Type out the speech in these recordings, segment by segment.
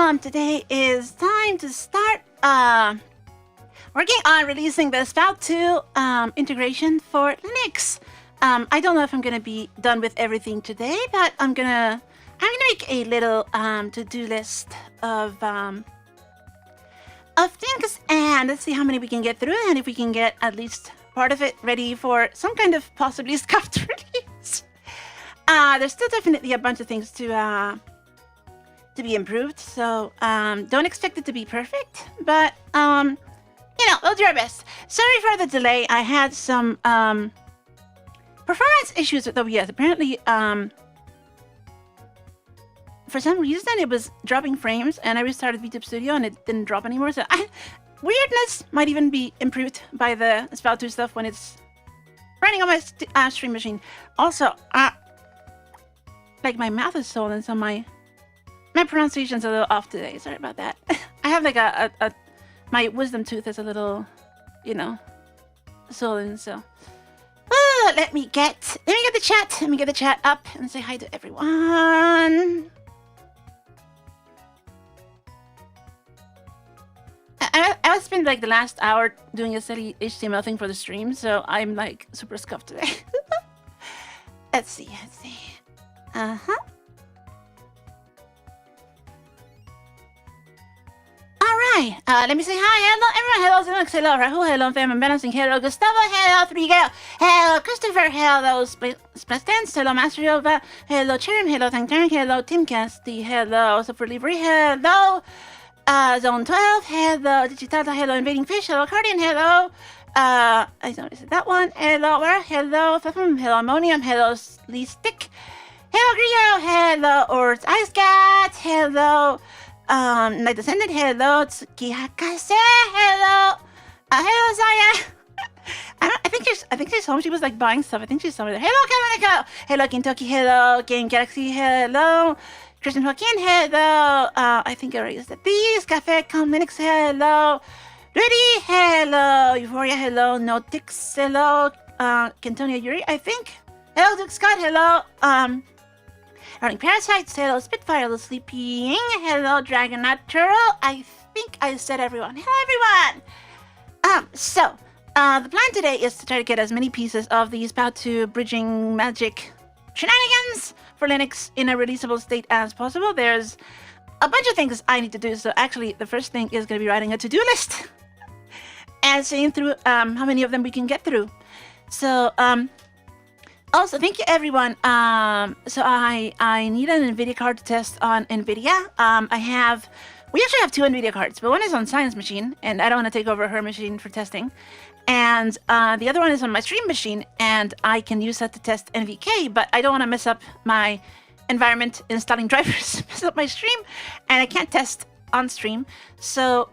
Today is time to start working on releasing the Spout2 integration for Linux. I don't know if I'm gonna be done with everything today, but I'm gonna make a little to-do list of things, and let's see how many we can get through, and if we can get at least part of it ready for some kind of possibly scuffed release. There's still definitely a bunch of things to be improved, so don't expect it to be perfect, but you know, we'll do our best. Sorry for the delay. I had some performance issues with OBS. Apparently, for some reason, it was dropping frames, and I restarted VTube Studio, and it didn't drop anymore. So weirdness might even be improved by the Spout2 stuff when it's running on my stream machine. Also, like my mouth is swollen, so my pronunciation's a little off today. Sorry about that. I have like my wisdom tooth is a little, you know, swollen. So let me get the chat. Let me get the chat up and say hi to everyone. I spent like the last hour doing a silly HTML thing for the stream, so I'm like super scuffed today. Let's see. Alright, let me say hi. Hello everyone. Hello Zinux. Hello Rahul. Hello Fam Balancing. Hello Gustavo. Hello 3Gale. Hello Christopher. Hello Splastance. Hello Master Yoga. Hello Cherim. Hello Tank Tank. Hello Timcasty. Hello Super Livery. Hello Zone 12. Hello Digitata. Hello Invading Fish. Hello Cardian. Hello I don't know that one. Hello Where. Hello Fefum. Hello Ammonium. Hello Lee Stick. Hello Grio. Hello Ort Ice Cat. Hello Night Descendant, hello, Tsuki Hakase, hello, hello, Zaya. I think she's home. She was like buying stuff. I think she's somewhere there. Hello, Kamaneko. Hello, Kentucky. Hello, Game Galaxy. Hello, Christian Joaquin. Hello, I think I already said these. Cafe Com Linux. Hello, Rudy. Hello, Euphoria. Hello, Notix. Hello, Kentonia Yuri. I think. Hello, Duke Scott. Hello, Running Parasites, hello Spitfire, hello Sleeping, hello Dragon Natural. I think I said everyone. Hello everyone! So, the plan today is to try to get as many pieces of the Spout2 bridging magic shenanigans for Linux in a releasable state as possible. There's a bunch of things I need to do, so actually the first thing is going to be writing a to-do list and seeing through how many of them we can get through. So, also, thank you everyone. So I need an NVIDIA card to test on NVIDIA. We actually have two NVIDIA cards, but one is on Cyan's machine, and I don't want to take over her machine for testing. And the other one is on my stream machine, and I can use that to test NVK, but I don't want to mess up my environment installing drivers, mess up my stream, and I can't test on stream. So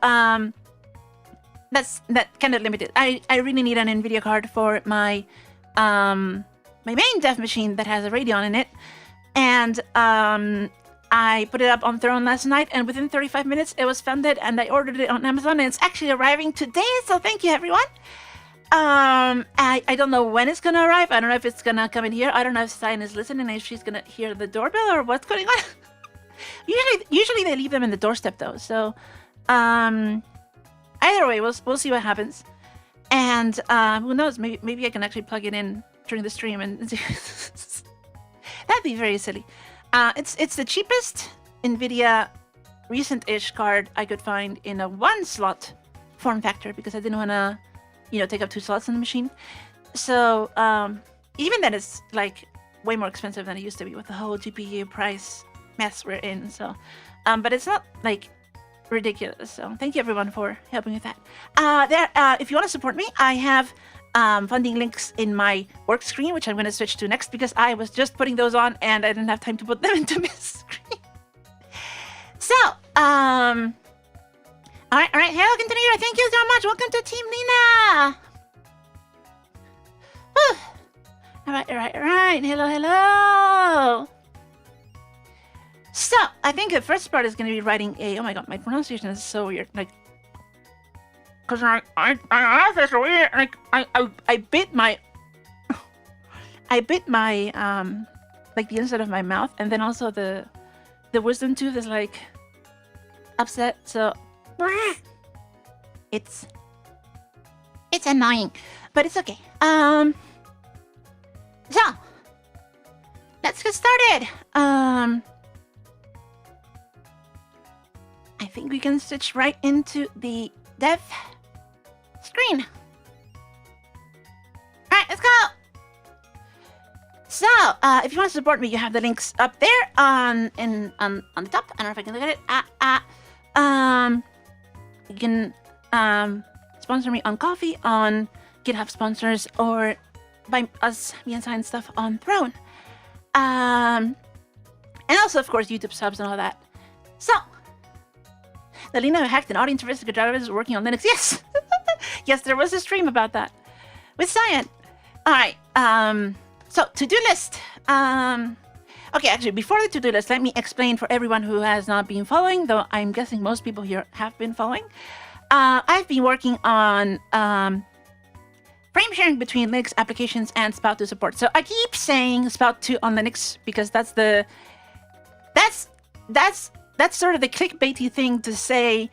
that's kind of limited. I really need an NVIDIA card for my my main dev machine that has a Radeon in it, and I put it up on Throne last night, and within 35 minutes it was funded, and I ordered it on Amazon, and it's actually arriving today, so thank you everyone. I don't know when it's gonna arrive. I don't know if it's gonna come in here. I don't know if Cyan is listening, if she's gonna hear the doorbell or what's going on. usually they leave them in the doorstep though, so either way, we'll see what happens. And who knows, maybe I can actually plug it in during the stream and that'd be very silly. It's the cheapest NVIDIA recent-ish card I could find in a 1-slot form factor because I didn't want to, you know, take up 2 slots on the machine. So even then, it's like way more expensive than it used to be with the whole GPU price mess we're in. So, but it's not like ridiculous. So thank you everyone for helping with that. If you want to support me, I have funding links in my work screen, which I'm going to switch to next because I was just putting those on and I didn't have time to put them into my screen. So, all right. Hello, Continue. Thank you so much. Welcome to Team Lina. Whew. All right. Hello. So, I think the first part is going to be writing a. Oh my god, my pronunciation is so weird. Like, because I have this weird, like, I bit my like the inside of my mouth, and then also the wisdom tooth is like upset. So it's annoying, but it's okay. So let's get started. I think we can switch right into the dev screen. All right, let's go. So, if you want to support me, you have the links up there on the top. I don't know if I can look at it. You can sponsor me on Coffee, on GitHub sponsors, or buy us fiancee and stuff on Throne. And also, of course, YouTube subs and all that. So, the Lina who hacked an audio-interested drivers working on Linux. Yes! Yes, there was a stream about that. With Cyan. Alright, so, to-do list. Okay, actually, before the to-do list, let me explain for everyone who has not been following, though I'm guessing most people here have been following. I've been working on frame sharing between Linux applications and Spout2 support. So I keep saying Spout2 on Linux because that's sort of the clickbaity thing to say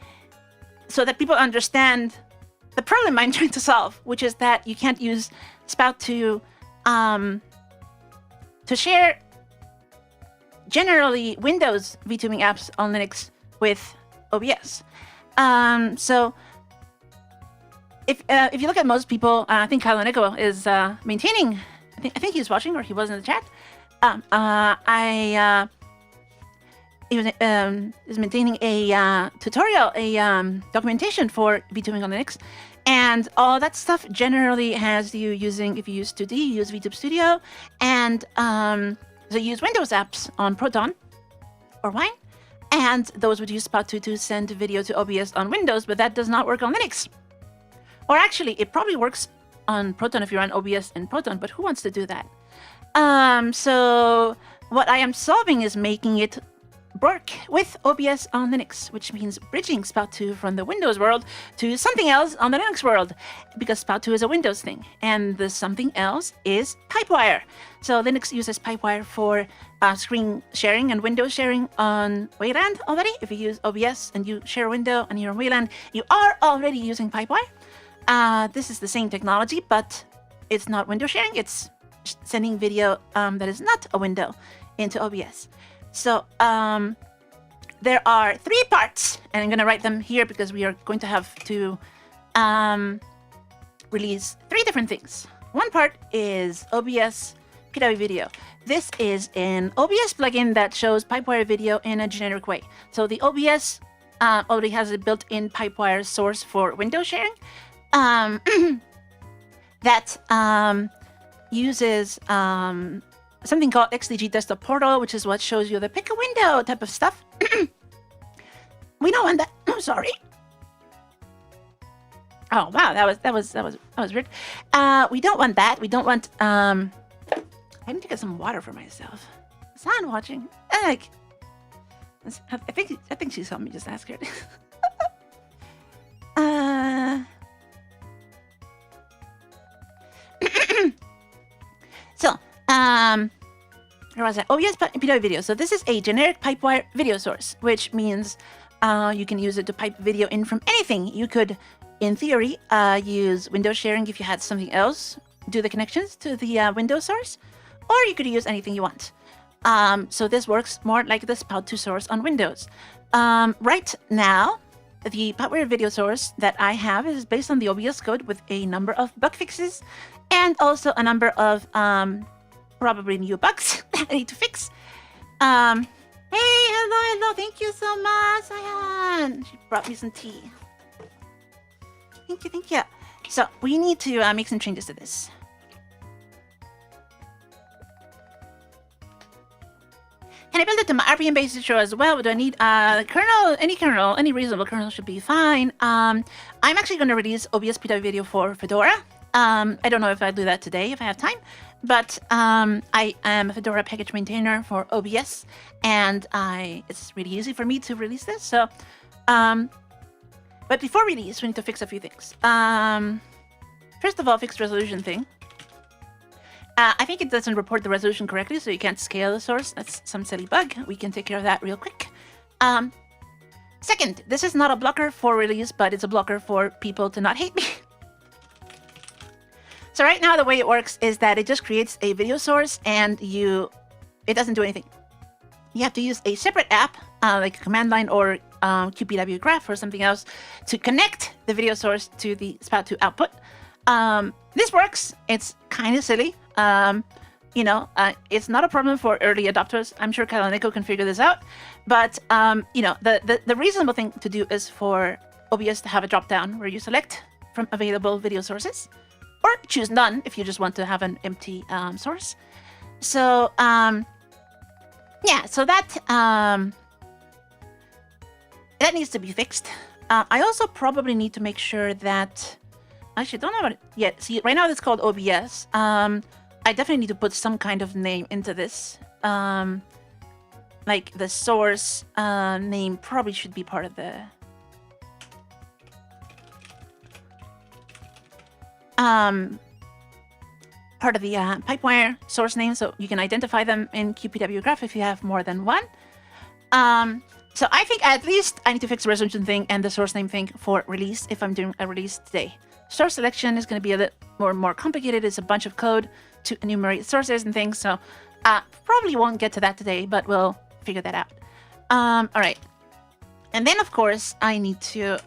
so that people understand the problem I'm trying to solve, which is that you can't use Spout2 to share generally Windows VTubing apps on Linux with OBS. So if you look at most people, I think Kyle Nico is maintaining. I think he's watching, or he was in the chat. He was is maintaining a tutorial, documentation for VTubing on Linux, and all that stuff generally has you using. If you use 2D, you use VTube Studio, and so you use Windows apps on Proton or Wine. And those would use Spout2 to send video to OBS on Windows, but that does not work on Linux. Or actually, it probably works on Proton if you run OBS in Proton, but who wants to do that? So what I am solving is making it work with OBS on Linux, which means bridging Spout2 from the Windows world to something else on the Linux world, because Spout2 is a Windows thing, and the something else is Pipewire. So Linux uses Pipewire for screen sharing and window sharing on Wayland already. If you use OBS and you share a window and you're on Wayland, you are already using Pipewire. This is the same technology, but it's not window sharing. It's sending video that is not a window into OBS. So there are 3 parts, and I'm going to write them here because we are going to have to release 3 different things. One part is OBS PW video. This is an OBS plugin that shows Pipewire video in a generic way. So the OBS already has a built-in Pipewire source for window sharing that uses something called XDG Desktop Portal, which is what shows you the pick a window type of stuff. We don't want that. I'm sorry. Oh wow, that was weird. We don't want that. We don't want. I need to get some water for myself. Is Anne watching? I think she saw me. Just ask her. So, where was that? Oh yes, PW video. So this is a generic Pipewire video source, which means you can use it to pipe video in from anything. You could, in theory, use window sharing if you had something else do the connections to the window source, or you could use anything you want. So this works more like the Spout2 source on Windows. Right now, the Pipewire video source that I have is based on the OBS code with a number of bug fixes and also a number of probably new bugs that I need to fix. Hey, hello, thank you so much, Cyan. She brought me some tea. Thank you. So we need to make some changes to this. Can I build it to my RPM-based distro as well? Do I need kernel? Any reasonable kernel should be fine. I'm actually going to release OBS PW video for Fedora. I don't know if I'll do that today if I have time, but I am a Fedora package maintainer for OBS, and it's really easy for me to release this. So, but before release, we need to fix a few things. First of all, fix resolution thing. I think it doesn't report the resolution correctly, so you can't scale the source. That's some silly bug. We can take care of that real quick. Second, this is not a blocker for release, but it's a blocker for people to not hate me. So right now, the way it works is that it just creates a video source and it doesn't do anything. You have to use a separate app, like a command line or QPW graph or something else to connect the video source to the Spout2 output. This works. It's kind of silly. It's not a problem for early adopters. I'm sure Kalanico can figure this out. But, the reasonable thing to do is for OBS to have a drop-down where you select from available video sources. Or choose none if you just want to have an empty source. So, so that needs to be fixed. I also probably need to make sure that... Actually, don't have it yet. See, right now it's called OBS. I definitely need to put some kind of name into this. Like the source name probably should be part of the... Pipewire source name, so you can identify them in QPW graph if you have more than one. So I think at least I need to fix the resolution thing and the source name thing for release if I'm doing a release today. Source selection is going to be a little more complicated. It's a bunch of code to enumerate sources and things, so probably won't get to that today, but we'll figure that out. All right. And then, of course, I need to...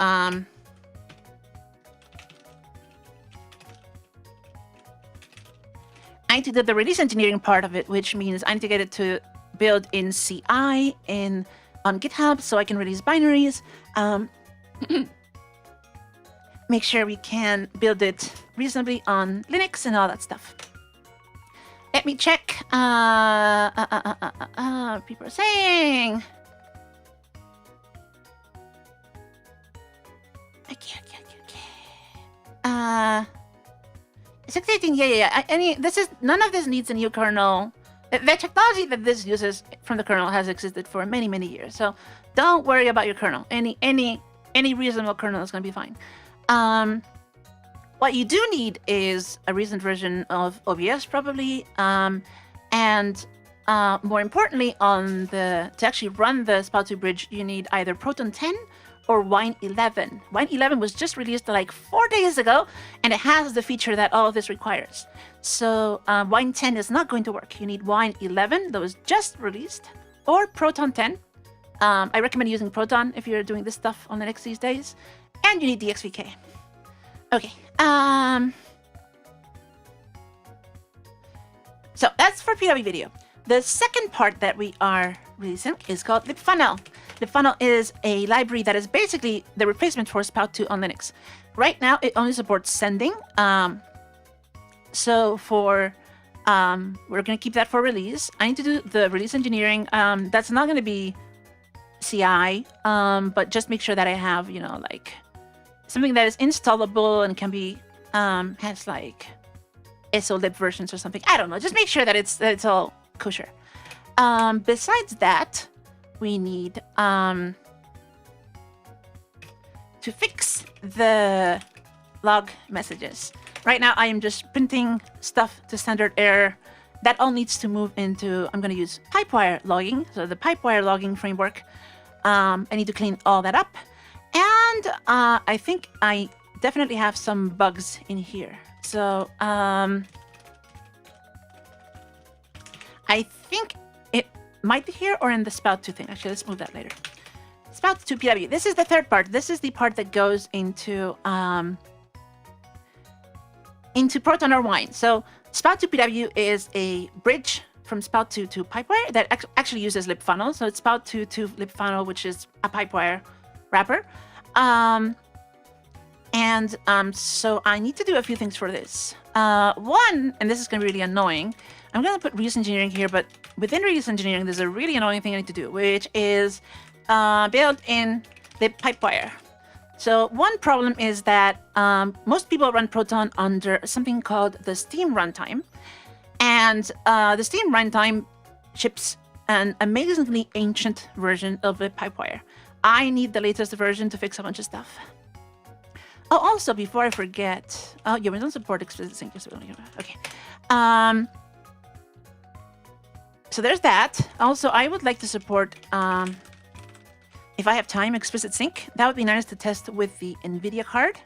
I need to do the release engineering part of it, which means I need to get it to build in CI on GitHub so I can release binaries. Make sure we can build it reasonably on Linux and all that stuff. Let me check. People are saying. Okay. 618, yeah. None of this needs a new kernel. The technology that this uses from the kernel has existed for many, many years. So don't worry about your kernel. Any reasonable kernel is going to be fine. What you do need is a recent version of OBS, probably, and more importantly, to actually run the Spout2 bridge, you need either Proton 10 or Wine 11. Wine 11 was just released like 4 days ago, and it has the feature that all of this requires. So Wine 10 is not going to work. You need Wine 11 that was just released, or Proton 10. I recommend using Proton if you're doing this stuff on Linux these days. And you need DXVK. Okay. So that's for PW video. The second part that we are releasing is called libfunnel. Libfunnel is a library that is basically the replacement for Spout2 on Linux. Right now, it only supports sending. So for we're going to keep that for release. I need to do the release engineering. That's not going to be CI, but just make sure that I have, like something that is installable and can be has like SOLib versions or something. I don't know. Just make sure that it's all kosher. Besides that, we need to fix the log messages. Right now, I am just printing stuff to standard error. That all needs to move into, I'm going to use Pipewire logging. So the Pipewire logging framework, I need to clean all that up. And I think I definitely have some bugs in here. So I think it might be here or in the Spout2 thing. Actually, let's move that later. Spout2 PW. This is the third part. This is the part that goes into Proton or Wine. So Spout2 PW is a bridge from Spout2 to Pipewire that actually uses libfunnel. So it's Spout2 to libfunnel, which is a Pipewire wrapper. So I need to do a few things for this. One, and this is going to be really annoying, I'm going to put release engineering here, but within release engineering, there's a really annoying thing I need to do, which is build in libpipewire. So one problem is that most people run Proton under something called the Steam runtime. And the Steam runtime ships an amazingly ancient version of libpipewire. I need the latest version to fix a bunch of stuff. Oh, also, before I forget... Oh, yeah, we don't support explicit sync. Okay. So there's that. Also, I would like to support if I have time, explicit sync. That would be nice to test with the NVIDIA card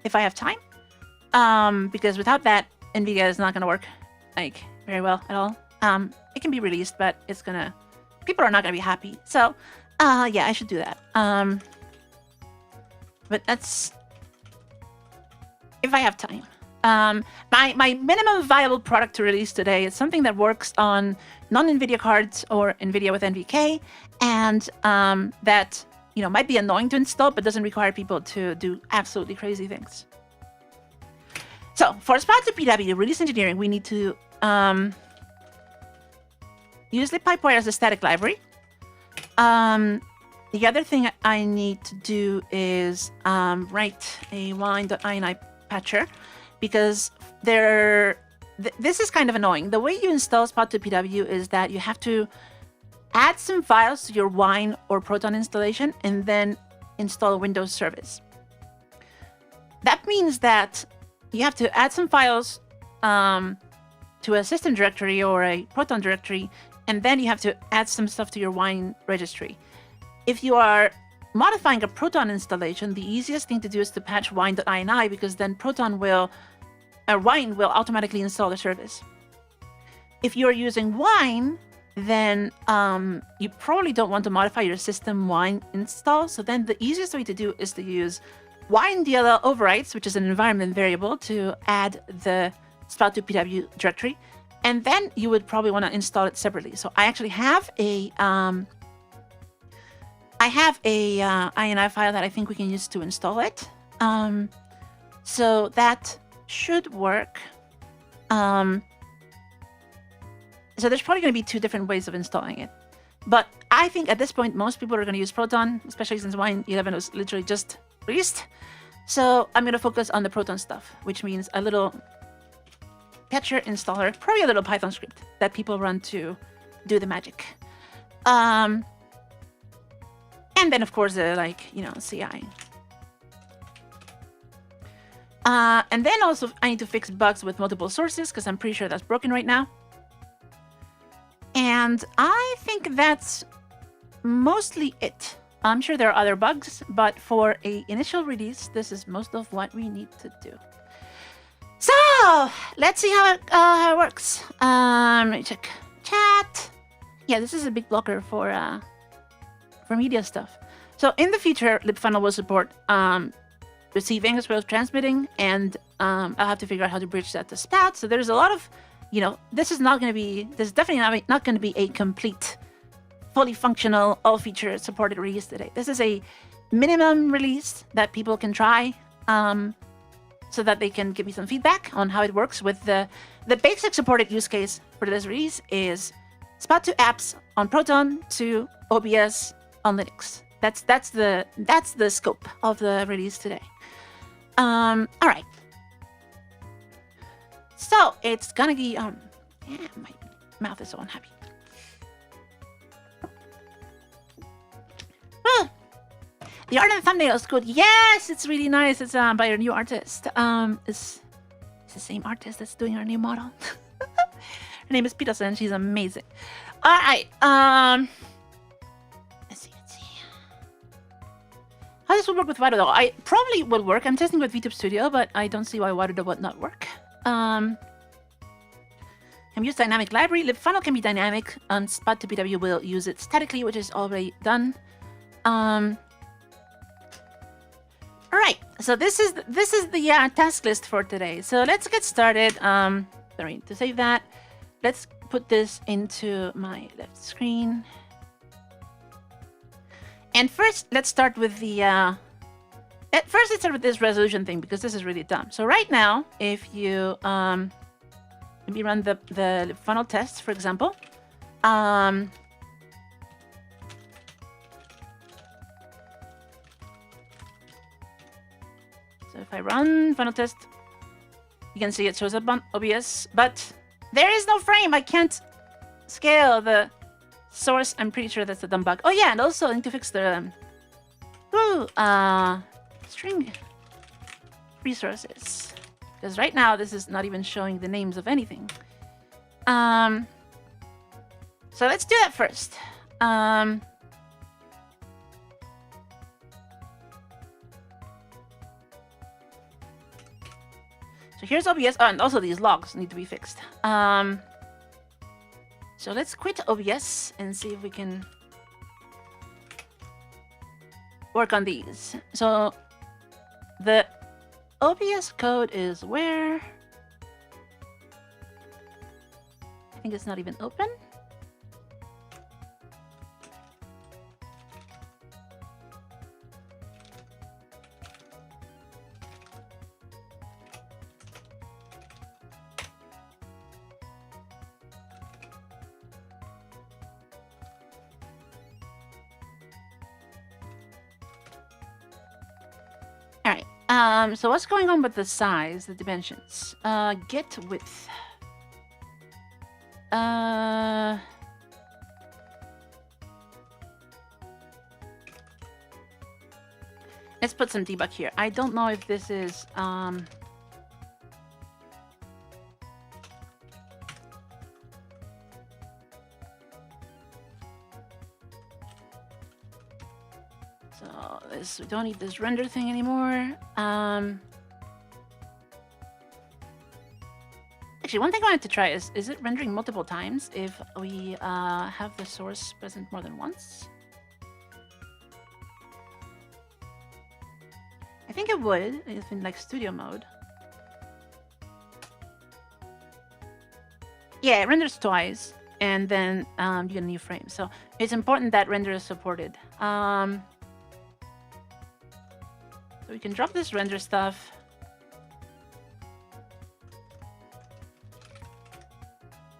if I have time. Because without that, NVIDIA is not going to work like very well at all. It can be released, but it's gonna, people are not gonna be happy. So, yeah, I should do that. But that's if I have time. My minimum viable product to release today is something that works on non-NVIDIA cards or NVIDIA with NVK, and that, you know, might be annoying to install, but doesn't require people to do absolutely crazy things. So for Spout2 PW release engineering, we need to use libpipewire as a static library. The other thing I need to do is write a wine.ini patcher, because this is kind of annoying. The way you install Spout2 PW is that you have to add some files to your Wine or Proton installation and then install a Windows service. That means that you have to add some files to a system directory or a Proton directory, and then you have to add some stuff to your Wine registry. If you are modifying a Proton installation, the easiest thing to do is to patch wine.ini, because then Wine will automatically install the service. If you're using Wine, then you probably don't want to modify your system Wine install. So then the easiest way to do is to use Wine DLL overrides, which is an environment variable, to add the Spout2 PW directory. And then you would probably want to install it separately. So I actually have a ini file that I think we can use to install it. So that should work. So there's probably going to be two different ways of installing it. But I think at this point, most people are going to use Proton, especially since Wine 11 was literally just released. So I'm going to focus on the Proton stuff, which means a little patcher installer, probably a little Python script that people run to do the magic. And then, of course, CI. And then also, I need to fix bugs with multiple sources, because I'm pretty sure that's broken right now. And I think that's mostly it. I'm sure there are other bugs, but for an initial release, this is most of what we need to do. So, let's see how it works. Let me check chat. Yeah, this is a big blocker for media stuff. So in the future, libfunnel will support receiving as well as transmitting, and I'll have to figure out how to bridge that to Spout. So there's a lot of, this is definitely not going to be a complete, fully functional, all feature supported release today. This is a minimum release that people can try, so that they can give me some feedback on how it works. With the basic supported use case for this release is Spout2 apps on Proton to OBS on Linux. That's the scope of the release today. All right. So it's gonna be yeah, my mouth is so unhappy. The art and the thumbnail is good. Yes, it's really nice. It's by a new artist. It's the same artist that's doing our new model. Her name is Peterson. She's amazing. All right. Let's see. How this will work with Waterdo? I probably will work. I'm testing with VTube Studio, but I don't see why Waterdo would not work. Can use dynamic library. libfunnel can be dynamic. Spout2 PW will use it statically, which is already done. All right, so this is the task list for today. So let's get started. Sorry, to save that, let's put this into my left screen. And first, let's start with the let's start with this resolution thing, because this is really dumb. So right now, if you maybe run the funnel tests, for example, so if I run funnel test, you can see it shows up on OBS, but there is no frame. I can't scale the source. I'm pretty sure that's a dumb bug. Oh yeah, and also I need to fix the string resources, because right now this is not even showing the names of anything. So let's do that first. here's OBS. Oh, and also these logs need to be fixed. So let's quit OBS and see if we can work on these. So the OBS code is where? I think it's not even open. So what's going on with the size, the dimensions? Get width. Let's put some debug here. I don't know if this is so this, we don't need this render thing anymore. Actually, one thing I wanted to try is it rendering multiple times if we have the source present more than once? I think it would, if in like studio mode. Yeah, it renders twice, and then you get a new frame. So it's important that render is supported. So we can drop this render stuff.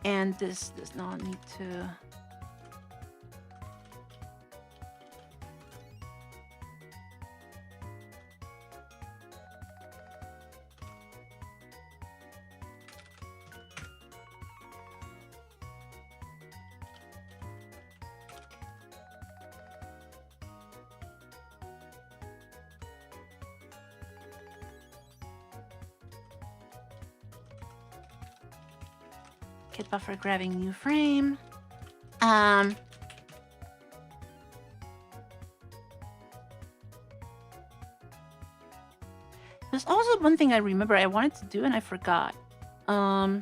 And this does not need to... Buffer grabbing new frame. There's also one thing I remember I wanted to do and I forgot. I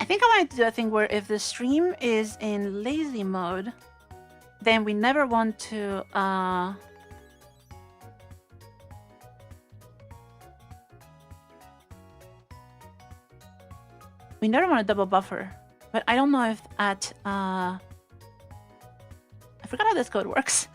think I wanted to do a thing where if the stream is in lazy mode, then we never want to double buffer. But I don't know if at I forgot how this code works.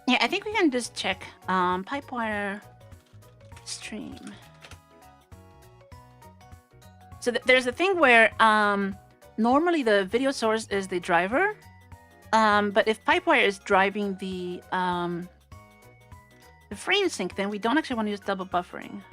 Yeah, I think we can just check pipewire stream. So there's a thing where normally the video source is the driver, but if pipewire is driving the frame sync, then we don't actually want to use double buffering.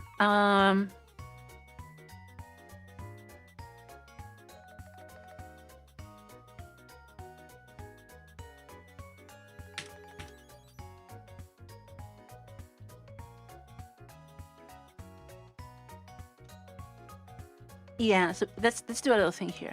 Yeah, so let's do a little thing here.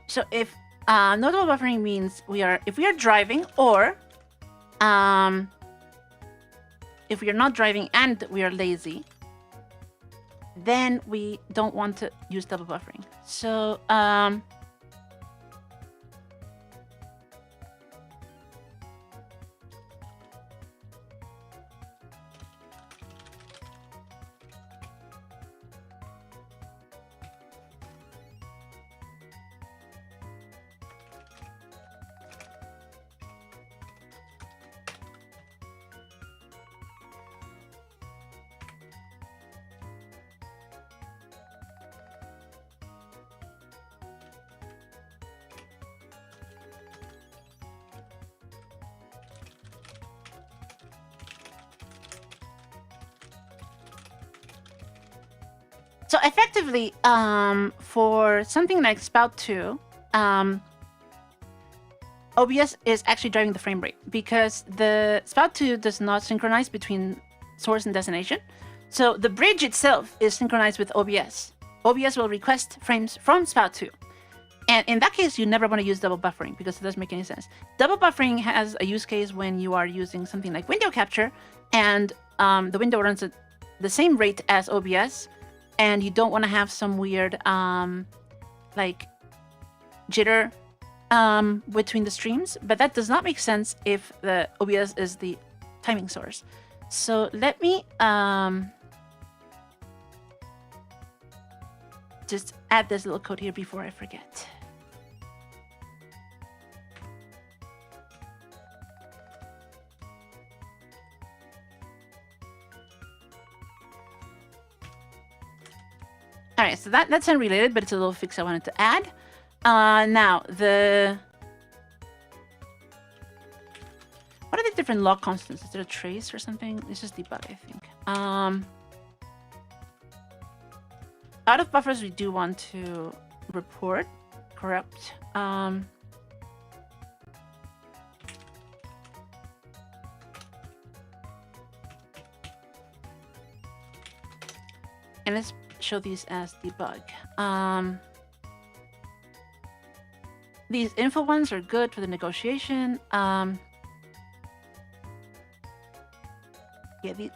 So if notable buffering means if we are driving, or if we are not driving and we are lazy, then we don't want to use double buffering. So So effectively, for something like Spout2, OBS is actually driving the frame rate because the Spout2 does not synchronize between source and destination. So the bridge itself is synchronized with OBS. OBS will request frames from Spout2. And in that case, you never want to use double buffering because it doesn't make any sense. Double buffering has a use case when you are using something like window capture and the window runs at the same rate as OBS, and you don't want to have some weird like jitter between the streams. But that does not make sense if the OBS is the timing source. So let me just add this little code here before I forget. All right, so that's unrelated, but it's a little fix I wanted to add. Now, what are the different log constants? Is there a trace or something? It's just debug, I think. Out of buffers, we do want to report corrupt. And let's show these as debug. These info ones are good for the negotiation. Yeah,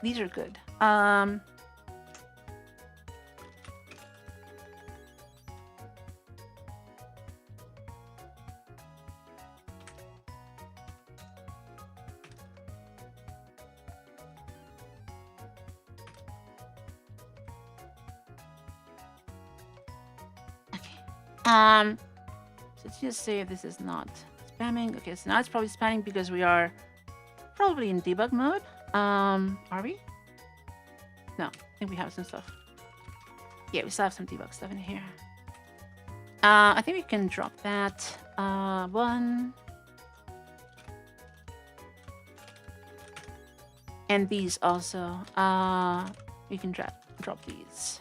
these are good. So let's just say if this is not spamming. Okay, so now it's probably spamming because we are probably in debug mode. Are we? No, I think we have some stuff. Yeah, we still have some debug stuff in here. I think we can drop that. One. And these also. We can drop these.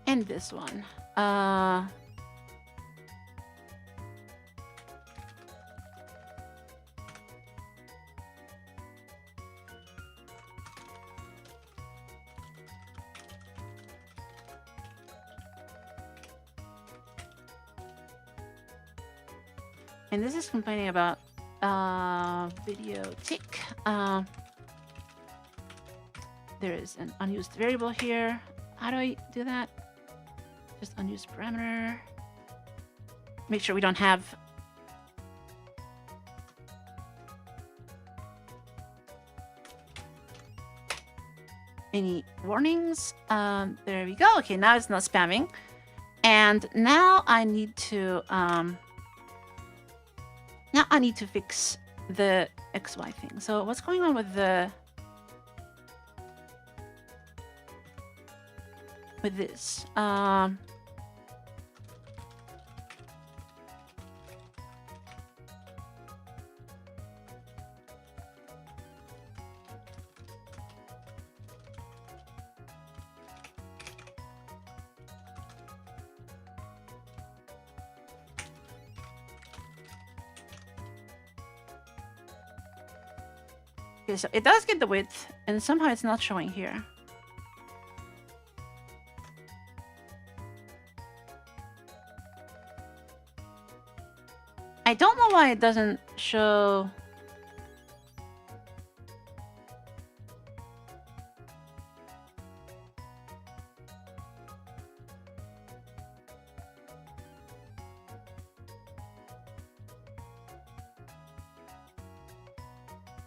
And this one. And this is complaining about video tick. There is an unused variable here. How do I do that? Just unused parameter. Make sure we don't have any warnings. There we go. Okay, now it's not spamming. And now I need to fix the XY thing. So what's going on with this? Okay, so it does get the width, and somehow it's not showing here. I don't know why it doesn't show.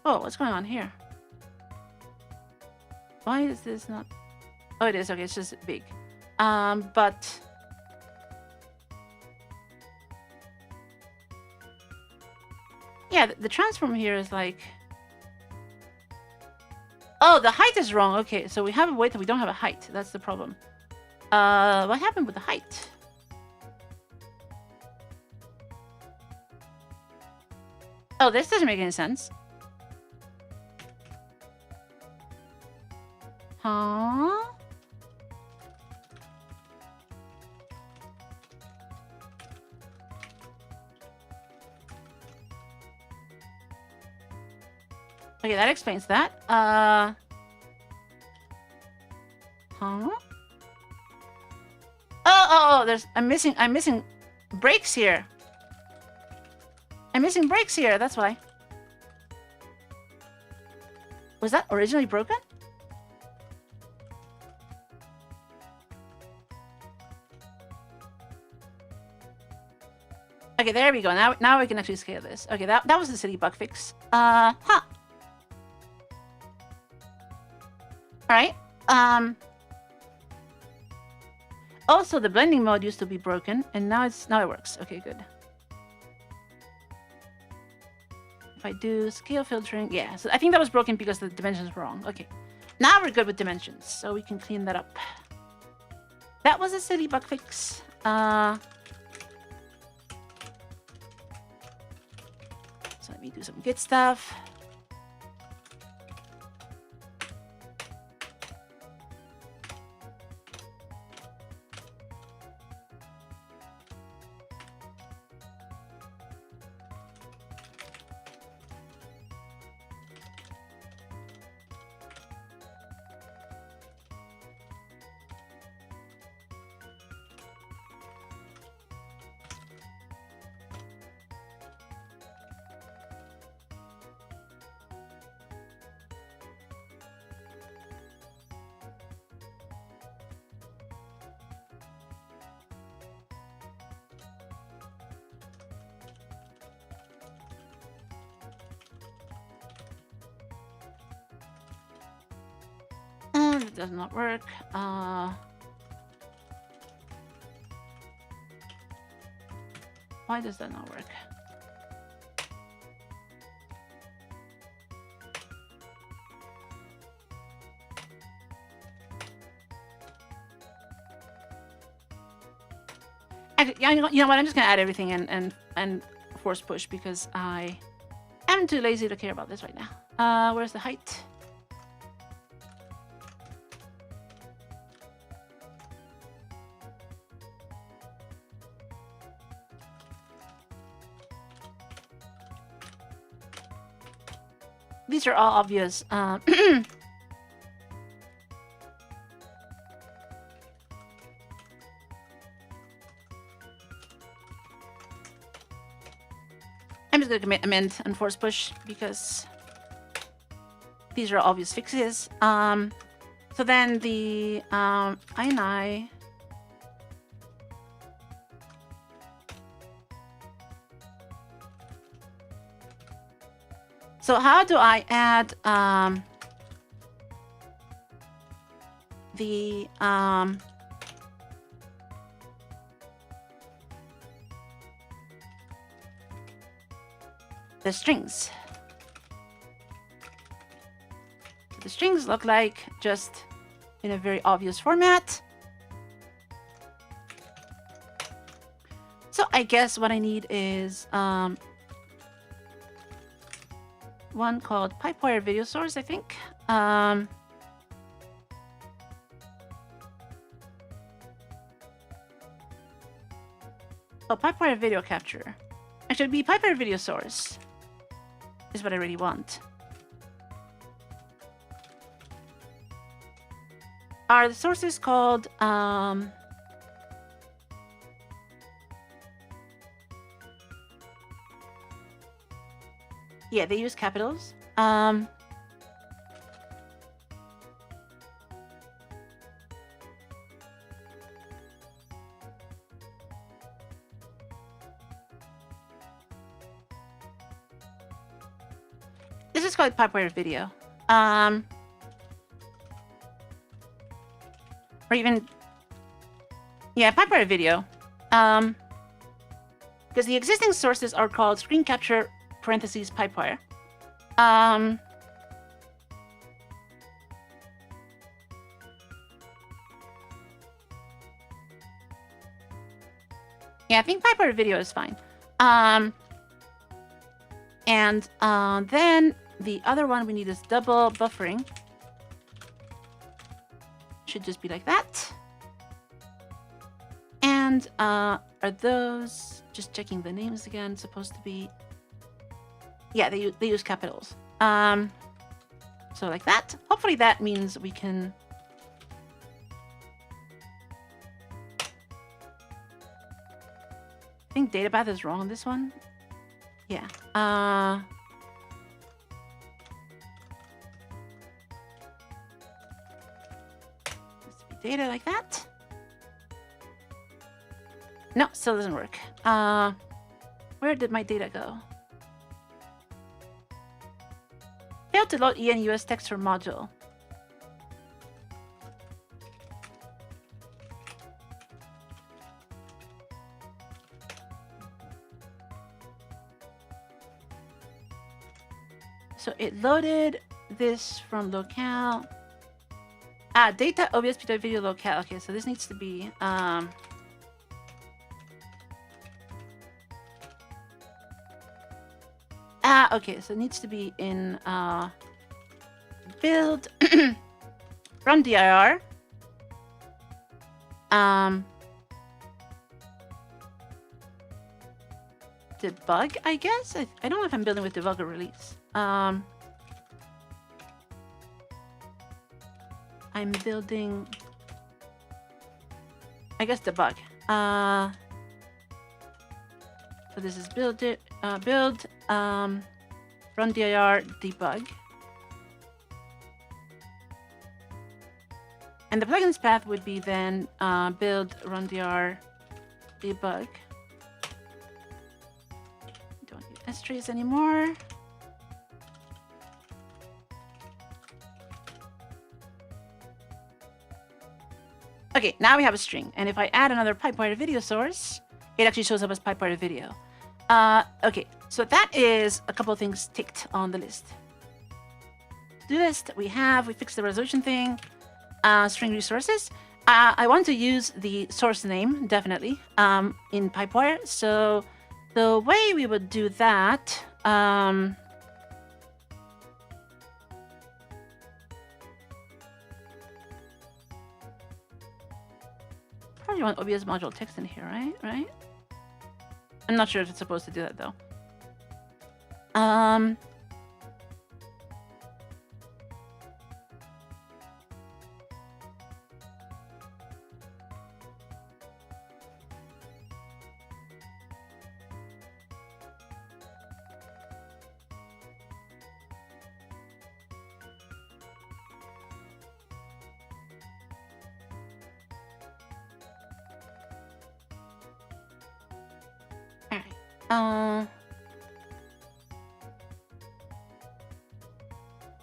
Oh, what's going on here? Why is this not? Oh, it is. Okay, it's just big. But yeah, the transform here is like. Oh, the height is wrong. Okay, so we have a width and we don't have a height. That's the problem. What happened with the height? Oh, this doesn't make any sense. Huh? Okay, that explains that. Huh? Oh, I'm missing breaks here. I'm missing breaks here, that's why. Was that originally broken? Okay, there we go. Now we can actually scale this. Okay, that was the city bug fix. Huh. Alright. Also, the blending mode used to be broken, and now it works. Okay, good. If I do scale filtering, yeah. So I think that was broken because the dimensions were wrong. Okay, now we're good with dimensions, so we can clean that up. That was a silly bug fix. So let me do some good stuff. It does not work. Why does that not work? You know what? I'm just gonna add everything and force push because I am too lazy to care about this right now. Where's the height? These are all obvious. I'm just gonna amend and force push because these are obvious fixes. So then the ini. So how do I add the strings? The strings look like just in a very obvious format. So I guess what I need is one called Pipewire Video Source, I think. Oh, Pipewire Video Capture. Actually, it'd be Pipewire Video Source is what I really want. Are the sources called yeah, they use capitals. This is called Pipewire Video. Or even, yeah, Pipewire Video. Because the existing sources are called Screen Capture parentheses Pipewire. Yeah, I think Pipewire Video is fine. And then the other one we need is double buffering. Should just be like that. And are those, just checking the names again, supposed to be, yeah, they use capitals. So like that. Hopefully that means we can, I think data path is wrong on this one. Yeah. Let's be data like that. No, still doesn't work. Where did my data go? Failed to load EN-US text from module. So it loaded this from locale. Data OBS video locale. Okay, so this needs to be okay, so it needs to be in build from dir. Debug, I guess. I don't know if I'm building with debug or release. I'm building, I guess, debug. So this is build run dir debug. And the plugins path would be then build run dir debug. Don't need S-trace anymore. Okay, now we have a string. And if I add another pipewire video source, it actually shows up as pipewire video. Okay, so that is a couple of things ticked on the list. To-do list, we fixed the resolution thing. String resources. I want to use the source name, definitely, in pipewire. So the way we would do that, probably want OBS module text in here, right? I'm not sure if it's supposed to do that though.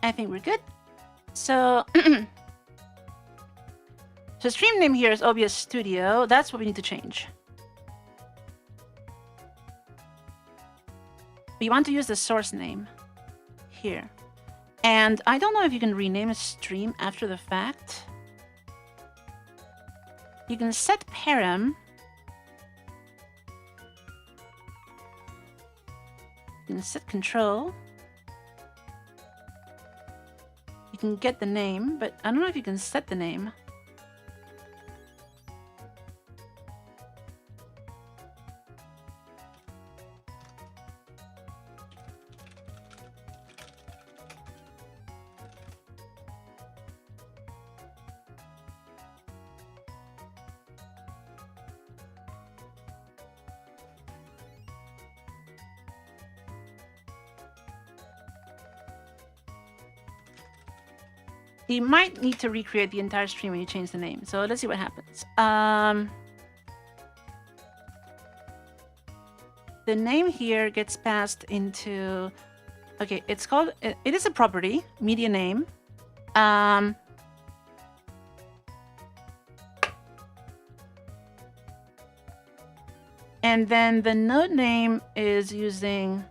I think we're good. So, so stream name here is OBS Studio. That's what we need to change. We want to use the source name here. And I don't know if you can rename a stream after the fact. You can set param. You can set control. You can get the name, but I don't know if you can set the name. You might need to recreate the entire stream when you change the name. So let's see what happens. The name here gets passed into, okay, it's called, it is a property, media name. And then the node name is using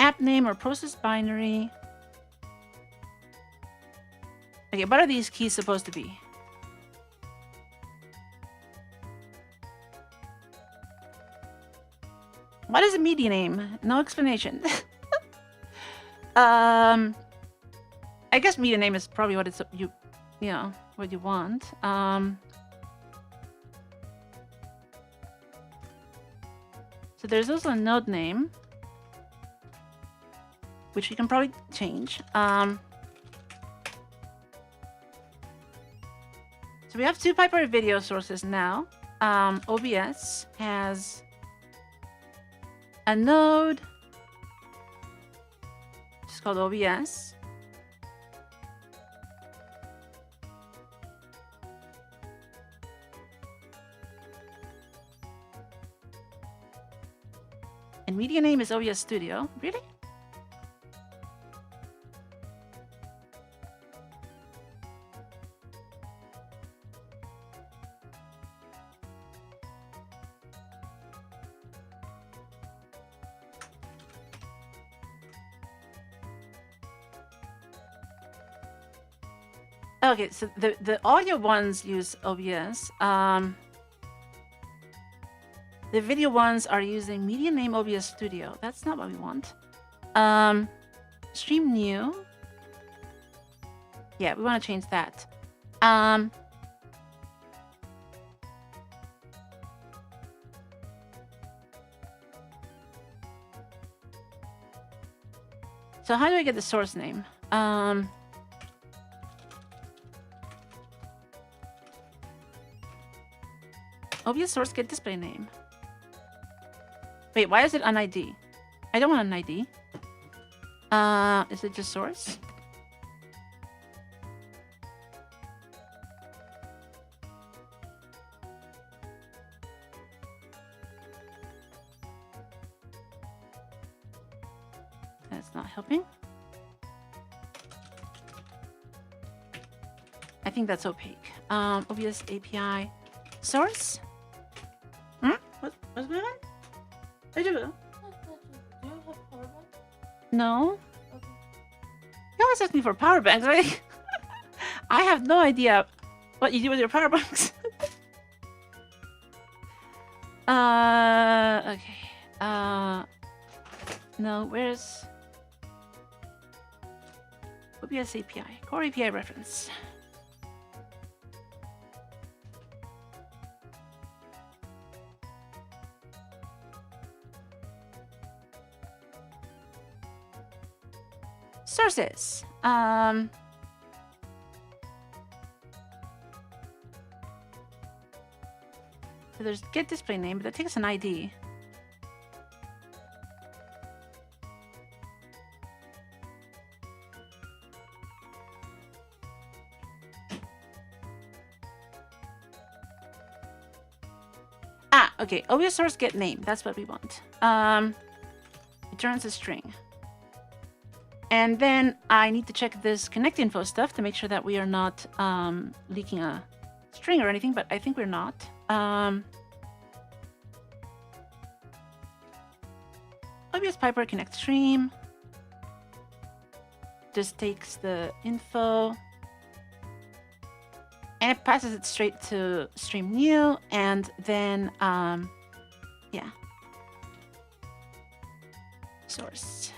app name or process binary. Okay, what are these keys supposed to be? What is a media name? No explanation. I guess media name is probably what it's you know what you want. So there's also a node name, which you can probably change. So we have 2 Piper video sources now. OBS has a node. It's called OBS. And media name is OBS Studio. Really? Okay, so the audio ones use OBS. The video ones are using media name OBS Studio. That's not what we want. Stream new. Yeah, we want to change that. So how do I get the source name? OBS source get display name. Wait, why is it an ID? I don't want an ID. Is it just source? That's not helping. I think that's opaque. OBS API source. What's going on? Debugging? Do you have power bank? No. Okay. You always ask me for power banks, right? I have no idea what you do with your power banks. Okay. No, where's OBS API? Core API reference. Sources. So there's get display name, but that takes an ID. Okay. OBS source get name. That's what we want. Returns a string. And then I need to check this connect info stuff to make sure that we are not leaking a string or anything, but I think we're not. OBS Piper connect stream. Just takes the info and it passes it straight to stream new, and then yeah, source.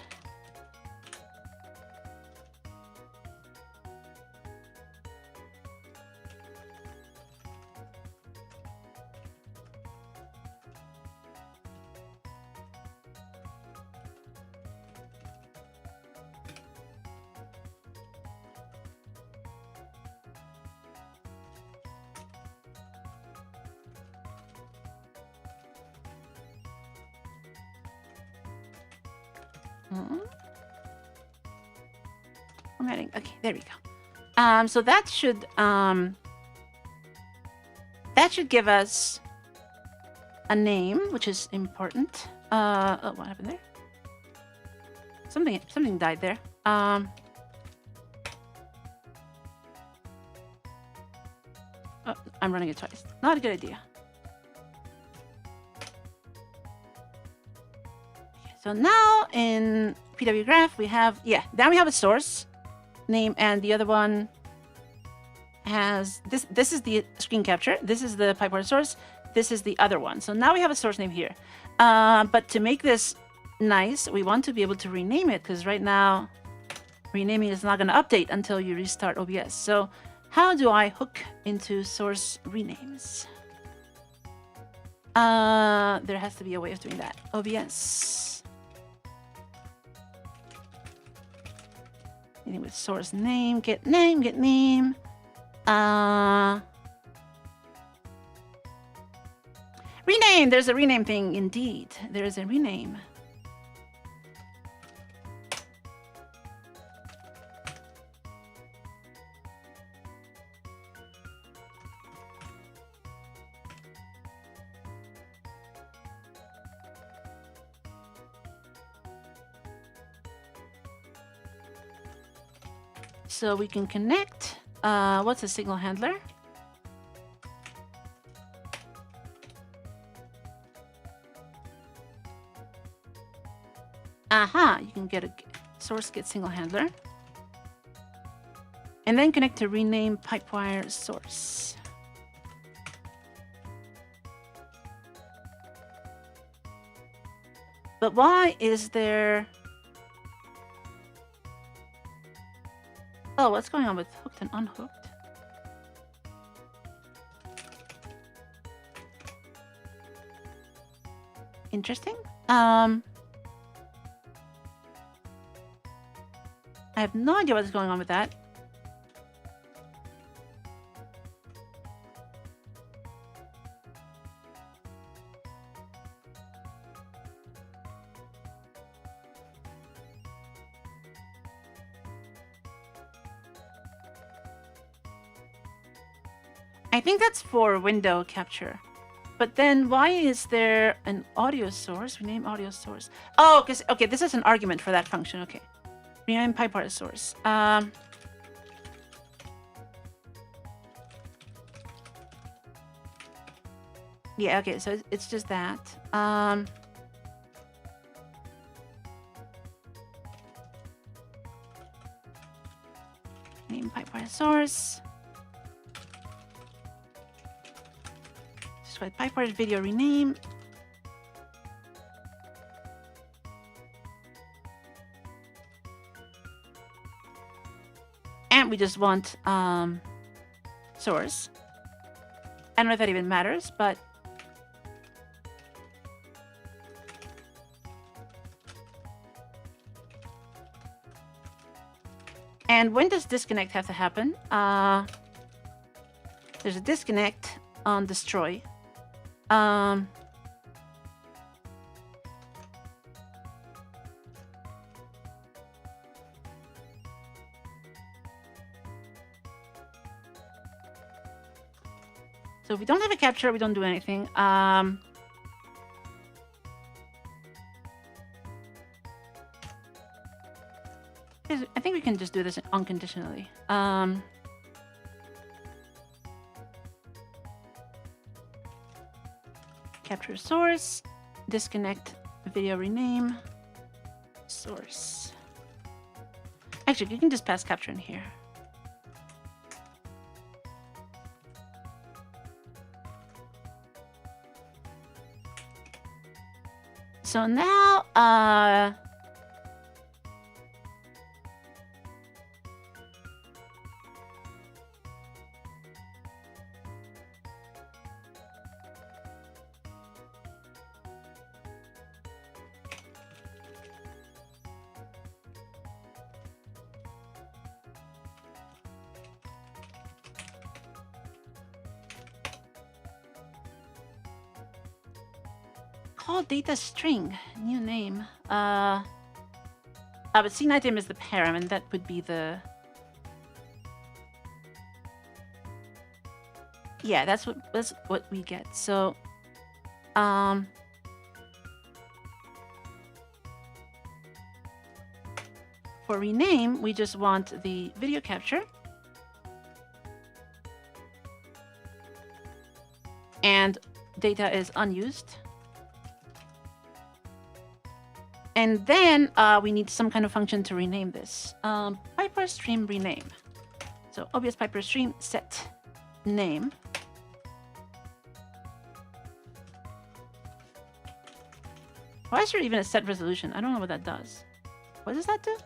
Formatting. Okay, there we go. So that should give us a name, which is important. Oh, what happened there? Something died there. Oh, I'm running it twice. Not a good idea. So now in PW graph we have, now we have a source name, and the other one has this is the screen capture, this is the pipeline source, this is the other one. So now we have a source name here. But to make this nice, we want to be able to rename it, because right now renaming is not going to update until you restart OBS. So how do I hook into source renames? There has to be a way of doing that. OBS. Anything with source name, get name, get name. Rename! There's a rename thing, indeed. There is a rename. So we can connect. What's a signal handler? Aha, you can get a source get signal handler. And then connect to rename pipewire source. But why is there... Oh, what's going on with hooked and unhooked? Interesting. I have no idea what's going on with that. I think that's for window capture. But then why is there an audio source? Rename audio source. Oh, because, okay, this is an argument for that function. Okay. Rename pipewire source. Yeah, okay, so it's just that. Name pipewire source. Just write pipewire video rename. And we just want source. I don't know if that even matters, but and when does disconnect have to happen? There's a disconnect on destroy. So if we don't have a capture, we don't do anything. I think we can just do this unconditionally. Capture source, disconnect video rename, source. Actually, you can just pass capture in here. So now, call data string, new name. But scene item is the param, and that would be the... Yeah, that's what we get. So, for rename, we just want the video capture. And data is unused. And then we need some kind of function to rename this. Piper stream rename. So obvious Piper stream set name. Why is there even a set resolution? I don't know what that does. What does that do?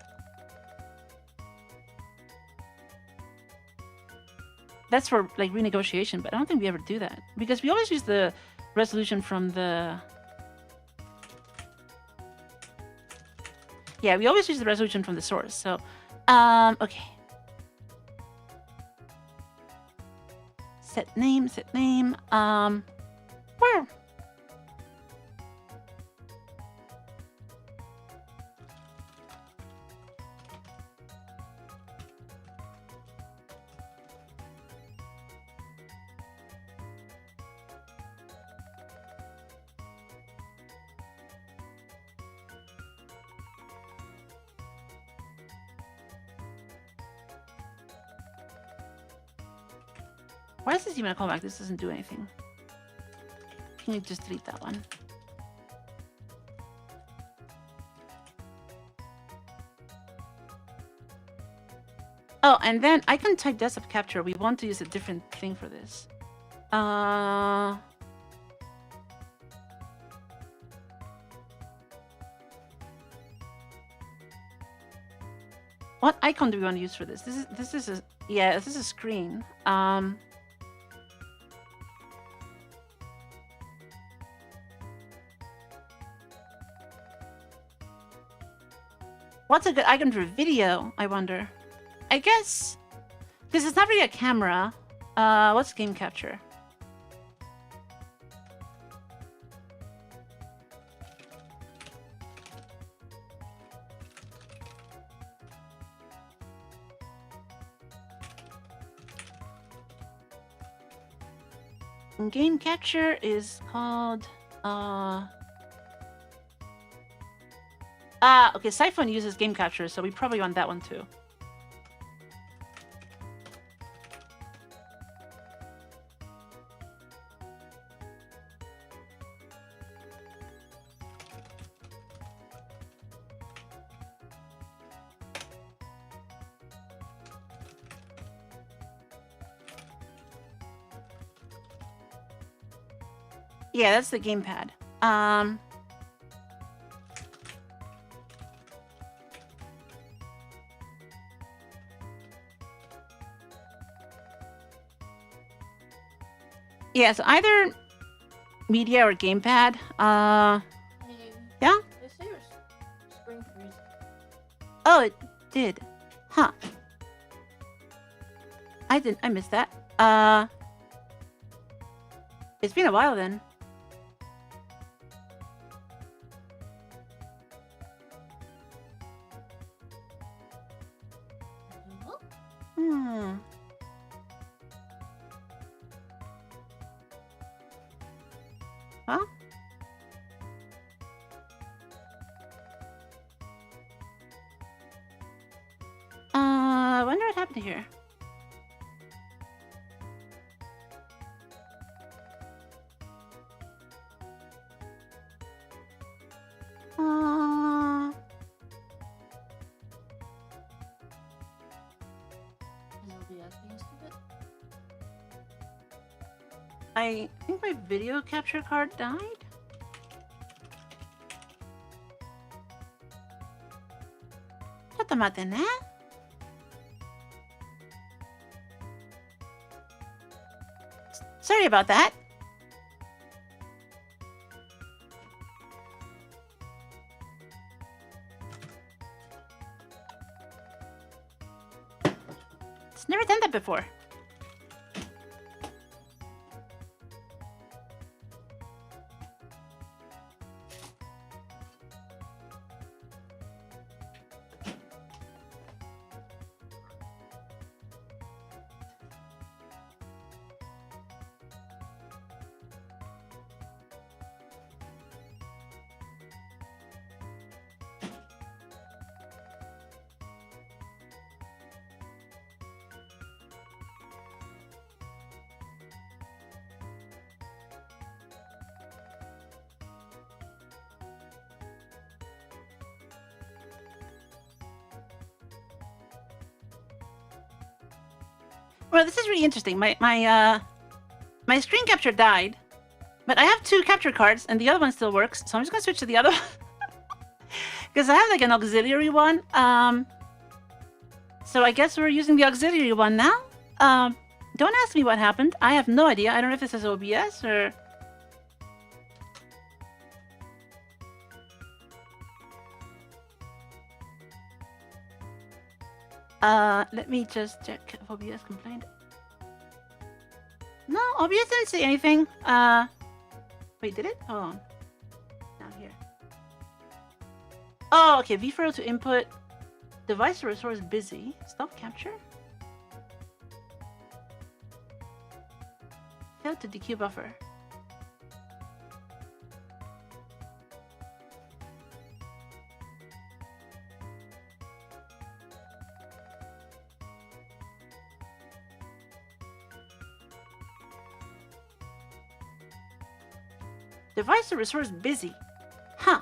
That's for like renegotiation, but I don't think we ever do that because we always use the resolution from the... Yeah, we always use the resolution from the source. So, okay. Set name, where? Why is this even a callback? This doesn't do anything. Can you just delete that one? Oh, and then I can type desktop capture. We want to use a different thing for this. What icon do we want to use for this? This is a screen. What's a good icon for video, I wonder? I guess... Because it's not really a camera. What's game capture? Game capture is called... okay, Siphon uses game capture, so we probably want that one too. Yeah, that's the gamepad. Yeah, so either media or gamepad. Yeah? They say your screen freeze. Oh, it did. Huh. I missed that. It's been a while then. Huh? I wonder what happened here. I think my video capture card died. Sorry about that. It's never done that before. Well, this is really interesting. My screen capture died, but I have two capture cards, and the other one still works. So I'm just gonna switch to the other one. Because I have like an auxiliary one. So I guess we're using the auxiliary one now. Don't ask me what happened. I have no idea. I don't know if this is OBS or... let me just check if OBS complained. No, OBS didn't say anything. Wait, did it? Hold on. Down here. Oh, okay. vFurl to input. Device resource busy. Stop capture. Failed to dequeue buffer. Device resource busy. Huh.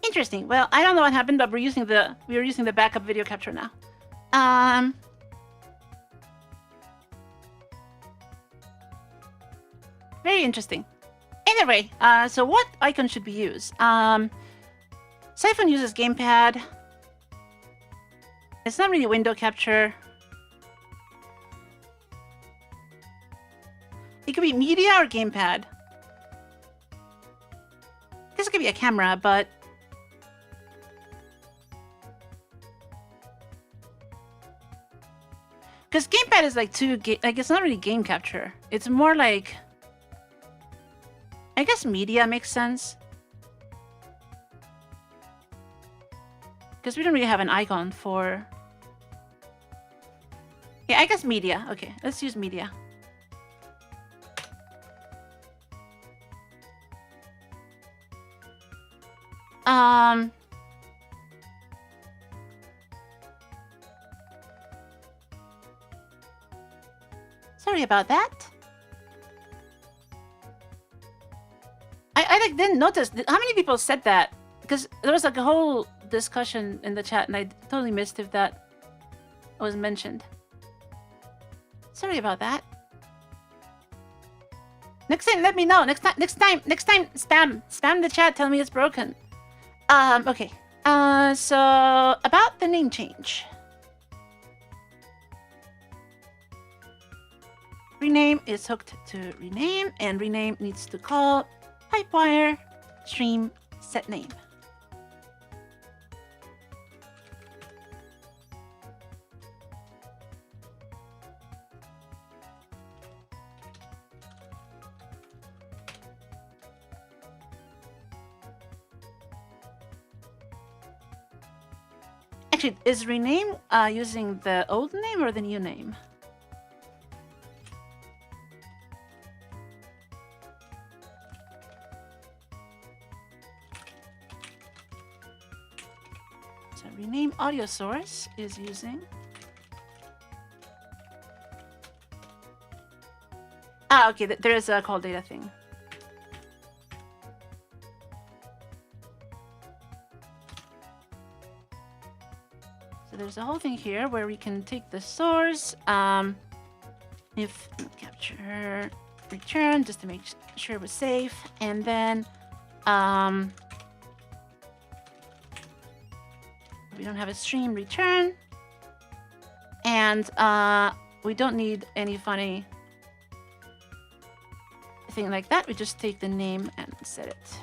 Interesting. Well, I don't know what happened, but we're using the backup video capture now. Very interesting. Anyway, so what icon should we use? Siphon uses gamepad. It's not really window capture. It could be media or gamepad. This could be a camera, but because gamepad is like like it's not really game capture. It's more like, I guess media makes sense. Because we don't really have an icon for... Yeah, I guess media. Okay, let's use media. Sorry about that. I like didn't notice how many people said that, because there was like a whole discussion in the chat and I totally missed if that was mentioned. Sorry about that. Next time let me know. Next time spam the chat, tell me it's broken. Okay. So about the name change. Rename is hooked to rename, and rename needs to call pipewire stream set name. Actually, is rename using the old name or the new name? So rename audio source is using... Ah, okay, there is a call data thing. So there's a whole thing here where we can take the source, if capture return, just to make sure it was safe, and then we don't have a stream return, and we don't need any funny thing like that. We just take the name and set it.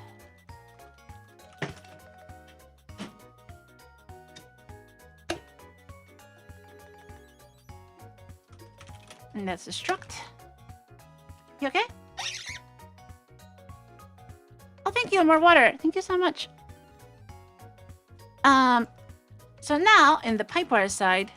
And that's the struct. You okay? Oh, thank you. More water. Thank you so much. So now in the pipewire side,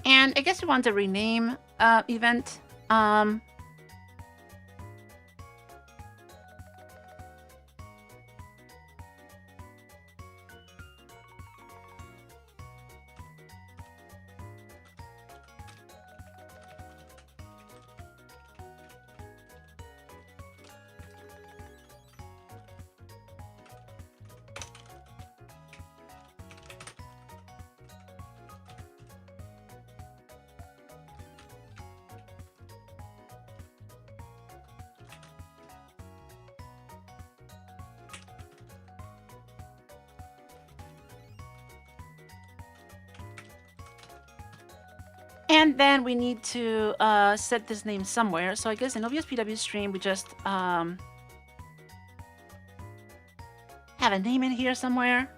And I guess we want to rename event. And then we need to set this name somewhere. So I guess in obvious PW stream, we just have a name in here somewhere.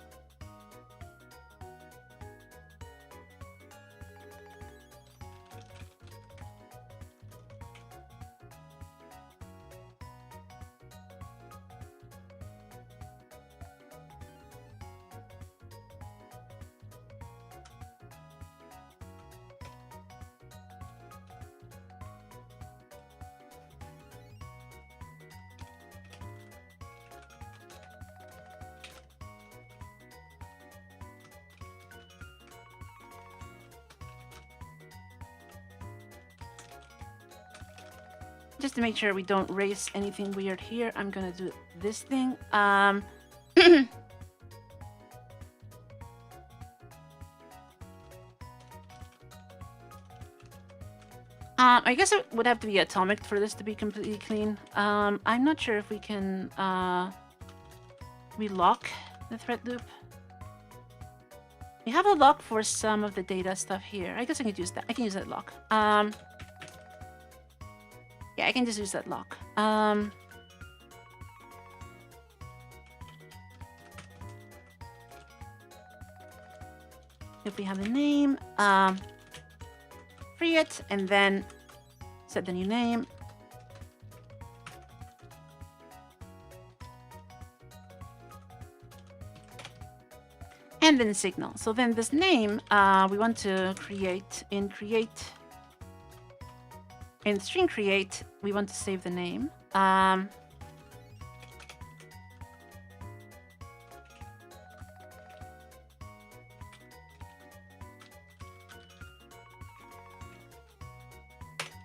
Just to make sure we don't erase anything weird here, I'm gonna do this thing. I guess it would have to be atomic for this to be completely clean. I'm not sure if we can relock the thread loop. We have a lock for some of the data stuff here. I guess I could use that. I can use that lock. Yeah, I can just use that lock. If we have a name, free it, and then set the new name. And then signal. So then this name, we want to create in string create, we want to save the name.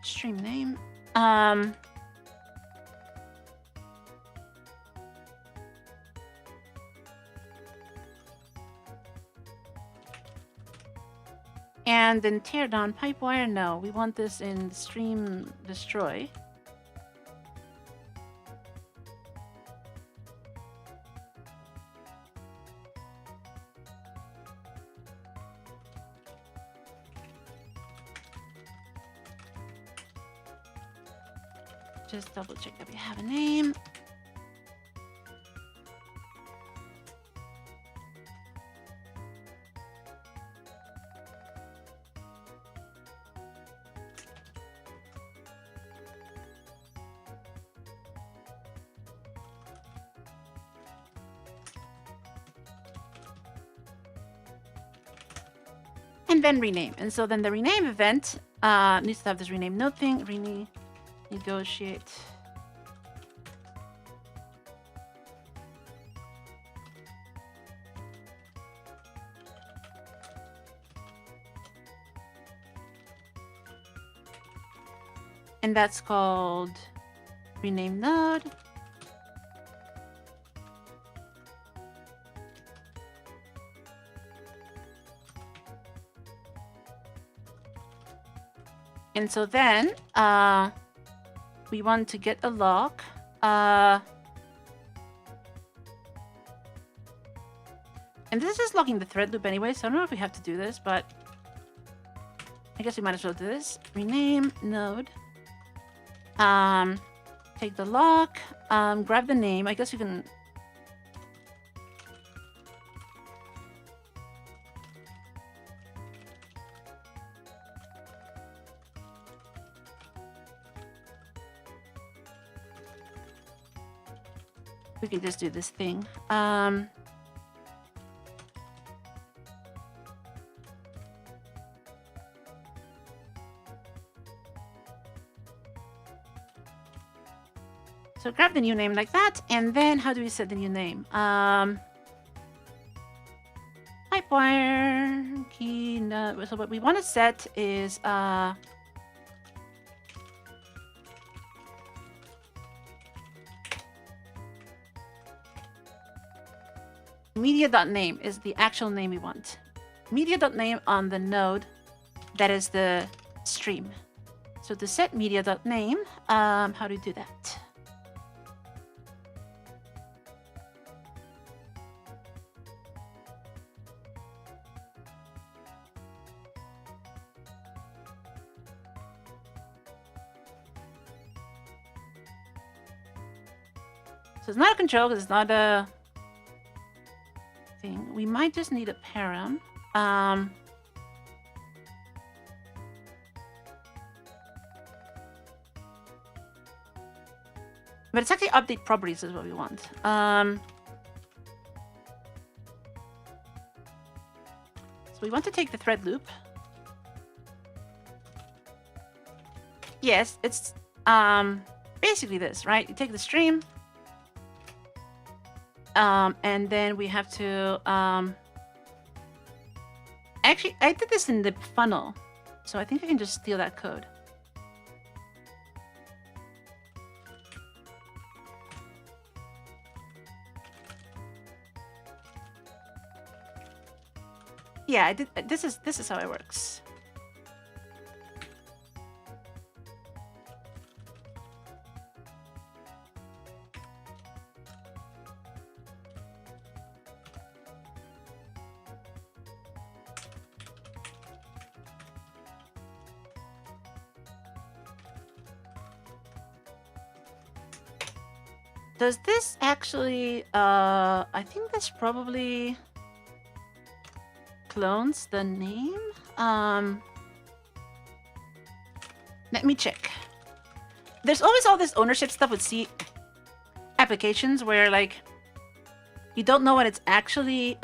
Stream name. And then tear down pipewire. No, we want this in stream destroy. Just double check that we have a name. And then rename. And so then the rename event needs to have this rename node thing. Negotiate. And that's called rename node. And so then we want to get a lock. And this is just locking the thread loop anyway, so I don't know if we have to do this, but I guess we might as well do this. Rename node. Take the lock, grab the name. I guess you can. We can just do this thing. So grab the new name like that, and then how do we set the new name? Pipewire key. No, so what we want to set is media.name is the actual name we want. Media.name on the node that is the stream. So to set media.name, how do we do that? So it's not a control because it's not a thing. We might just need a param. But it's actually update properties is what we want. So we want to take the thread loop. Yes, it's basically this, right? You take the stream. And then we have to actually I did this in the funnel, so I think I can just steal that code. Yeah, I did. This is how it works. Does this actually, I think this probably clones the name? Let me check. There's always all this ownership stuff with C applications where, like, you don't know what it's actually,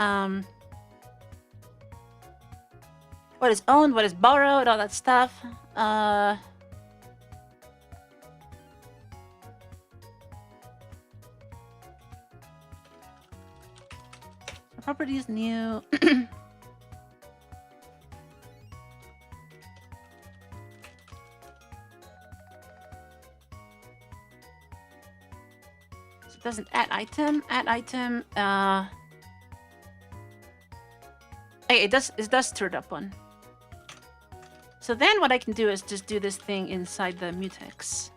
what is owned, what is borrowed, all that stuff. Properties new. So it doesn't add item. Add item. It does third up one. So then what I can do is just do this thing inside the mutex.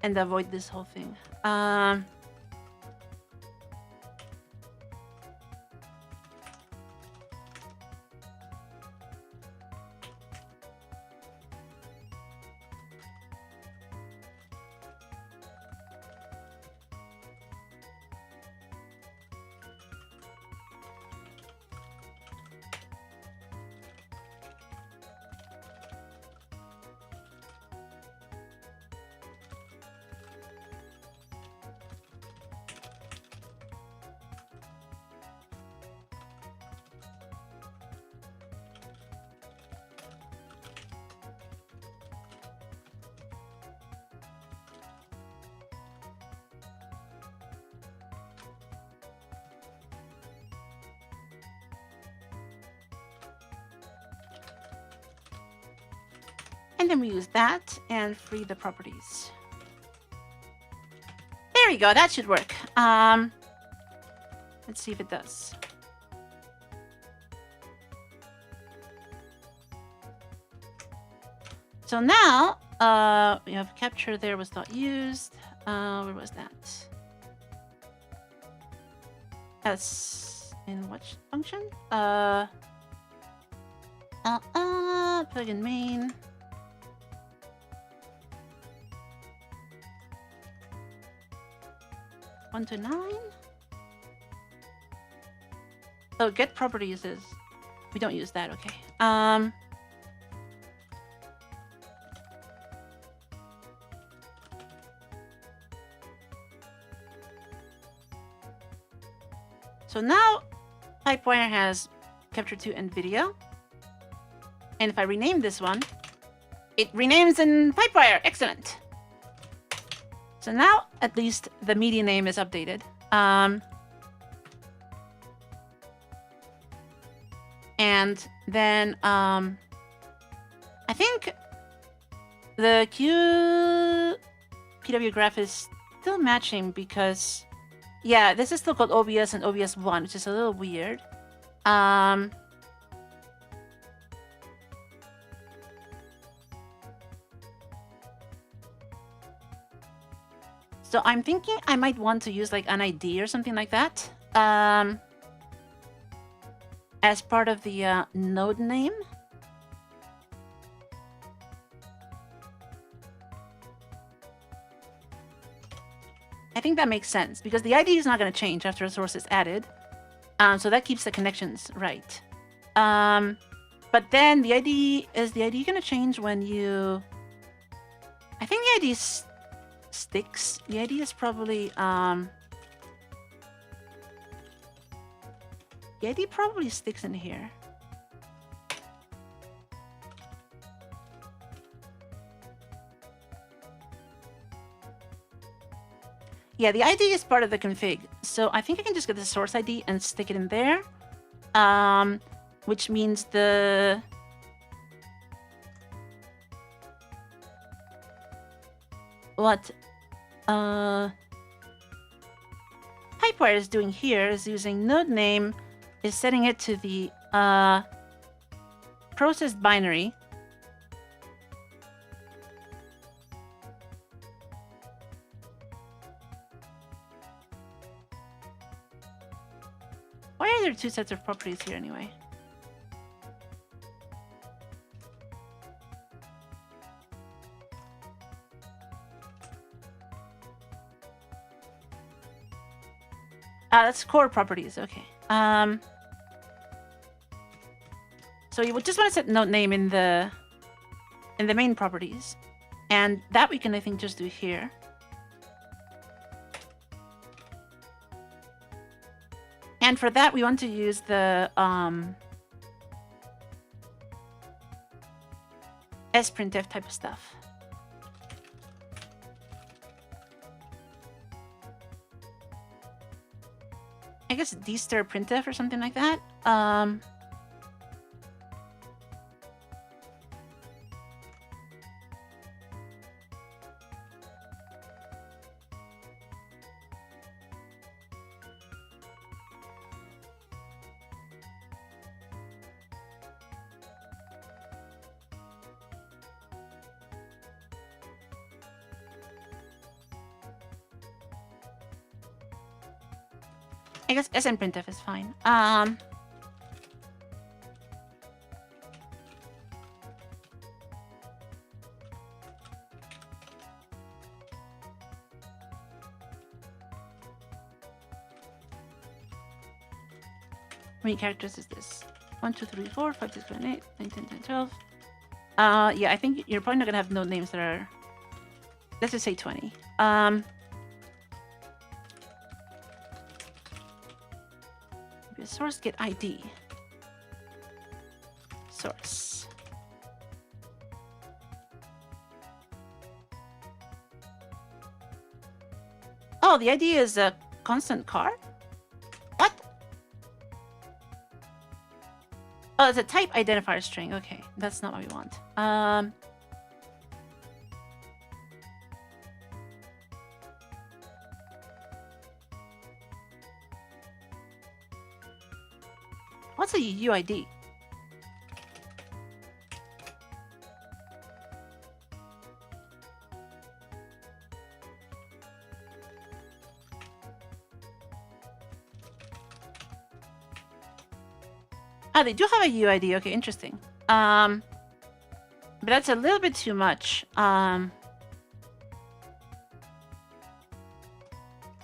And avoid this whole thing. And then we use that and free the properties. There we go, that should work. Let's see if it does. So now, we have capture there was not used. Where was that? As in what function? Plugin main. One to 9. Oh, get properties is we don't use that. Okay. So now Pipewire has capture 2 and video. And if I rename this one, it renames in Pipewire. Excellent. So now at least the media name is updated. And then I think the PW graph is still matching because, yeah, this is still called OBS and OBS1, which is a little weird. So I'm thinking I might want to use like an ID or something like that as part of the node name. I think that makes sense because the ID is not going to change after a source is added. So that keeps the connections right. But then the ID, is the ID going to change when you... I think the ID sticks. The ID is probably... the ID probably sticks in here. Yeah, the ID is part of the config. So I think I can just get the source ID and stick it in there. Which means the... What Pipewire is doing here is using node name, is setting it to the processed binary. Why are there two sets of properties here anyway? That's core properties. Okay. So you would just want to set node name in the main properties, and that we can, I think, just do here. And for that, we want to use the sprintf type of stuff. I guess dstir printf or something like that. I guess smprintf is fine. How many characters is this? 1, 2, 3, 4, 5, 6, 7, 8, 9, 10, 11, 12. Yeah, I think you're probably not gonna have node names that are... Let's just say 20. Source get ID. Source. Oh, the ID is a constant car? What? Oh, it's a type identifier string. Okay, that's not what we want. What's a UID? Ah, they do have a UID. Okay, interesting. But that's a little bit too much.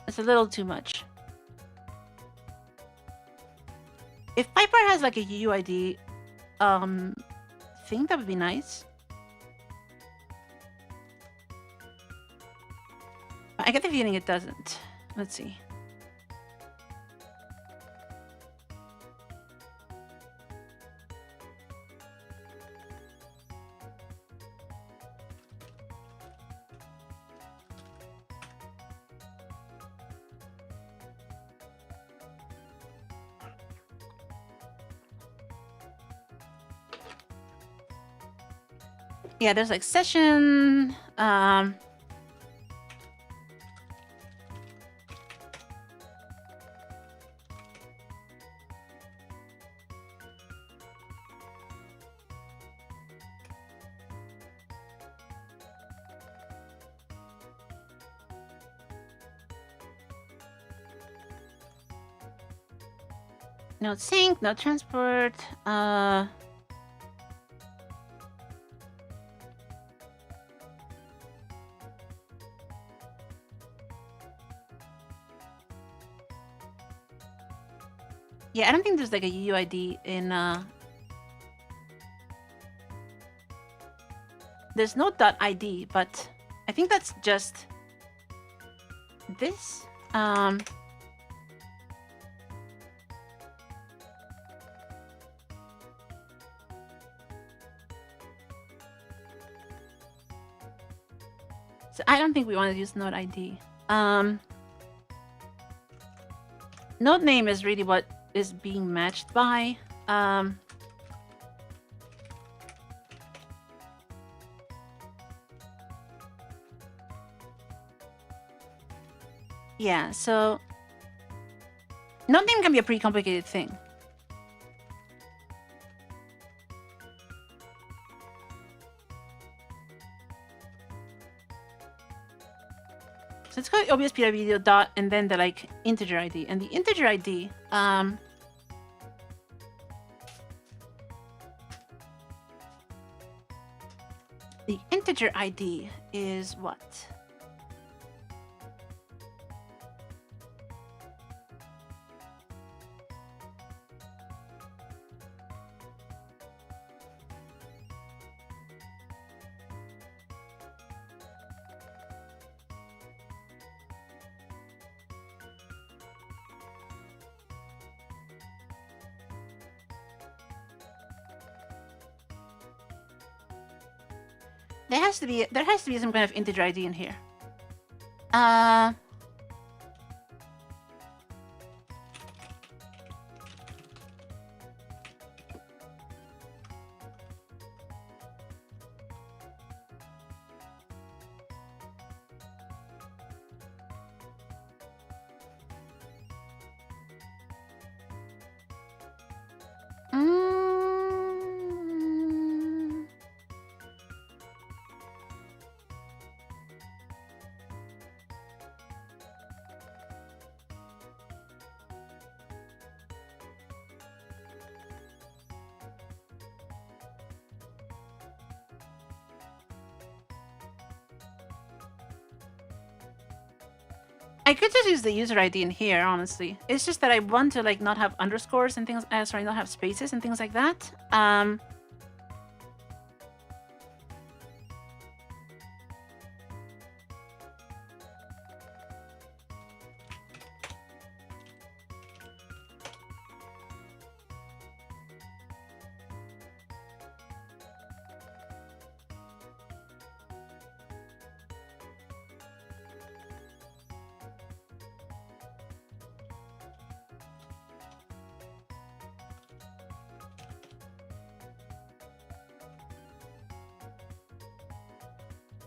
It's a little too much. If Pipewire has like a UID thing, that would be nice. I get the feeling it doesn't. Let's see. Yeah, there's like session. No sync, no transport. Yeah, I don't think there's like a UID in there's no .id, but I think that's just this. So I don't think we want to use node ID. Node name is really what is being matched by. Yeah, so node name can be a pretty complicated thing. So let's go obspy video dot and then the like integer ID. And the integer ID, the integer ID is what? There has to be some kind of integer ID in here. I could just use the user ID in here, honestly. It's just that I want to like not have underscores and things. Sorry, not have spaces and things like that.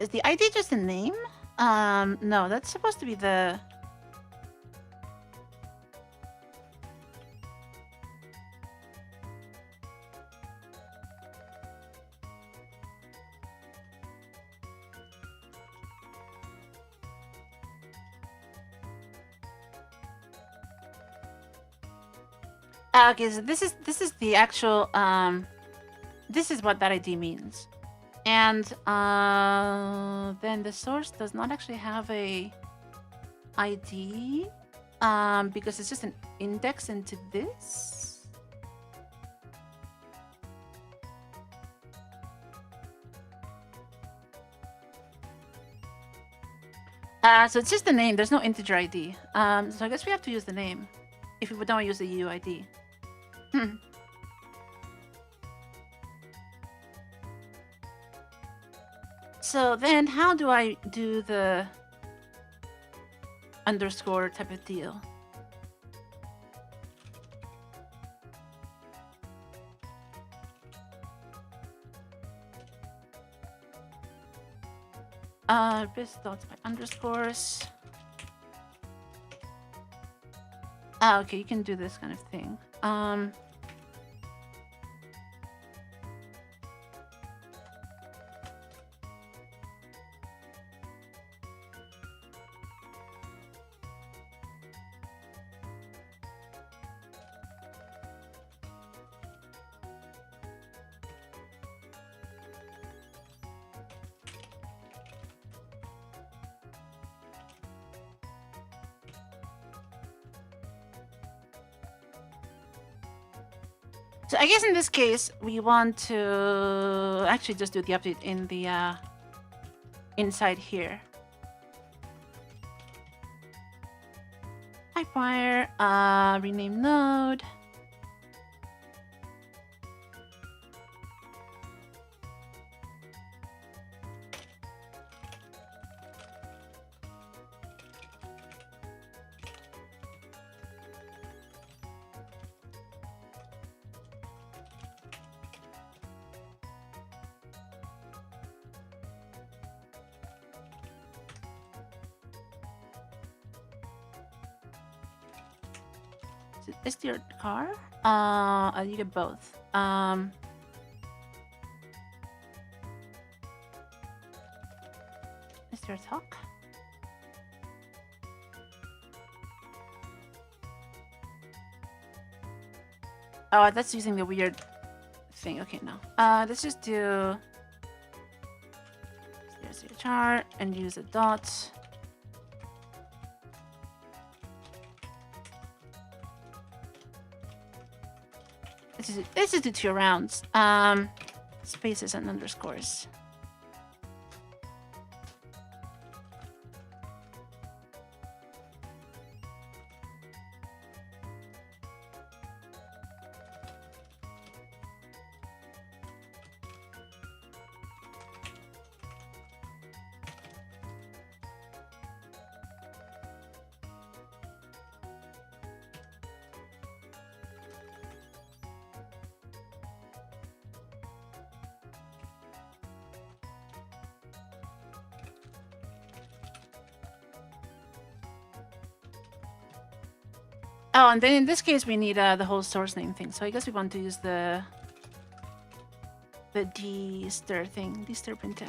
Is the ID just a name? No, that's supposed to be the... Okay, so this is the actual this is what that ID means. And then the source does not actually have a ID because it's just an index into this. So it's just the name. There's no integer ID. So I guess we have to use the name if we don't use the UID. So then how do I do the underscore type of deal? This dots by underscores. Ah, okay, you can do this kind of thing. So I guess in this case, we want to actually just do the update in the inside here. Pipewire, rename node. Is there a car? You get both. Is there a talk? Oh, that's using the weird thing. Okay, no. Let's just do char and use a dot. This is the 2 rounds. Spaces and underscores. Oh, and then in this case, we need the whole source name thing. So I guess we want to use the d-stir thing, d-stir printf.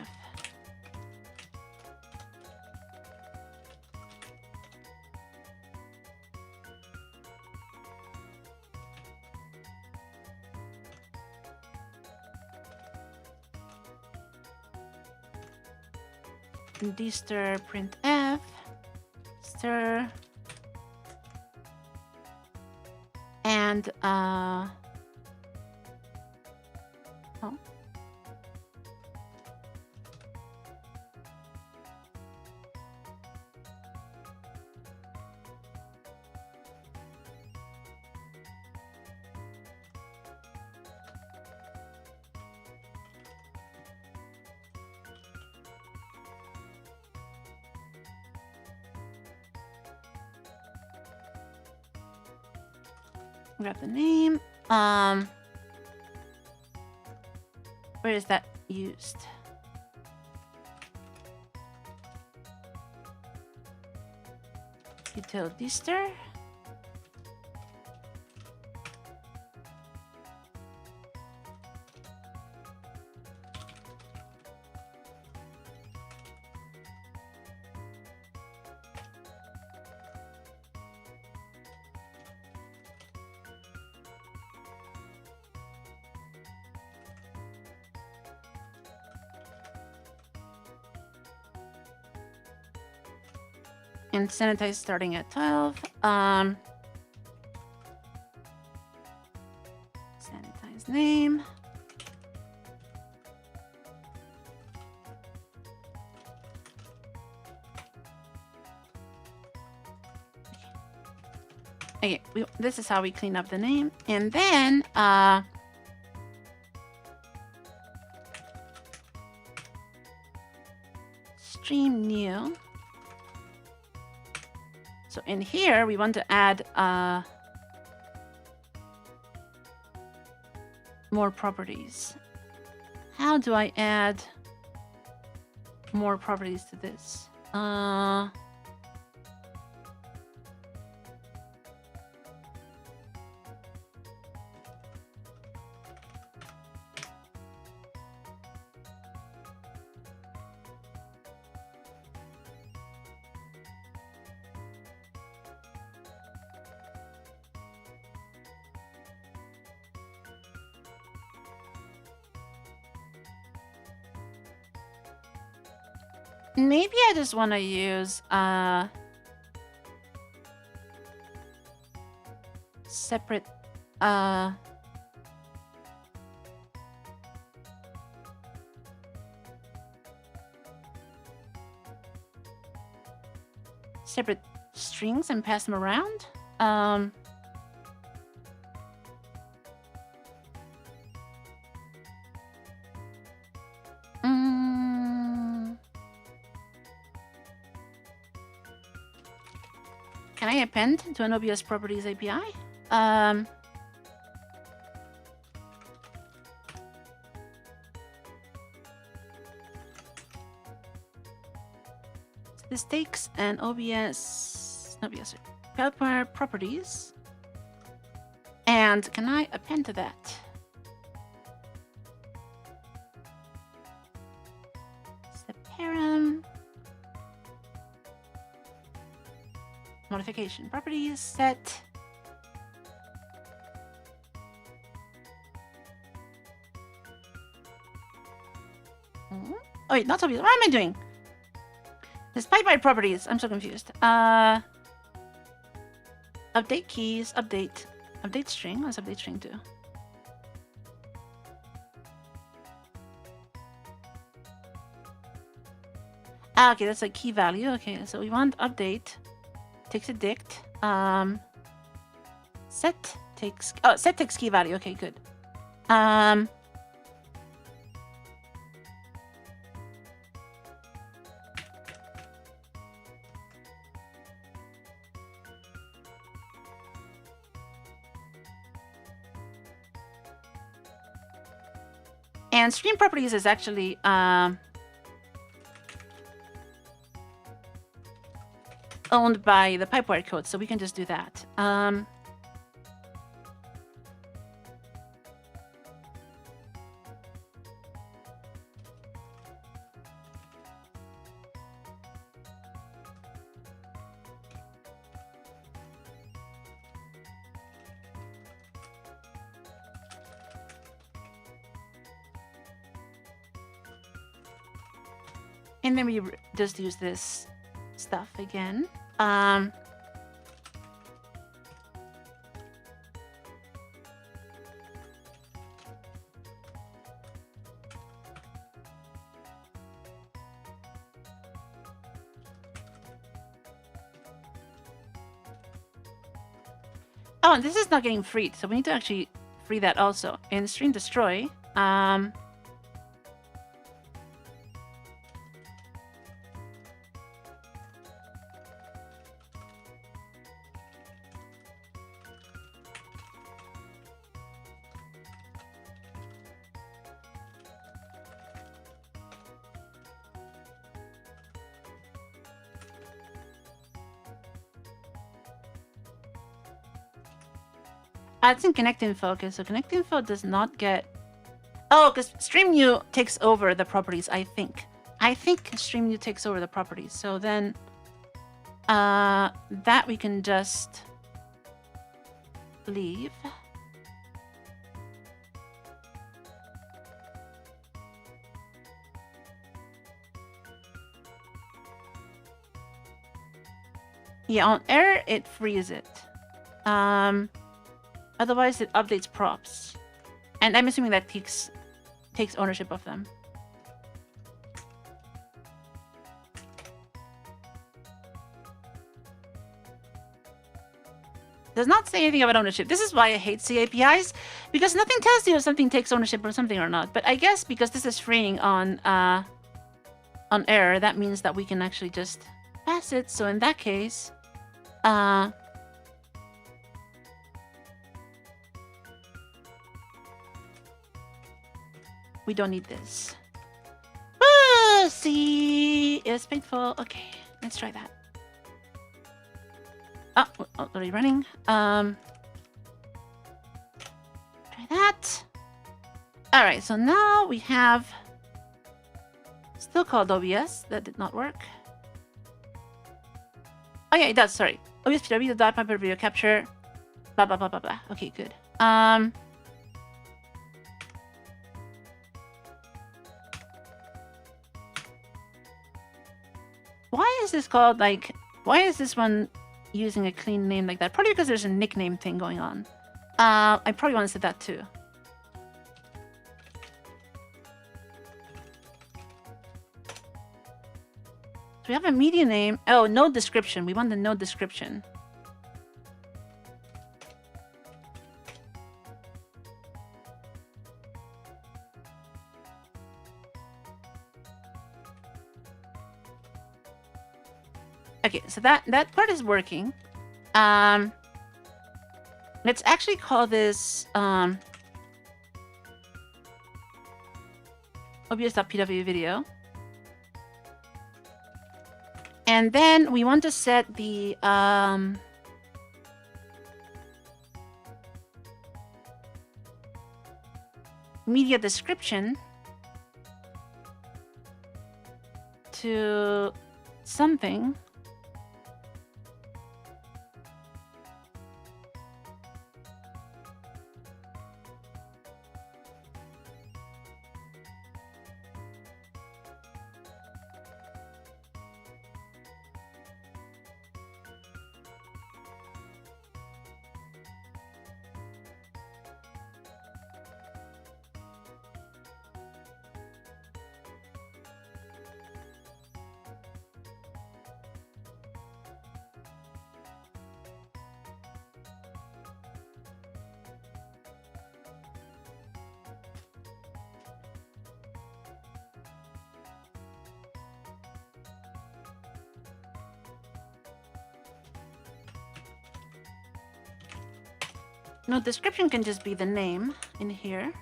D-stir printf, stir. And oh. Grab the name. Where is that used? Util d-stir. And sanitize starting at 12. Sanitize name. Okay, this is how we clean up the name. And then stream new. So in here, we want to add more properties. How do I add more properties to this. Maybe I just want to use separate separate strings and pass them around. Can I append to an OBS properties API? This takes an OBS Power properties. And can I append to that? Separum. Modification properties set. Oh wait, not obvious. What am I doing? Despite my properties, I'm so confused. Update keys, update string. Let's update string too. Ah, okay, that's a key value. Okay, so we want update takes a dict. Set takes key value. Okay, good. And stream properties is actually owned by the pipewire code, so we can just do that. And then we just use this stuff again. Oh, and this is not getting freed, so we need to actually free that also. In stream destroy, it's in connect info. Okay, so connect info does not get. Oh, because stream new takes over the properties. I think stream new takes over the properties. So then, that we can just leave. Yeah, on error it frees it. Otherwise, it updates props. And I'm assuming that takes ownership of them. Does not say anything about ownership. This is why I hate C APIs, because nothing tells you if something takes ownership of something or not. But I guess because this is freeing on error, that means that we can actually just pass it. So in that case, we don't need this. Jealousy is painful. Okay, let's try that. Oh, already running. Try that. All right, so now we have still called OBS. That did not work. Oh yeah, it does. Sorry, OBS PW the dot piper video capture. Blah blah blah blah blah. Okay, good. Why is this called like? Why is this one using a clean name like that? Probably because there's a nickname thing going on. I probably want to set that too. So we have a media name. Oh, no description. We want the no description. Okay, so that part is working. Let's actually call this obs.pw video. And then we want to set the media description to something. No, description can just be the name in here.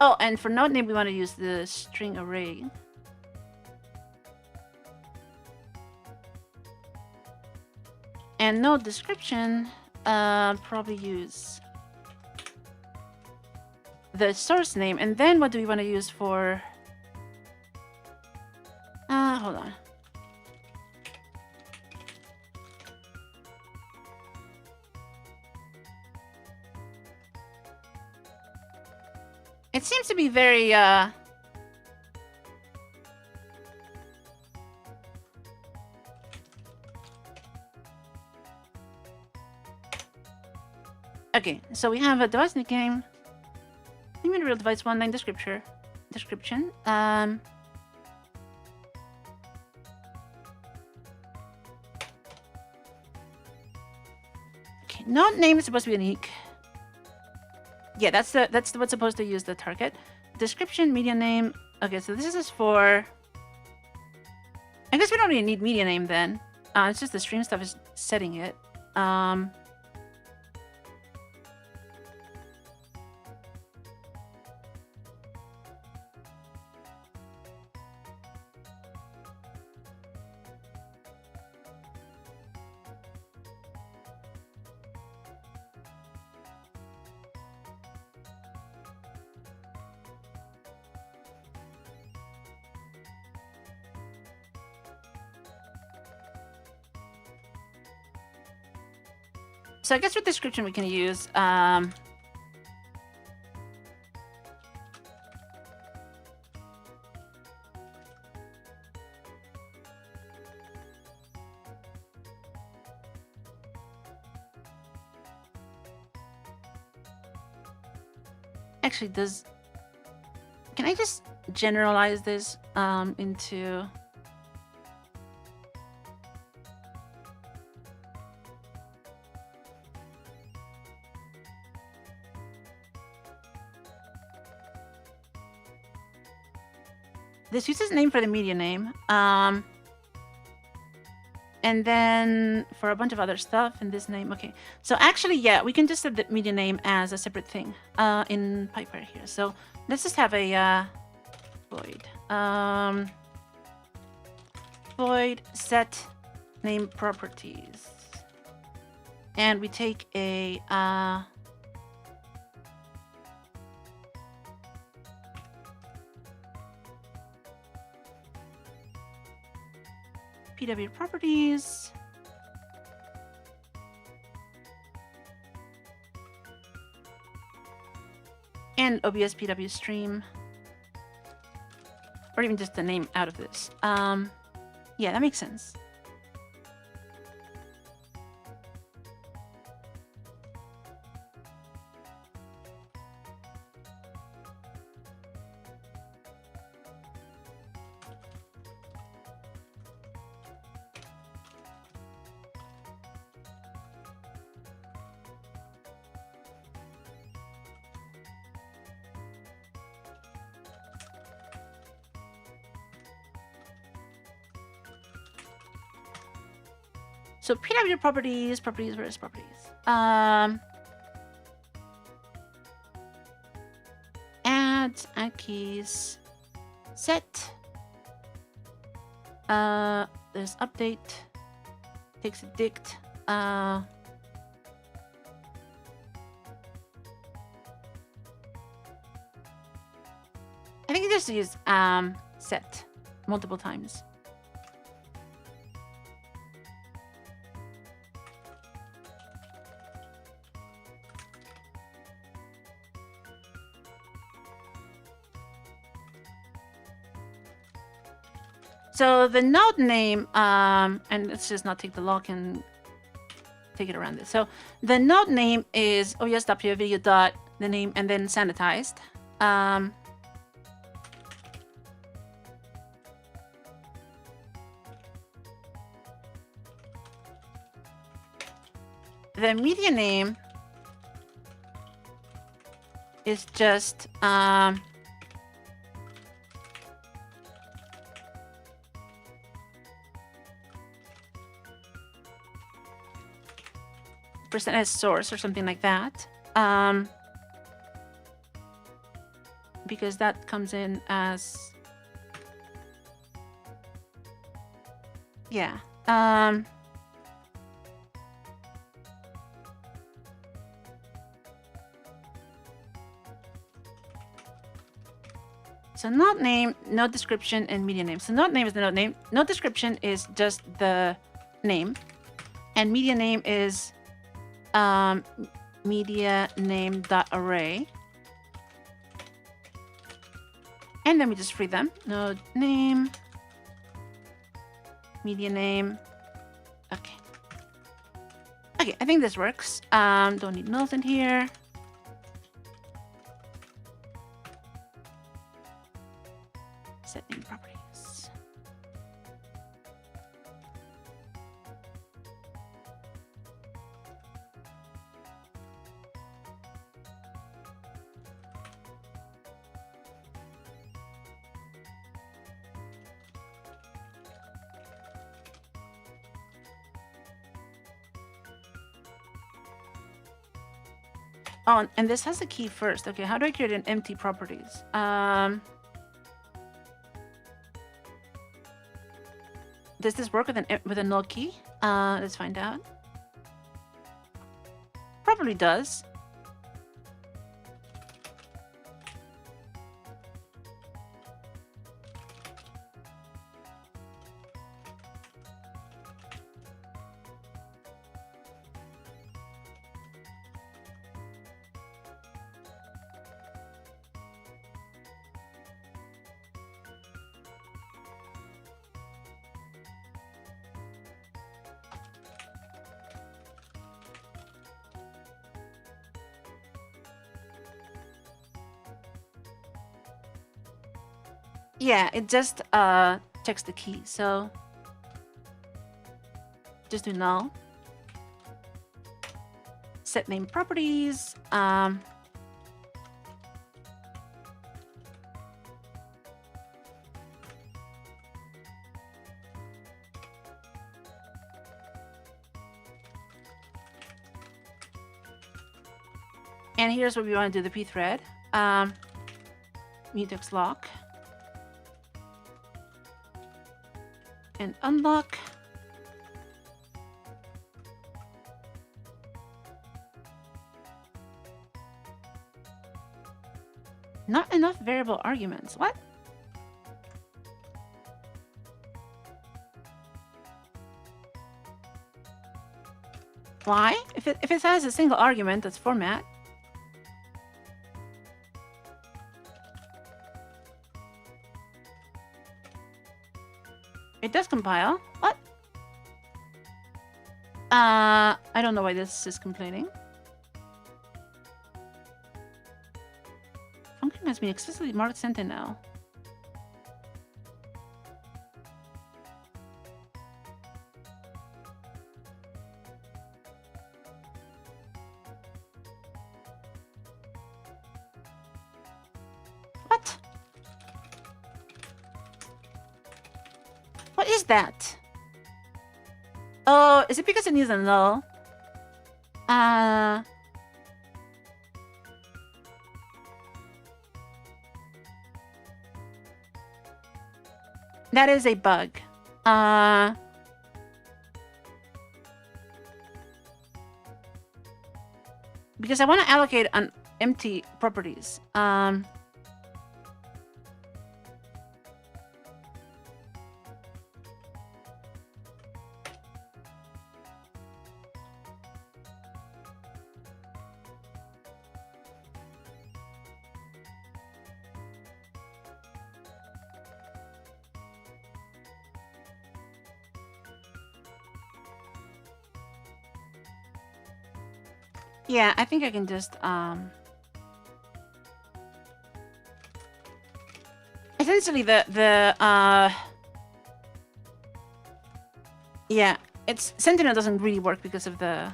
Oh, and for node name, we want to use the string array. And node description, probably use the source name. And then what do we want to use for... hold on. It seems to be very, Okay, so we have a device nickname, real device one line description. Okay, node name is supposed to be unique. Yeah, that's what's supposed to use the target. Description, media name. Okay, so this is for... I guess we don't really need media name then. It's just the stream stuff is setting it. So I guess with description we can use actually can I just generalize this into this uses name for the media name. And then for a bunch of other stuff in this name. Okay, so actually, yeah, we can just set the media name as a separate thing in PyPy here. So let's just have a void. Void set name properties. And we take a PW properties. And OBS PW stream. Or even just the name out of this. Yeah, that makes sense. So PW properties, where's properties? Add keys set. There's update. Takes a dict. I think just use set multiple times. So the node name, and let's just not take the lock and take it around this. So the node name is obs.video dot the name and then sanitized. The media name is just percent as source or something like that, because that comes in as yeah. So node name, node description, and media name. So node name is the node name. Node description is just the name, and media name is media name dot array, and then we just free them. Node name, media name. Okay. Okay, I think this works. Don't need nulls in here. Set name properties. Oh, and this has a key first. Okay, how do I create an empty properties? Does this work with a null key? Let's find out. Probably does. Yeah, it just checks the key, so just do null. Set name properties. And here's what we want to do, the pthread. Mutex lock. And unlock. Not enough variable arguments. What? Why? If it has a single argument, that's format. It does compile. What? I don't know why this is complaining. Function has been explicitly marked Sentinel. What? What is that? Oh, is it because it needs a null? That is a bug. Because I want to allocate an empty properties. Yeah, I think I can just essentially yeah, it's Sentinel doesn't really work because of the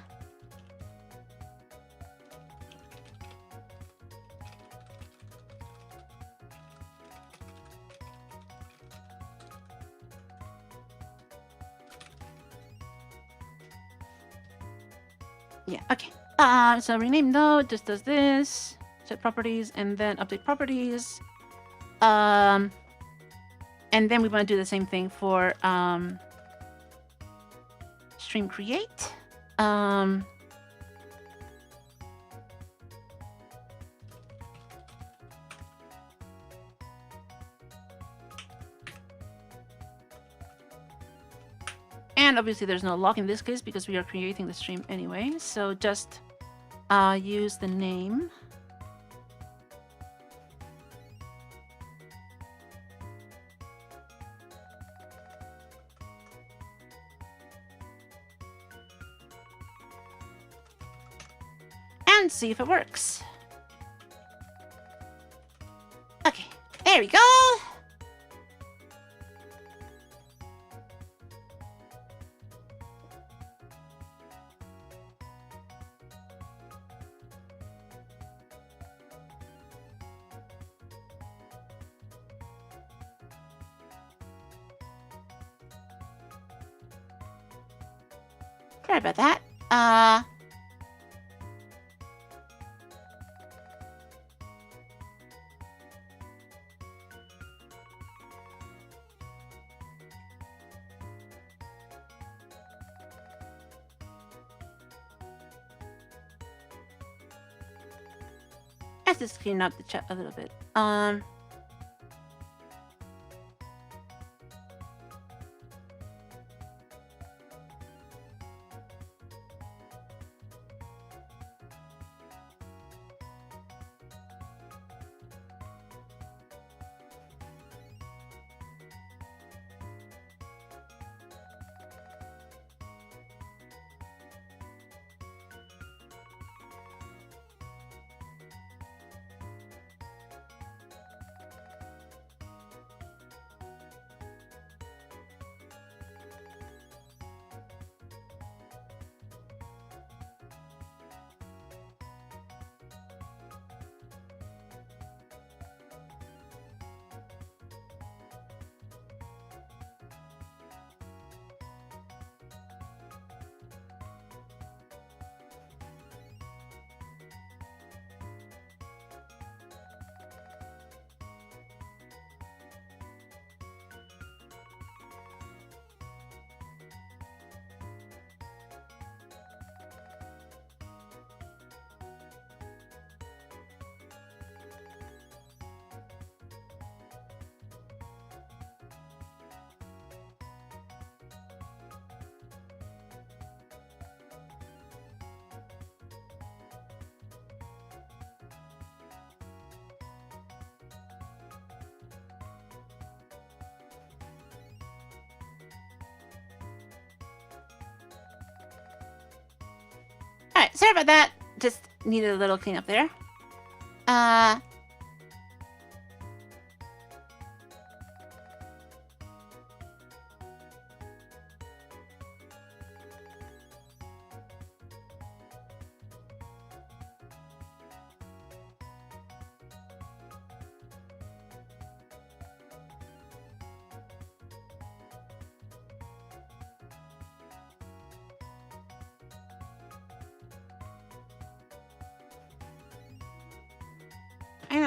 yeah, okay. So rename node just does this, set properties, and then update properties. And then we want to do the same thing for stream create. And obviously there's no lock in this case because we are creating the stream anyway. So just use the name. And see if it works. Okay, there we go. Sorry about that. Let's just clean up the chat a little bit. Alright, sorry about that. Just needed a little cleanup there.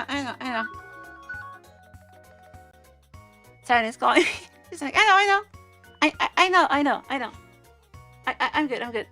I know. Siren is calling me. She's like, I know. I'm good.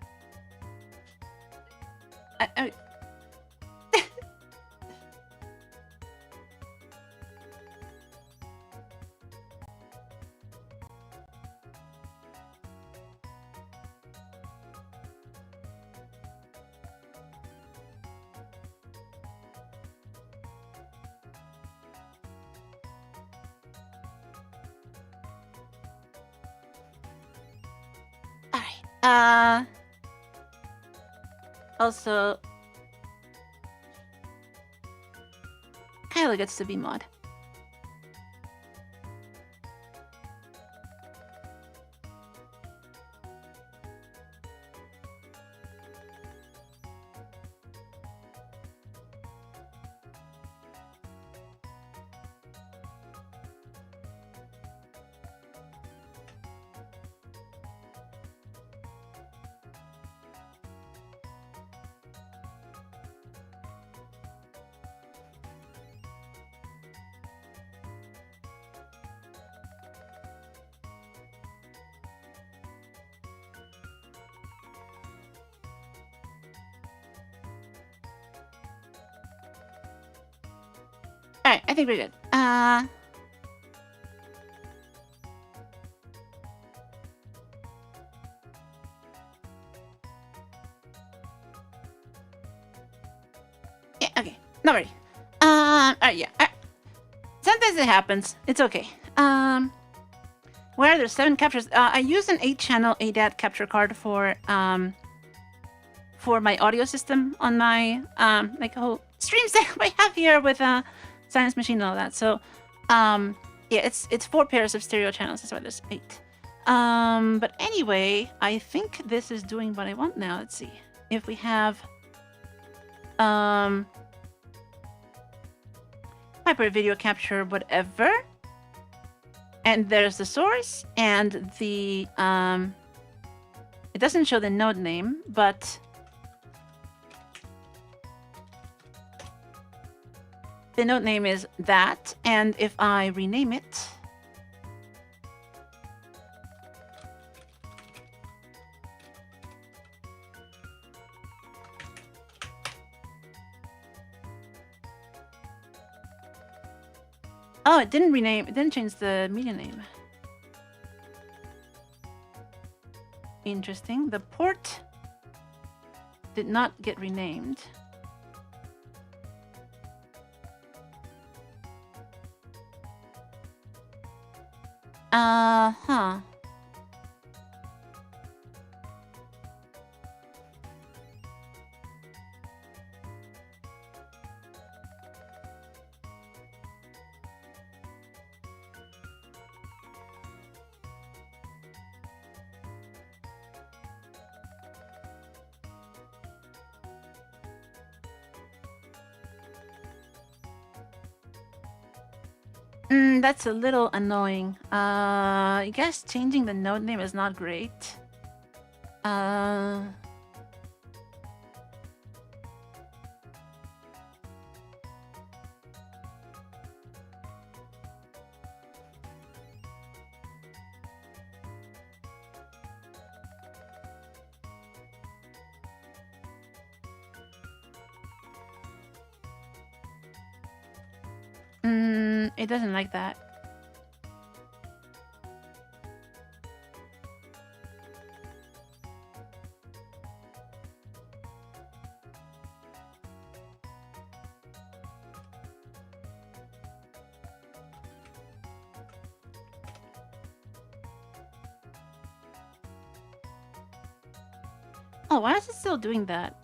Also, Kyla gets to be mod. Alright, I think we're good. Yeah, okay. No worry. Alright, yeah. Sometimes it happens. It's okay. Where are there 7 captures? I use an 8-channel ADAT capture card for my audio system on my like whole stream setup I have here with Science Machine and all that. So yeah, it's 4 pairs of stereo channels. That's why there's 8. But anyway, I think this is doing what I want now. Let's see if we have hyper video capture whatever, and there's the source and the it doesn't show the node name, but the node name is that, and if I rename it, oh, it didn't rename, it didn't change the media name. Interesting. The port did not get renamed. Huh. That's a little annoying. I guess changing the node name is not great. It doesn't like that. Oh, why is it still doing that?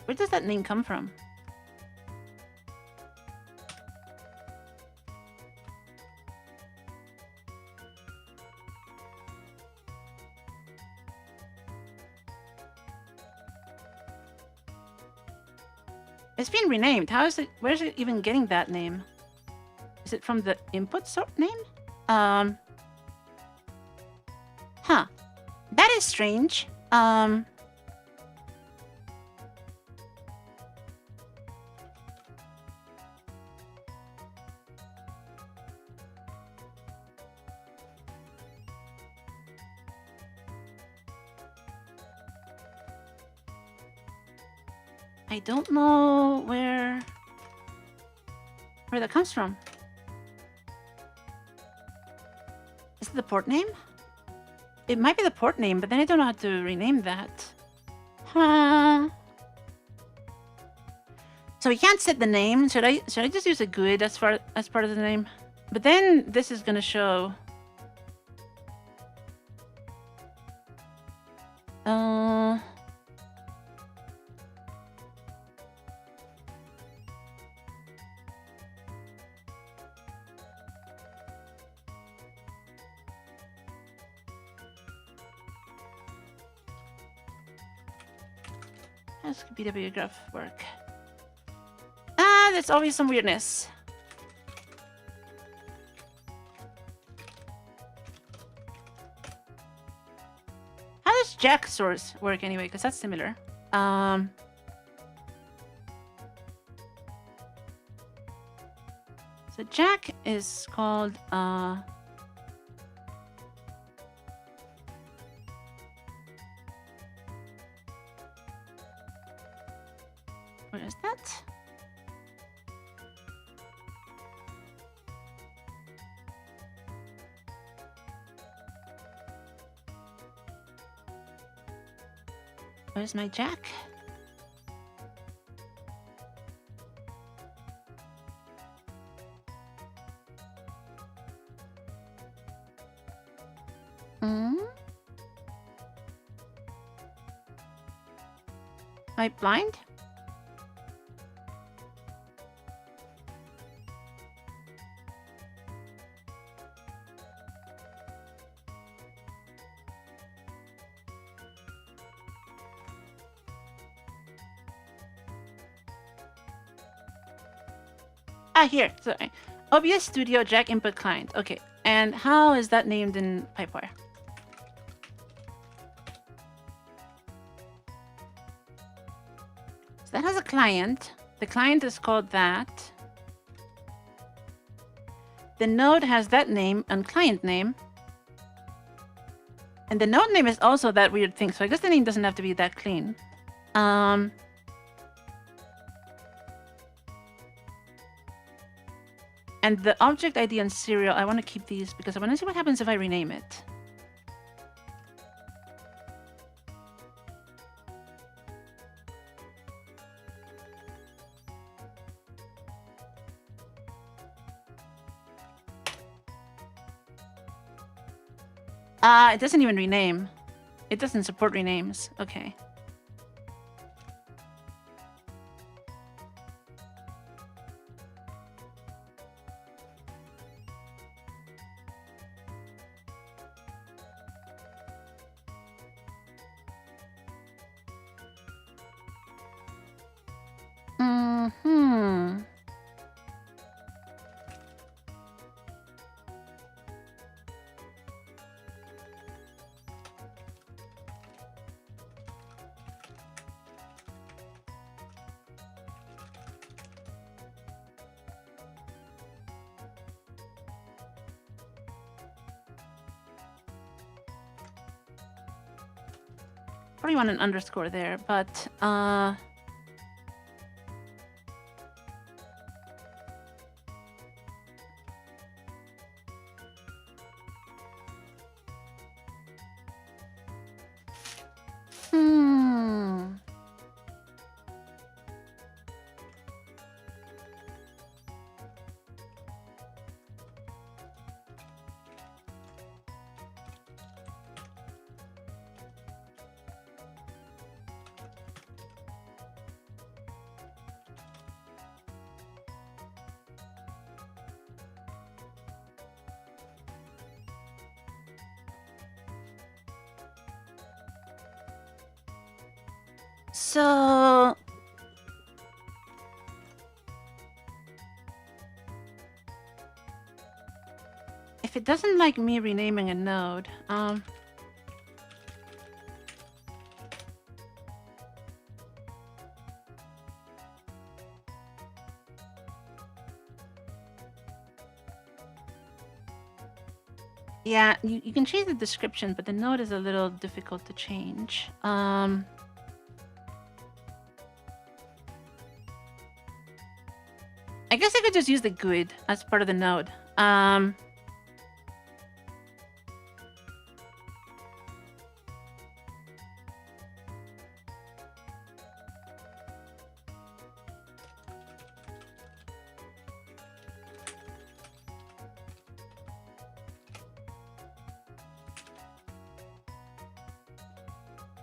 Where does that name come from? It's been renamed. How is it? Where is it even getting that name? Is it from the input sort name? Huh. That is strange. I don't know where that comes from. Is it the port name? It might be the port name, but then I don't know how to rename that. Huh. So we can't set the name. Should I just use a GUID as part of the name? But then this is gonna show. How does BW graph work? Ah, there's always some weirdness. How does Jack source work anyway? Because that's similar. So Jack is called where is that? Where's my Jack? Am I blind? Ah, here. Sorry. OBS Studio Jack Input Client. Okay. And how is that named in Pipewire? So that has a client. The client is called that. The node has that name and client name. And the node name is also that weird thing. So I guess the name doesn't have to be that clean. And the object ID and serial, I want to keep these because I want to see what happens if I rename it. It doesn't even rename. It doesn't support renames. Okay. Probably want an underscore there, but So if it doesn't like me renaming a node, yeah, you can change the description, but the node is a little difficult to change. I guess I could just use the GUID as part of the node.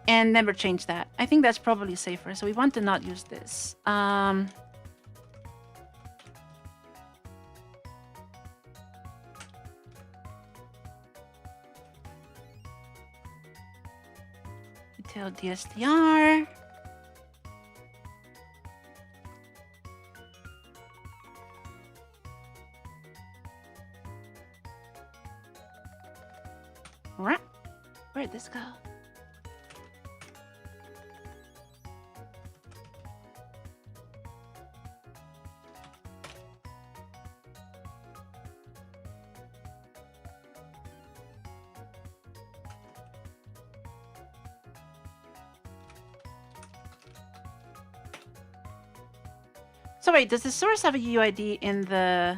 And never change that. I think that's probably safer. So we want to not use this. Detail DSTR. Where'd this go? So wait, does the source have a UID in the...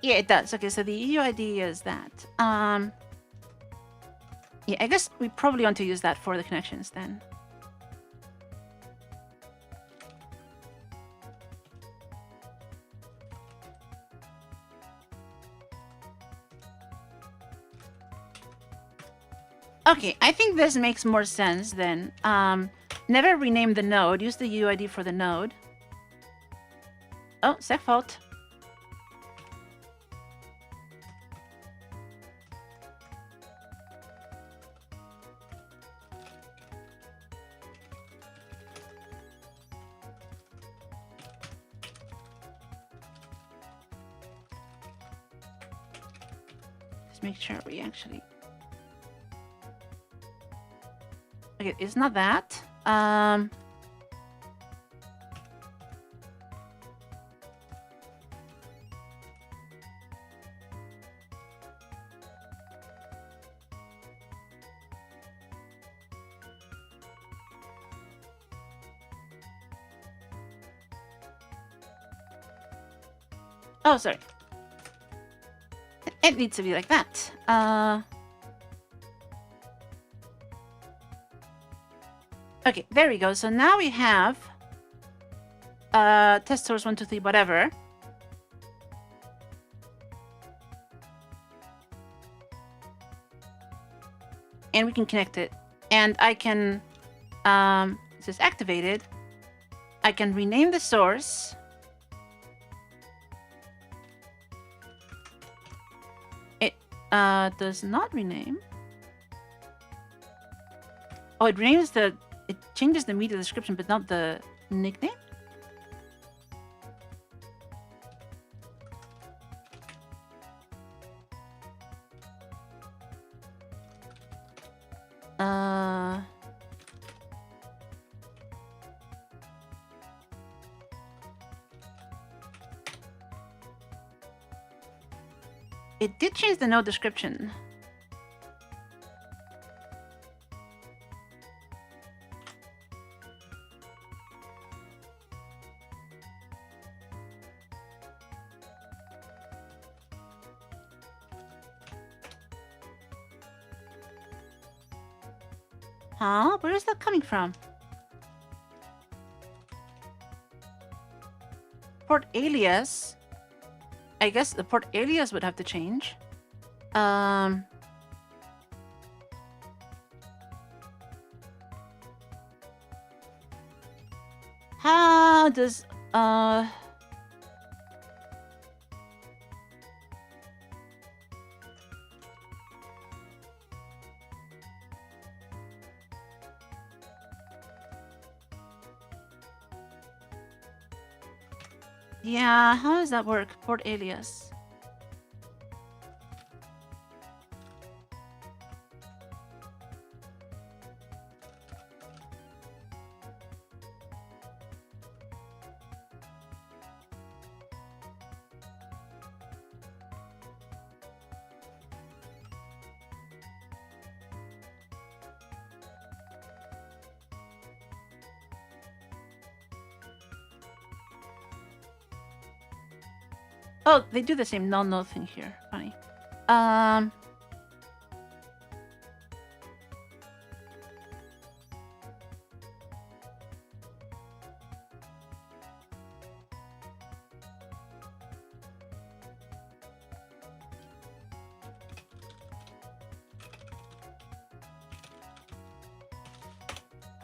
Yeah, it does. Okay, so the UID is that. Yeah, I guess we probably want to use that for the connections then. Okay, I think this makes more sense then. Never rename the node. Use the UID for the node. Oh, sec fault. Let's make sure we actually... Okay, it's not that. Oh, sorry. It needs to be like that. Okay, there we go. So now we have test source 1, 2, 3, whatever. And we can connect it. And I can, this is activated. I can rename the source. It does not rename. Oh, it renames the... It changes the media description, but not the nickname? It did change the node description. Huh? Where is that coming from? Port alias. I guess the port alias would have to change. How does yeah, how does that work? Port alias. Oh, they do the same no thing here. Funny.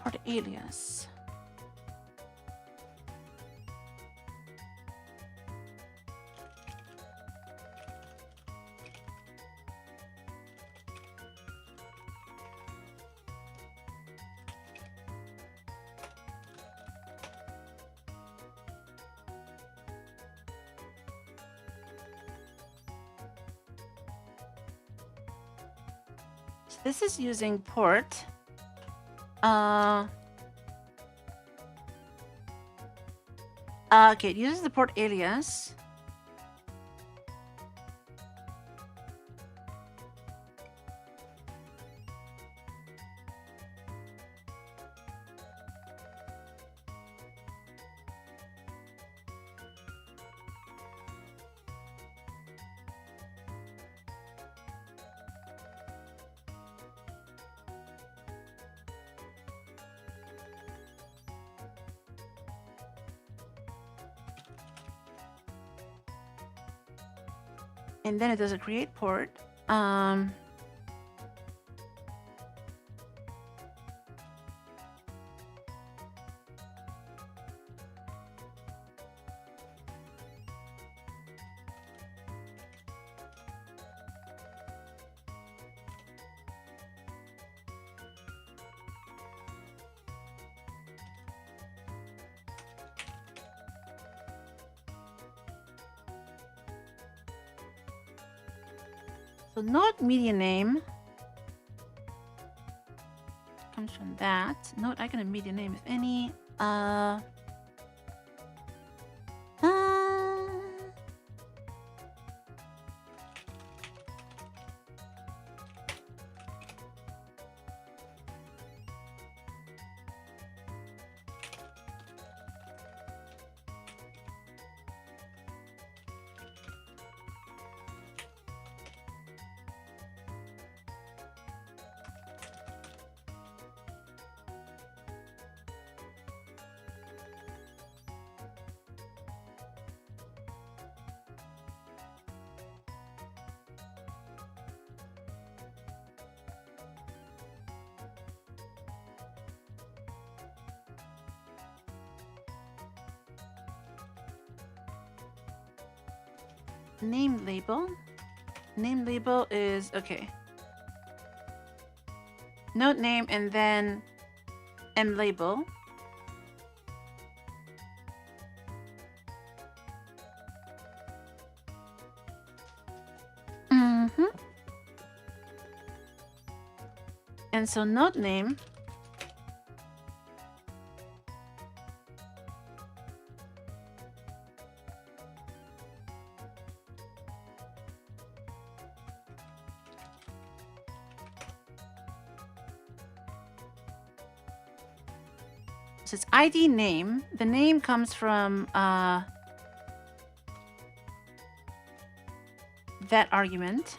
Port alias. So this is using port. Okay, it uses the port alias. And then it does a create port. So node media name comes from that. Node icon and media name, if any. Name label. Name label is okay. Node name and then M label. And so node name so it's ID name. The name comes from that argument.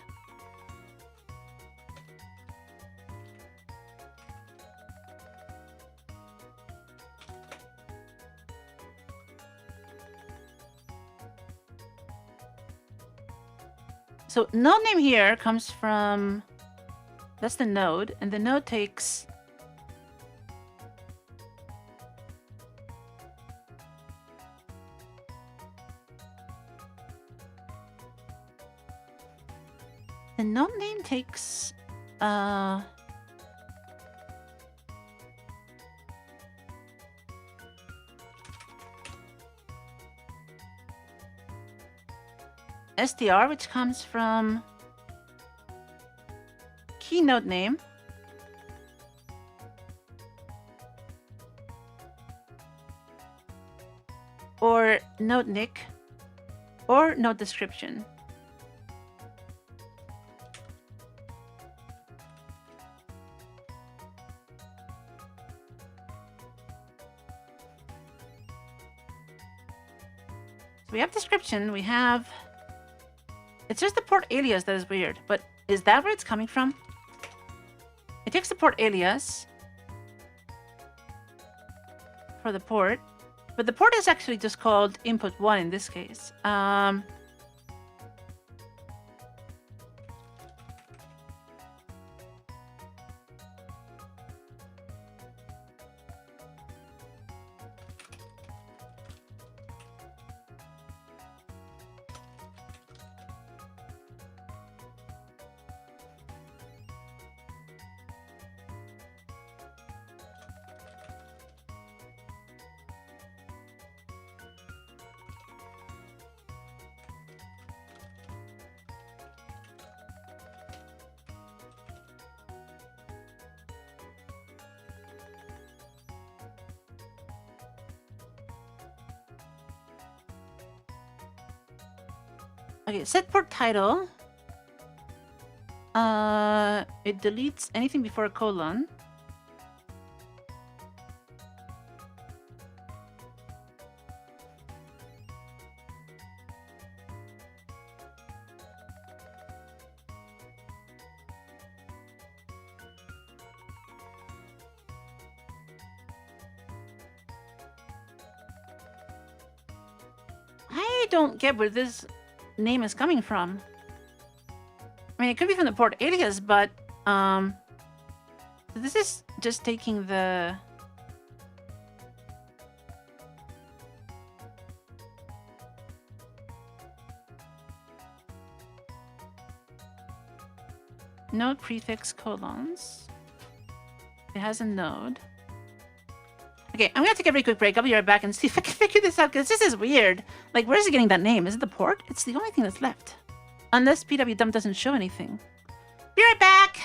So node name here comes from, that's the node, and the node takes The node name takes str, which comes from key node name, or node nick, or node description. So we have description, we have... It's just the port alias that is weird, but is that where it's coming from? It takes the port alias for the port, but the port is actually just called input 1 in this case. Okay, set port title. It deletes anything before a colon. I don't get where this name is coming from. I mean, it could be from the port alias, but this is just taking the node prefix colons. It has a node. Okay, I'm gonna take a very quick break. I'll be right back and see if I can figure this out, because this is weird. Like, where's it getting that name? Is it the port? It's the only thing that's left. Unless pwdump doesn't show anything. Be right back!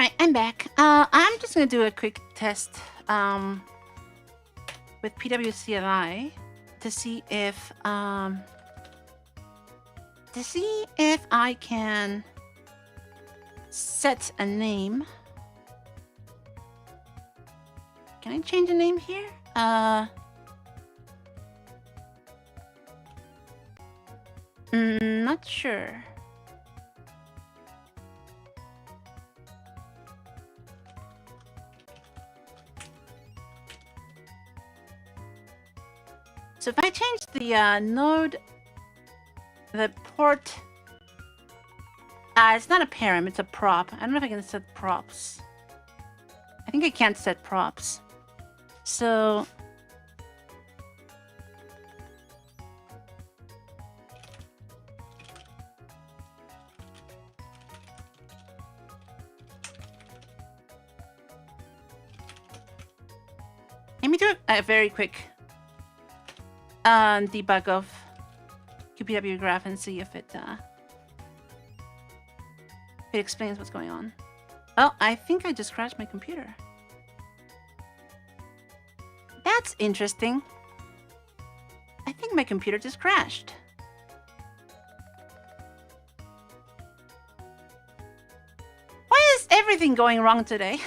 Alright, I'm back. I'm just gonna do a quick test with PWCLI to see if I can set a name. Can I change a name here? Not sure. So if I change the node, the port, it's not a param, it's a prop. I don't know if I can set props. I think I can't set props. So let me do a very quick debug of QPW graph and see if it explains what's going on. Oh, I think I just crashed my computer. That's interesting. I think my computer just crashed. Why is everything going wrong today?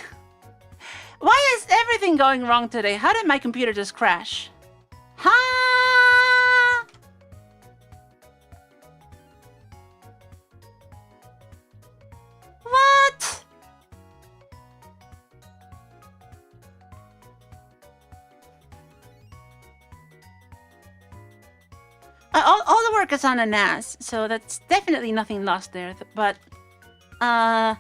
Why is everything going wrong today? How did my computer just crash? Huh? What? All the work is on a NAS, so that's definitely nothing lost there. But, huh?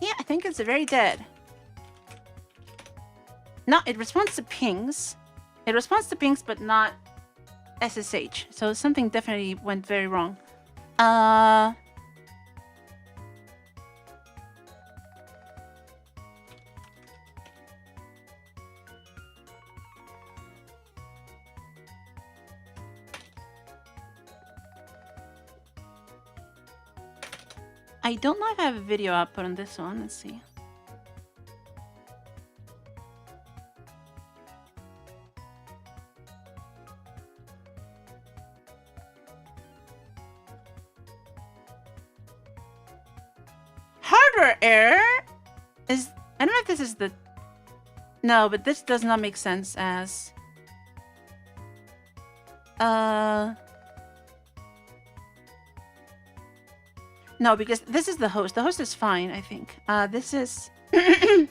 Yeah, I think it's very dead. No, it responds to pings. It responds to pings, but not SSH. So something definitely went very wrong. I don't know if I have a video output on this one. Let's see. Hardware error is... I don't know if this is the... No, but this does not make sense as... No, because this is the host. The host is fine, I think. This is... this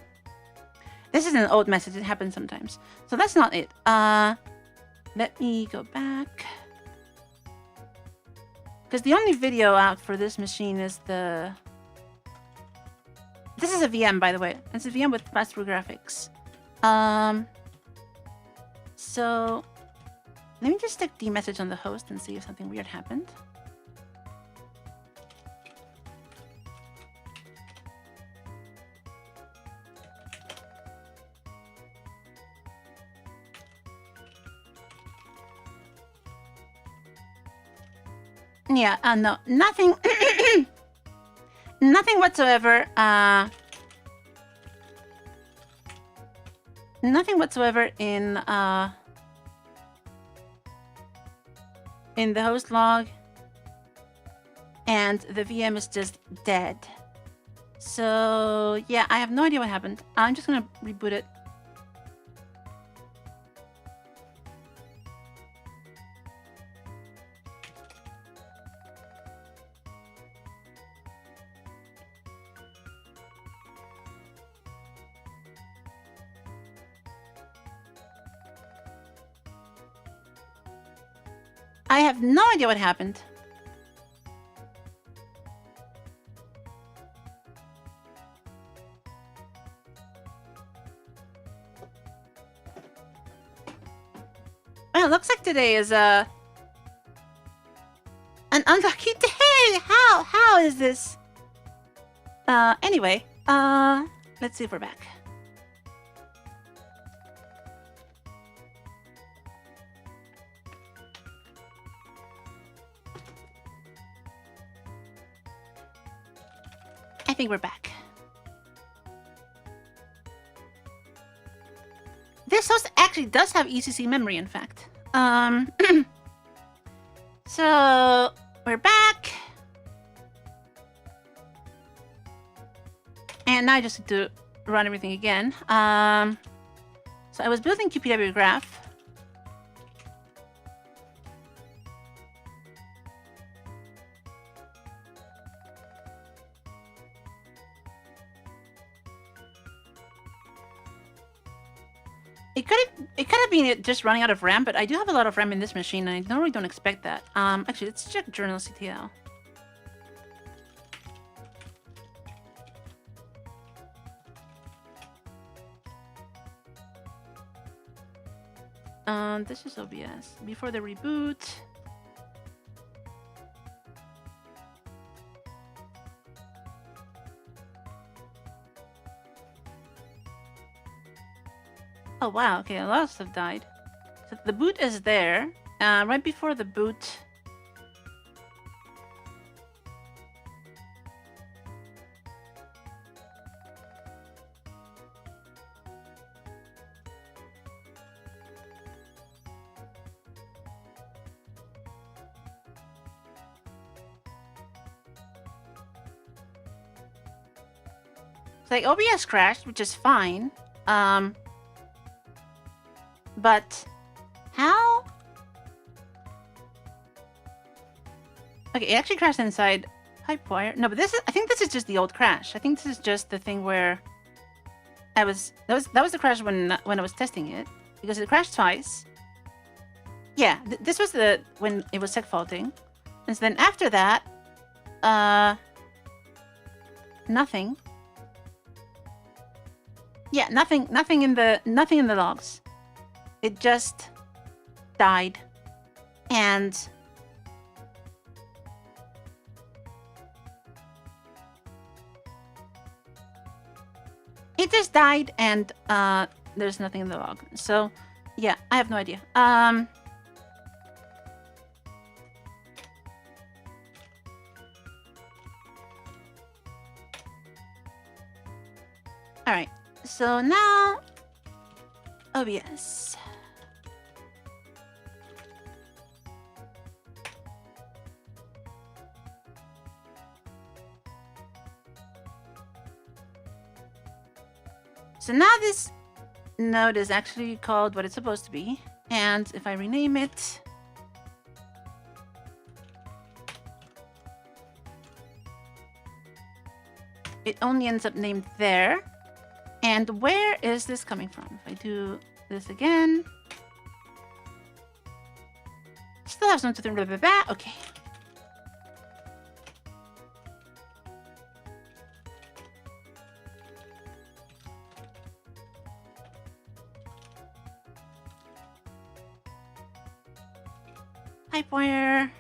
is an old message. It happens sometimes. So that's not it. Let me go back. Because the only video out for this machine is the... This is a VM, by the way. It's a VM with pass-through graphics. So... Let me just stick the message on the host and see if something weird happened. Yeah, no, nothing, nothing whatsoever, nothing whatsoever in the host log, and the VM is just dead. So, yeah, I have no idea what happened. I'm just gonna reboot it. I have no idea what happened. Well, it looks like today is an unlucky day. How is this? Anyway, let's see if we're back. I think we're back. This host actually does have ECC memory, in fact. So we're back. And now I just need to run everything again. So I was building QPW graph. It could have been just running out of RAM, but I do have a lot of RAM in this machine, and I normally don't expect that. Actually, let's check journal CTL. This is OBS. Before the reboot. Oh wow, okay, a lot of stuff died. So the boot is there. Right before the boot. Like OBS crashed, which is fine. But how? Okay, it actually crashed inside Pipewire. No, but this is, I think this is just the old crash. I think this is just the thing where that was the crash when I was testing it, because it crashed twice. Yeah, this was the when it was seg faulting. And so then after that, nothing. Yeah, nothing in the logs. It just died, and it just died, and there's nothing in the log. So, yeah, I have no idea. All right. So now, OBS. So now this node is actually called what it's supposed to be. And if I rename it, it only ends up named there. And where is this coming from? If I do this again, still have some to blah, blah, blah. Okay. Pipewire.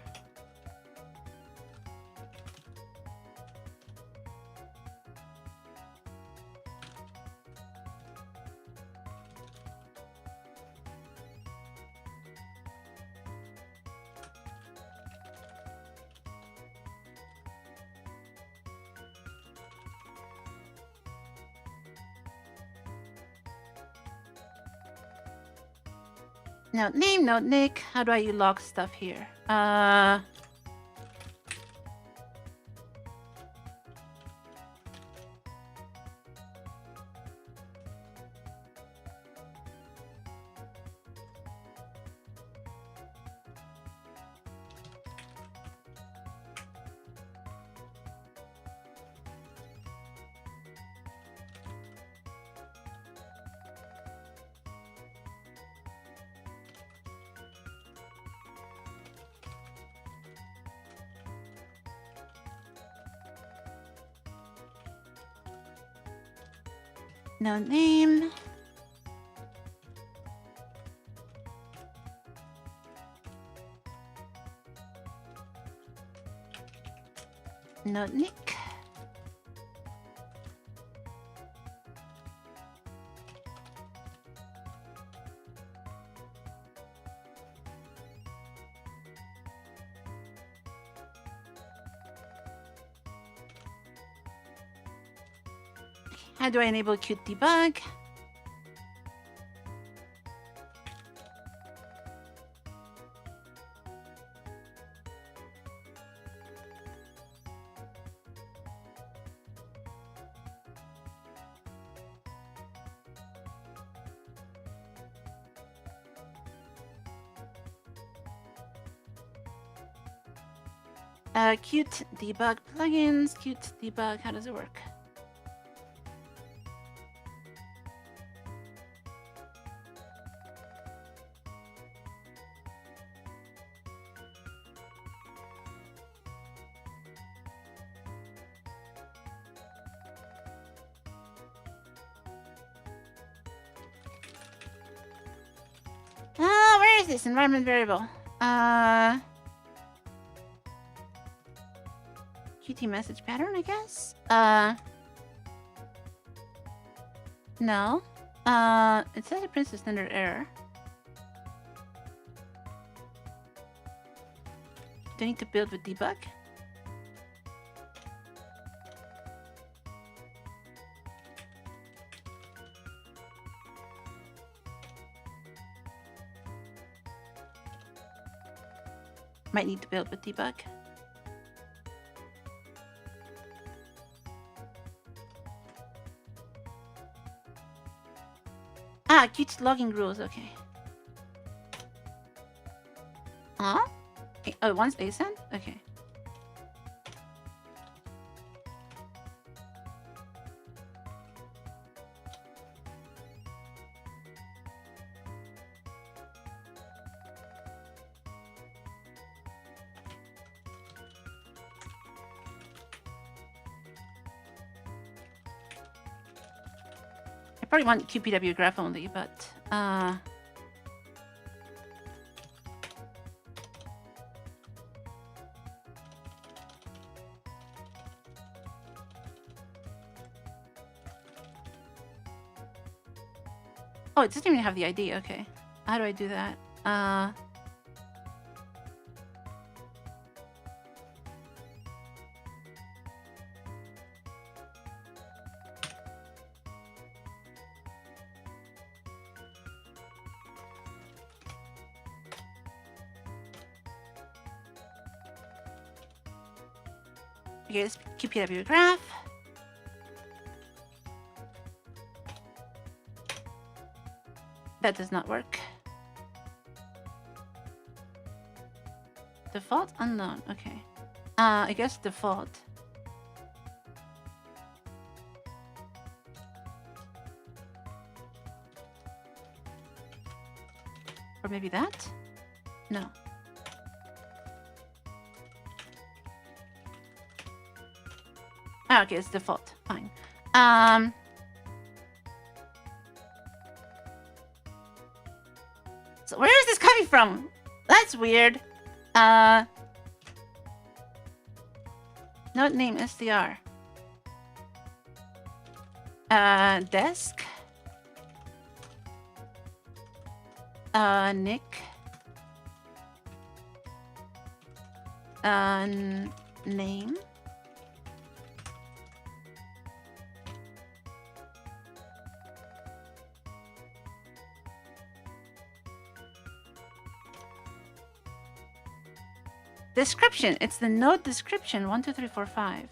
Node name, node nick. How do I log stuff here? No name. No nick. How do I enable Qt debug? Qt debug plugins, Qt debug, how does it work? Where is this environment variable? Qt message pattern, I guess? No. It says it prints a standard error. Do I need to build with debug? Might need to build with debug. Ah, Qt logging rules, okay. Huh? Oh, once ascend? Okay. I probably want QPW graph only, but oh, it doesn't even have the ID. Okay, how do I do that? Okay, let's QPW graph. That does not work. Default unknown. Okay. I guess default. Or maybe that? No. Ah, okay, it's default. Fine. So where is this coming from? That's weird. Node name str. Desk. Nick. Name. Description. It's the node description. 1, 2, 3, 4, 5.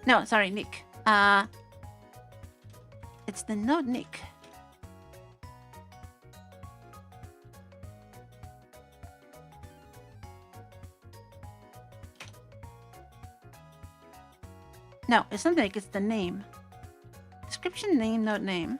No, sorry, Nick. It's the node Nick. No, it's not Nick. It's the name. Description, name, node name.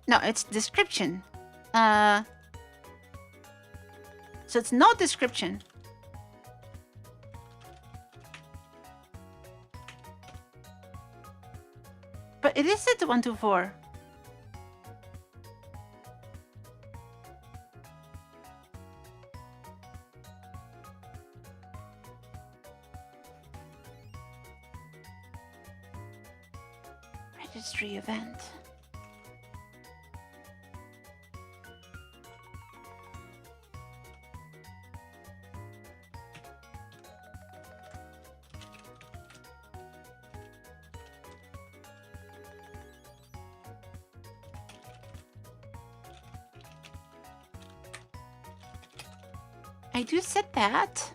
No, it's description. So it's no description. But it is set to 1, 2, 4. Registry event. I do set that.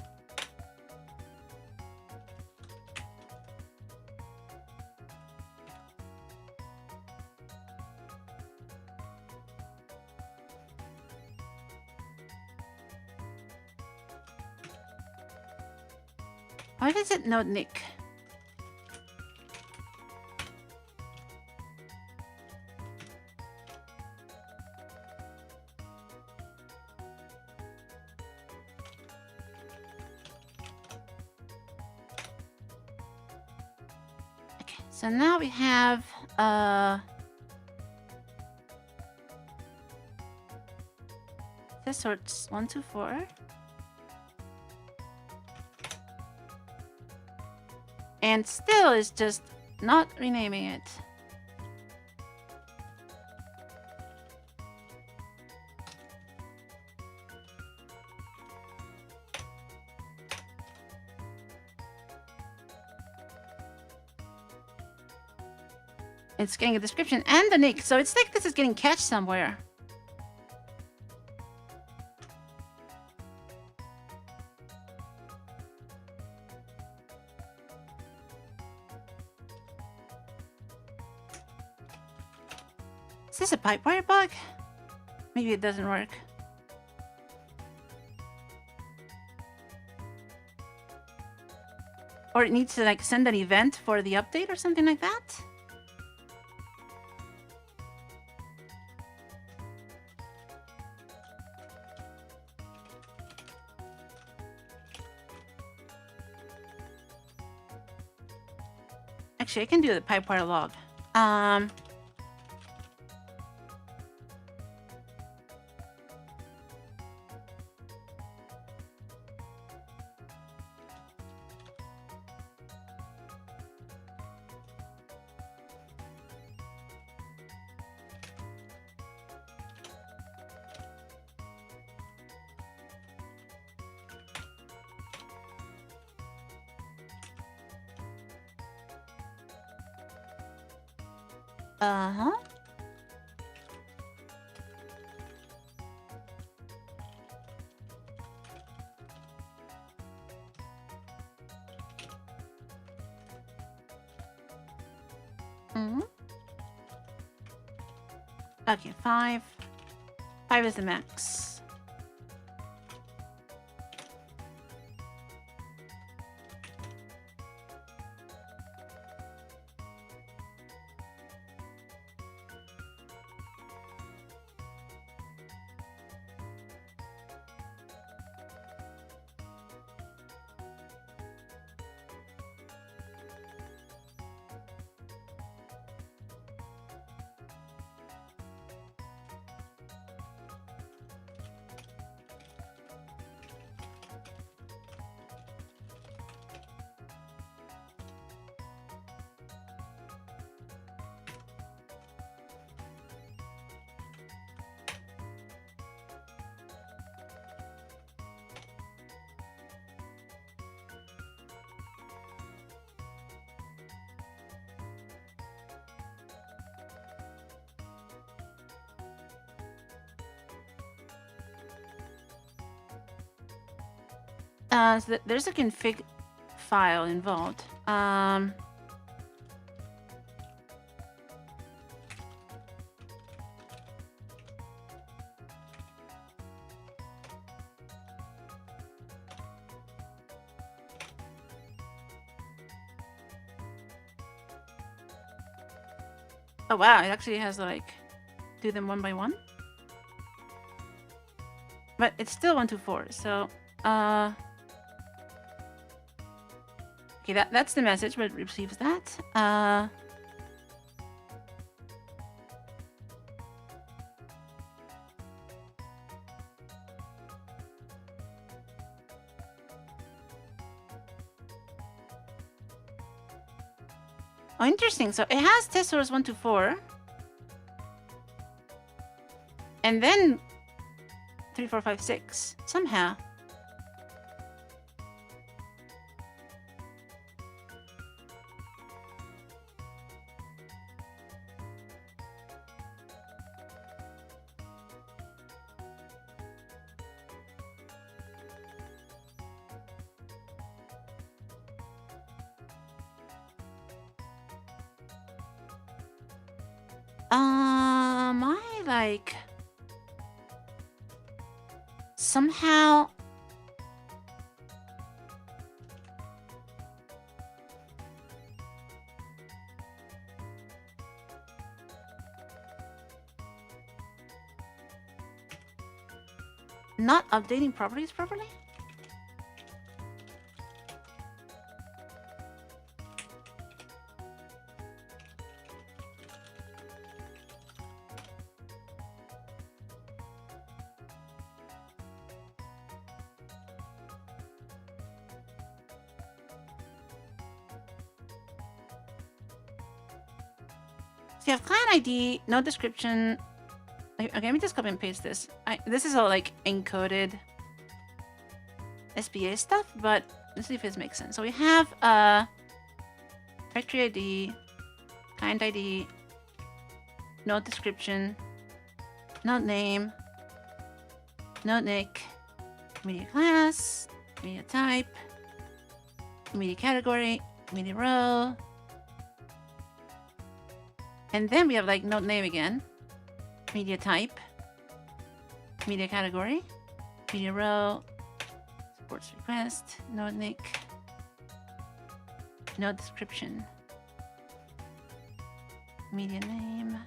Why does it know Nick? Okay, so now we have this sorts 1, 2, 4. And still is just not renaming it. It's getting a description and the nick, so it's like this is getting cached somewhere. Is this a pipewire bug? Maybe it doesn't work. Or it needs to like send an event for the update or something like that? Actually, I can do the pipewire log. Uh-huh. Mm-hmm. Okay, 5. 5 is the max. So there's a config file involved. Oh wow, it actually has to like do them one by one. But it's still 1, 2, 4, so okay, that's the message, but it receives that. Oh Oh, interesting. So it has test source 1 to 4. And then 3, 4, 5, 6. Somehow. I like somehow not updating properties properly? So you have client ID, no description. Okay, let me just copy and paste this. This is all like encoded SPA stuff, but let's see if this makes sense. So we have factory ID, client ID, no description, no name, no nick, media class, media type, media category, media row. And then we have like node name again, media type, media category, media row, supports request, node nick, node description, media name.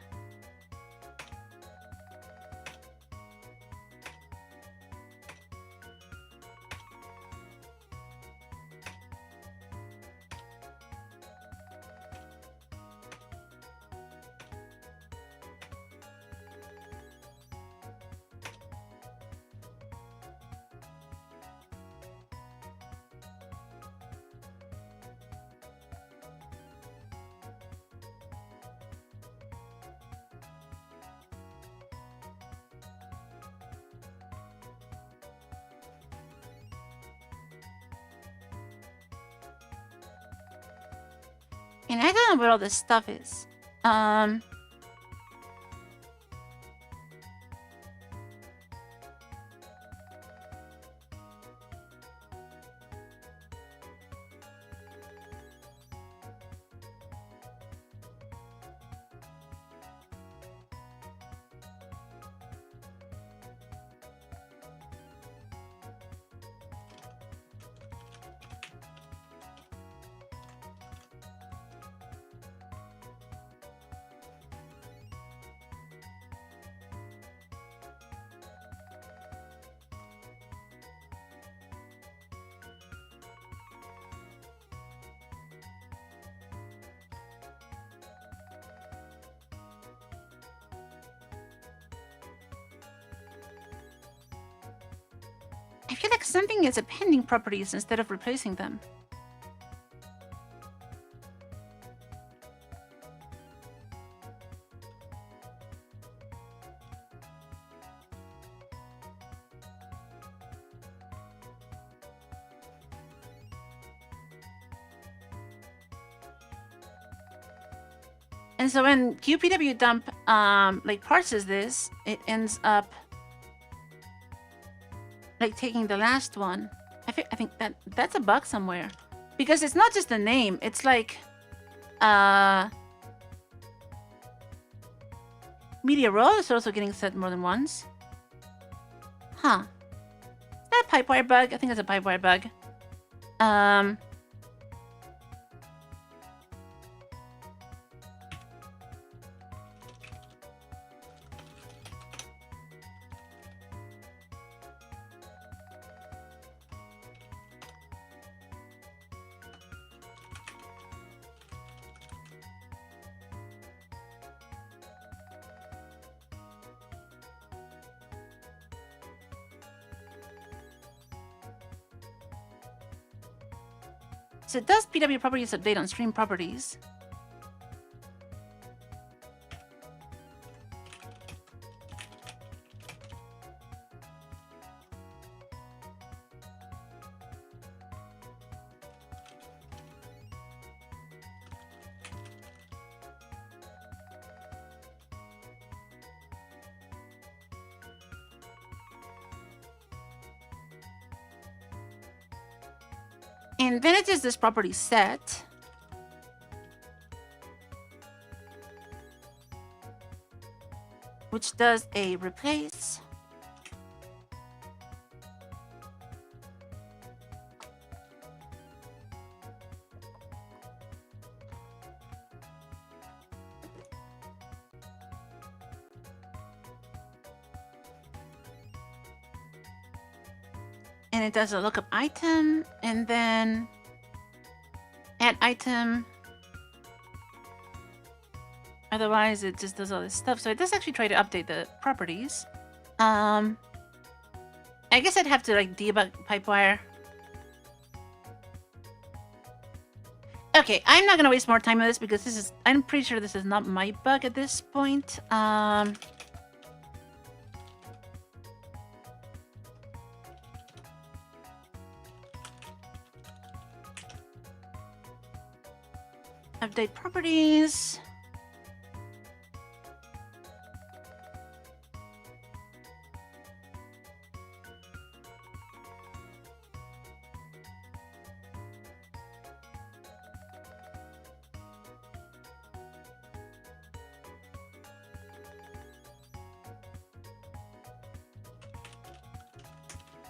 And I don't know where all this stuff is. I feel like something is appending properties instead of replacing them. And so when qpwdump like parses this, it ends up like taking the last one. I think that's a bug somewhere, because it's not just the name. It's like media row is also getting set more than once. Huh? Is that a pipewire bug? I think it's a pipewire bug. So does PW properties update on stream properties? And then it is this property set. Which does a replace. And it does a lookup item, and then add item. Otherwise, it just does all this stuff. So it does actually try to update the properties. I guess I'd have to like debug pipewire. Okay, I'm not gonna waste more time on this because this is, I'm pretty sure this is not my bug at this point. Update properties.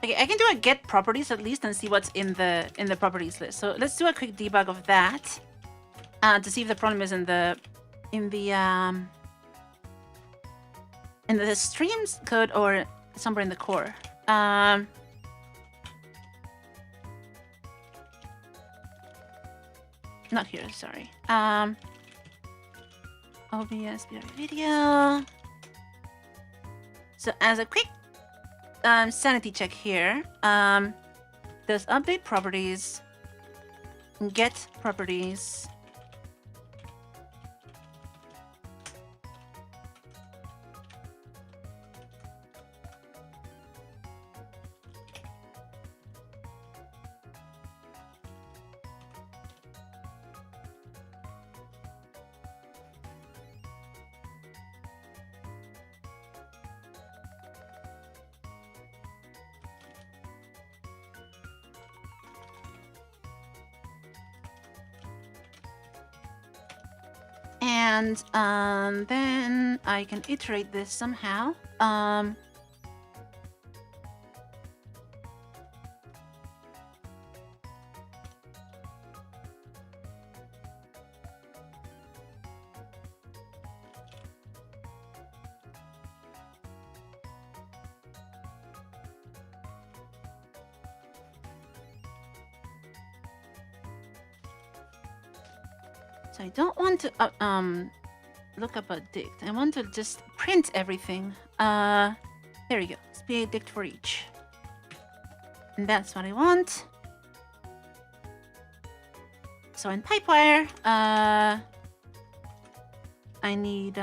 Okay, I can do a get properties at least and see what's in the properties list. So let's do a quick debug of that. To see if the problem is in the streams code or somewhere in the core. Not here, sorry. OBS video. So as a quick sanity check here, does update properties, get properties. And then I can iterate this somehow. So I don't want to look up a dict. I want to just print everything. There we go. SPA dict for each. And that's what I want. So in Pipewire, I need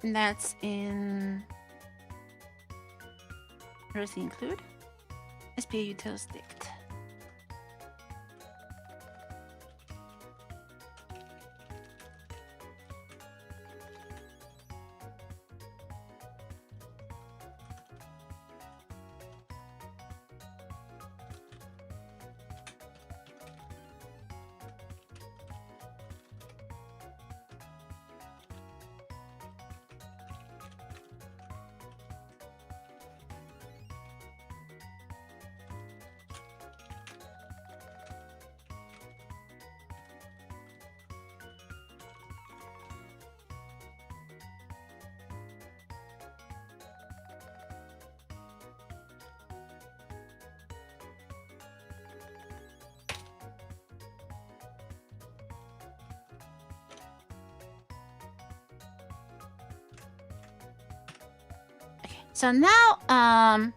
and that's in where's the include? SPA utils dict. So now,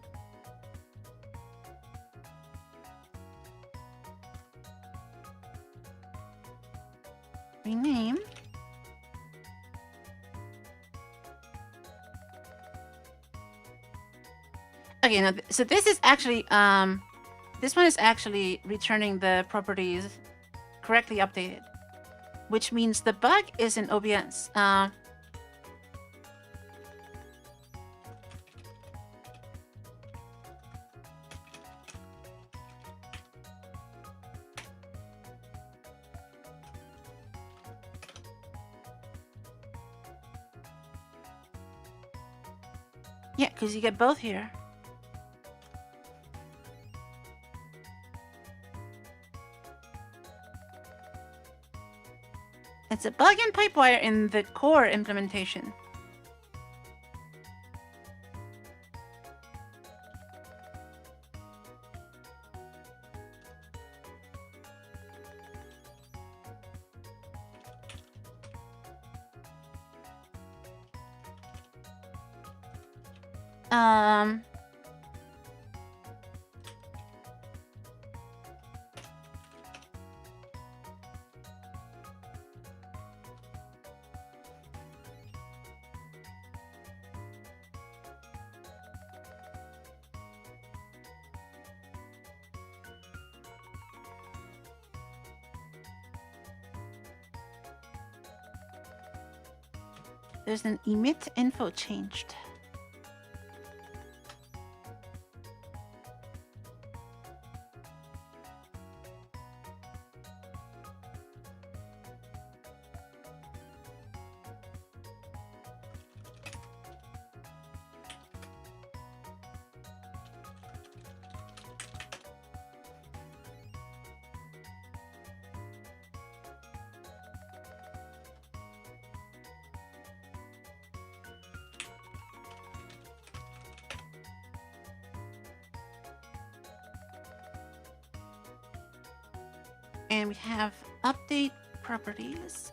rename. Okay, now so this is actually this one is actually returning the properties correctly updated, which means the bug is in OBS. Yeah, because you get both here. It's a bug in Pipewire in the core implementation. There's an emit info changed. And we have update properties.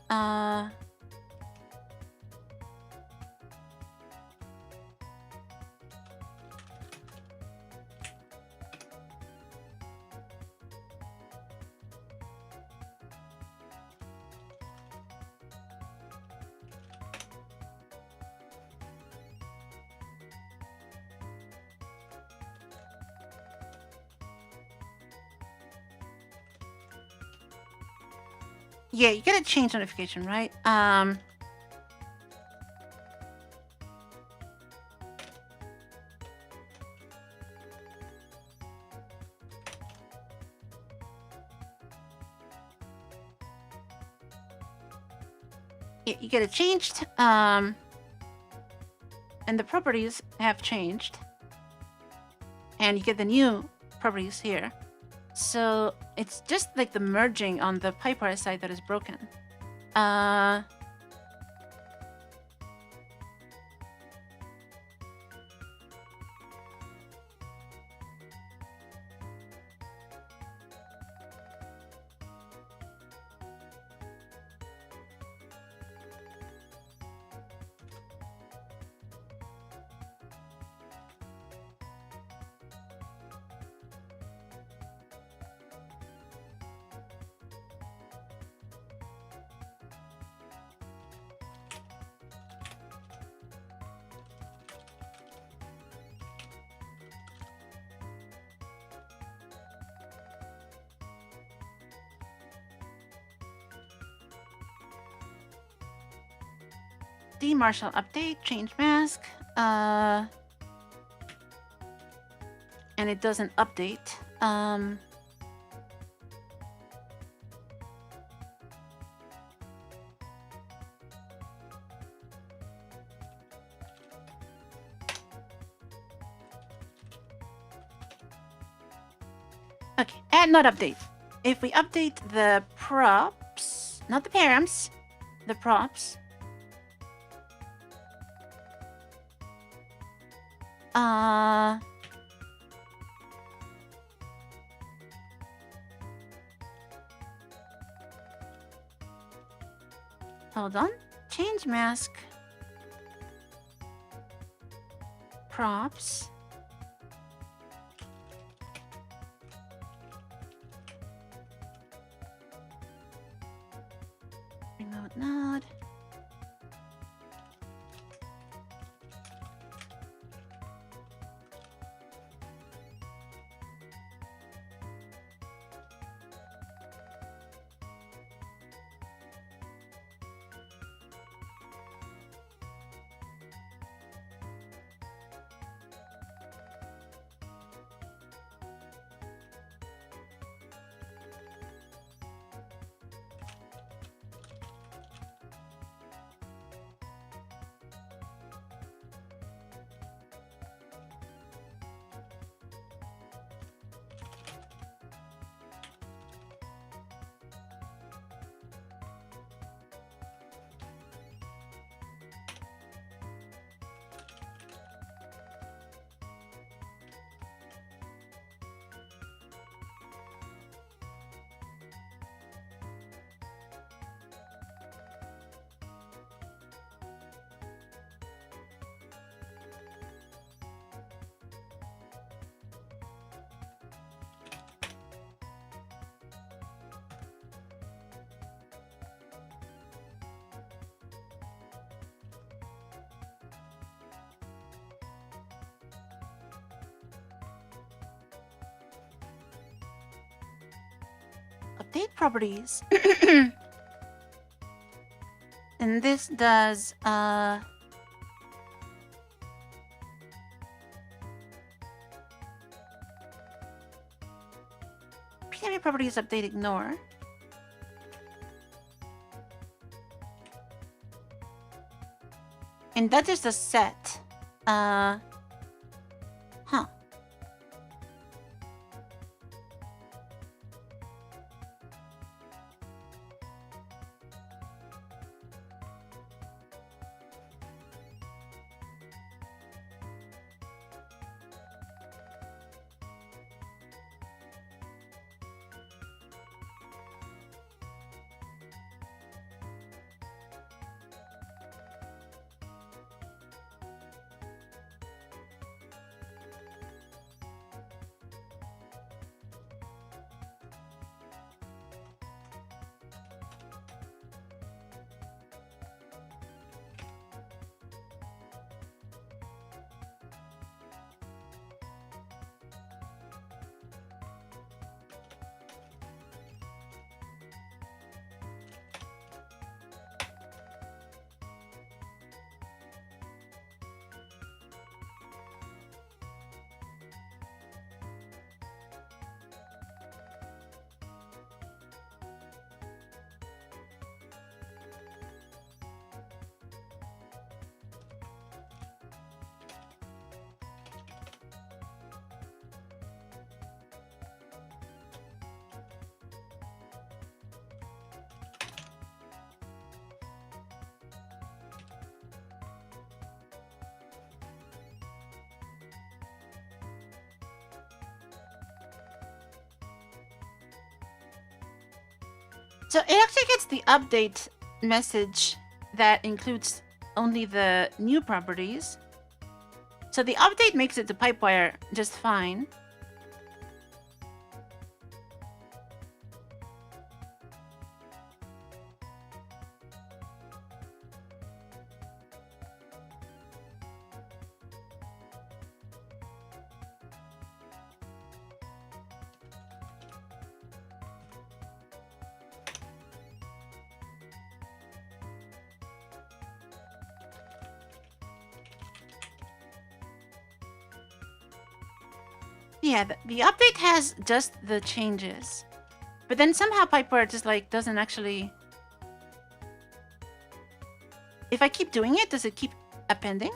Yeah, you get a change notification, right? Yeah, you get it changed. And the properties have changed. And you get the new properties here. So it's just like the merging on the Pipewire side that is broken. Marshall update, change mask, and it doesn't update. Okay, and not update. If we update the props, not the params, the props. Hold on. Change mask. Props. Remote node. update properties. And this does primary properties update ignore. And that is the set. Huh. So it actually gets the update message that includes only the new properties. So the update makes it to Pipewire just fine. Yeah, the update has just the changes. But then somehow Pipewire just like doesn't actually... If I keep doing it, does it keep appending?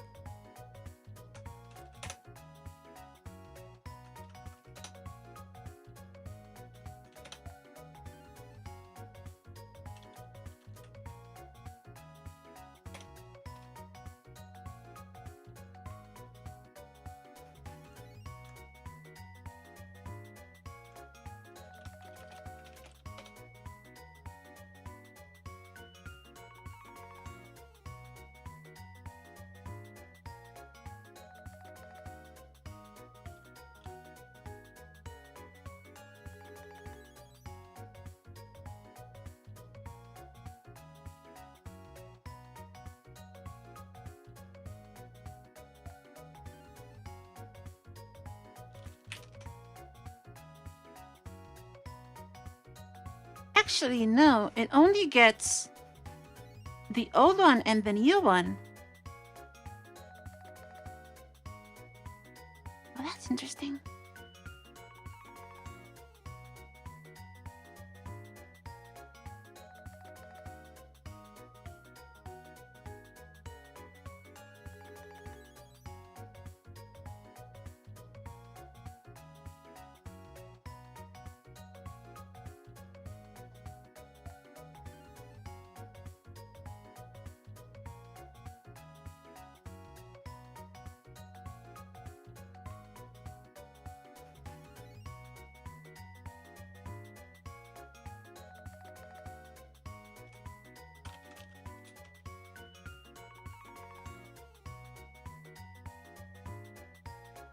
Actually, no. It only gets the old one and the new one. Well, that's interesting.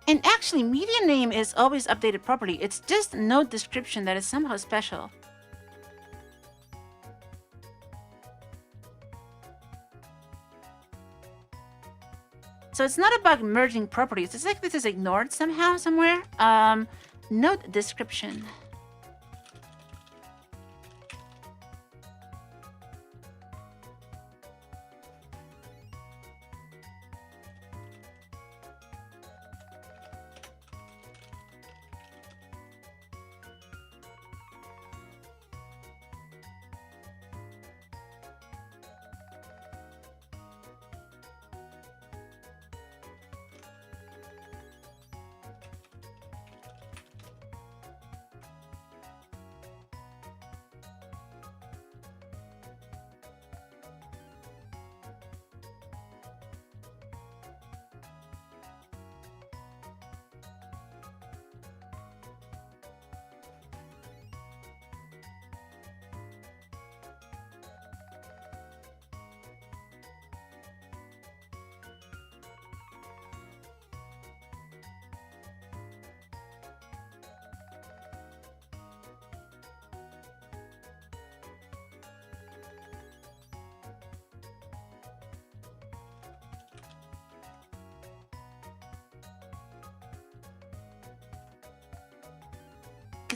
And actually, media name is always updated properly. It's just node description that is somehow special. So it's not about merging properties. It's like this is ignored somehow, somewhere. Node description.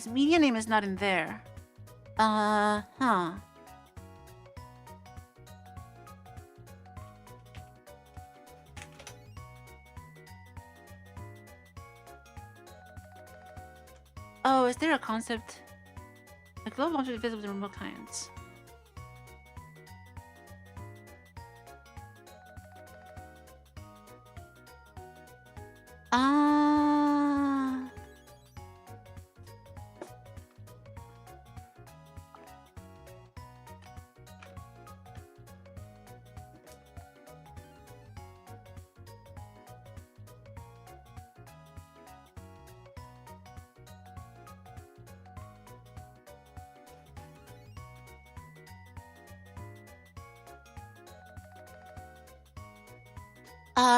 His media name is not in there. Huh. Oh, is there a concept? A global object is visible to remote clients.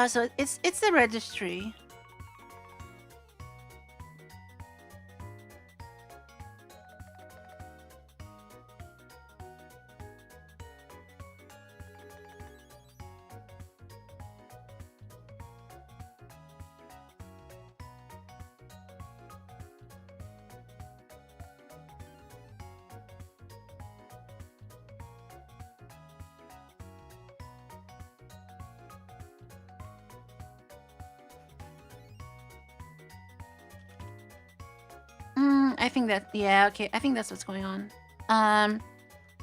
So it's the registry. I think that, yeah, okay, I think that's what's going on.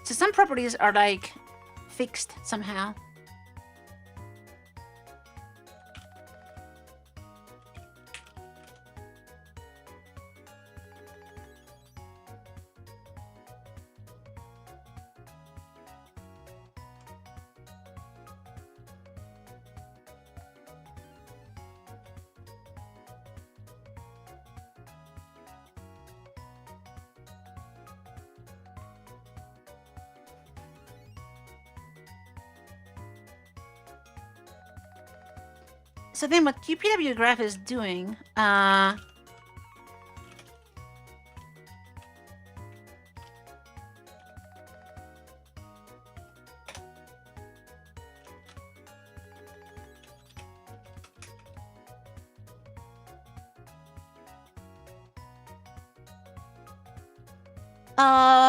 So some properties are like fixed somehow. So then what QPW graph is doing,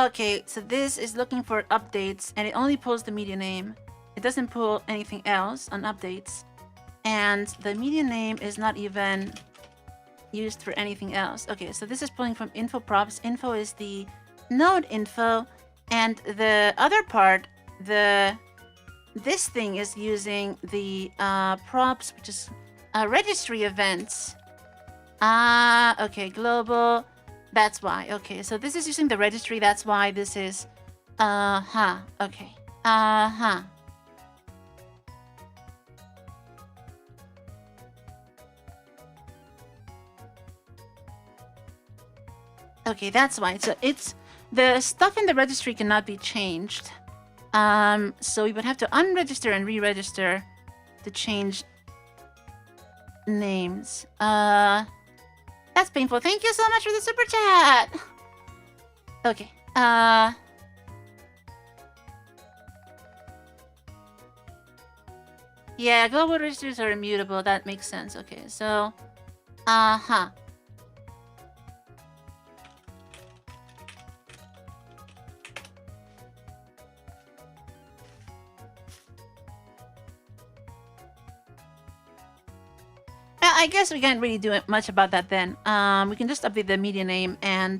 okay, so this is looking for updates and it only pulls the media name. It doesn't pull anything else on updates. And the media name is not even used for anything else. Okay, so this is pulling from info props. Info is the node info, and the other part, this thing is using the props, which is registry events. Okay, global. That's why. Okay, so this is using the registry. That's why this is. Okay. Okay, that's why. So it's the stuff in the registry cannot be changed. So we would have to unregister and re-register to change names. That's painful. Thank you so much for the super chat. Okay. Yeah, global registers are immutable. That makes sense. Okay, so I guess we can't really do much about that then. We can just update the media name and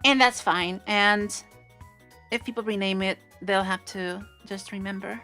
that's fine. And if people rename it, they'll have to just remember.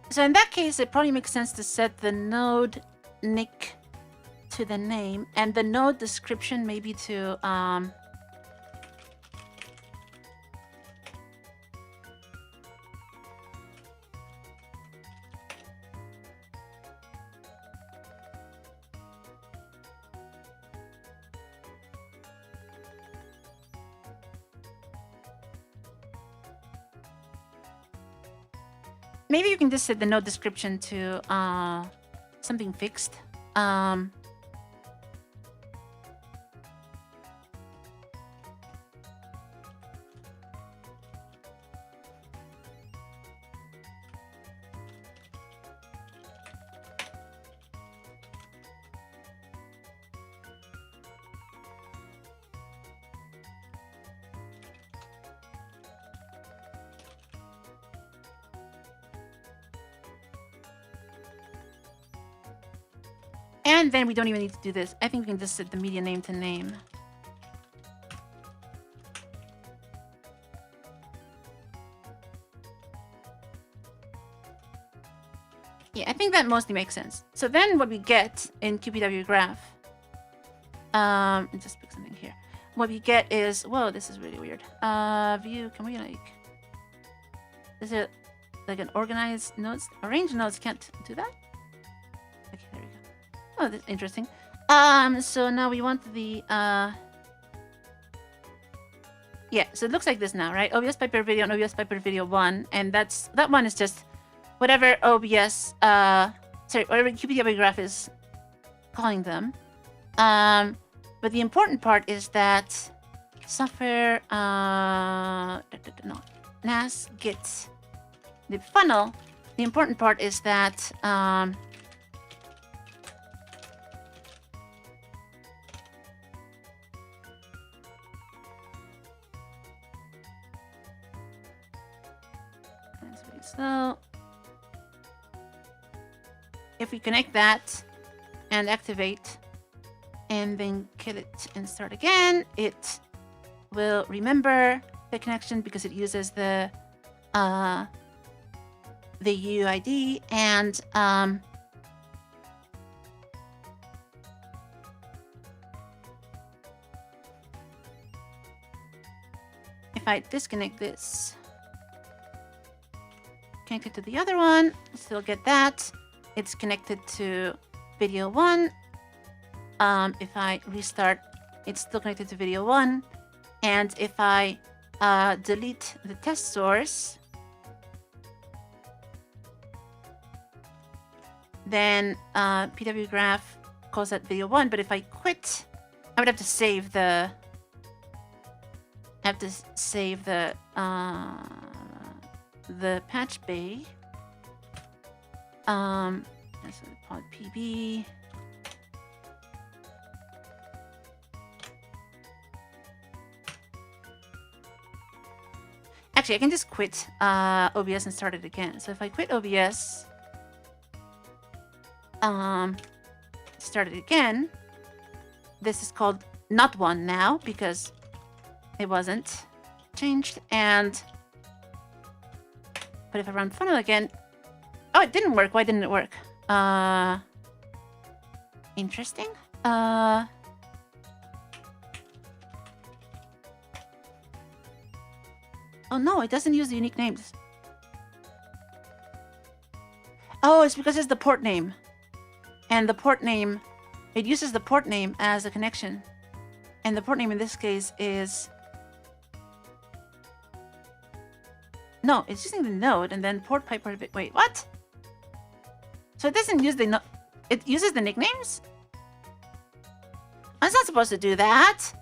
So in that case, it probably makes sense to set the node nick to the name and the node description maybe to maybe you can just set the node description to something fixed. And then we don't even need to do this. I think we can just set the media name to name. Yeah, I think that mostly makes sense. So then what we get in QPW graph, just pick something here. What we get is, whoa, this is really weird. View, can we like, is it like an organized nodes? Arrange nodes can't do that? Okay, there we go. Oh, that's interesting. So now we want the, yeah, so it looks like this now, right? OBS Piper video and OBS Piper video 1, and that one is just whatever OBS, whatever QPW graph is calling them. But the important part is that software, no, NAS git the funnel. The important part is that, so if we connect that and activate and then kill it and start again, it will remember the connection because it uses the UID, and if I disconnect this, connect it to the other one, still get that. It's connected to video 1. If I restart, it's still connected to video 1. And if I delete the test source, then PW graph calls that video 1. But if I quit, I would have to save the. The patch bay. That's pod PB. Actually, I can just quit OBS and start it again. So if I quit OBS, start it again, this is called not one now because it wasn't changed. And but if I run funnel again, oh, it didn't work. Why didn't it work? Interesting. Oh no, it doesn't use the unique names. Oh, it's because it's the port name. And the port name, it uses the port name as a connection. And the port name in this case is... No, it's using the node and then port piper... Wait, what? So it doesn't use the... It uses the nicknames? It's not supposed to do that.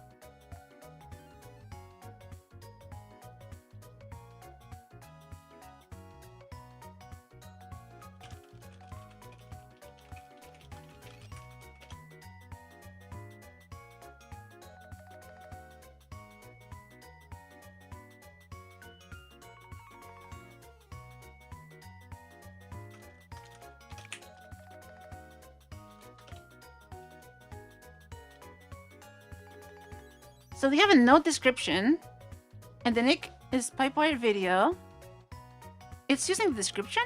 So we have a node description, and the nick is pipewire video. It's using the description?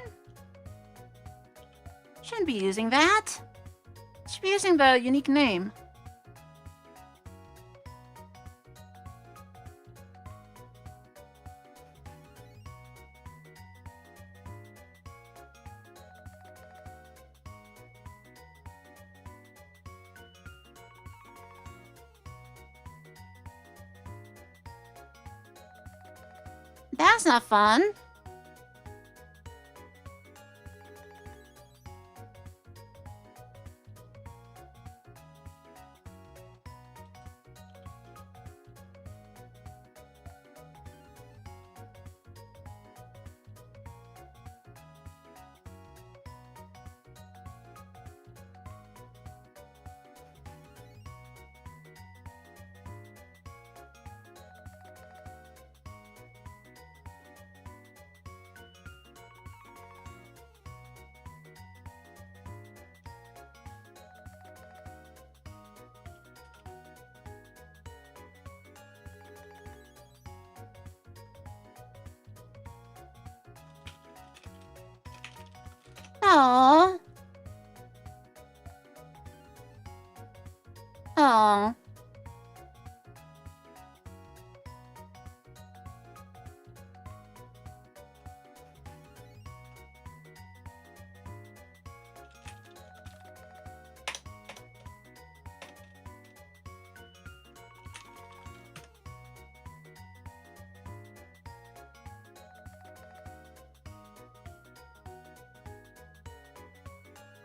Shouldn't be using that. It should be using the unique name. That's not fun. all.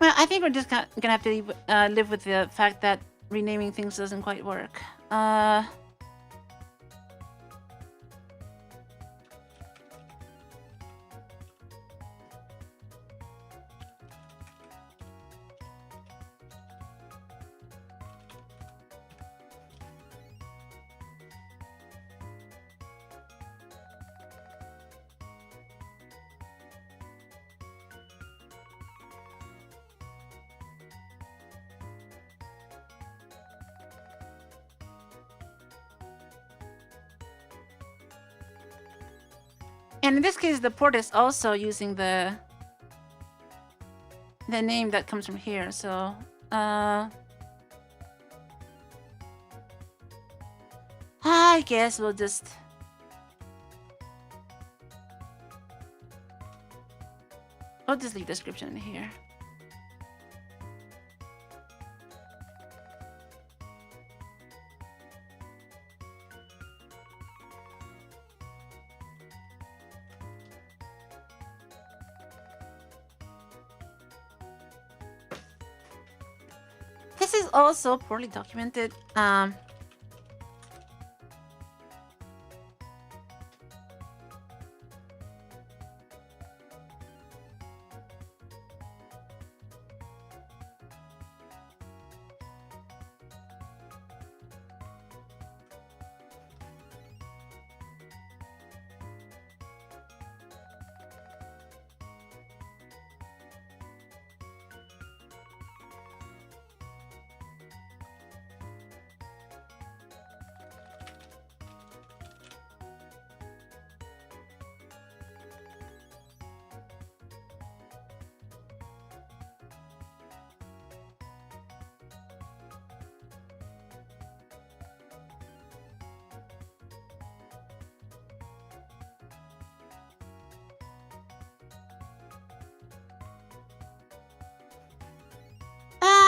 Well, I think we're just gonna have to live with the fact that renaming things doesn't quite work. And in this case, the port is also using the name that comes from here. So, I guess we'll just leave description in here. This is also poorly documented.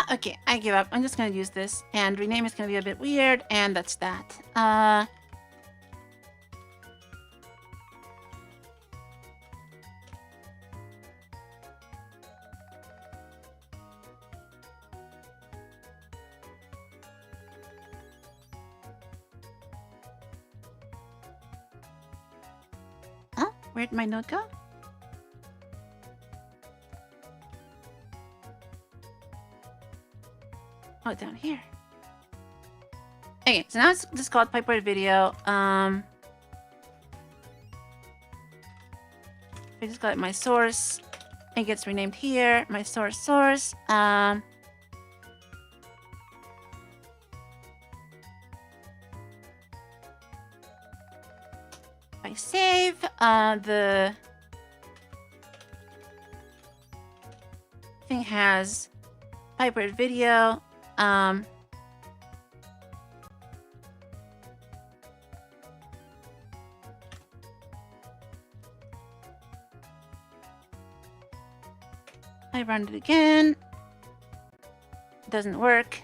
Okay, I give up. I'm just gonna use this, and rename is gonna be a bit weird, and that's that. Oh, where'd my note go? Oh, down here. Okay, so now it's just called Pipework Video. I just got my source. It gets renamed here. My source. I save the thing has Pipework Video. I run it again. It doesn't work.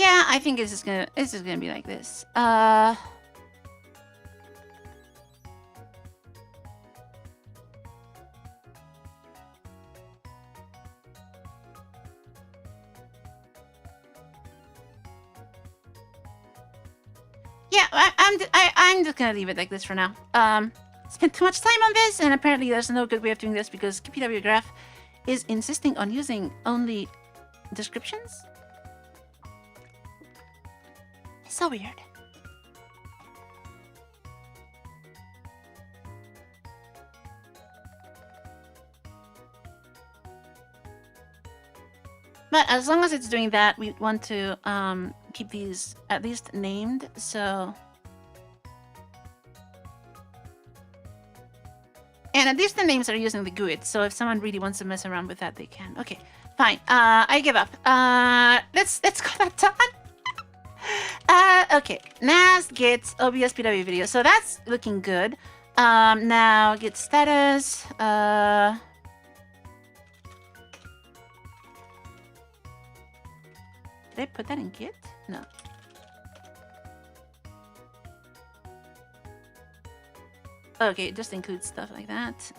Yeah, I think this is gonna be like this. Yeah, I'm just gonna leave it like this for now. Spent too much time on this, and apparently there's no good way of doing this because PW Graph is insisting on using only descriptions. It's so weird. But as long as it's doing that, we want to keep these at least named. So, and at least the names are using the GUID. So if someone really wants to mess around with that, they can. Okay, fine. I give up. Let's call that done. Okay, NAS git OBS PW video. So that's looking good. Now git status. Did I put that in git? No. Okay, it just includes stuff like that.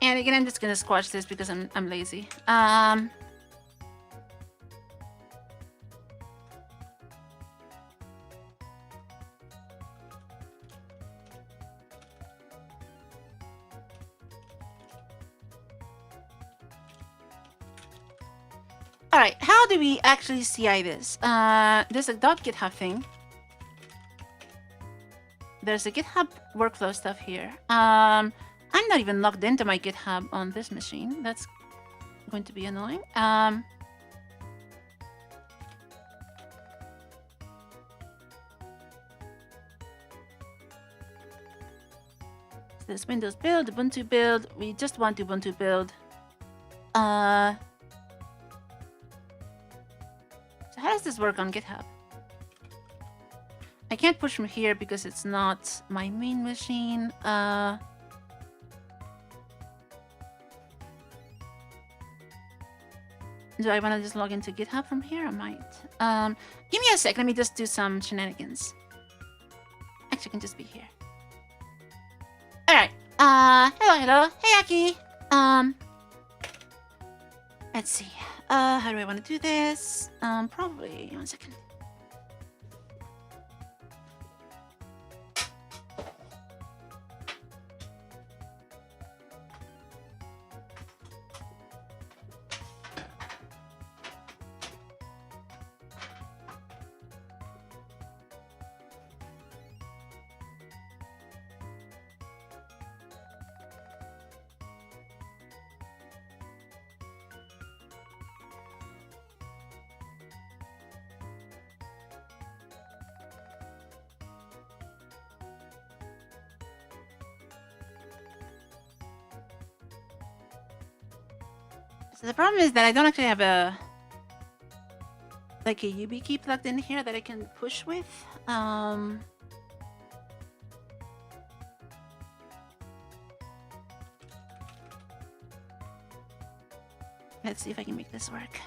And again, I'm just gonna squash this because I'm lazy. All right, how do we actually CI this? There's a .github thing. There's a GitHub workflow stuff here. I'm not even logged into my GitHub on this machine. That's going to be annoying. So there's Windows build, Ubuntu build. We just want Ubuntu build. So how does this work on GitHub? I can't push from here because it's not my main machine. Do I want to just log into GitHub from here? I might. Give me a sec. Let me just do some shenanigans. Actually, I can just be here. All right. Hello. Hey, hacky. Let's see. How do I want to do this? Probably 1 second. So the problem is that I don't actually have a YubiKey plugged in here that I can push with. Let's see if I can make this work.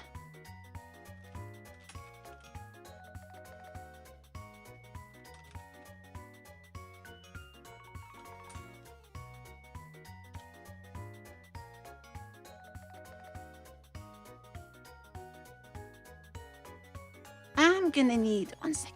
I'm gonna need 1 second.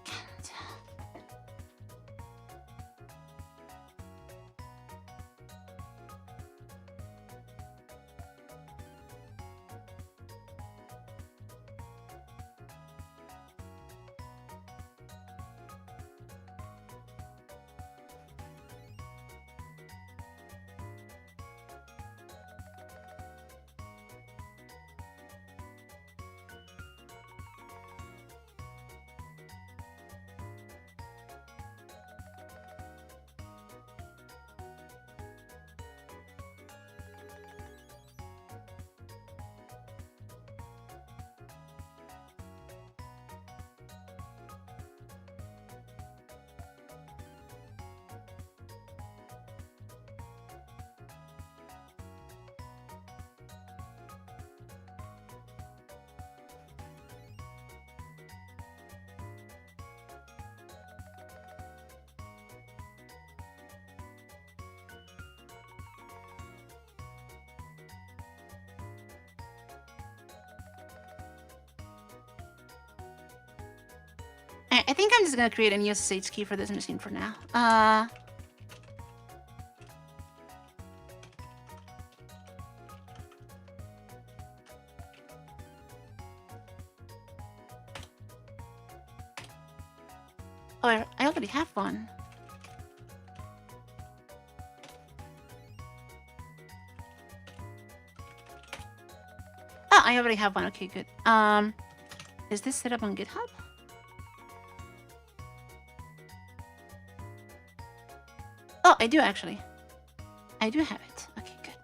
I think I'm just gonna create a new SSH key for this machine for now. Oh, I already have one. Oh, I already have one. Okay, good. Is this set up on GitHub? Oh, I do actually. I do have it. Okay, good.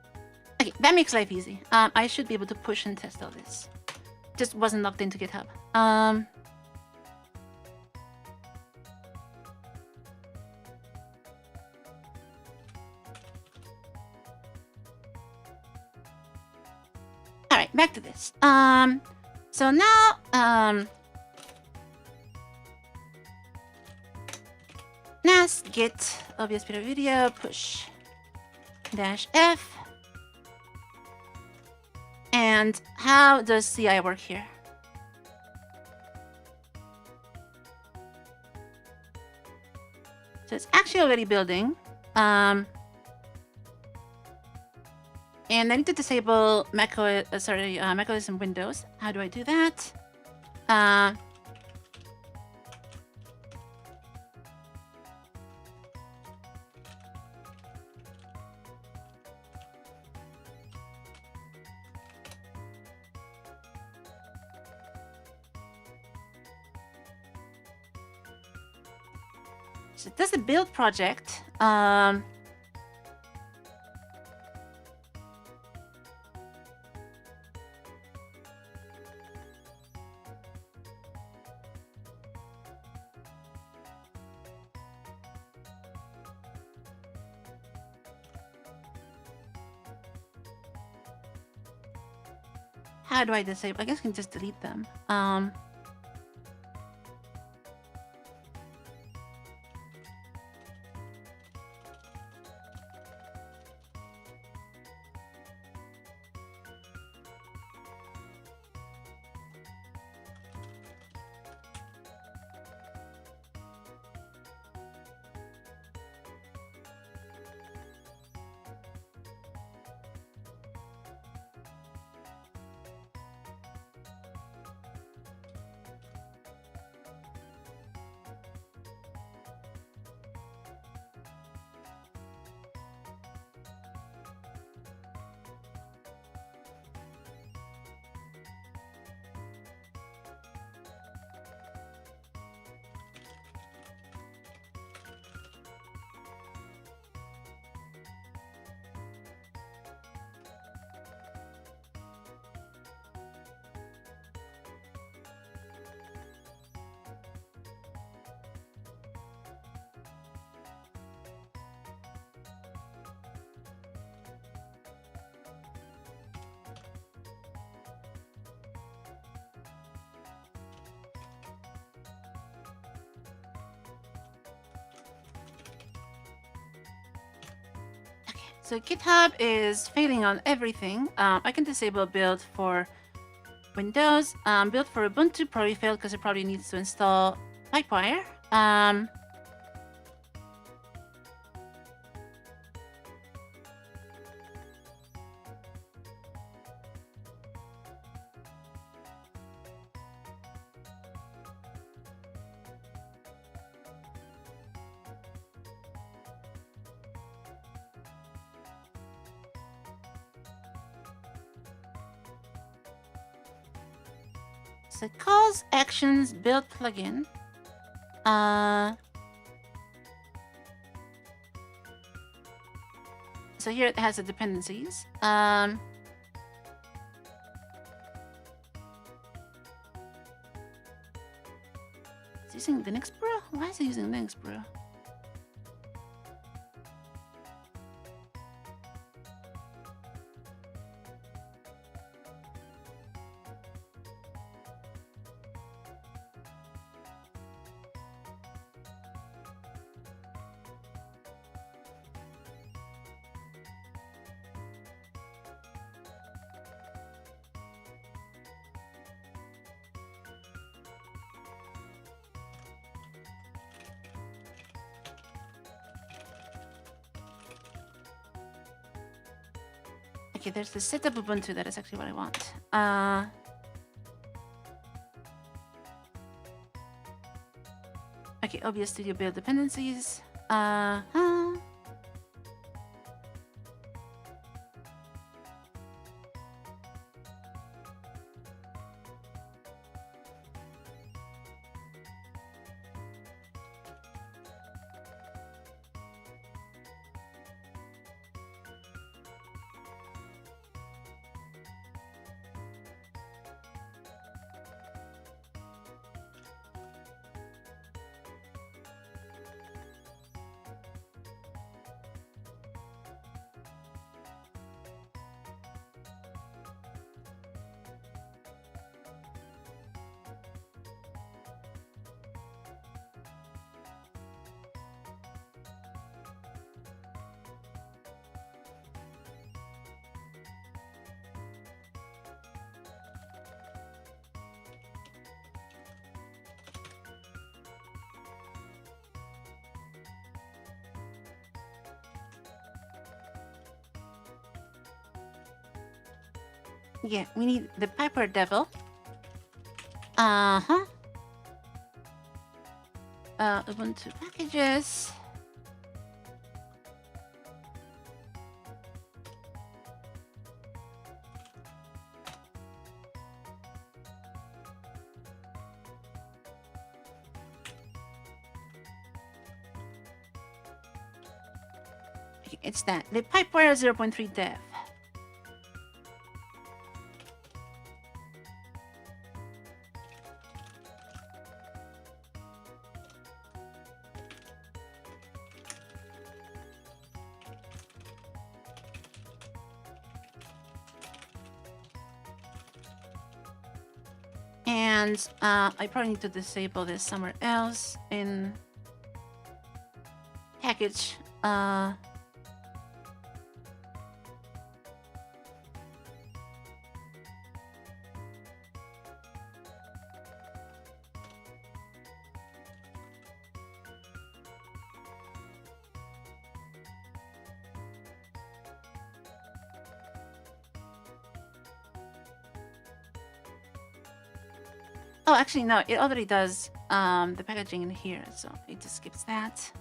Okay, that makes life easy. I should be able to push and test all this. Just wasn't logged into GitHub. Alright, back to this. So now, nas git obvious video push -f. And how does CI work here? So it's actually already building. And I need to disable macOS and Windows. How do I do that? So this is a build project. How do I disable? I guess I can just delete them. So GitHub is failing on everything. I can disable build for Windows. Build for Ubuntu probably failed because it probably needs to install Pipewire. So calls actions build plugin. So here it has the dependencies. It's using Linux Brew? Why is it using Linux Brew? Okay, there's the setup Ubuntu. That is actually what I want. Okay, OBS Studio build dependencies. Yeah, we need the Piper Devil. Ubuntu packages. Okay, it's that. The Pipewire 0.3 dev. And I probably need to disable this somewhere else in package. Oh, actually, no, it already does the packaging in here, so it just skips that.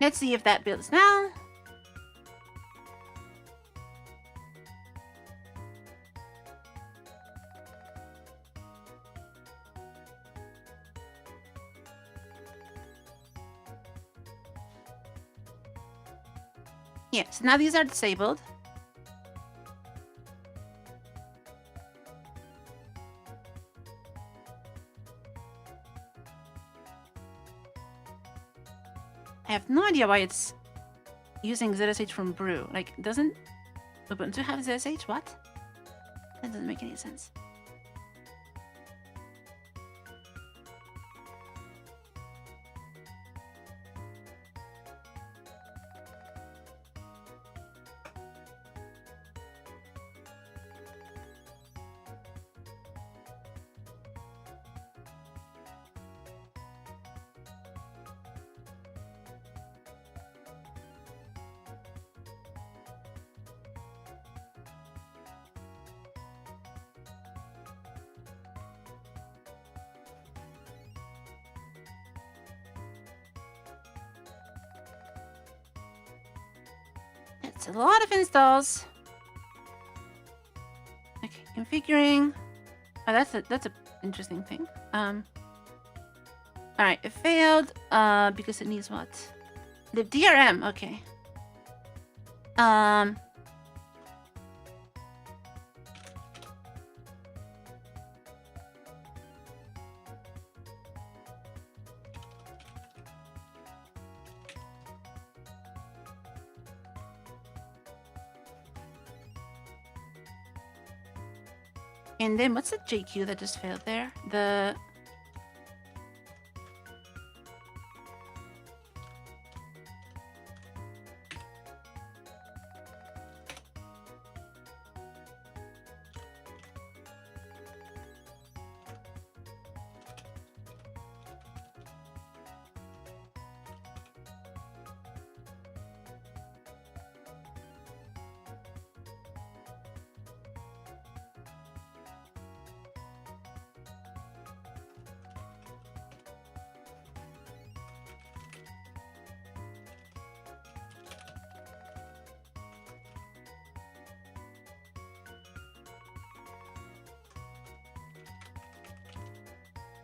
Let's see if that builds now. Yes, now these are disabled. I have no idea why it's using ZSH from brew. Like, doesn't Ubuntu have ZSH? What? That doesn't make any sense. It's a lot of installs. Okay, configuring. Oh, that's a interesting thing. All right, it failed because it needs what? The DRM. Okay. And then what's the JQ that just failed there? The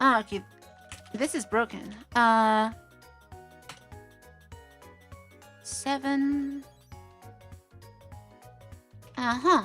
Ah, okay. This is broken. 7. Uh-huh.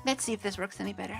Let's see if this works any better.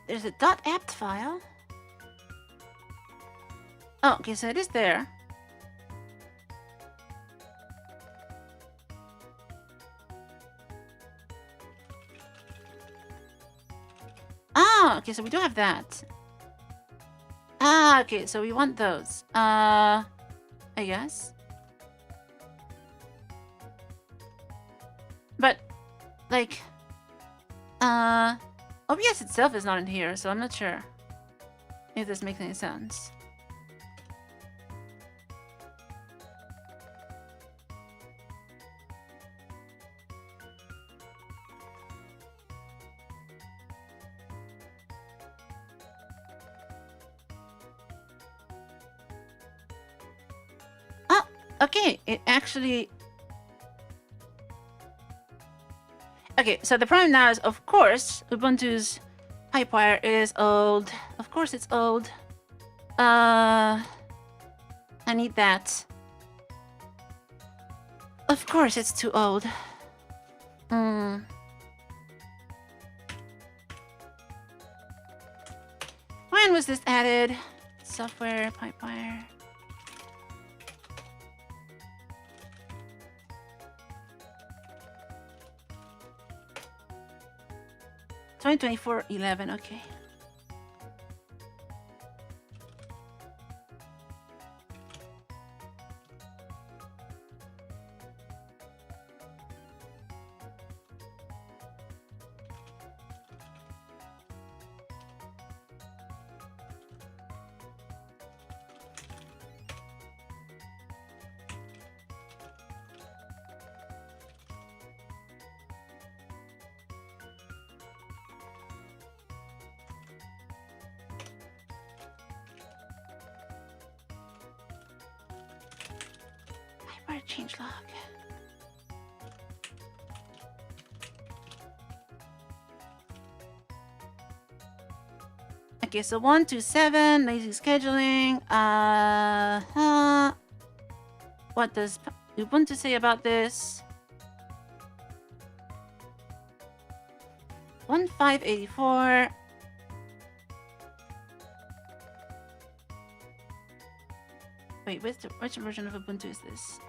There's a .apt file. Oh, okay, so it is there. Ah, okay, so we do have that. Ah, okay, so we want those. I guess. But, like, OBS itself is not in here, so I'm not sure if this makes any sense. Oh, okay, it actually... Okay, so the problem now is, of course, Ubuntu's Pipewire is old. Of course it's old. I need that. Of course it's too old. When was this added? Software, Pipewire. 2024-11, okay. Change log. Okay, so 127 lazy scheduling. What does Ubuntu say about this? 1584. Wait, which version of Ubuntu is this?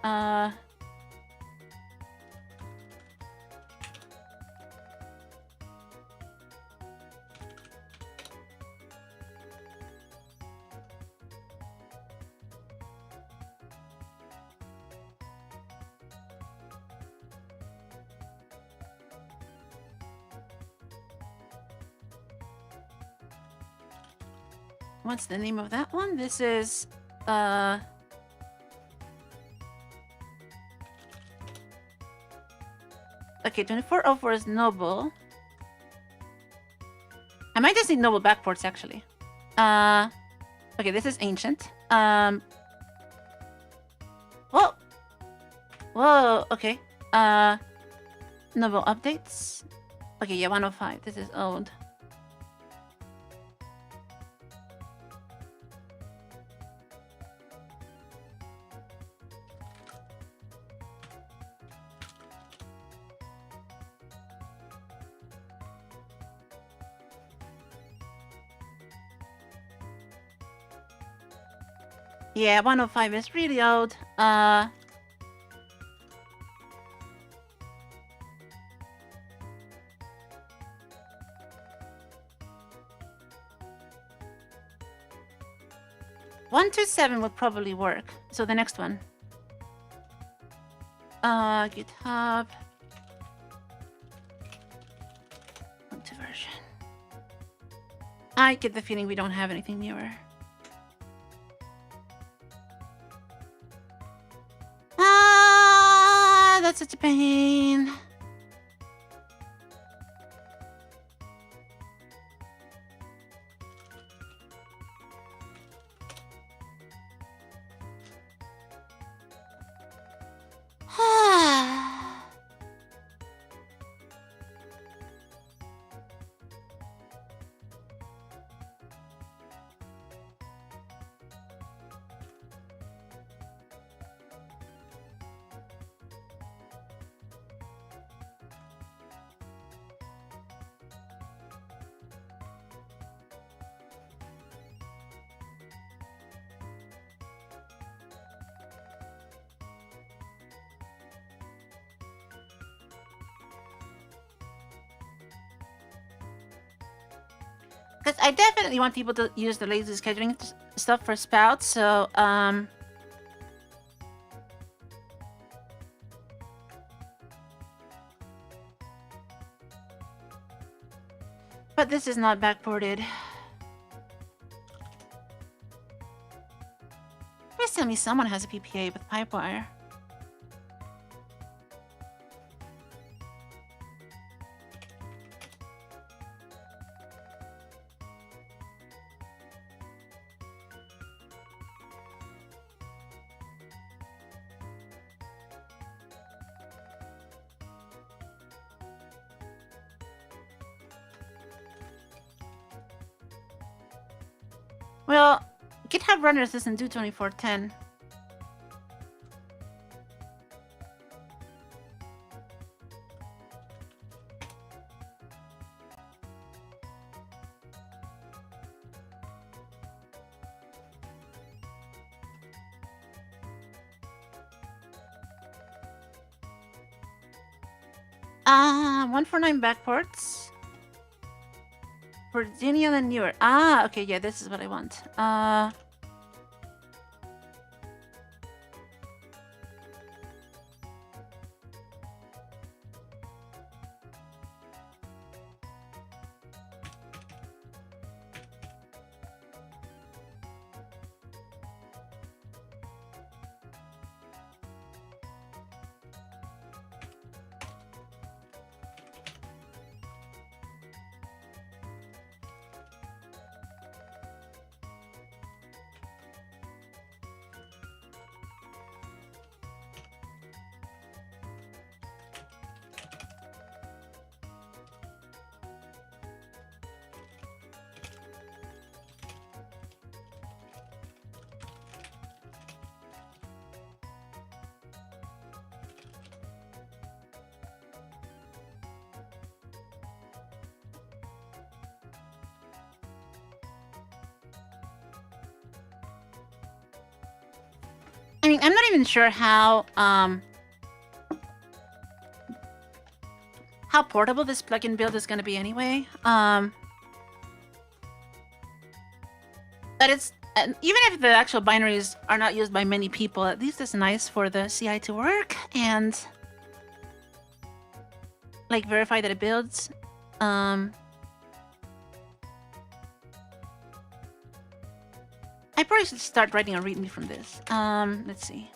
What's the name of that one? This is okay, 2404 is Noble. I might just need Noble backports actually. Okay, this is Ancient. Whoa! Whoa, okay. Noble updates. Okay, yeah, 105. This is old. Yeah, 105 is really old. 127 would probably work. So the next one. GitHub. Ubuntu version. I get the feeling we don't have anything newer. That's such a pain. Because I definitely want people to use the lazy scheduling stuff for Spout, so, but this is not backported. Please tell me someone has a PPA with Pipewire. Well, GitHub Runners doesn't do 2410. Ah, 149 backports. Virginia and newer. Ah, okay, yeah, this is what I want. mean, I'm not even sure how portable this plugin build is going to be anyway. But it's even if the actual binaries are not used by many people, at least it's nice for the CI to work and like verify that it builds. I probably should start writing a README from this. Let's see.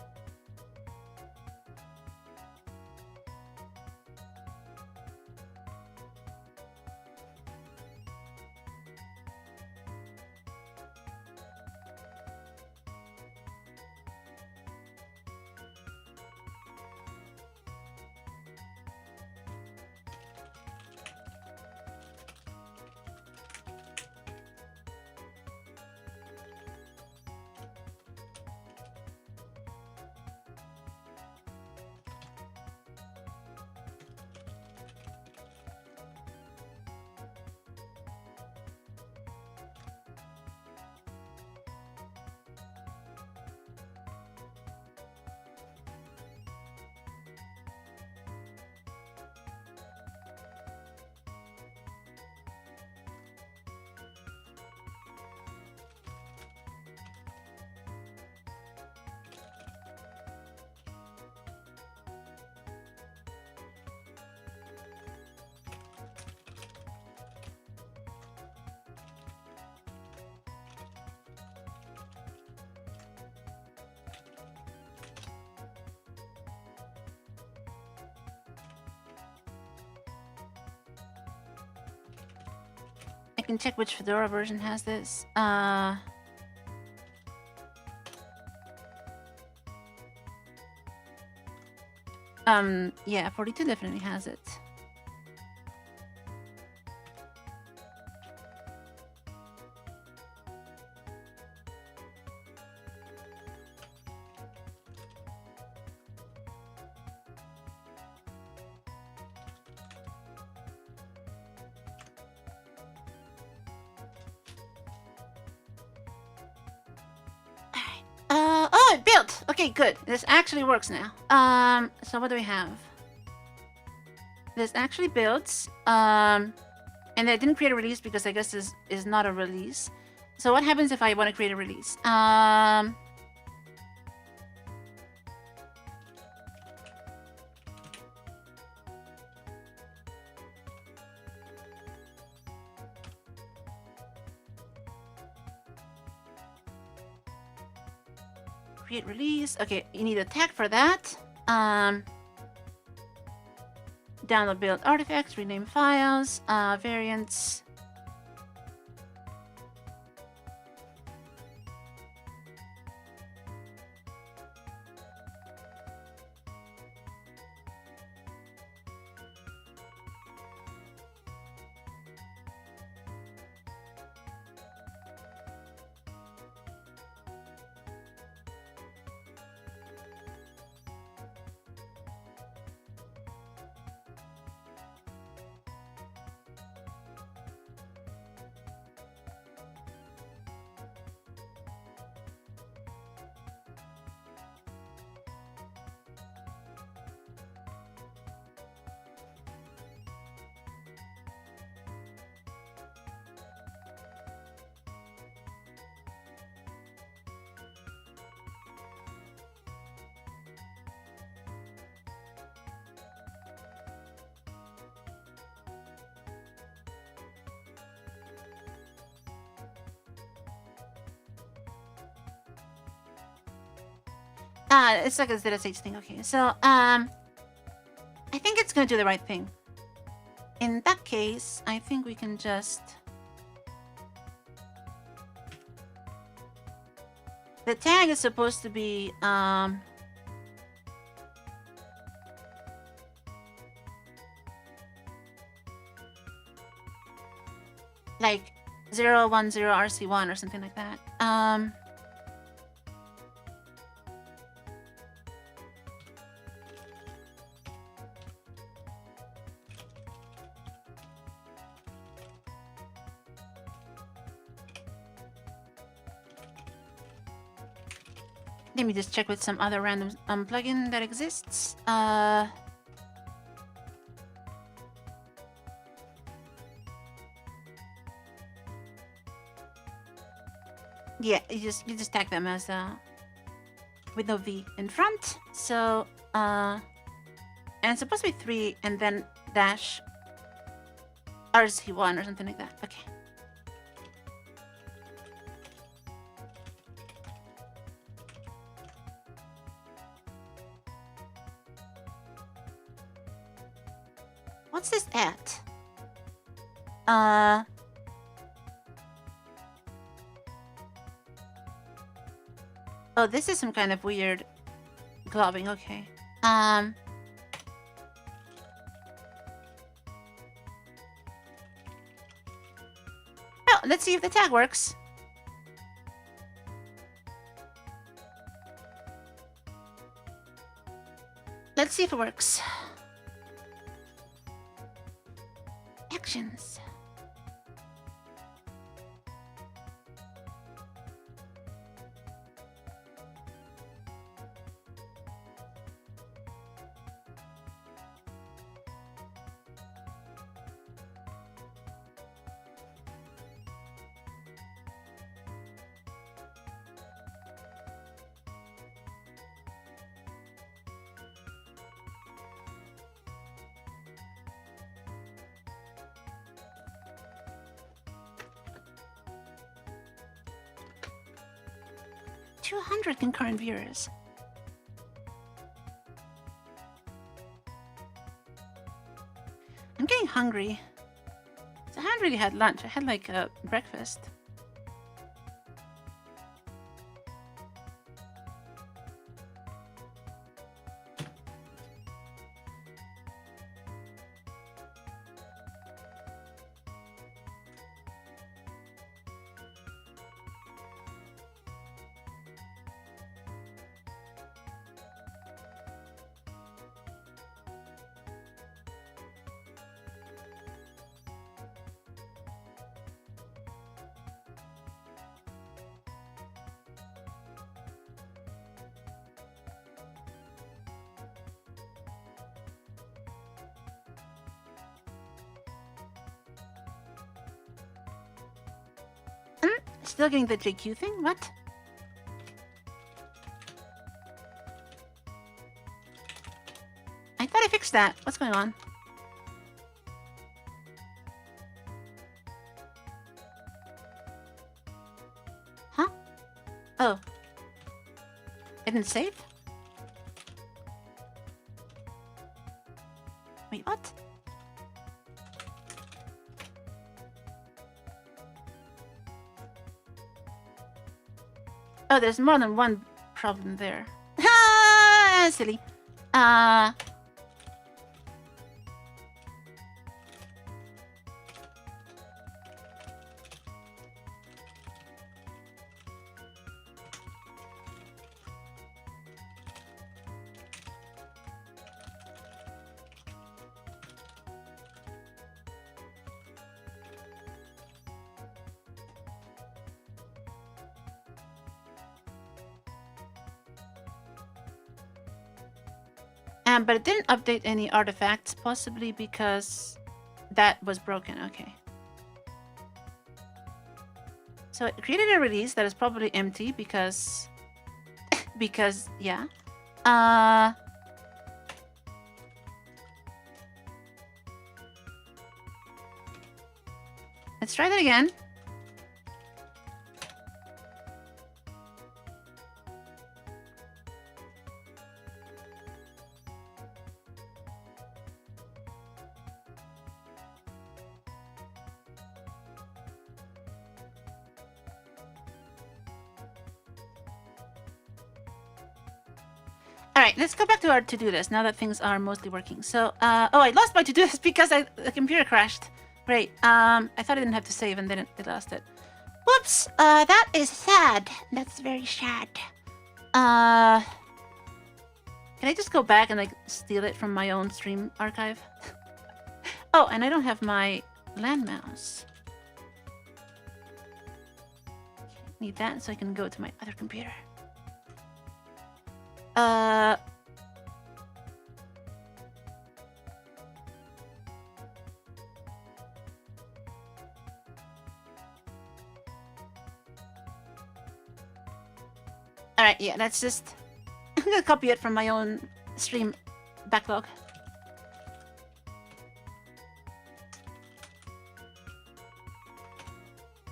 I can check which Fedora version has this. Yeah, 42 definitely has it. Oh, it built! Okay, good. This actually works now. So what do we have? This actually builds. And I didn't create a release because I guess this is not a release. So what happens if I want to create a release? Create release. Okay, you need a tag for that. Download build artifacts, rename files, variants. It's like a ZSH thing. Okay, so I think it's gonna do the right thing. In that case, I think we can just the tag is supposed to be like 010 RC1 or something like that. Let me just check with some other random plugin that exists. Yeah, you just tag them as with no V in front. So and it's supposed to be 3 and then dash RC1 or something like that. Okay. What's this at? Oh, this is some kind of weird globbing. Okay. Oh, let's see if the tag works. Let's see if it works. Actions. Concurrent viewers. I'm getting hungry. So I haven't really had lunch. I had like breakfast. Still getting the JQ thing? What? I thought I fixed that. What's going on? Huh? Oh. It didn't save? Wait, what? Oh, there's more than one problem there. Ah, silly. But it didn't update any artifacts, possibly because that was broken. Okay. So it created a release that is probably empty because... because, yeah. Let's try that again. Alright, let's go back to our to-do list now that things are mostly working. So, oh, I lost my to-do list because the computer crashed. Great. I thought I didn't have to save and then it lost it. Whoops. That is sad. That's very sad. Can I just go back and like steal it from my own stream archive? Oh, and I don't have my landmouse. Need that so I can go to my other computer. Alright, yeah, that's just... I'm gonna copy it from my own stream backlog.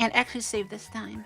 And actually save this time.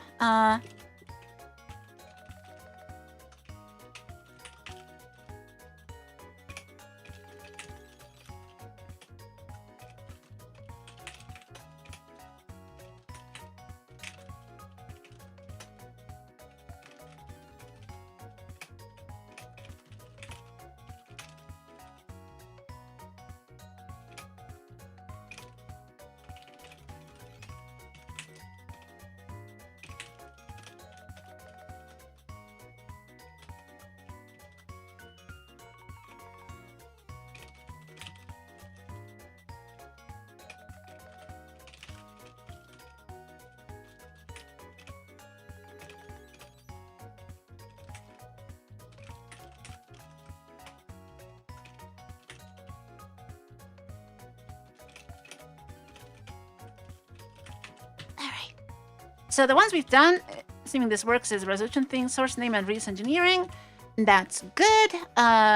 So the ones we've done, assuming this works, is resolution thing, source name, and release engineering. That's good.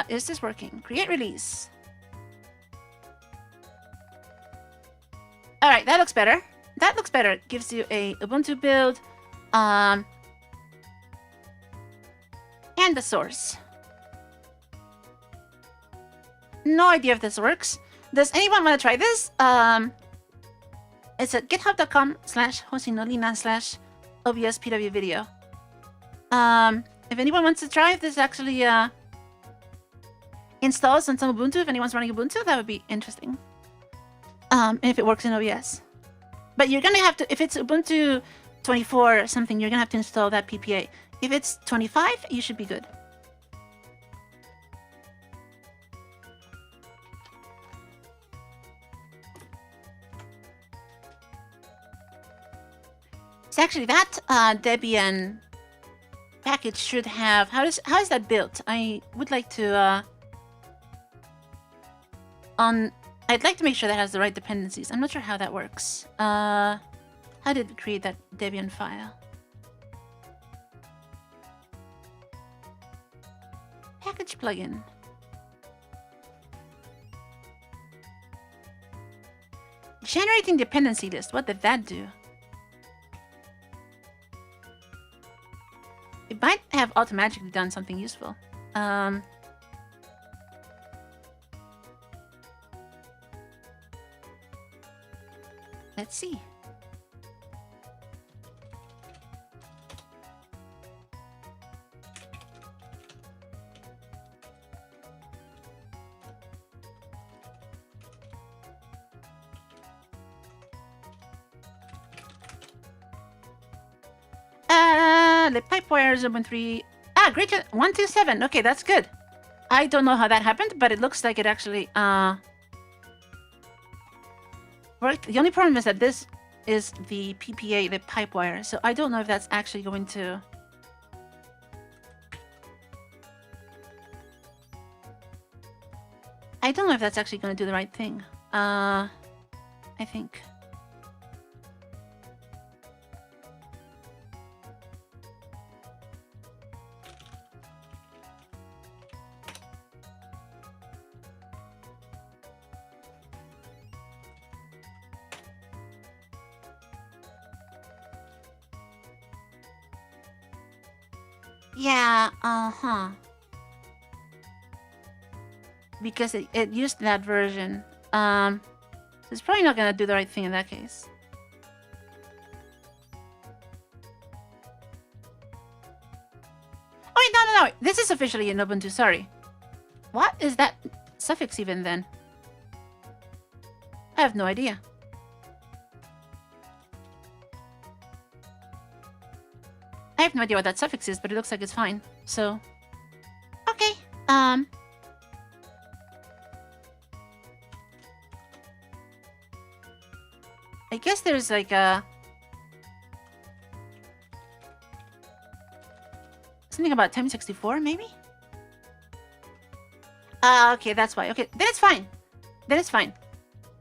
Is this working? Create release. All right, that looks better. That looks better. It gives you a Ubuntu build, and the source. No idea if this works. Does anyone want to try this? It's at github.com/Hoshino Lina/OBS video. If anyone wants to try if this actually installs on some Ubuntu, if anyone's running Ubuntu, that would be interesting. And if it works in OBS. But you're gonna have to, if it's Ubuntu 24 or something, you're gonna have to install that PPA. If it's 25, you should be good. It's actually that Debian package should have... How is that built? I would like to... I'd like to make sure that has the right dependencies. I'm not sure how that works. How did we create that Debian file? Package plugin. Generating dependency list. What did that do? It might have automatically done something useful. Let's see. The pipe wires open 3. Great. 127. Okay, that's good. I don't know how that happened, but it looks like it actually worked. The only problem is that this is the PPA, the pipe wire, so I don't know if that's actually going to... I don't know if that's actually going to do the right thing. I think. Yeah, because it used that version. So it's probably not gonna do the right thing in that case. Oh wait, no. This is officially in Ubuntu, sorry. What is that suffix even then? I have no idea. I have no idea what that suffix is, but it looks like it's fine. So, okay. I guess there's like a... something about 1064, maybe? Okay, that's why. Okay, then it's fine. Then it's fine.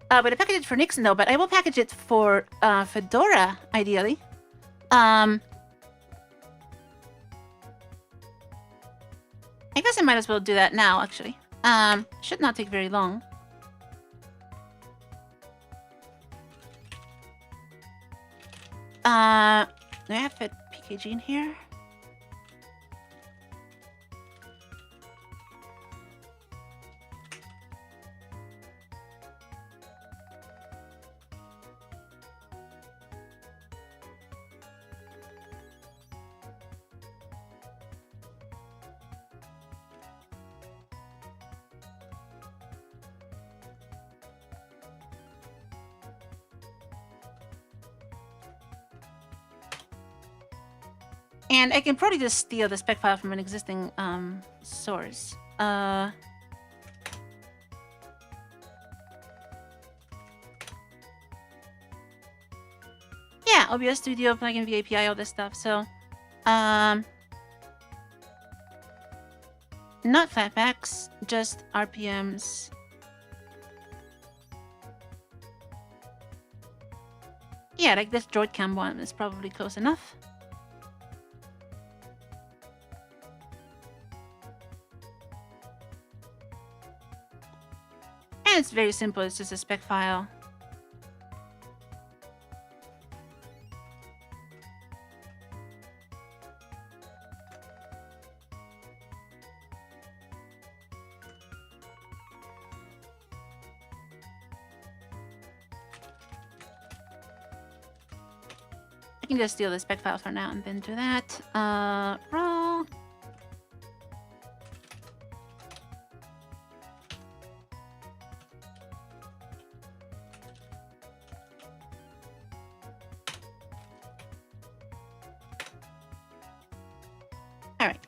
But I package it for Nixon though, but I will package it for Fedora, ideally. I guess I might as well do that now, actually. Should not take very long. Do I have Fed PKG in here? And I can probably just steal the spec file from an existing source. Yeah, OBS Studio, plugin VAPI, all this stuff. So, not flatpaks, just RPMs. Yeah, like this droidcam one is probably close enough. And it's very simple, it's just a spec file. I can just steal the spec file for now and then do that. Raw. Alright.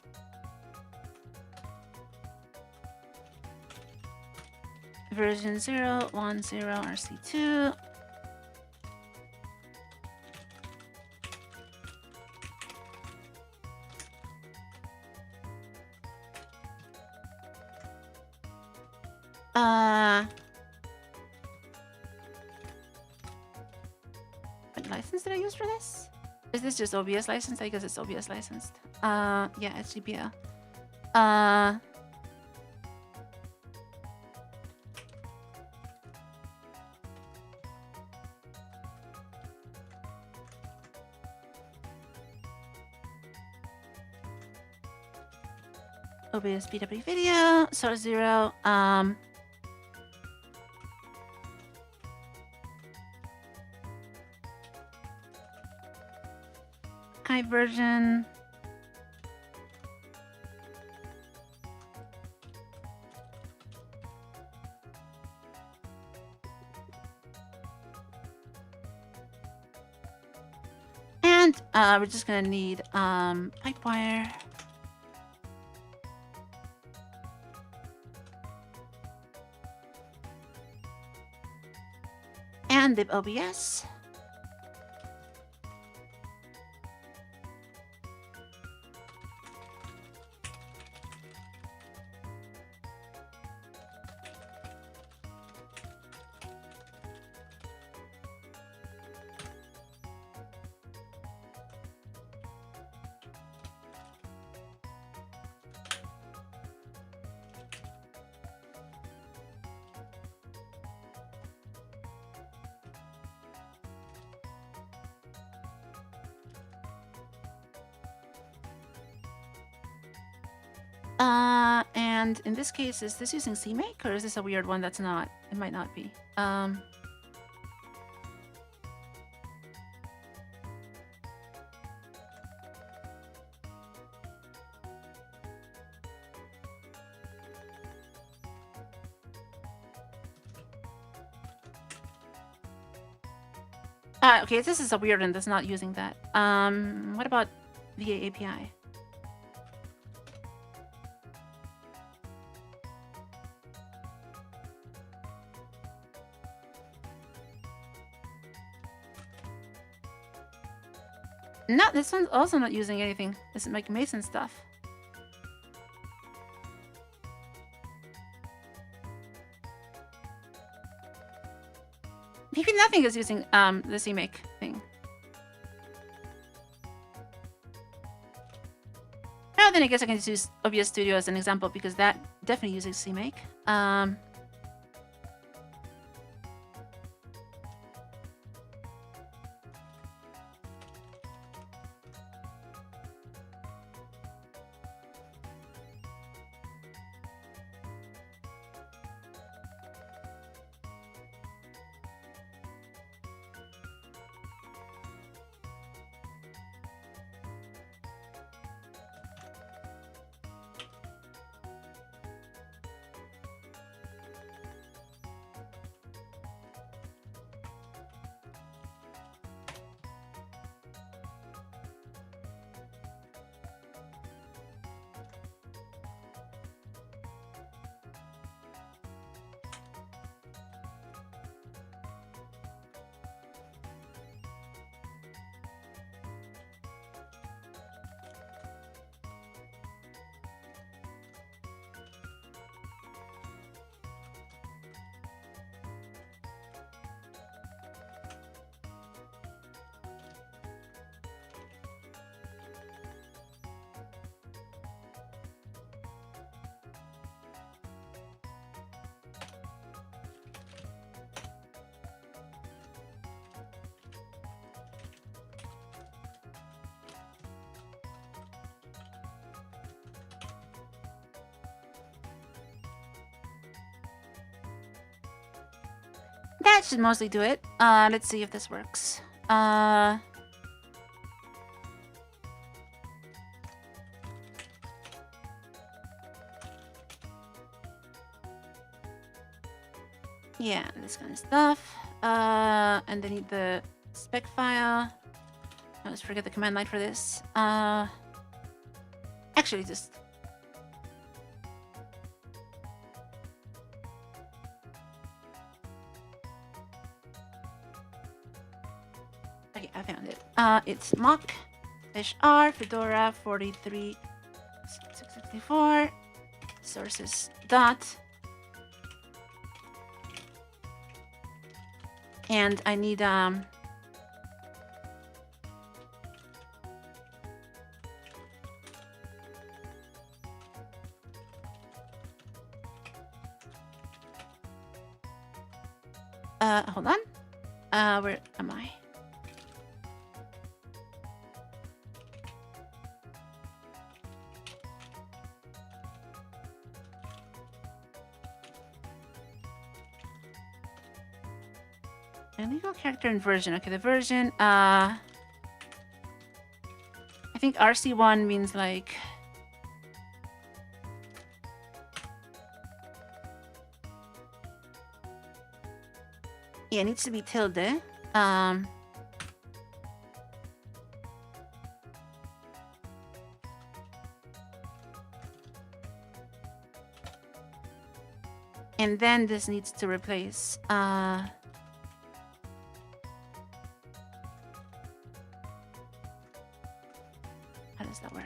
Version 0.10 RC2. What license did I use for this? Is this just OBS licensed? I guess it's OBS licensed. Yeah, it's GPL. OBS BW video, source 0, archive version. And we're just gonna need pipe wire. And the OBS. And in this case, is this using CMake or is this a weird one that's not? It might not be. Okay, this is a weird one that's not using that. What about VA API? No, this one's also not using anything. This is like Mason stuff. Maybe nothing is using the CMake thing. Well, then I guess I can just use OBS Studio as an example because that definitely uses CMake. That should mostly do it. Let's see if this works. Yeah, this kind of stuff. And then need the spec file. I always forget the command line for this. Actually, just... Okay, I found it. It's mock-r Fedora 43664 sources dot. And I need and hold on. Where am I? Illegal character and version. Okay, the version. I think RC1 means like. Yeah, it needs to be tilde. And then this needs to replace. How does that work?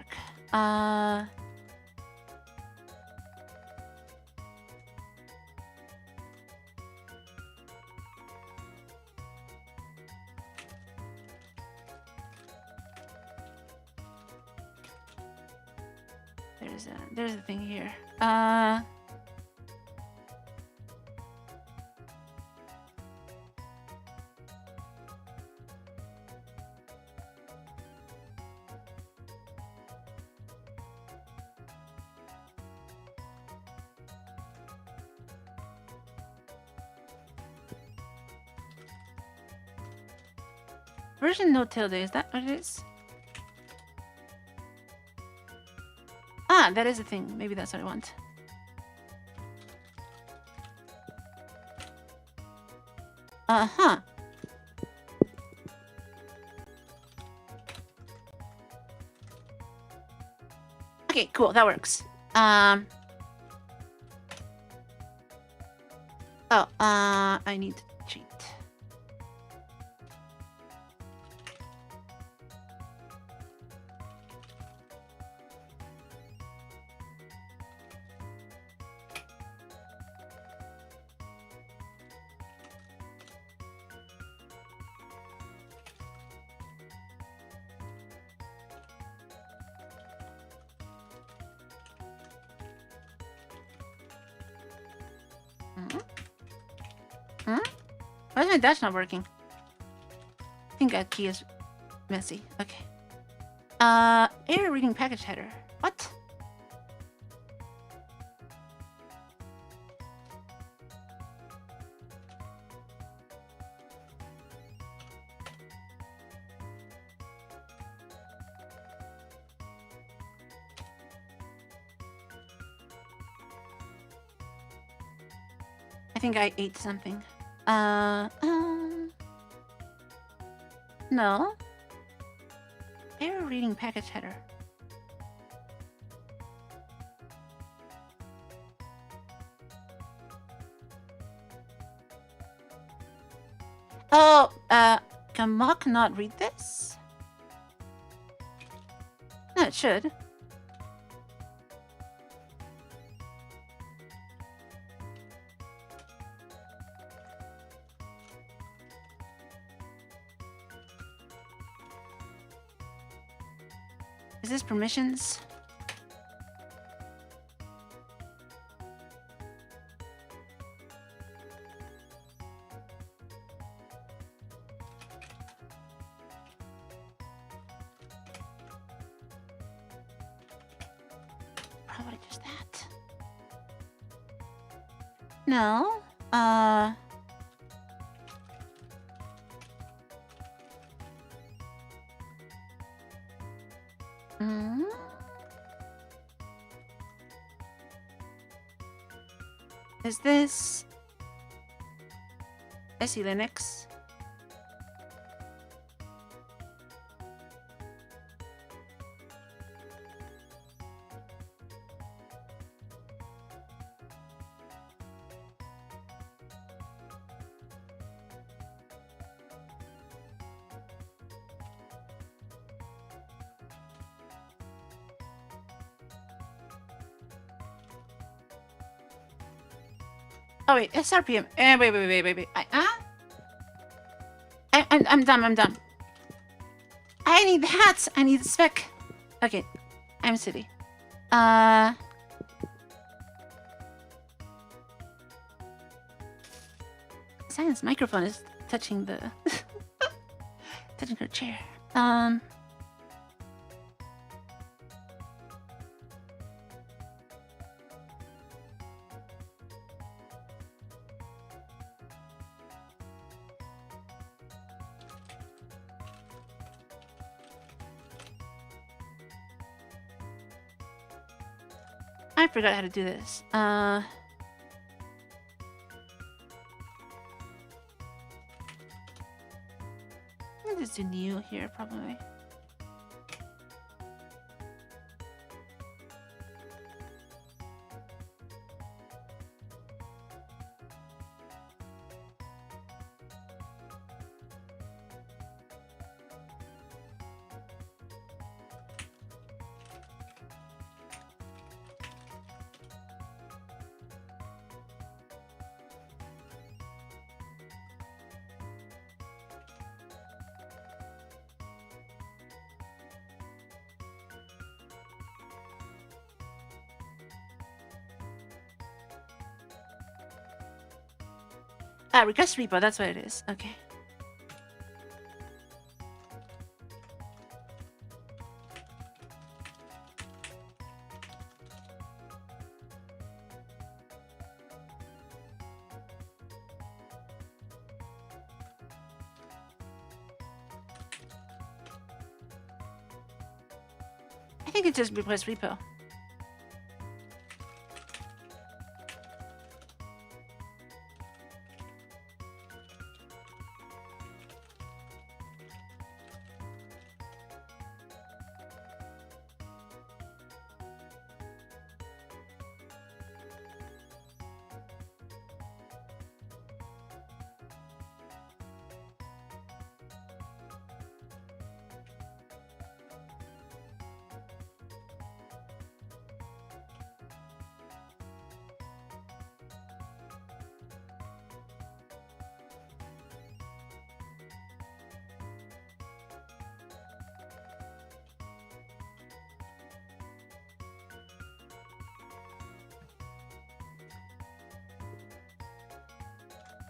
There's a thing here. Version no tilde, is that what it is? Ah, that is a thing. Maybe that's what I want. Uh-huh. Okay, cool. That works. I need to cheat. Why is my dash not working? I think that key is messy. Okay. Error reading package header. What? I think I ate something. No. Error reading package header. Oh, can Mock not read this? No, it should. Is this permissions? Probably just that. No. Is this SE Linux? Oh wait, SRPM. Wait. I'm done. I need hats. I need spec. Okay, I'm city. Cyan's microphone is touching the touching her chair. I forgot how to do this. I'll just do new here, probably. Request repo, that's what it is. Okay. I think it's just request repo.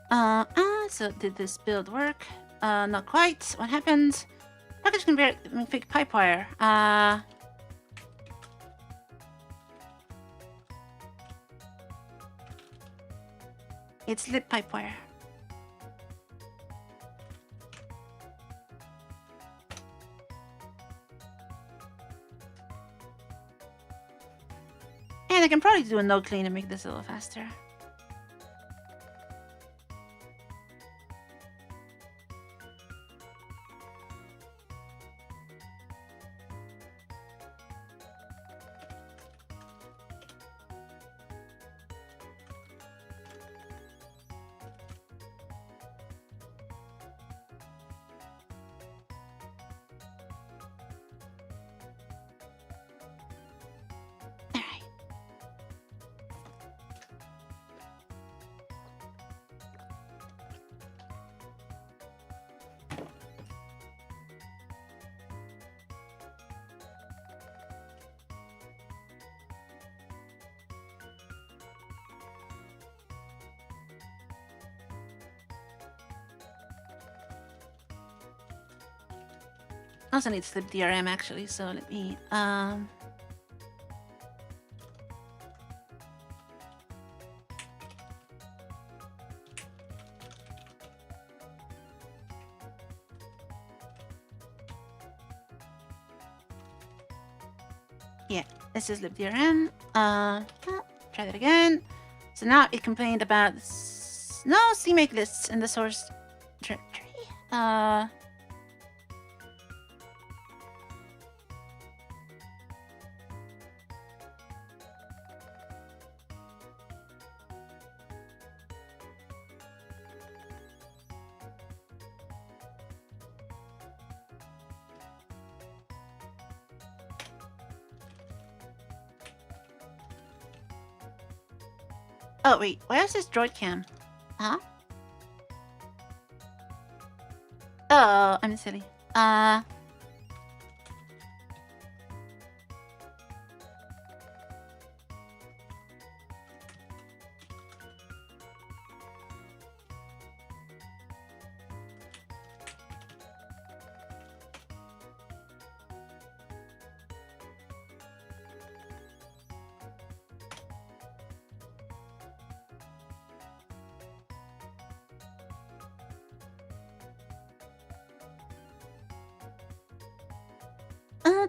So did this build work? Not quite. What happened? Package can be fake pipe wire. It's lit pipe wire. And I can probably do a node clean and make this a little faster. Also need slip DRM actually, so let me yeah, this is libdrm. Try that again. So now it complained about no CMake lists in the source directory. Oh wait, where's this droid cam? Huh? Oh, I'm silly.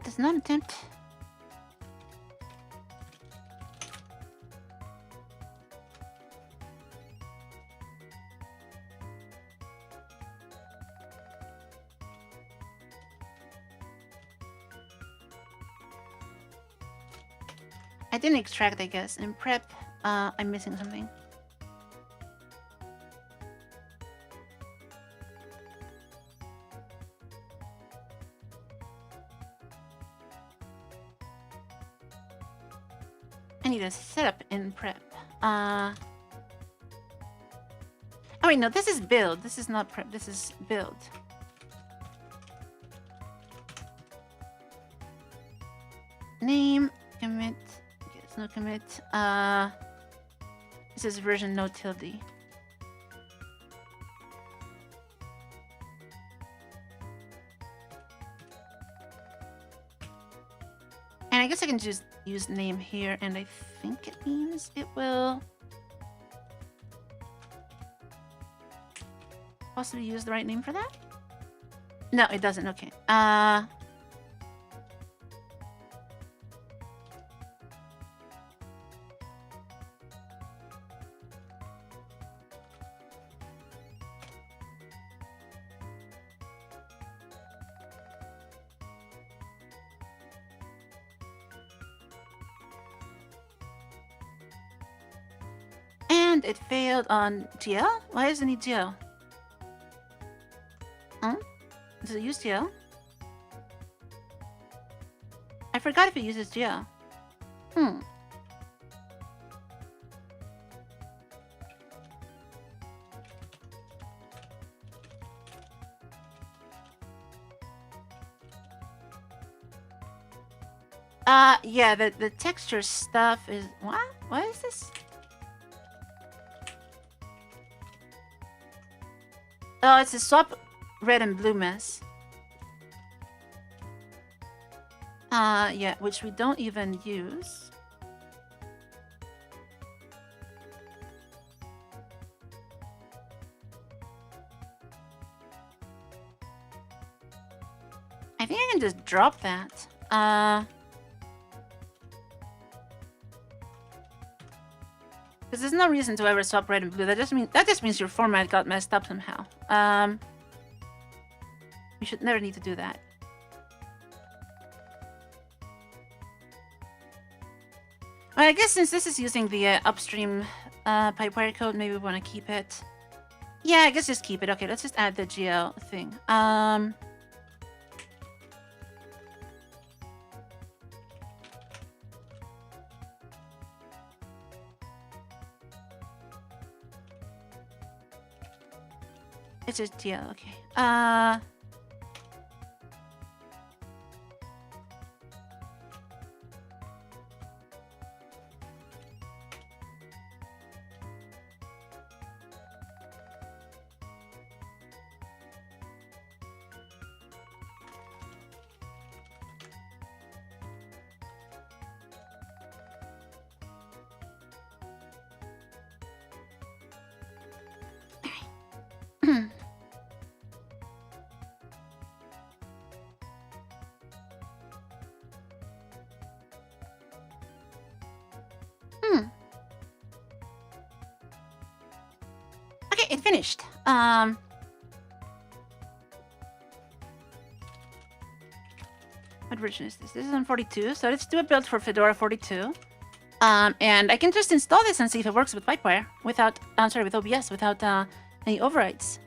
Does not attempt. I didn't extract, I guess. In prep, I'm missing something. I need a setup in prep. Oh wait, no, this is build. This is not prep. This is build. Name, commit. Yes, no commit. This is version no tilde. And I guess I can just use name here, and I think it means it will possibly use the right name for that. No, it doesn't. Okay. And it failed on GL? Why does it need GL? Huh? Does it use GL? I forgot if it uses GL. Yeah, the texture stuff is... What? What is this? Oh, it's a swap red and blue mess. Yeah, which we don't even use. I think I can just drop that. Because there's no reason to ever swap red and blue. That just means your format got messed up somehow. We should never need to do that. Well, I guess since this is using the upstream pipewire code, maybe we want to keep it. Yeah, I guess just keep it. Okay, let's just add the GL thing. It's just GL, okay. Okay, it finished. What version is this? This is on 42, so let's do a build for Fedora 42. And I can just install this and see if it works with Pipewire without, with OBS without any overrides.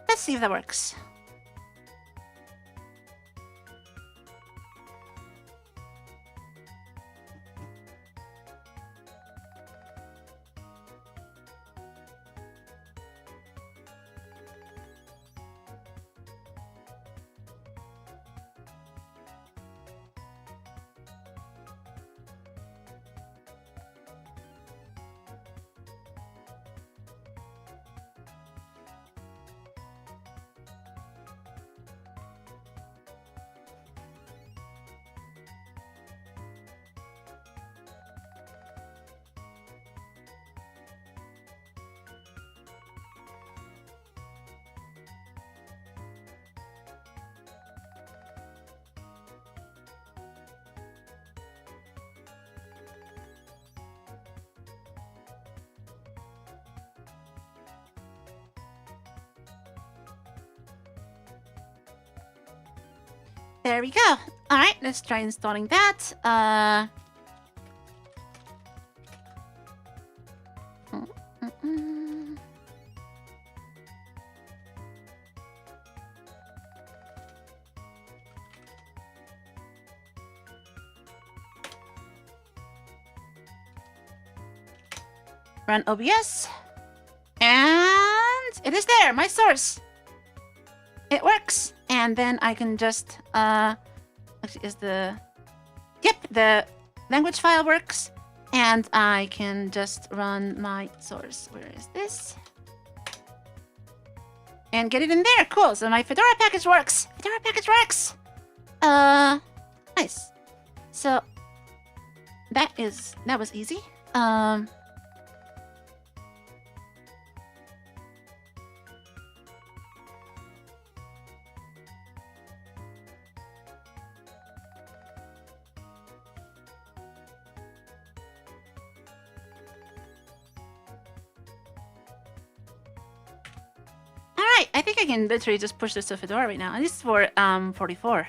Let's see if that works. There we go. All right, let's try installing that. Run OBS. And it is there, my source. It works. And then I can just, actually is the, yep, the language file works. And I can just run my source. Where is this? And get it in there. Cool. So my Fedora package works. Fedora package works. Nice. So that was easy. Alright, I think I can literally just push this to Fedora right now. And this is for 44.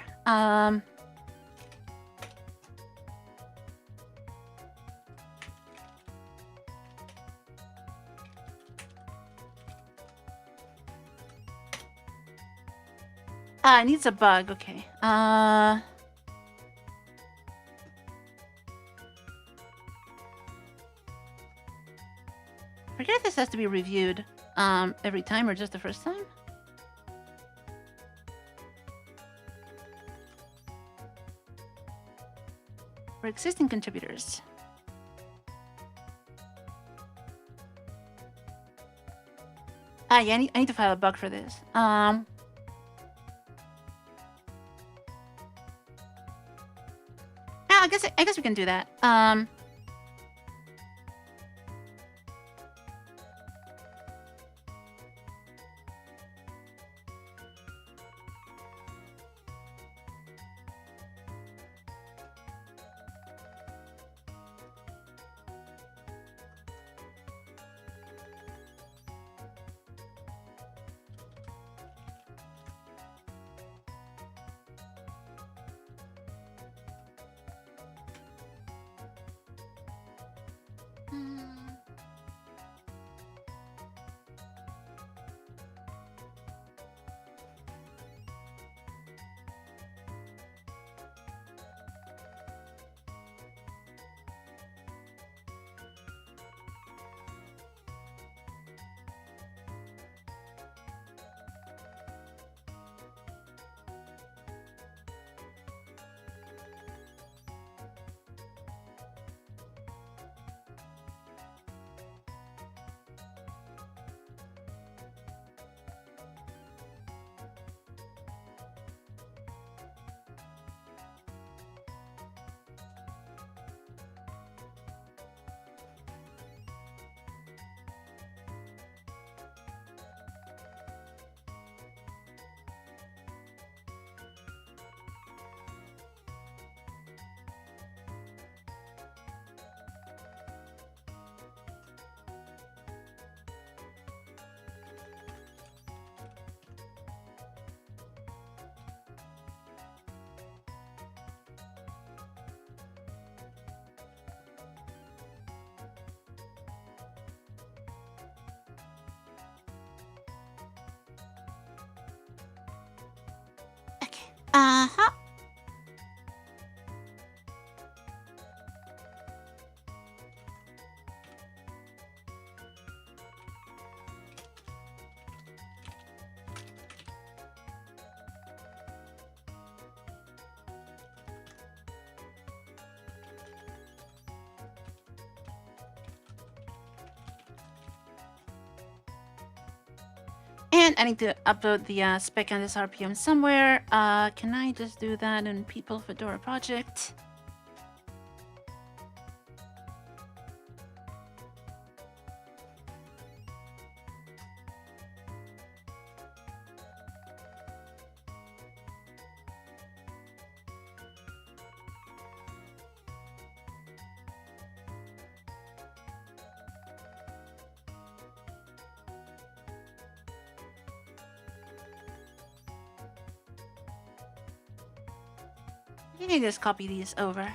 Ah, it needs a bug. Okay. I forget if this has to be reviewed every time or just the first time. For existing contributors. Ah, yeah, I need to file a bug for this. Yeah, I guess we can do that. Uh-huh. And I need to upload the spec on this RPM somewhere. Can I just do that in People Fedora project? I can just copy these over.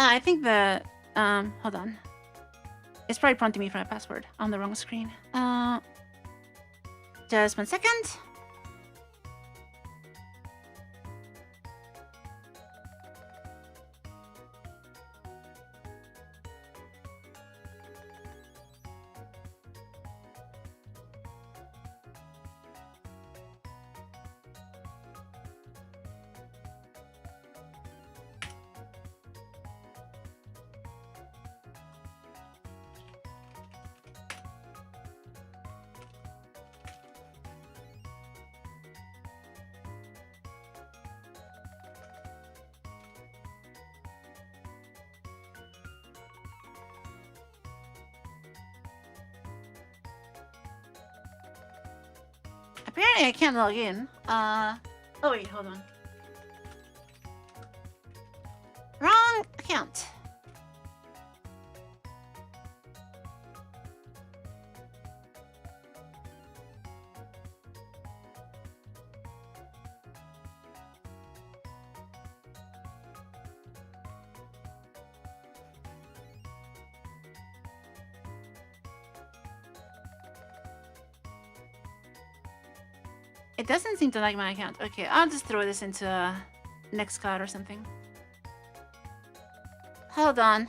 I think the hold on. It's probably prompting me for my password on the wrong screen. Just 1 second. Apparently I can't log in. Oh wait, hold on. Wrong account. It doesn't seem to like my account. Okay, I'll just throw this into Nextcloud or something. Hold on.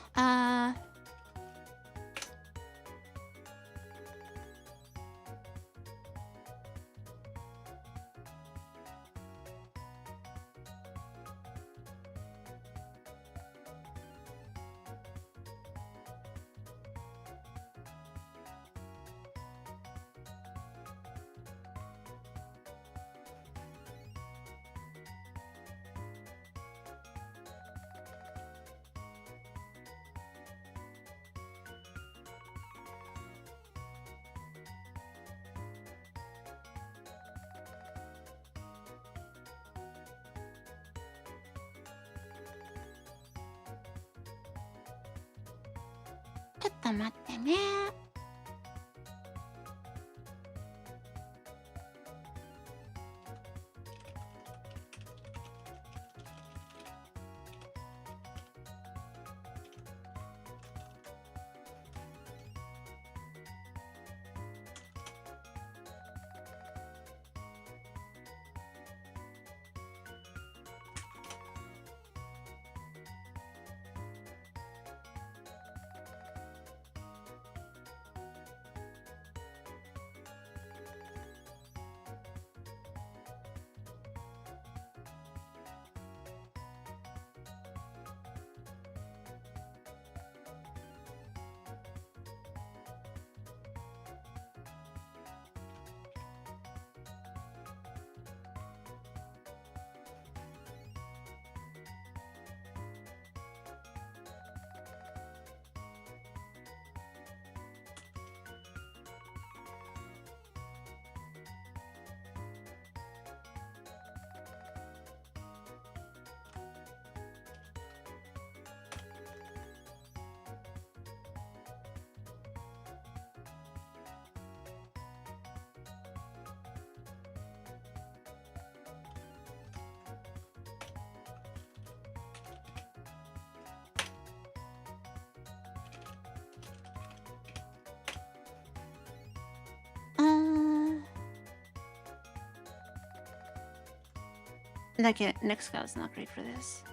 Okay, Nextcloud's not great for this.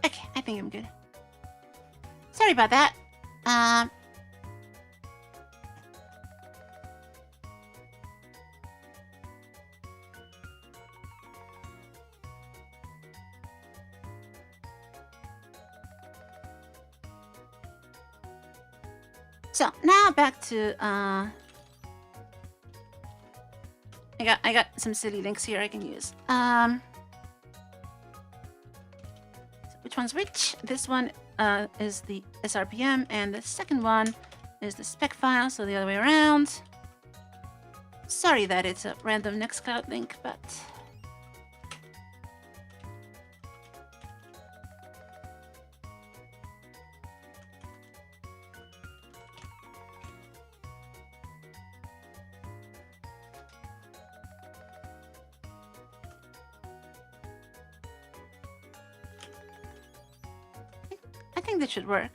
Okay, I think I'm good. Sorry about that. So now back to I got some silly links here I can use. Which one's which? This one is the SRPM, and the second one is the spec file, so the other way around. Sorry that it's a random Nextcloud link, but I think that should work.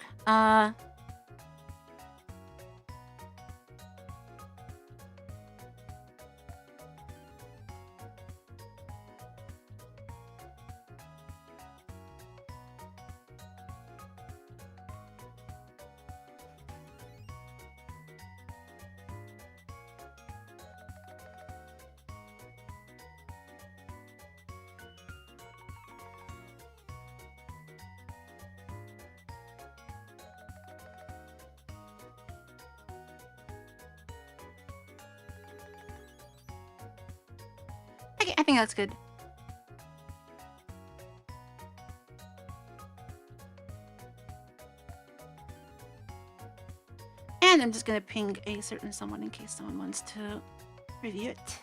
Okay, I think that's good. And I'm just gonna ping a certain someone in case someone wants to review it.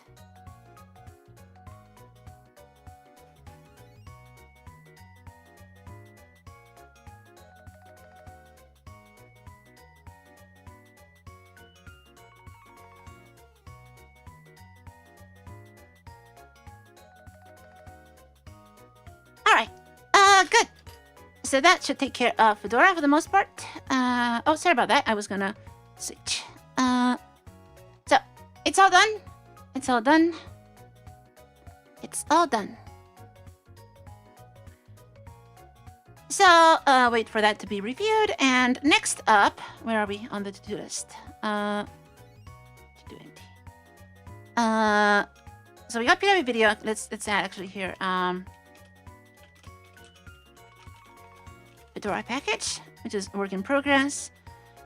Alright, good. So that should take care of Fedora for the most part. Oh, sorry about that. I was gonna switch. So it's all done. It's all done. It's all done. So wait for that to be reviewed. And next up, where are we on the to-do list? To-do empty. So we got PW video. Let's add actually here. Fedora package, which is work in progress.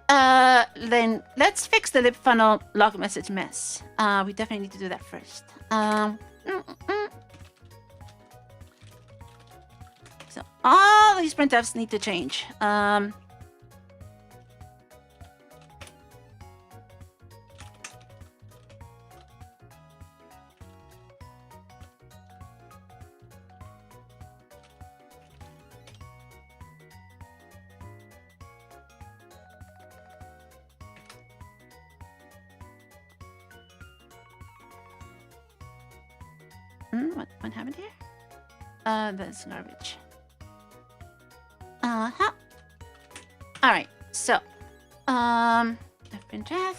Then let's fix the lib funnel log message mess. We definitely need to do that first. So all these printfs need to change. What happened here? That's garbage. Uh-huh. Alright, so fprintf.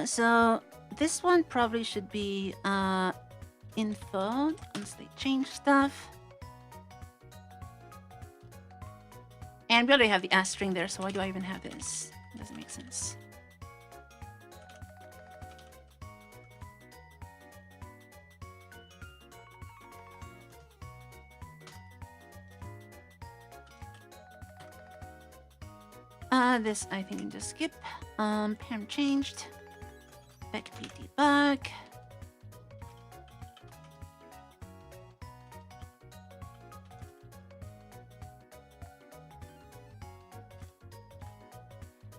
So this one probably should be info once they change stuff. And we already have the ask string there, so why do I even have this? It doesn't make sense. This I think we can just skip. Parm changed. Back to debug.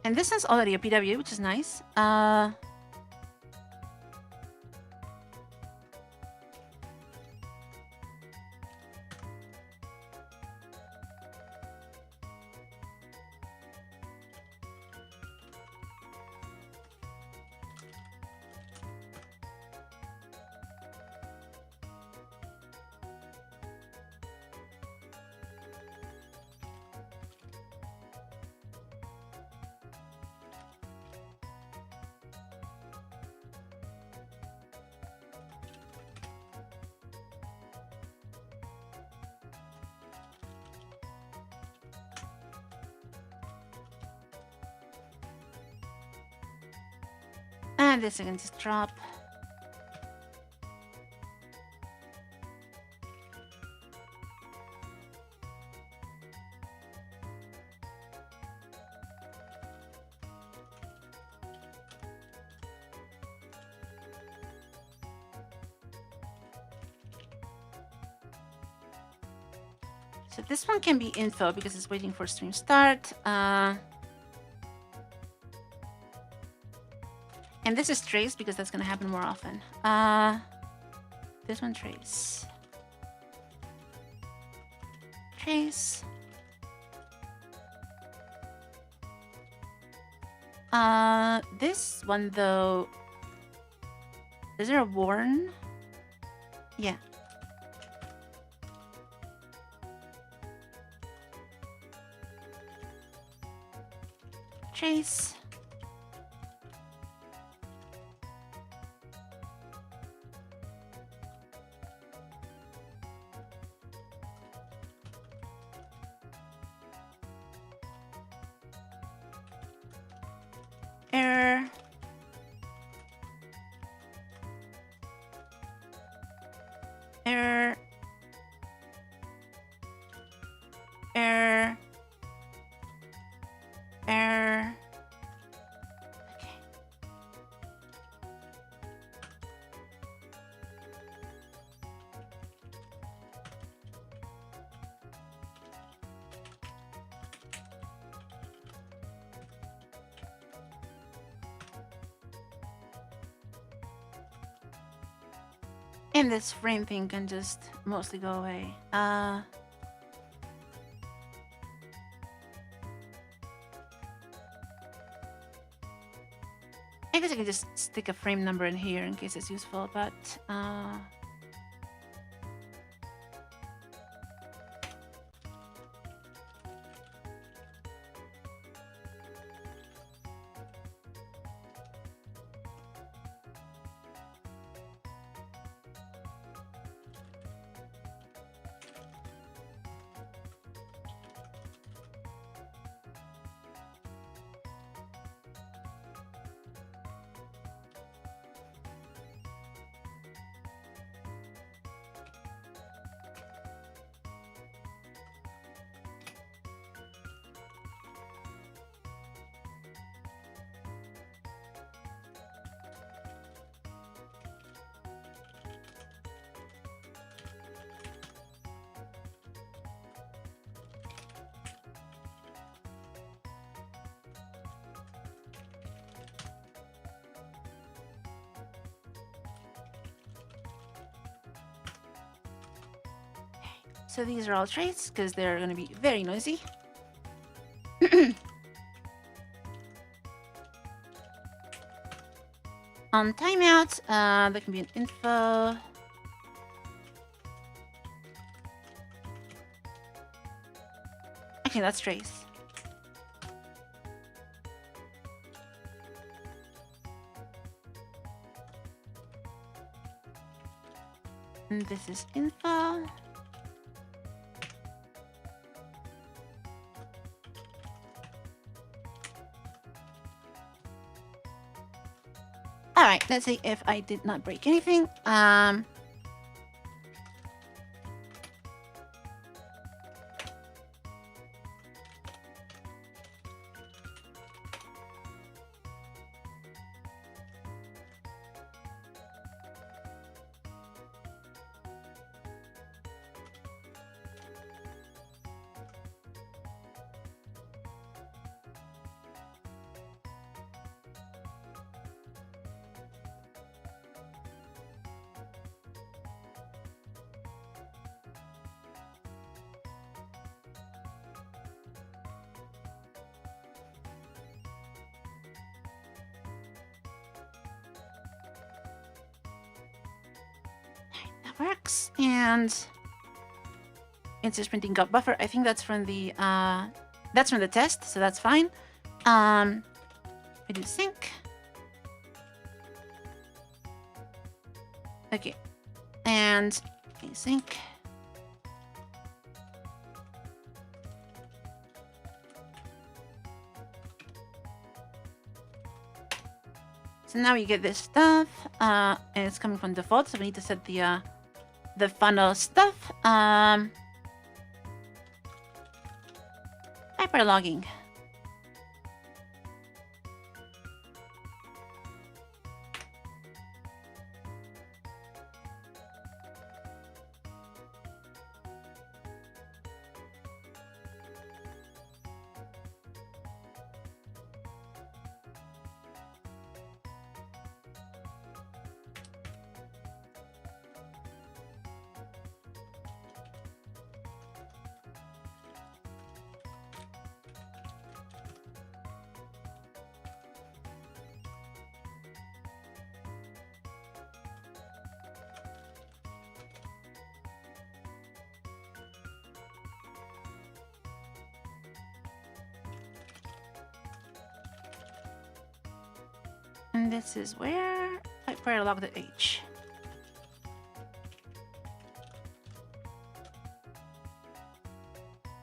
And this is already a PW, which is nice. And this I can just drop. So this one can be info because it's waiting for stream start. And this is trace because that's going to happen more often. This one trace. Trace. This one though. Is there a warn? Yeah. trace. Error. Error. Error. Error. Okay. And this frame thing can just mostly go away. I guess I can just stick a frame number in here in case it's useful, but so these are all traits because they're going to be very noisy. On timeout, there can be an info. Okay, that's trace. And this is info. All right, let's see if I did not break anything. Works, and it's just printing got buffer. I think that's from the test, so that's fine. I do sync. Okay, and async. So now you get this stuff, and it's coming from default. So we need to set the funnel stuff. Hyperlogging. And this is where type Verilog the H.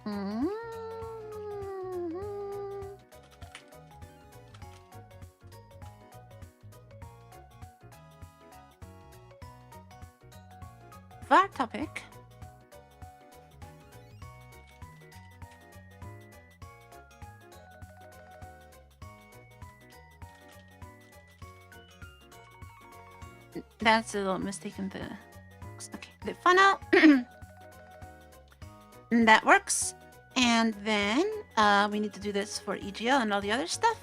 Mm-hmm. Var topic. That's a little mistake in the... Okay, the funnel. And that works. And then we need to do this for EGL and all the other stuff.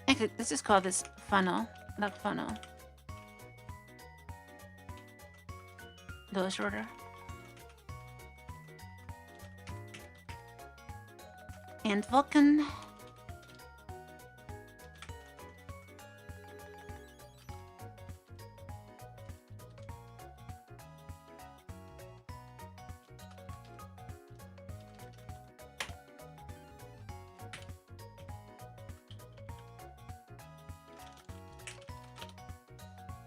Actually, let's just call this funnel, log funnel. A little shorter. And Vulkan.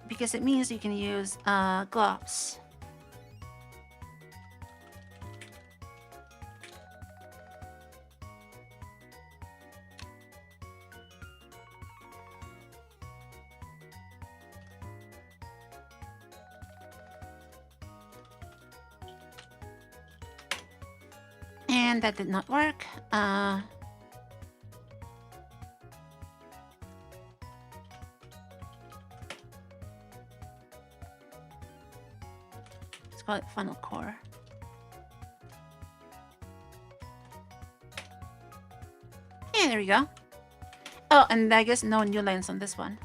Because it means you can use glops. And that did not work. Let's call it funnel core. Yeah, there we go. Oh, and I guess no new lines on this one.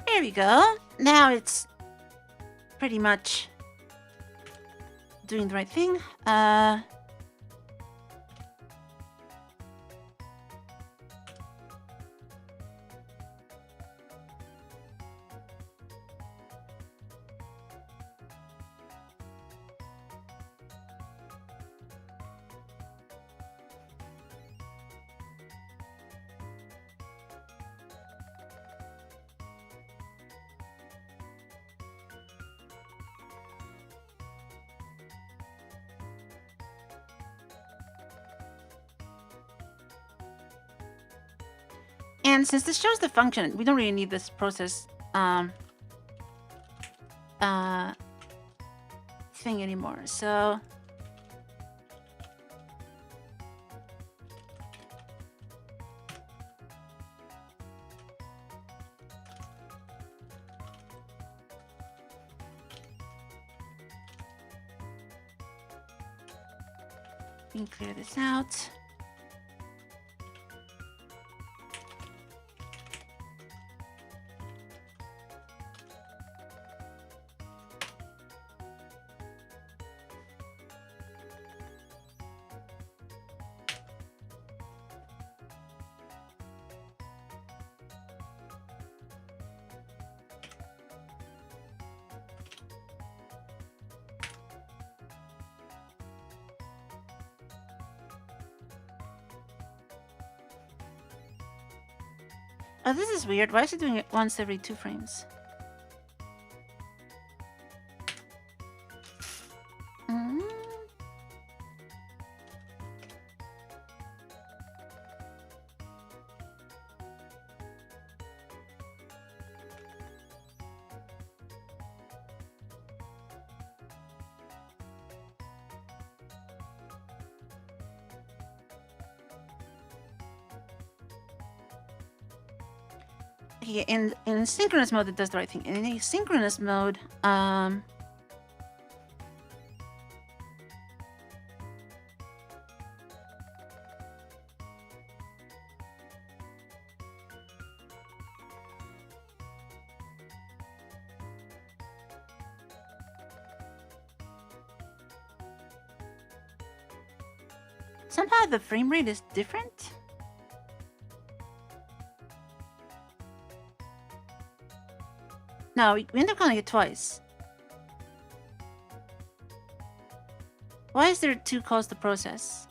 There we go. Now it's pretty much doing the right thing. And since this shows the function, we don't really need this process thing anymore. So we can clear this out. Oh, this is weird. Why is it doing it once every 2 frames? Yeah, in synchronous mode, it does the right thing. In asynchronous mode, Somehow the frame rate is different. No, we end up calling it twice. Why is there 2 calls to process?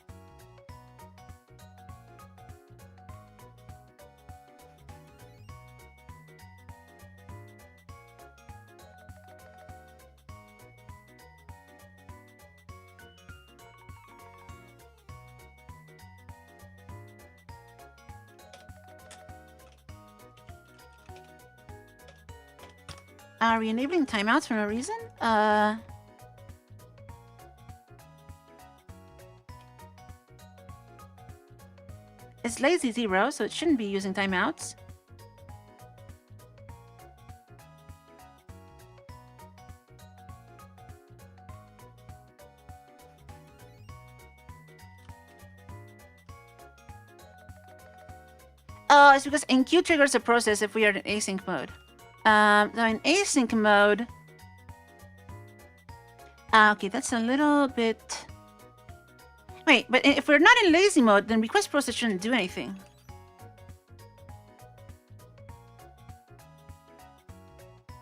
Are we enabling timeouts for no reason? It's lazy 0, so it shouldn't be using timeouts. Oh, it's because enqueue triggers a process if we are in async mode. So in async mode... okay, that's a little bit... Wait, but if we're not in lazy mode, then request process shouldn't do anything.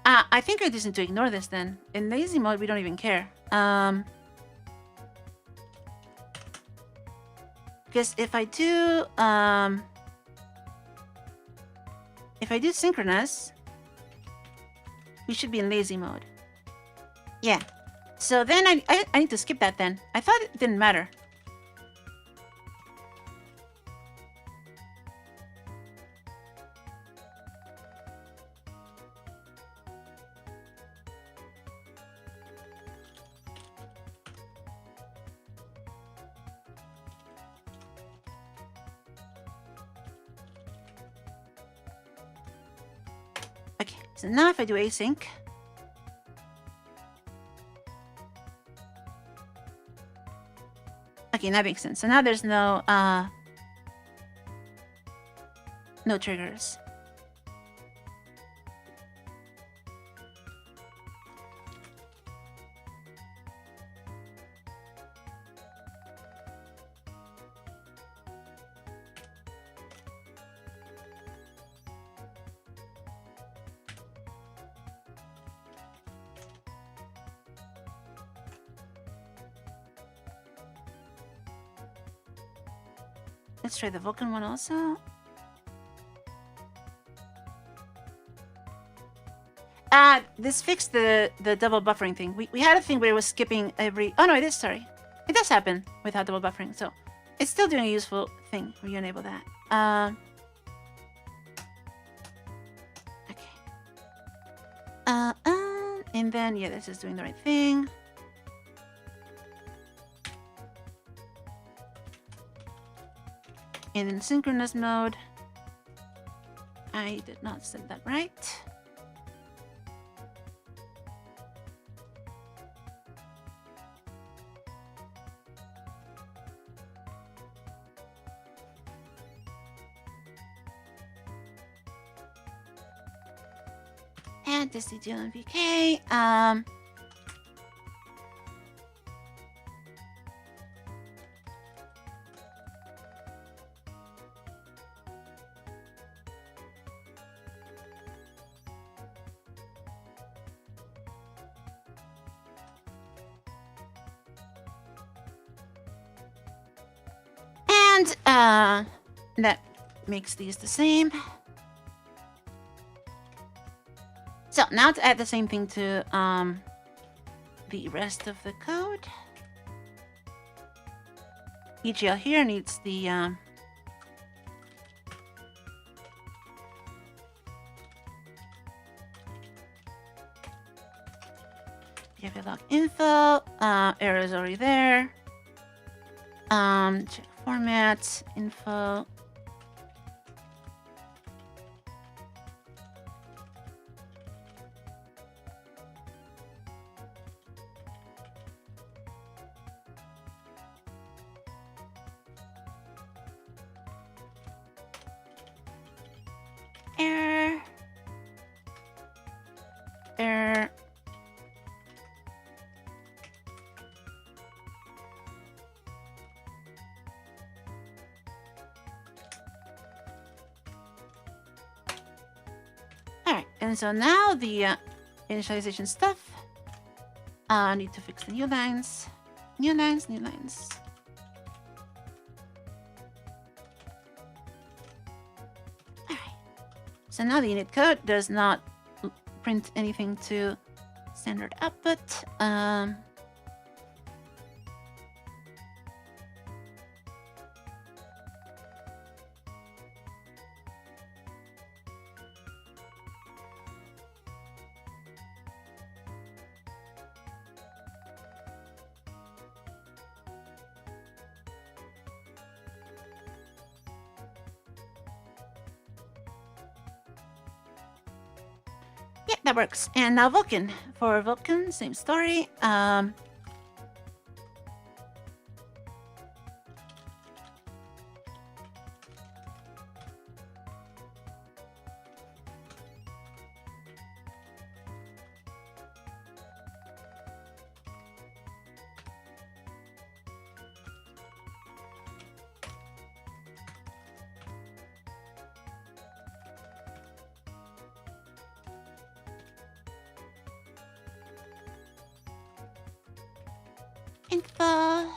I think I just need to ignore this then. In lazy mode, we don't even care. Because if I do synchronous, we should be in lazy mode. Yeah. So then I need to skip that then. I thought it didn't matter. Okay, so now if I do async, okay, that makes sense. So now there's no triggers. Let's try the Vulkan one also. This fixed the double buffering thing. We had a thing where it was skipping every... Oh no, it is, sorry. It does happen without double buffering, so it's still doing a useful thing when you enable that. Okay. And then, yeah, this is doing the right thing. And in synchronous mode, I did not set that right. And this CGL and VK. That makes these the same. So now to add the same thing to the rest of the code. EGL here needs the PFA log info. Error is already there. Check formats, info. Error. Error. And so now the initialization stuff. I need to fix the new lines. New lines, new lines. Alright. So now the unit code does not print anything to standard output. Yeah, that works. And now Vulkan. For Vulkan, same story. Info.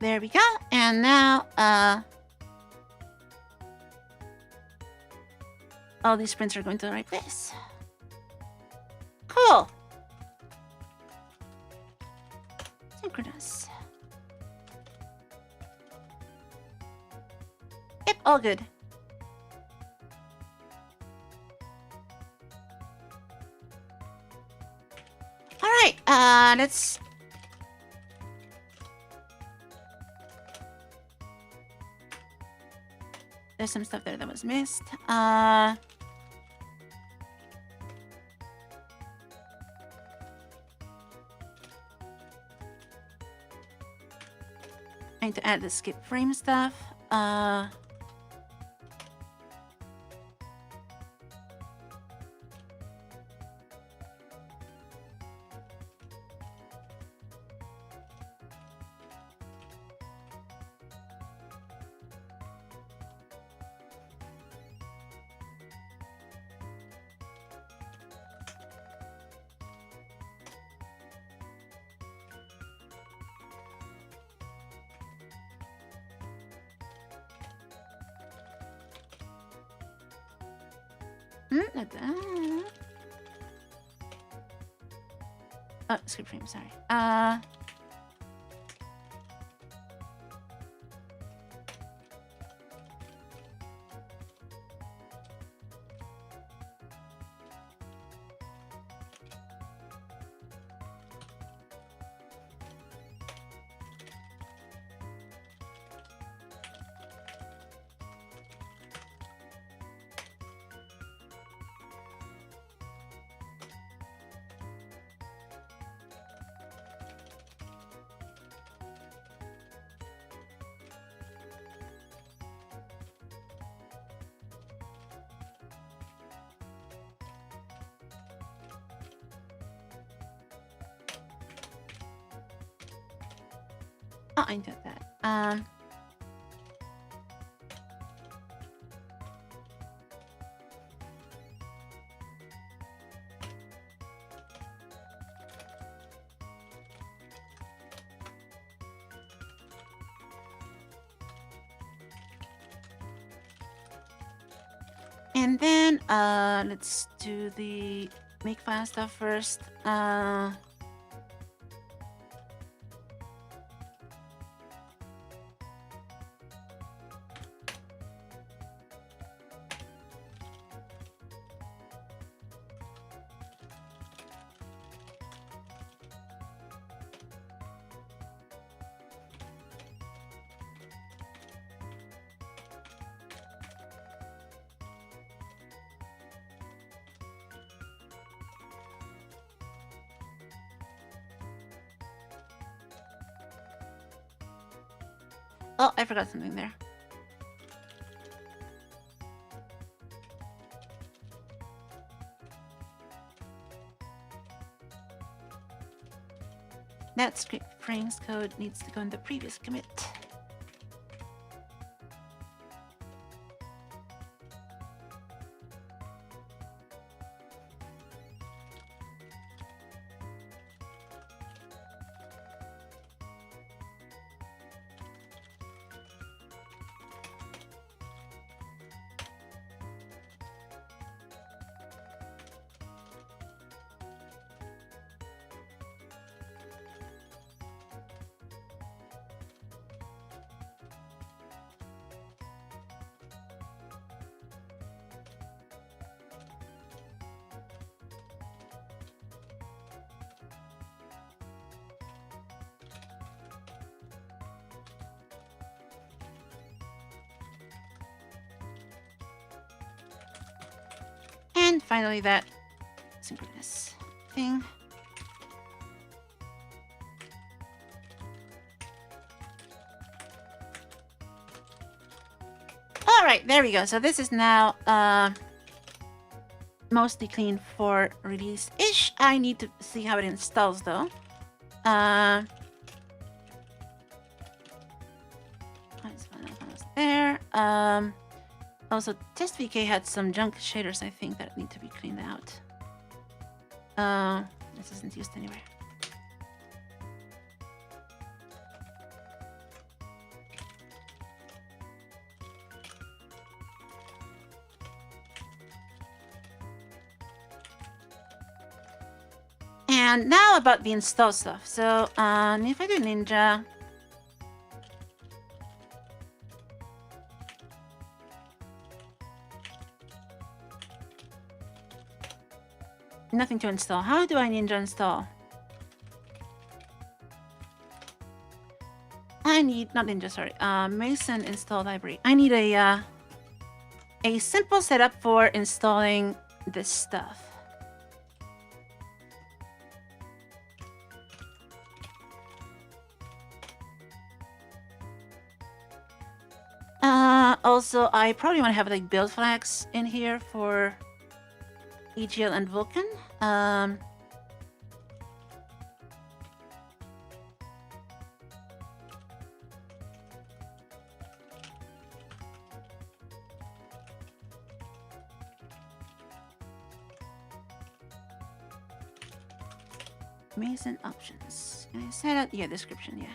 There we go. And now, all these prints are going to the right place. Cool. Synchronous. Yep, all good. All right, let's... There's some stuff there that was missed. I need to add the skip frame stuff. Not that. Oh, script frame, sorry. Oh, I did that. And then let's do the makefile stuff first. Oh, I forgot something there. That script frames code needs to go in the previous commit. And finally, that synchronous thing. Alright, there we go. So this is now mostly clean for release-ish. I need to see how it installs though. There. Also, TestVK had some junk shaders, I think, that need to be cleaned out. This isn't used anywhere. And now about the install stuff. So, if I do Ninja... Nothing to install. How do I Ninja install? I need... Not Ninja, sorry. Mason install library. I need a simple setup for installing this stuff. Also, I probably want to have like build flags in here for EGL and Vulkan. Mason options. Can I set up? Yeah, description, yeah.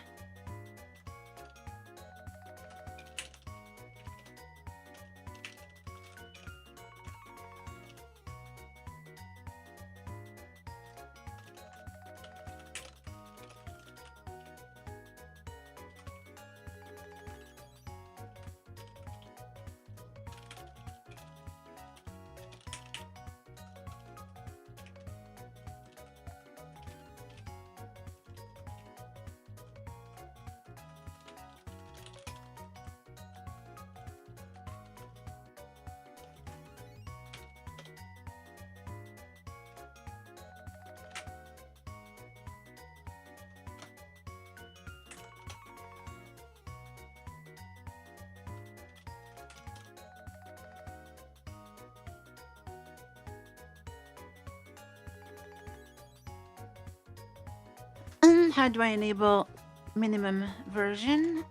How do I enable minimum version?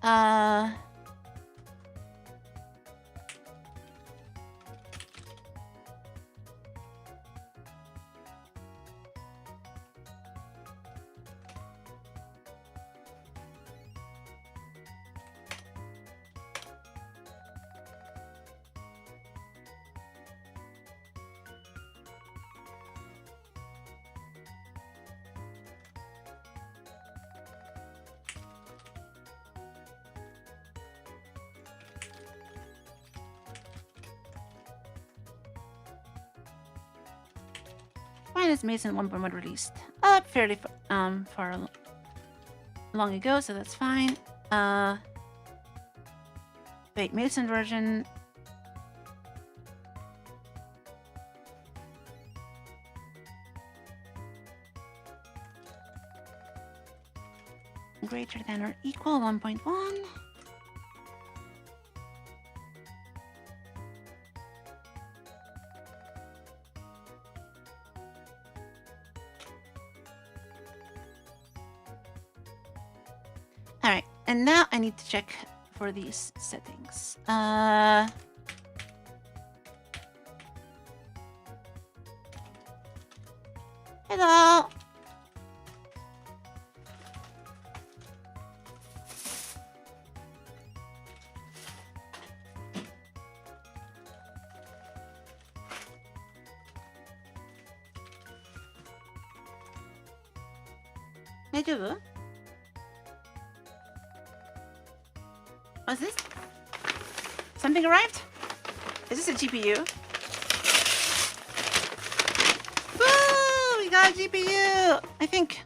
Is Mason 1.1 released fairly far long ago, so that's fine. Wait, Mason version. Greater than or equal 1.1. And now I need to check for these settings. Hello. What's this? Something arrived? Is this a GPU? Woo! We got a GPU! I think.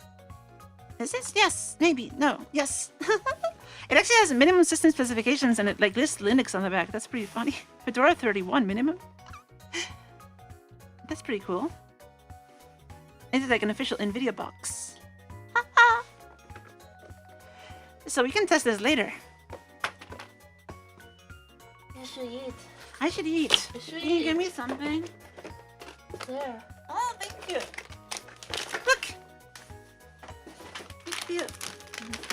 Is this? Yes. Maybe. No. Yes. It actually has minimum system specifications and it like lists Linux on the back. That's pretty funny. Fedora 31 minimum. That's pretty cool. This is like an official NVIDIA box. So we can test this later. You should eat. I should eat. You should Can you eat. give me something? There. Oh, thank you. Look. Thank you.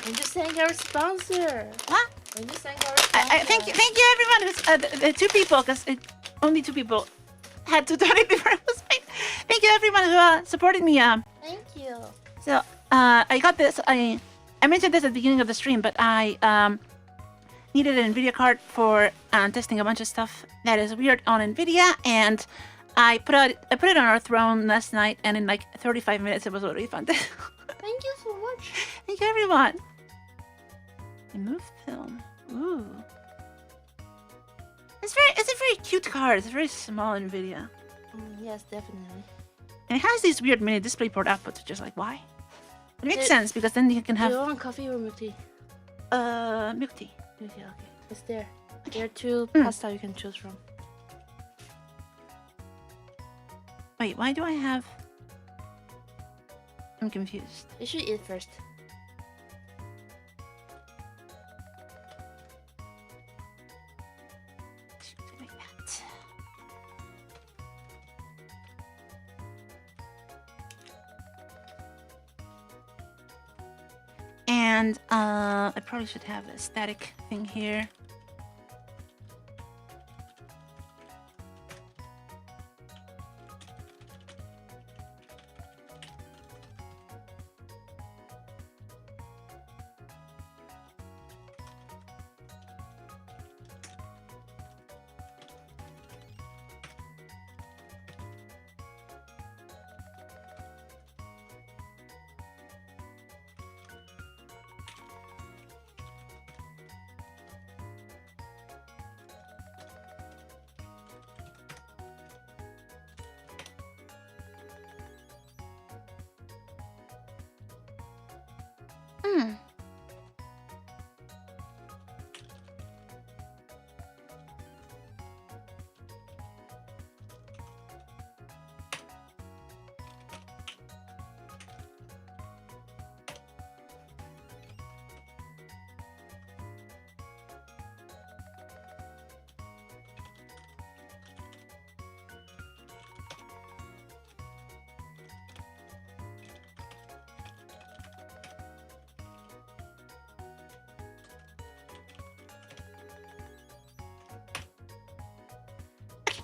And just thank our sponsor. What? And just thank our sponsor. I thank you everyone who's the 2 people because only 2 people had to donate before it was made. Thank you everyone who supported me. Thank you. So I got this. I mentioned this at the beginning of the stream, but I needed an NVIDIA card for testing a bunch of stuff that is weird on NVIDIA, and I put it on our throne last night, and in like 35 minutes it was already funded. Thank you so much. Thank you, everyone. Remove film. Ooh. It's a very cute card. It's a very small NVIDIA. Yes, definitely. And it has these weird mini DisplayPort outputs, which is like, why? It makes It- sense, because then you can Do you have want coffee or milk tea? milk tea. Milk tea, okay. It's there. Okay. There are 2 pasta you can choose from. Wait, why do I have... I'm confused. You should eat first. Like that. And I probably should have a static thing here.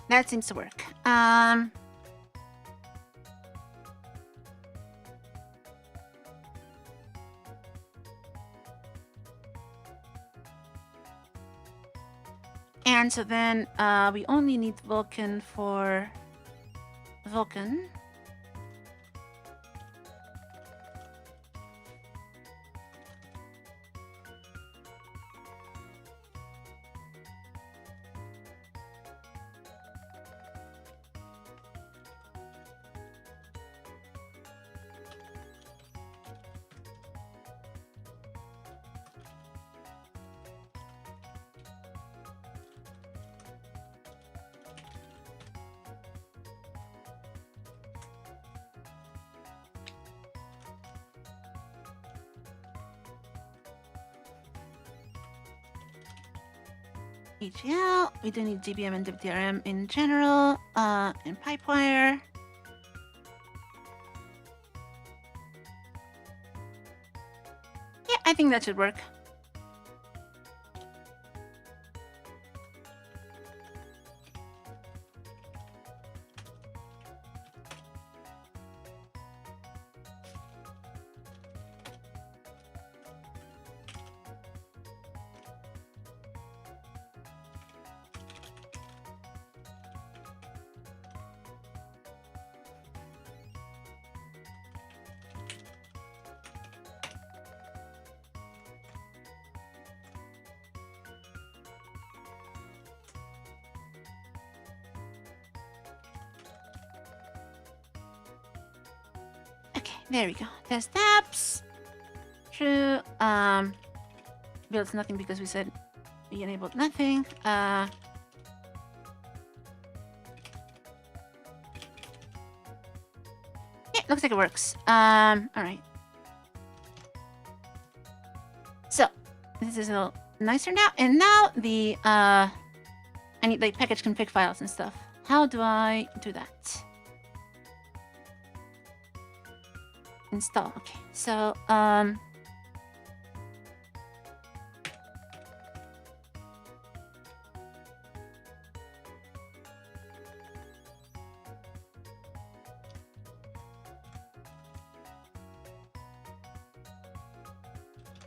That seems to work. And so then we only need Vulkan for Vulkan. HL, we do need GBM and WTRM in general, and Pipewire. Yeah, I think that should work. There we go. Test apps. True. Builds nothing because we said we enabled nothing. Yeah, looks like it works. All right. So this is a little nicer now. And now the I need like package config files and stuff. How do I do that? Install. Okay. So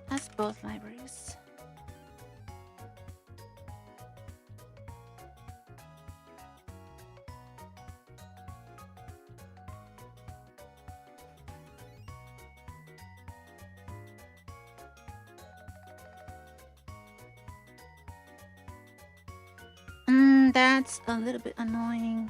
that's both libraries. That's a little bit annoying.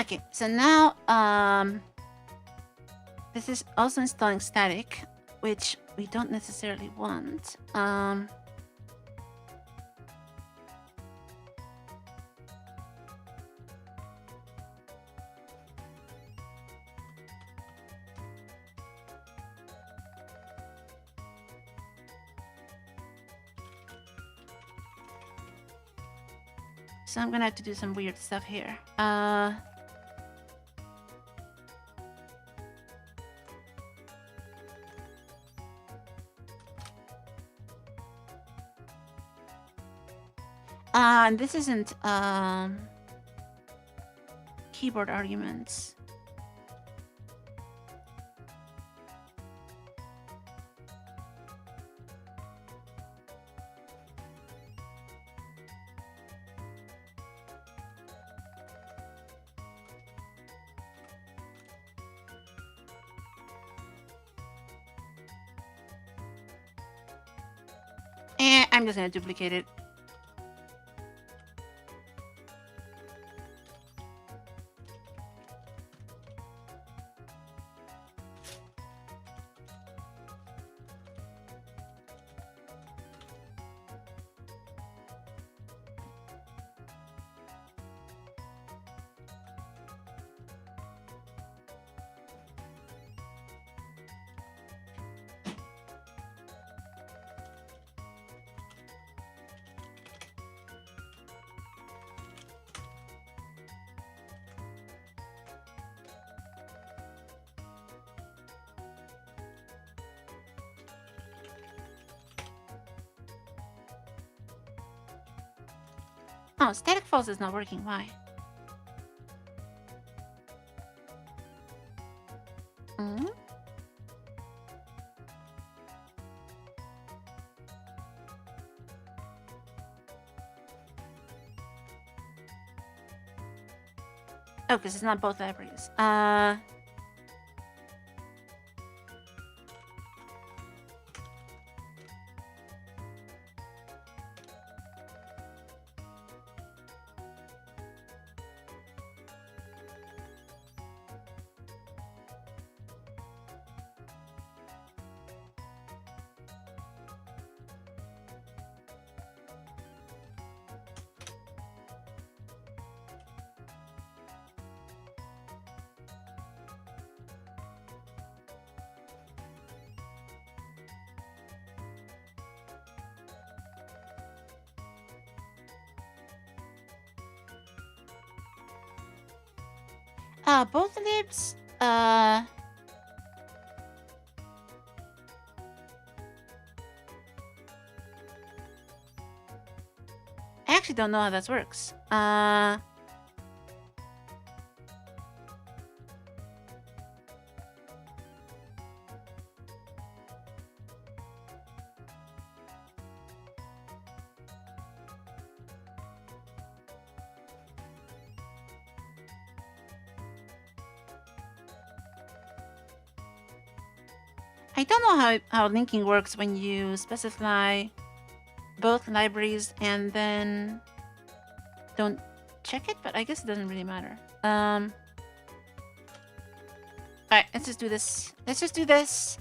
Okay, so now this is also installing static, which we don't necessarily want. So I'm gonna have to do some weird stuff here. And this isn't keyboard arguments. I'm just gonna duplicate it. Oh, static false is not working. Why? Hmm? Oh, because it's not both libraries. Both libs, I actually don't know how that works. I don't know how linking works when you specify both libraries and then don't check it, but I guess it doesn't really matter. Alright, let's just do this. Let's just do this.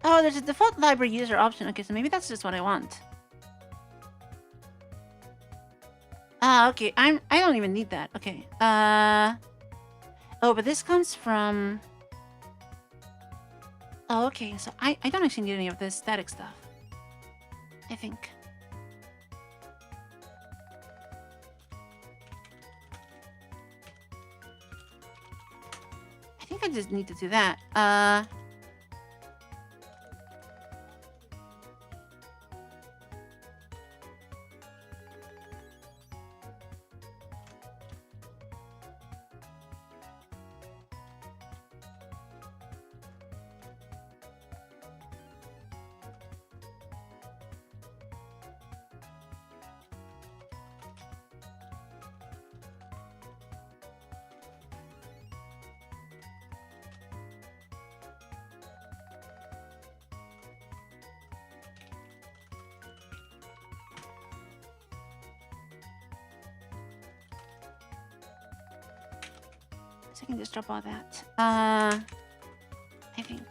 Oh, there's a default library user option. Okay, so maybe that's just what I want. Okay. I don't even need that. Okay. Oh, but this comes from... Oh, okay. So I don't actually need any of this static stuff, I think. I think I just need to do that. So I can just drop all that. I think.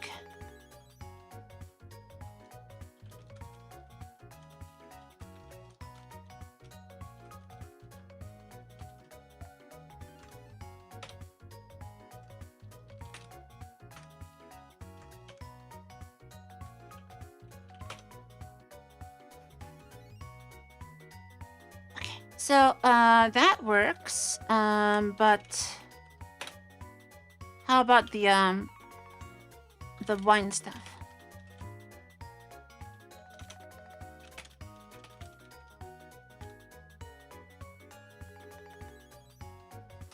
Okay, so that works. But how about the wine stuff?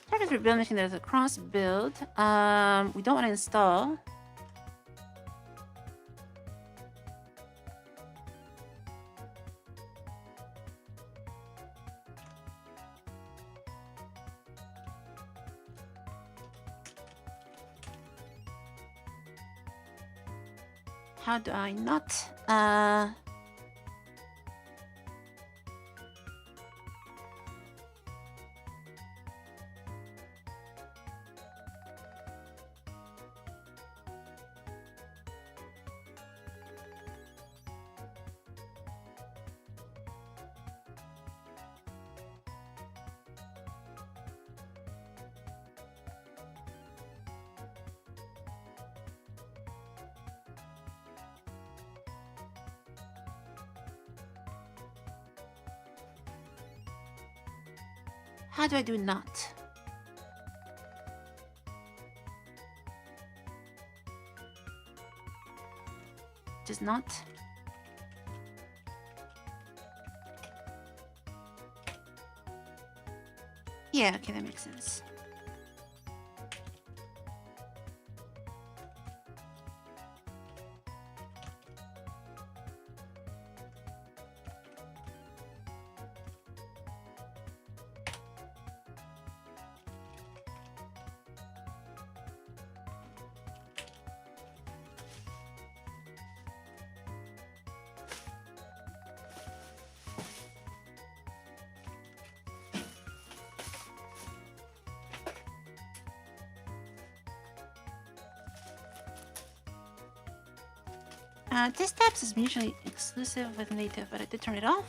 Target for build machine, there's a cross build. We don't want to install. How do I not? How do I do not? Just not. Yeah, okay, that makes sense. This tabs is mutually exclusive with native, but I did turn it off.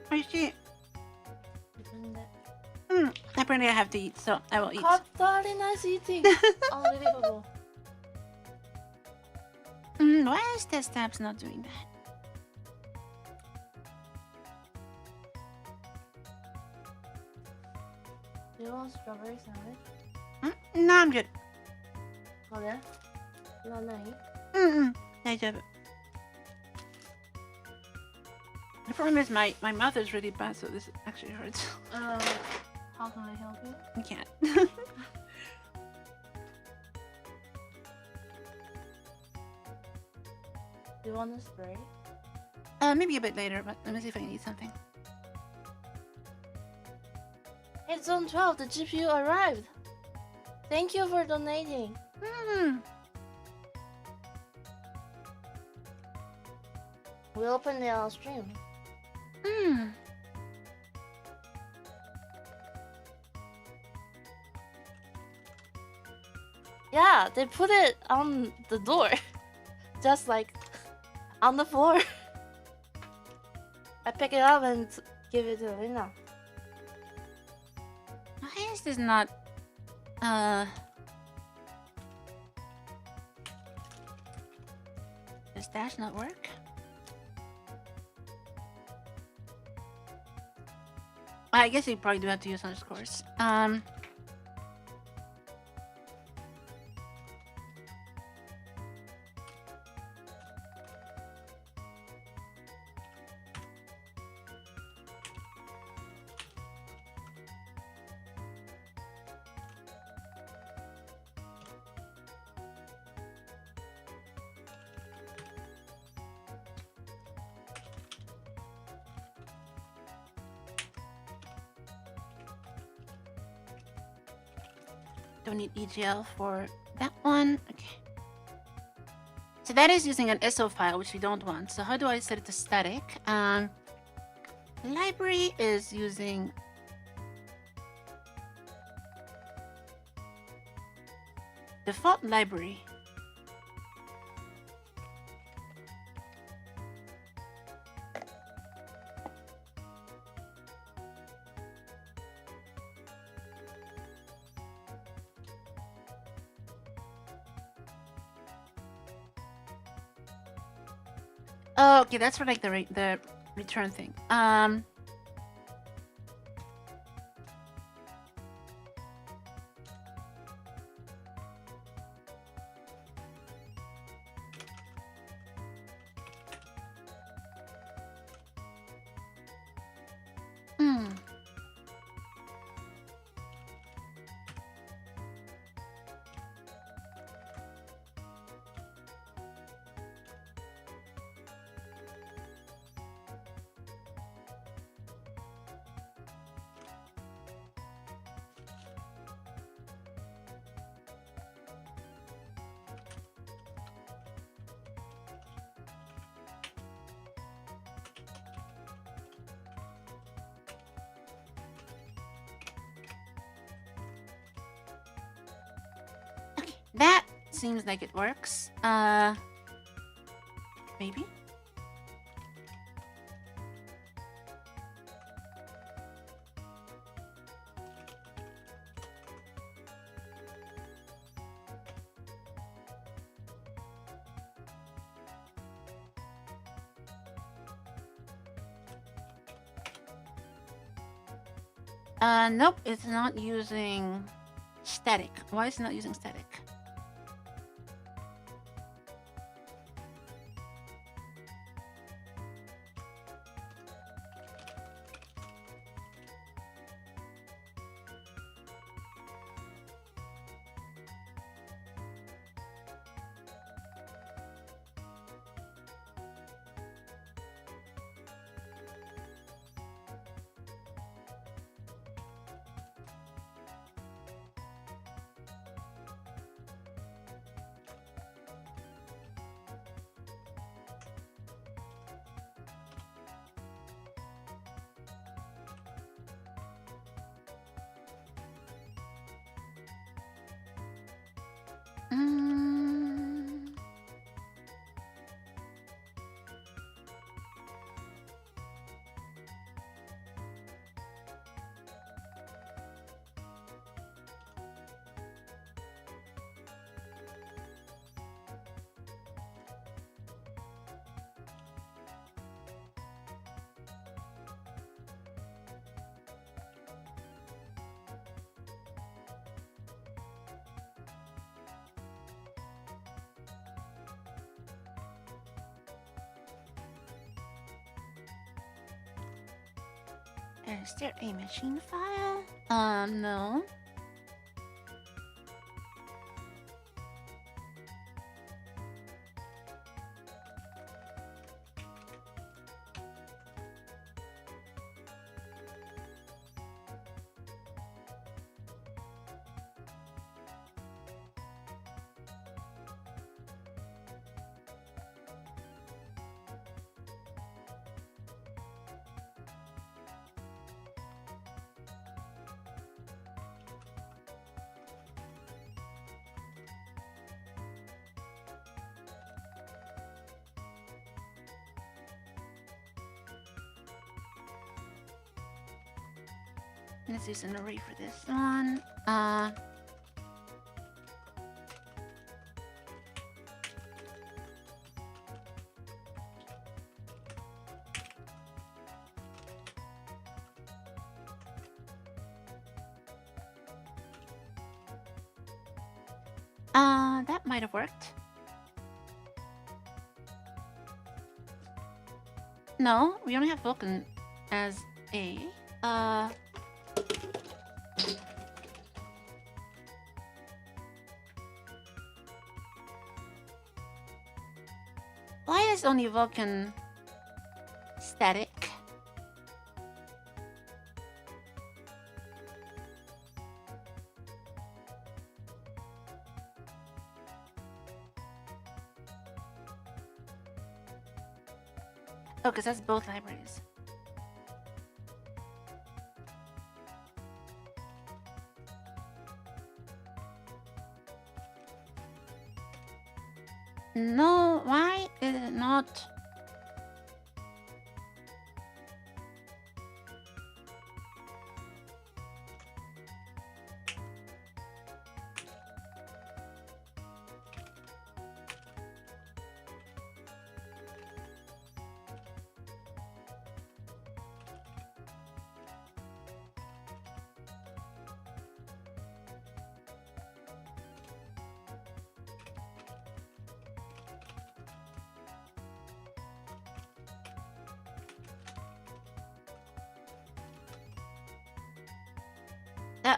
I see. Apparently I have to eat, so I will eat. Katarina is eating. Unbelievable. Why is this tabs not doing that? Do you want strawberry sandwich? No, I'm good. Okay. You want to eat? The problem is my mouth is really bad, so this actually hurts. How can I help you? I can't. Do you want a spray? Maybe a bit later, but let me see if I can eat something. It's on 12. The GPU arrived. Thank you for donating. We opened it on stream. Yeah, they put it on the door. Just like on the floor. I pick it up and give it to Lina. Why is this not... Does dash not work? I guess you probably do have to use underscores. Don't need EGL for that one. Okay. So that is using an SO file, which we don't want. So how do I set it to static? Library is using... default library. Oh, okay, that's for like the return thing. That seems like it works. Maybe? Nope, it's not using static. Why is it not using static? Is there a machine file? No. Let's use an array for this one. That might have worked. No, we only have Vulkan as a. Why is only Vulkan static? Oh, because that's both libraries. No, why is it not?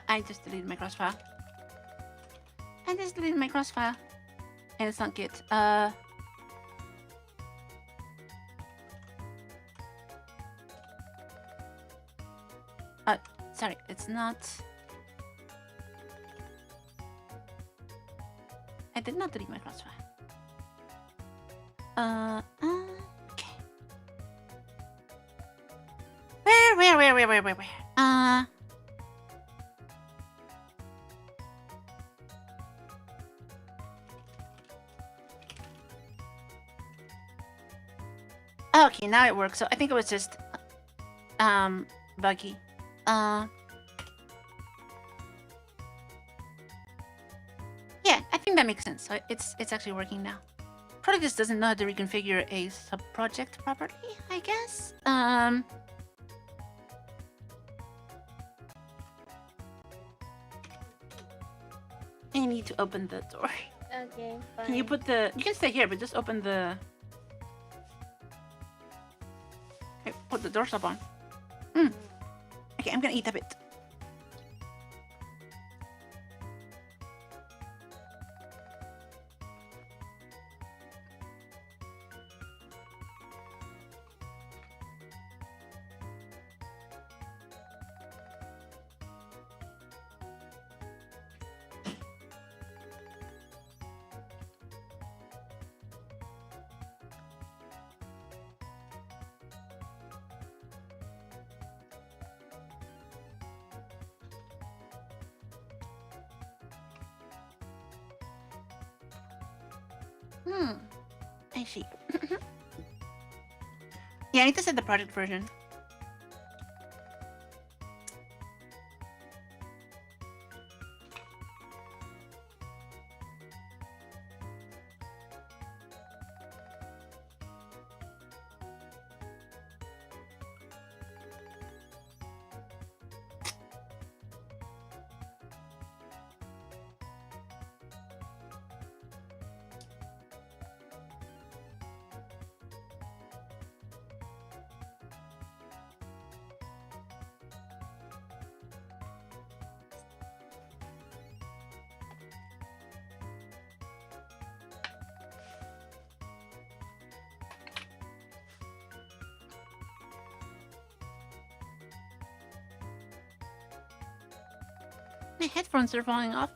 I just deleted my crossfire. I just deleted my crossfire. And it's not Git. Sorry, it's not. I did not delete my crossfire. Okay. Where? Okay, now it works. So I think it was just buggy. Yeah, I think that makes sense. So it's actually working now. Probably just doesn't know how to reconfigure a subproject properly, I guess. I need to open the door. Okay, fine. Can you put the... You can stay here, but just open the... Okay, put the door stop on. Okay, I'm gonna eat a bit. I see. Yeah, I need to set the project version. My headphones are falling off.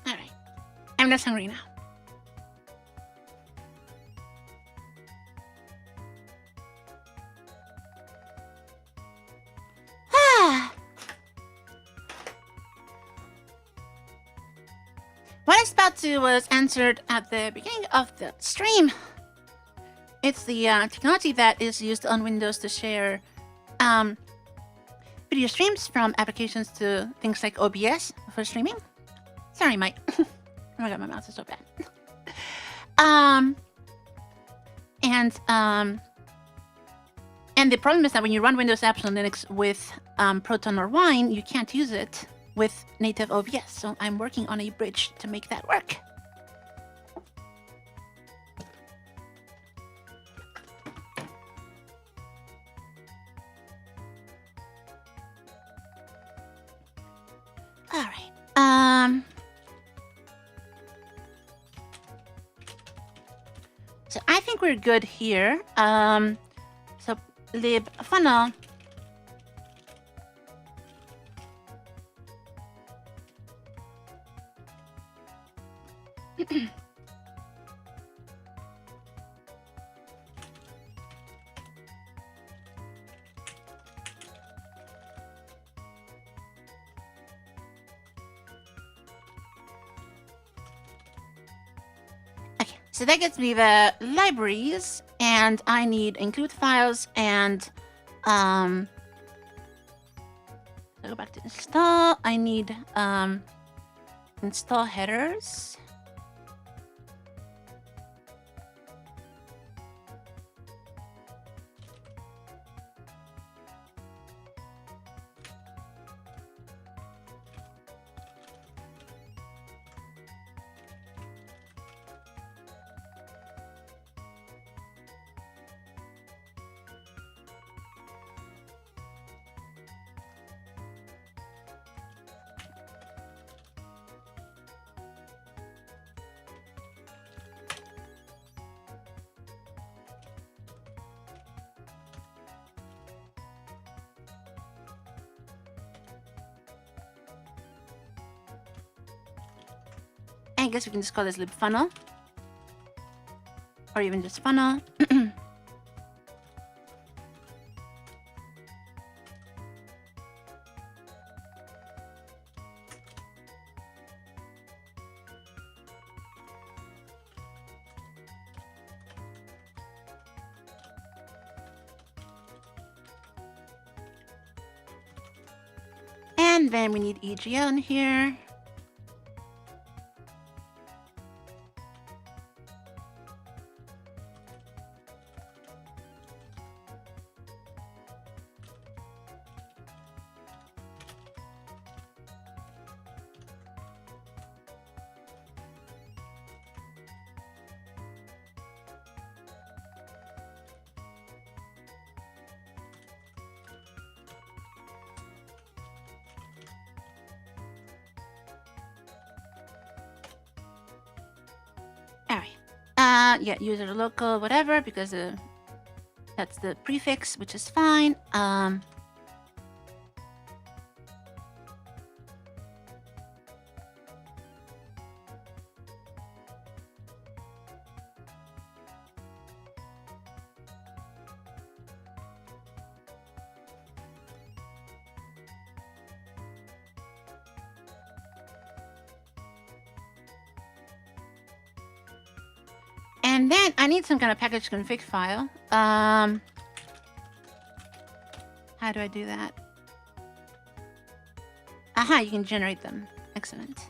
Alright. I'm just hungry now. What I Spout2 was answered at the beginning of the stream. It's the technology that is used on Windows to share video streams from applications to things like OBS for streaming. Sorry, Mike. Oh my god, my mouth is so bad. And the problem is that when you run Windows apps on Linux with Proton or Wine, you can't use it with native OBS. So I'm working on a bridge to make that work. All right. So I think we're good here. So lib funnel. So that gets me the libraries, and I need include files and so go back to install. I need install headers. I guess we can just call this lib funnel. Or even just funnel. And then we need EGL in here. Yeah, user local, whatever, because that's the prefix, which is fine. And then I need some kind of package config file. How do I do that? Aha, you can generate them. Excellent.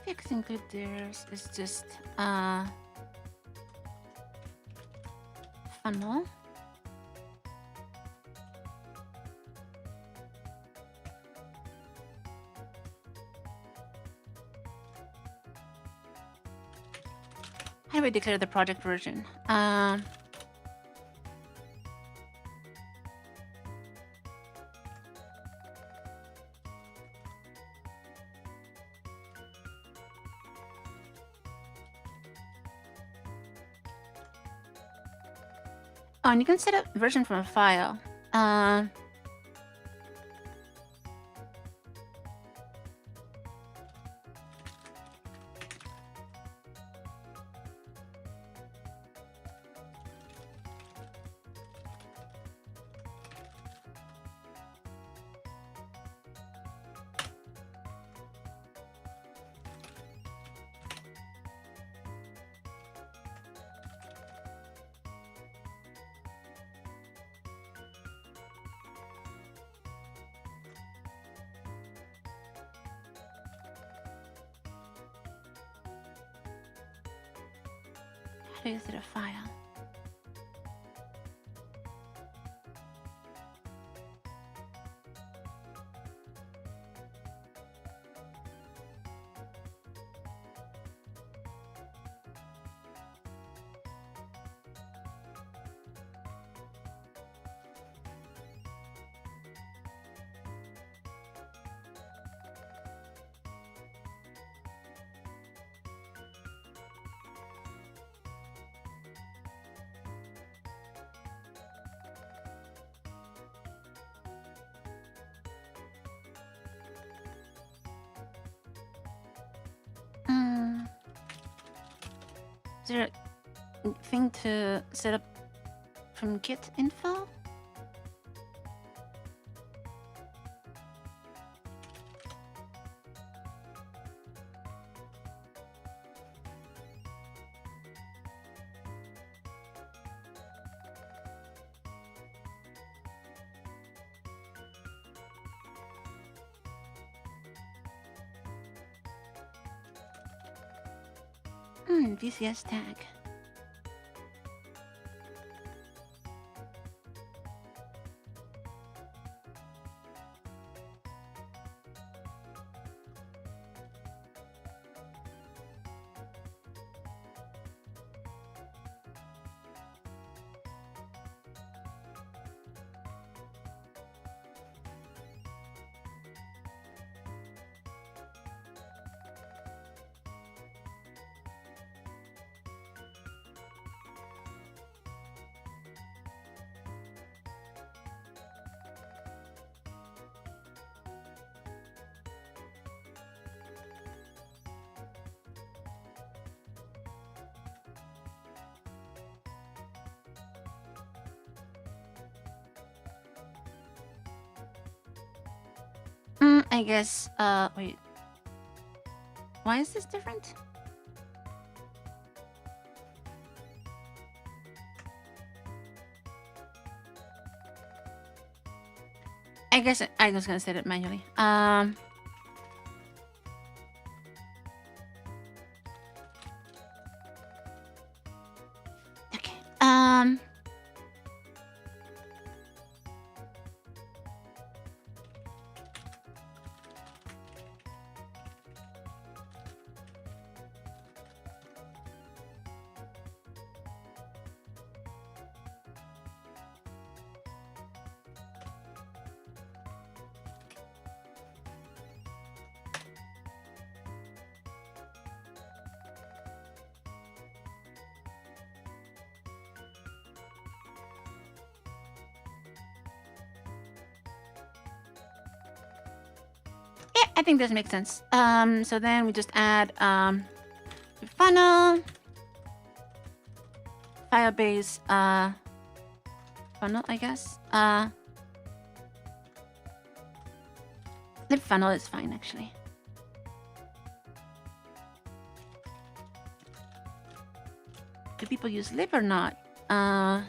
Prefix include theirs is just funnel. How do we declare the project version? Oh, and you can set up version from a file. Is it a file? Is there a thing to set up from Git info? VCS tag. I guess, wait. Why is this different? I guess I'm just gonna set it manually. Okay. Yeah, I think this makes sense. So then we just add funnel, Firebase funnel, I guess. Lib funnel is fine actually. Do people use lib or not? I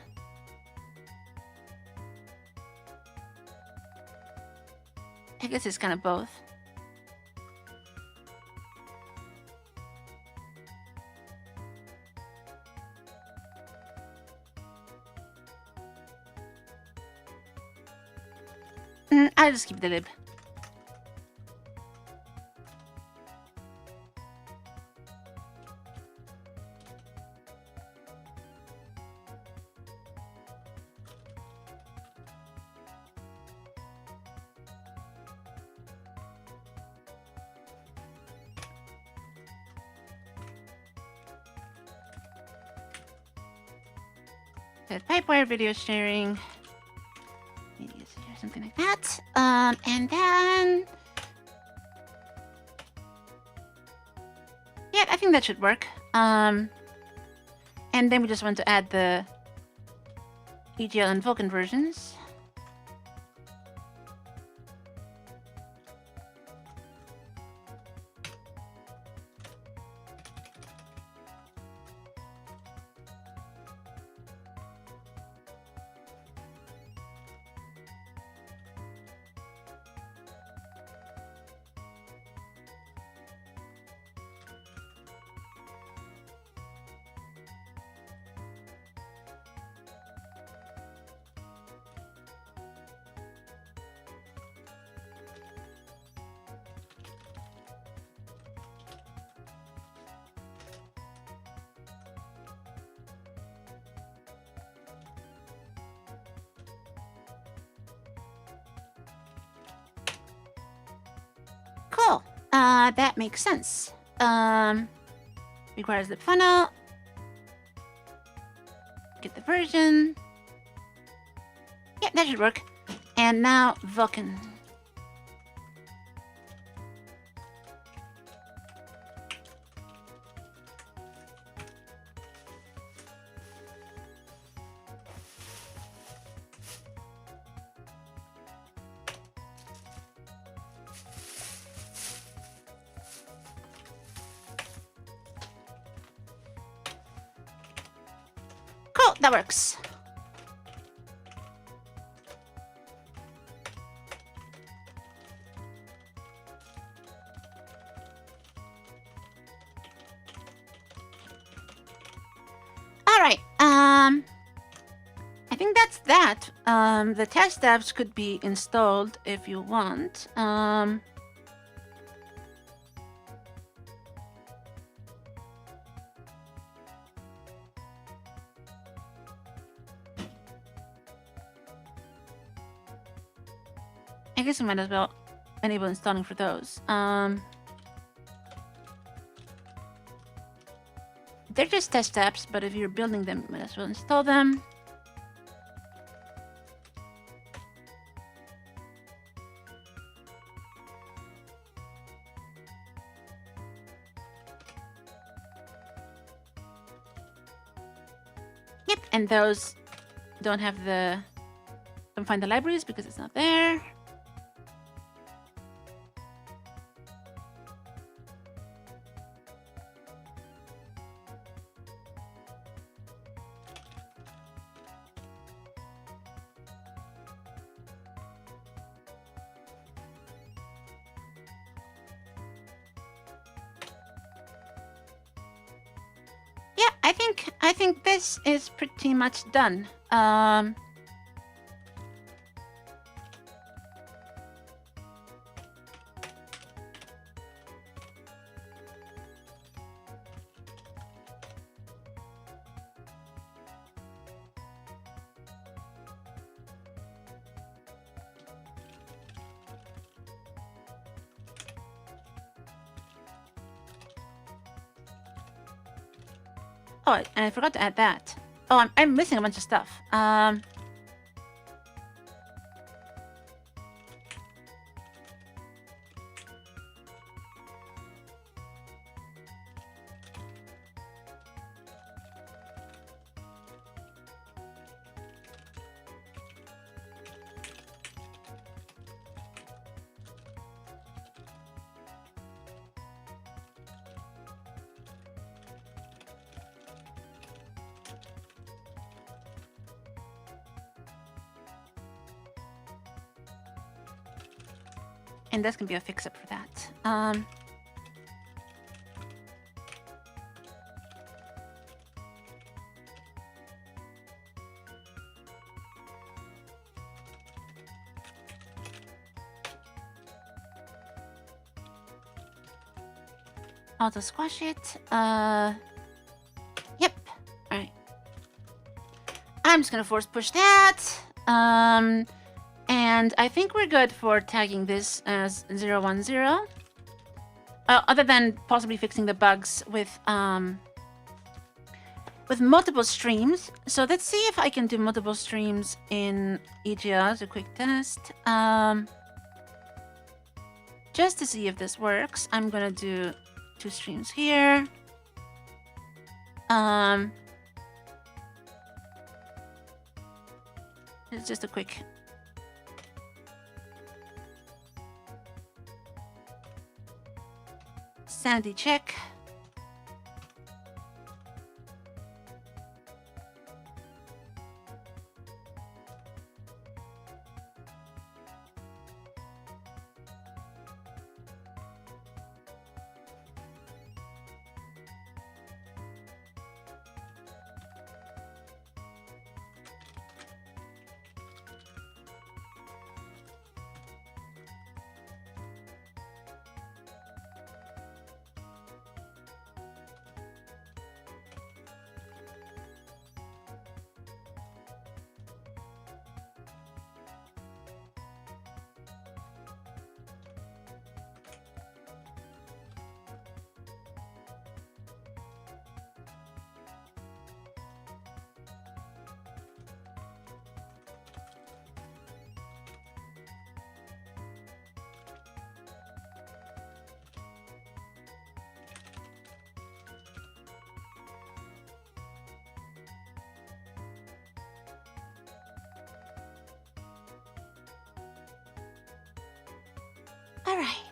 guess it's kind of both. I'll just keep the lib. Pipewire video sharing. Maybe something like that. And then yeah, I think that should work. And then we just want to add the EGL and Vulkan versions. Cool. That makes sense. Requires the funnel. Get the version. Yeah, that should work. And now Vulkan. Cool, that works. All right. I think that's that. The test apps could be installed if you want. I guess I might as well enable installing for those. They're just test apps, but if you're building them, you might as well install them. Yep, and those don't have the... Don't find the libraries because it's not there. I think this is pretty much done. Oh, and I forgot to add that. Oh, I'm missing a bunch of stuff. And that's gonna be a fix-up for that. Auto squash it. Yep. All right. I'm just gonna force push that. And I think we're good for tagging this as 010. Other than possibly fixing the bugs with multiple streams. So let's see if I can do multiple streams in EGL as a quick test. Just to see if this works, I'm gonna do 2 streams here. It's just a quick sanity check. All right.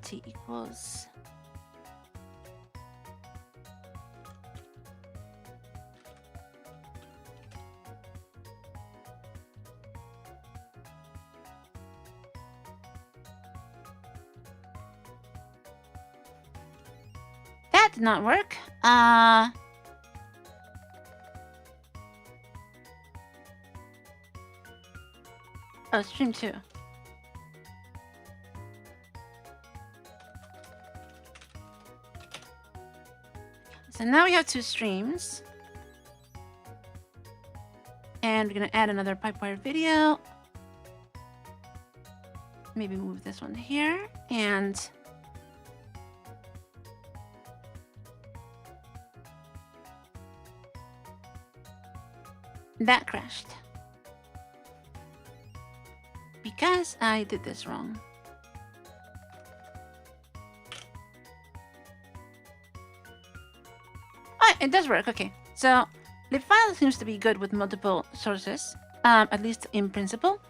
T equals. That did not work. Oh, stream 2. So now we have 2 streams. And we're going to add another Pipewire video. Maybe move this one here. And that crashed. Because I did this wrong. Oh, it does work. Okay. So libfile seems to be good with multiple sources, at least in principle.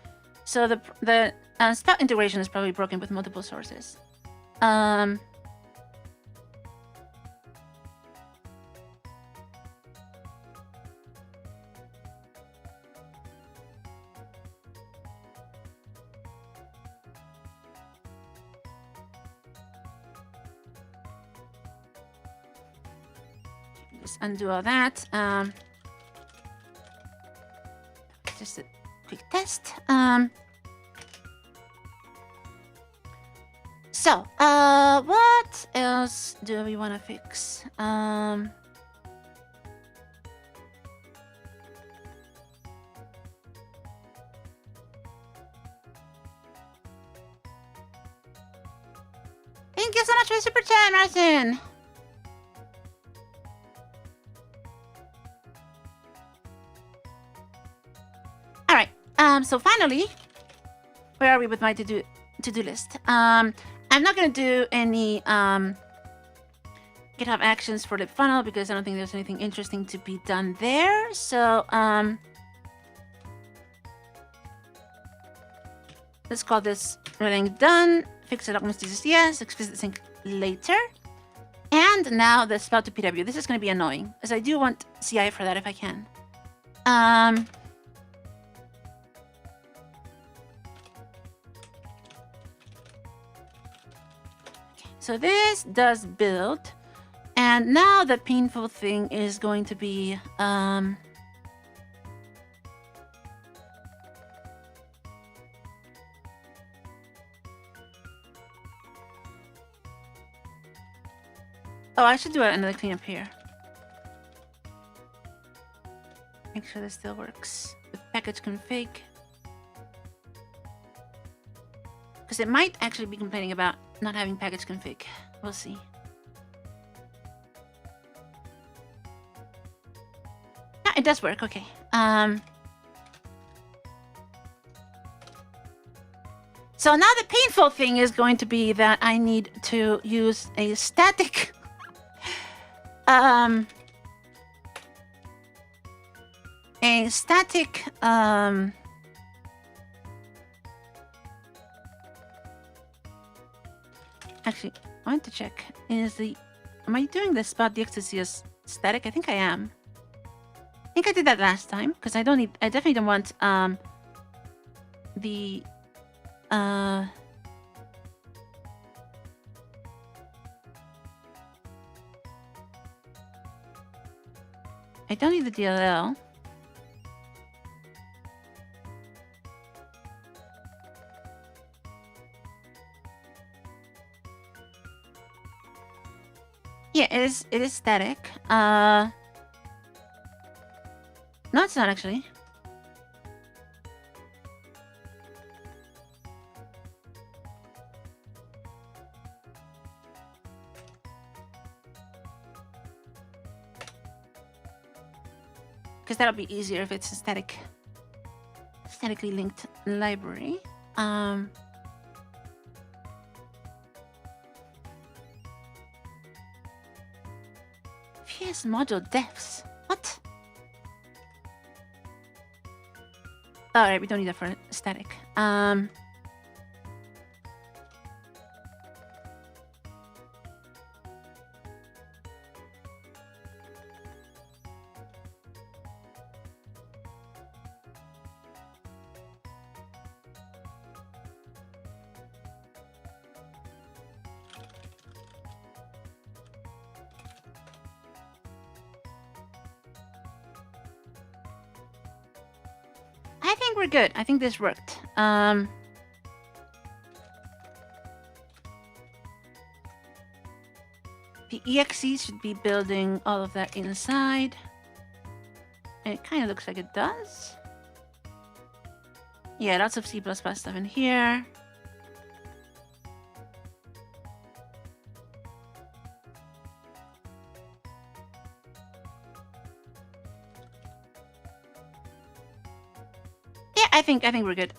So the Spout integration is probably broken with multiple sources. Just undo all that. Just a quick test. So, what else do we want to fix? Thank you so much for the super chat, Martin. All right. So finally, where are we with my to-do list? I'm not gonna do any GitHub actions for the funnel because I don't think there's anything interesting to be done there. So let's call this running done. Fix the documents this yes, explicit sync later. And now the Spout2 PW. This is going to be annoying, as I do want CI for that if I can. Okay, so this does build. And now the painful thing is going to be... Oh, I should do another cleanup here. Make sure this still works with package config. Because it might actually be complaining about not having package config. We'll see. Yeah, it does work. Okay. So now the painful thing is going to be that I need to use a static... a static actually I want to check, is the am I doing the Spout DXC as static? I think I am. I think I did that last time because I definitely don't want the I don't need the DLL. Yeah, it is static. No, it's not actually. Because that'll be easier if it's a statically linked library. VS module defs. What? Alright, we don't need that for static. I think we're good. I think this worked. The exe should be building all of that inside. And it kind of looks like it does. Yeah, lots of C++ stuff in here. I think we're good.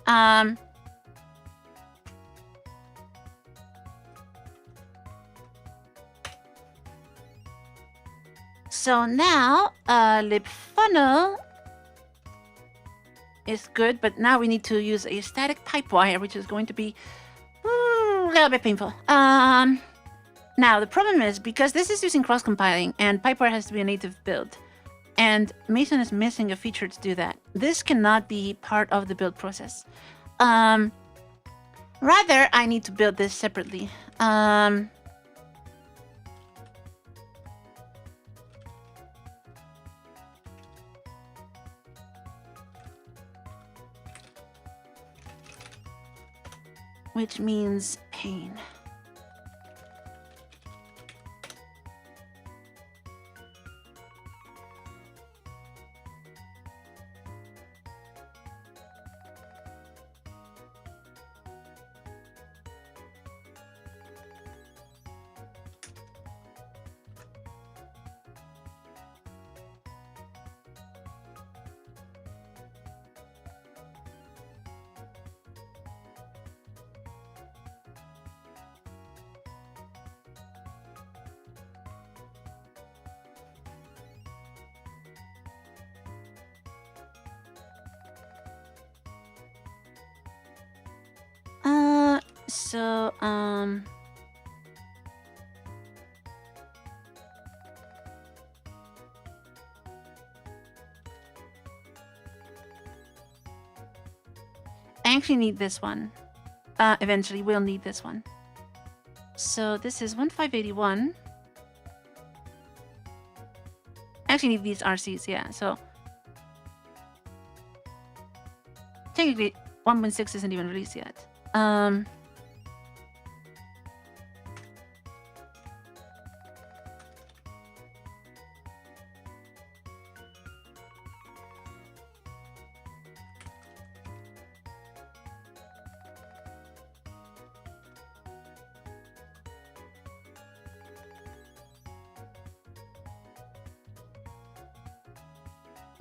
So now libfunnel is good, but now we need to use a static pipewire, which is going to be a little bit painful. Now the problem is because this is using cross-compiling and pipewire has to be a native build. And Mason is missing a feature to do that. This cannot be part of the build process. Rather, I need to build this separately. which means pain. So, I actually need this one. Eventually we'll need this one. So this is 1581. I actually need these RCs, yeah, so technically 1.6 isn't even released yet.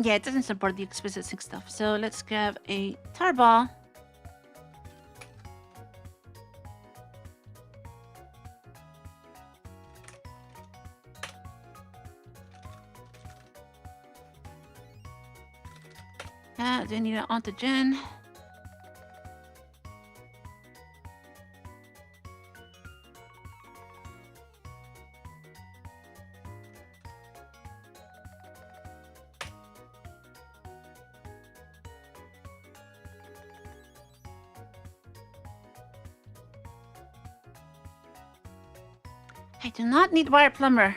Yeah, it doesn't support the explicit sync stuff. So let's grab a tarball. Do I need an autogen? I do not need wire plumber.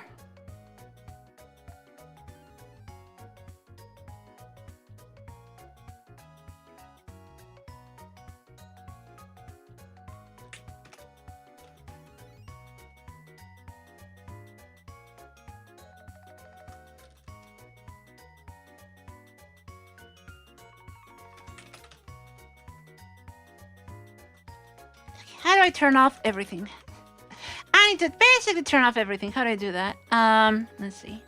How do I turn off everything? I need to basically turn off everything. How do I do that? Let's see.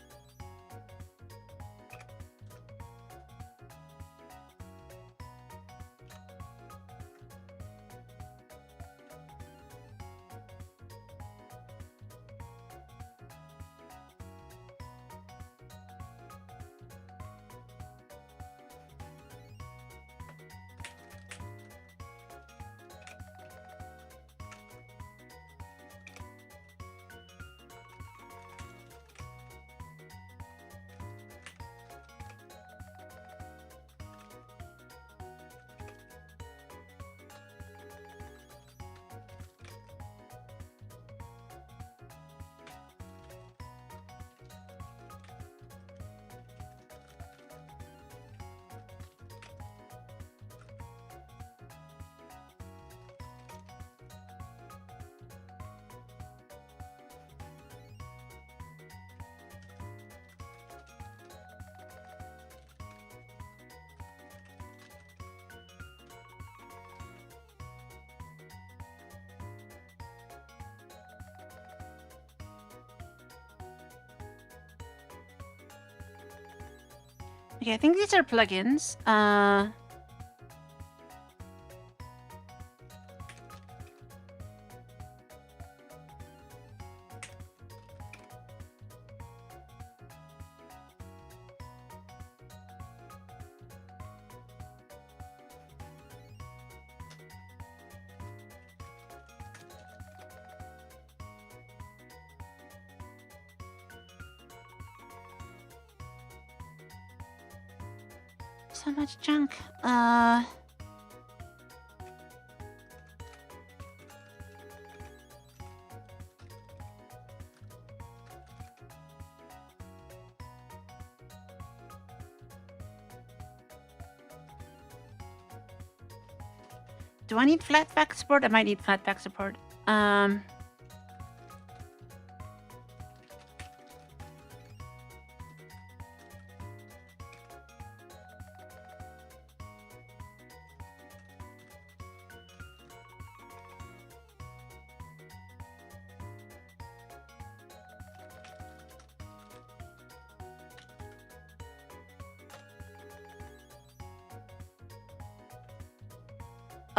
Okay, I think these are plugins. So much junk. Do I need flatpak support? I might need flatpak support.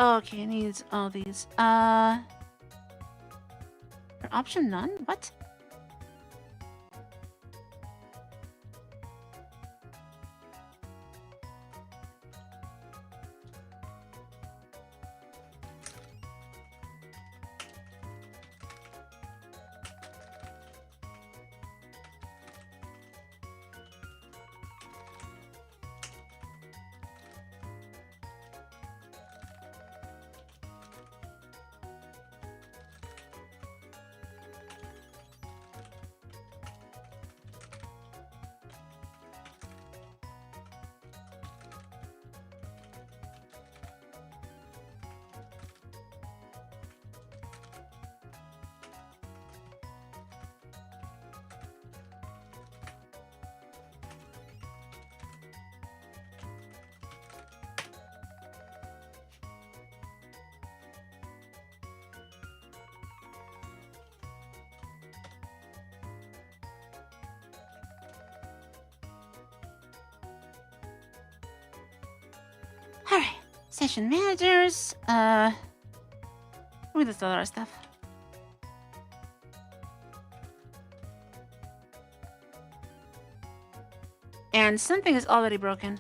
Okay, it needs all these. For option none? What? Alright. Session managers. With this other stuff. And something is already broken.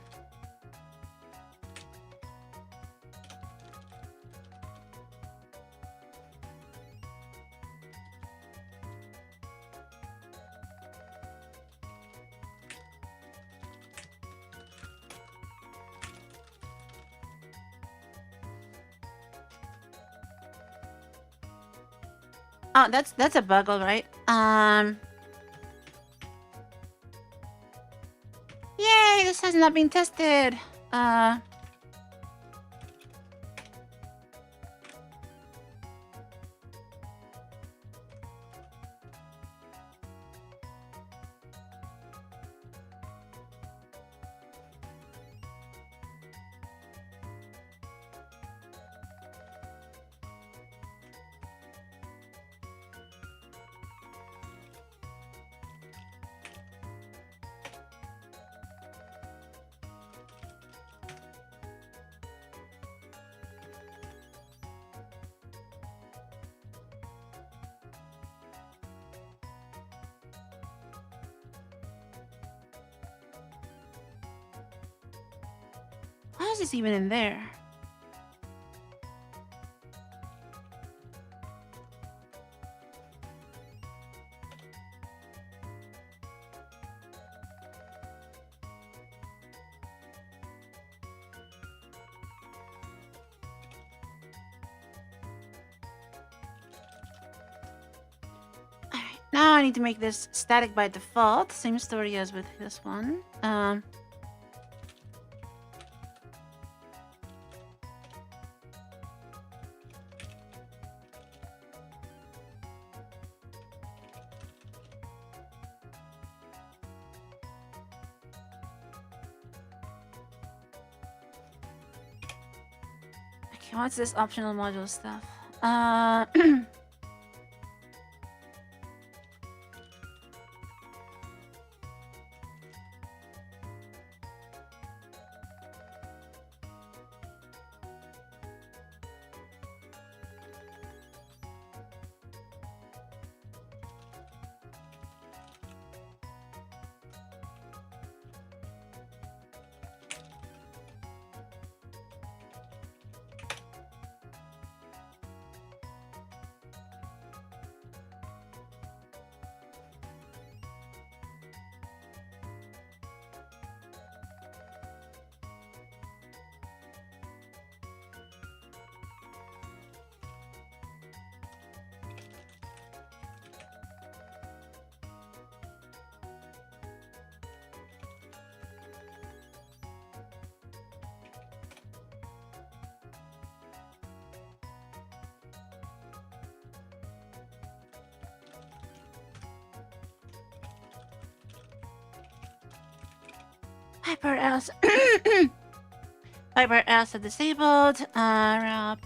Oh, that's a bug, all right. Yay! This has not been tested. Why is this even in there? Alright, now I need to make this static by default. Same story as with this one. Okay, what's this optional module stuff? Hyper else. Hyper else disabled. Wrap.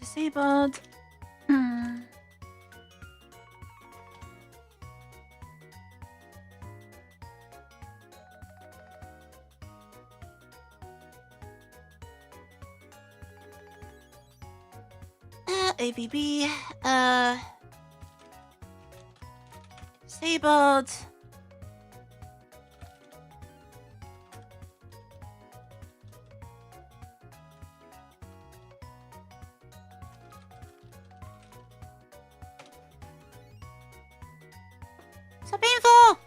Disabled. AVB. Disabled. So painful!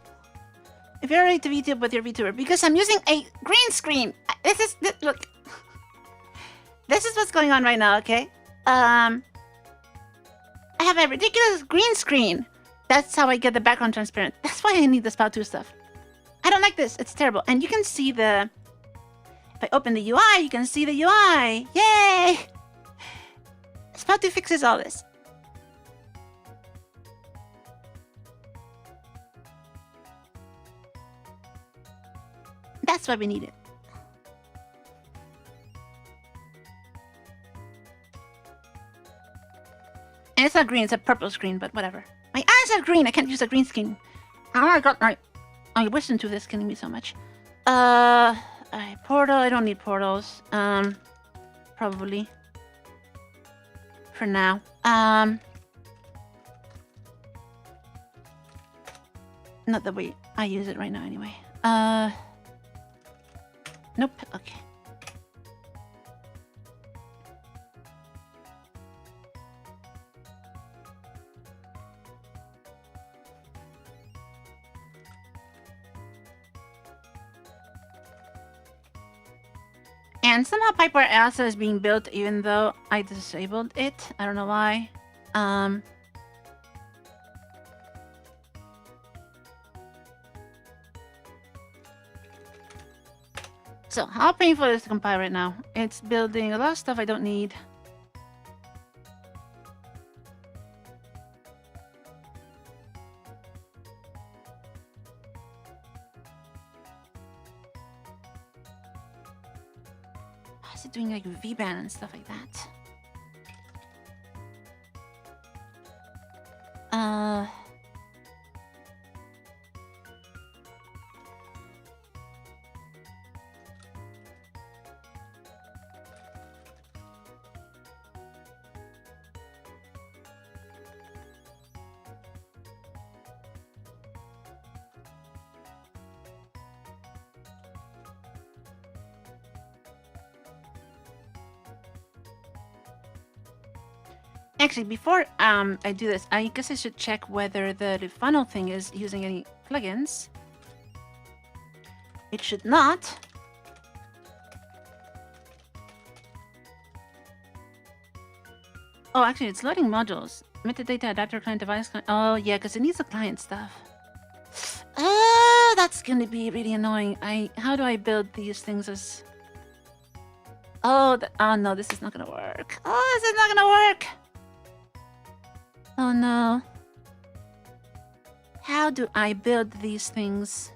If you're ready to VTube with your VTuber, because I'm using a green screen. Look. This is what's going on right now, okay? I have a ridiculous green screen. That's how I get the background transparent. That's why I need the Spout2 stuff. I don't like this. It's terrible. And you can see the... If I open the UI, you can see the UI. Yay! Spout2 fixes all this. That's why we need it. And it's not green, it's a purple screen, but whatever. My eyes are green, I can't use a green screen. Oh my god, I wisdom tooth is killing me so much. Portal, I don't need portals. Probably. For now. Not the way I use it right now anyway. Nope, okay. And somehow Piper Elsa is being built even though I disabled it. I don't know why. So, how painful is it to compile right now? It's building a lot of stuff I don't need. How is it doing like VBAN and stuff like that? Actually, before I do this, I guess I should check whether the funnel thing is using any plugins. It should not. Oh, actually, it's loading modules. Metadata adapter client device. Oh, yeah, because it needs the client stuff. That's gonna be really annoying. How do I build these things as... Oh, no, this is not gonna work. Oh, this is not gonna work. Oh no. How do I build these things?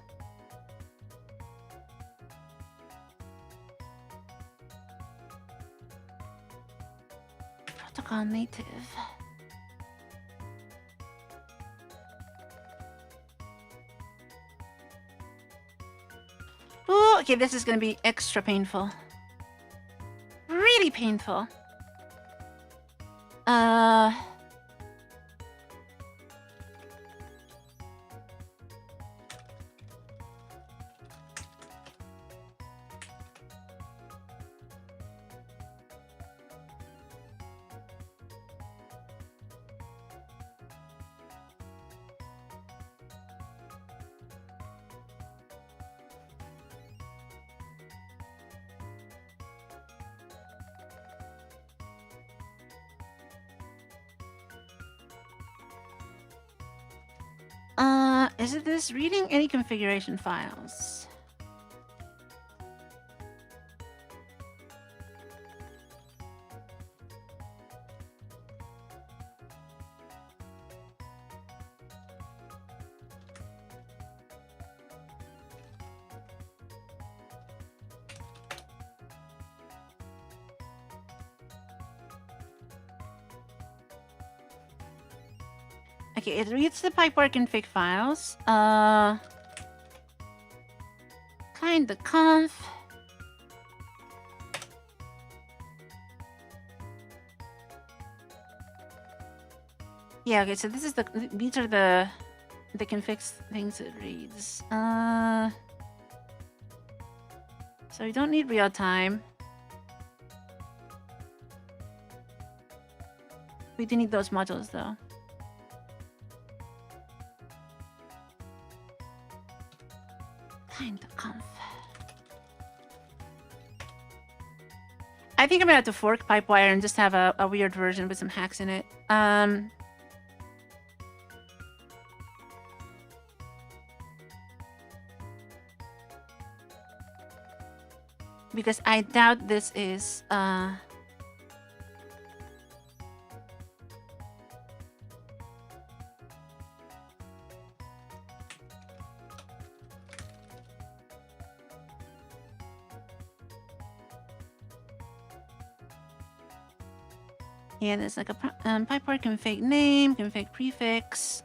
Protocol native. Ooh, okay, this is gonna be extra painful. Really painful. Is it this reading any configuration files? Okay, it reads the pipework config files. Kinda conf. Yeah, okay, so this is these are the config things it reads. So we don't need real time. We do need those modules though. Kinda conf. I think I'm gonna have to fork Pipewire and just have a weird version with some hacks in it. Because I doubt this is yeah, there's like a Pipewire config name, config prefix,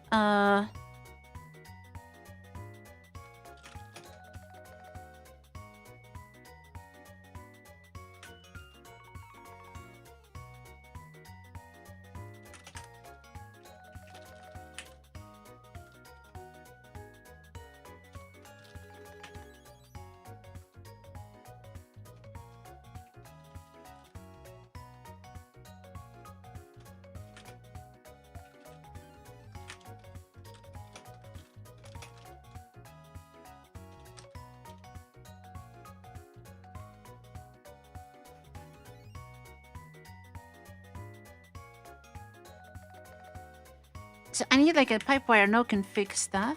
so I need like a Pipewire no config stuff.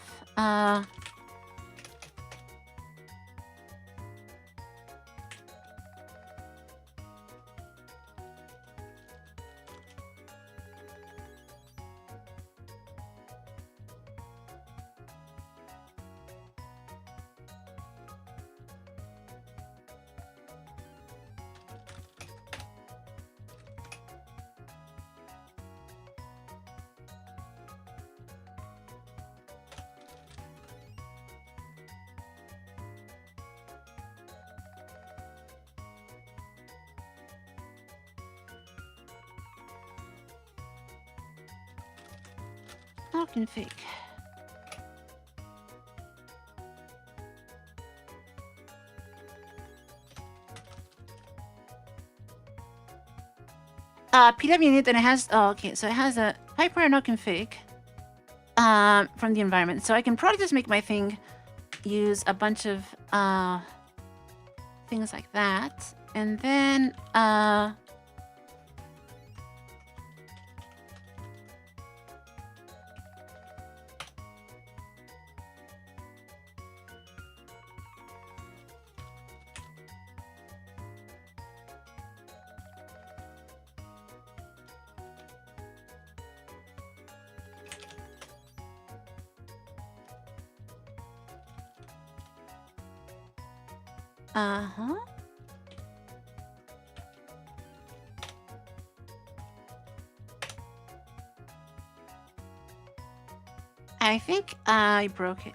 No config. PW unit, and it has okay, so it has a Pipewire no config from the environment. So I can probably just make my thing use a bunch of things like that, and then uh-huh. I think I broke it.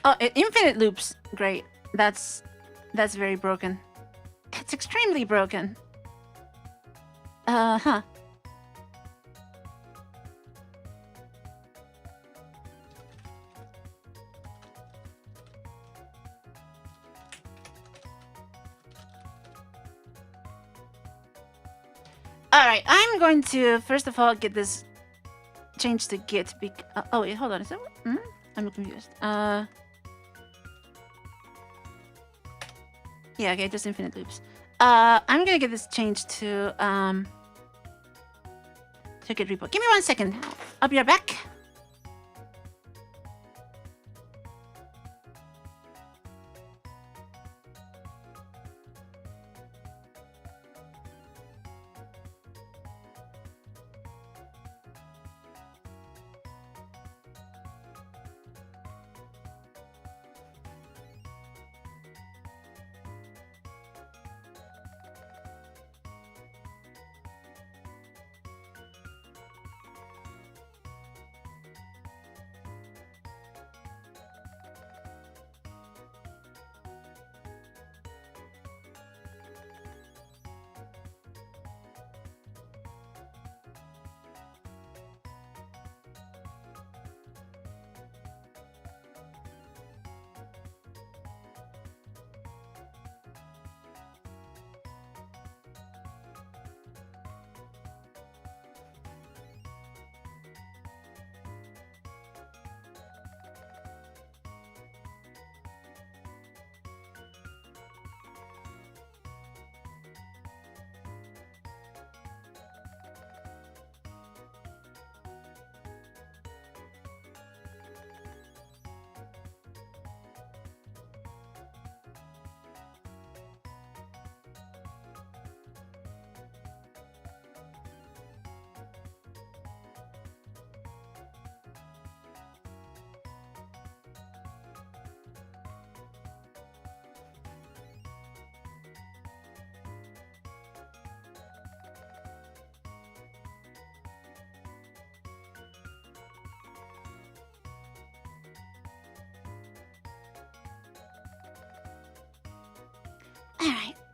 Oh, infinite loops. Great. That's very broken. It's extremely broken. Huh. Alright, I'm going to first of all get this changed to Git. Oh wait, hold on. Is that what? I'm confused. Yeah, okay, just infinite loops. I'm gonna get this changed to Git repo. Give me 1 second. I'll be right back.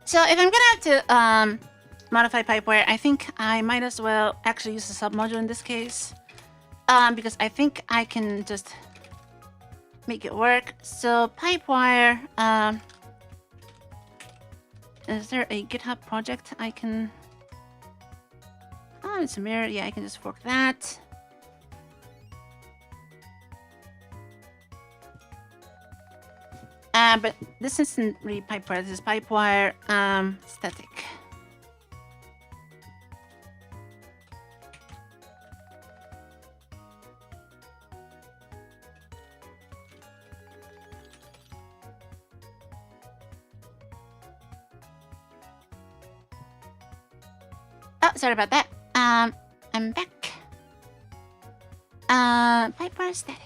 So if I'm gonna have to modify pipewire, I think I might as well actually use the submodule in this case. Because I think I can just make it work. So pipewire, is there a GitHub project I can... Oh, it's a mirror. Yeah, I can just fork that. But this isn't really pipewire. This is pipewire static. Oh, sorry about that. I'm back. Pipewire static.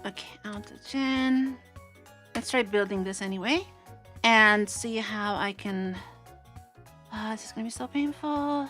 Okay, AutoGen. Let's try building this anyway. And see how I can... this is gonna be so painful.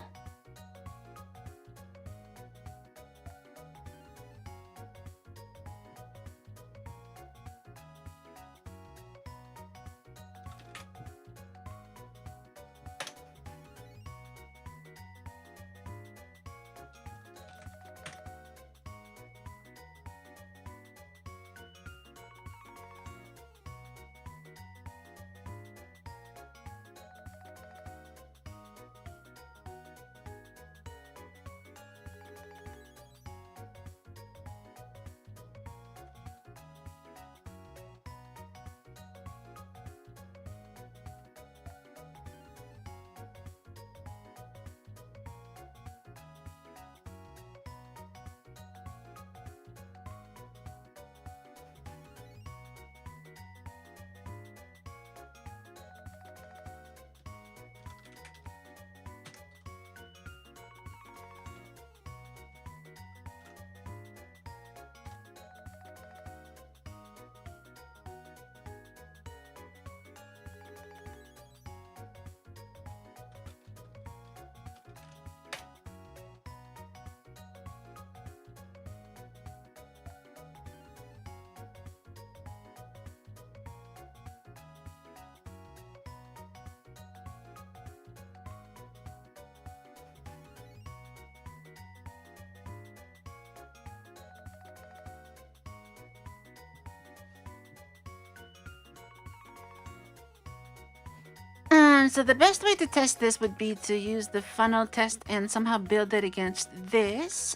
So the best way to test this would be to use the funnel test and somehow build it against this.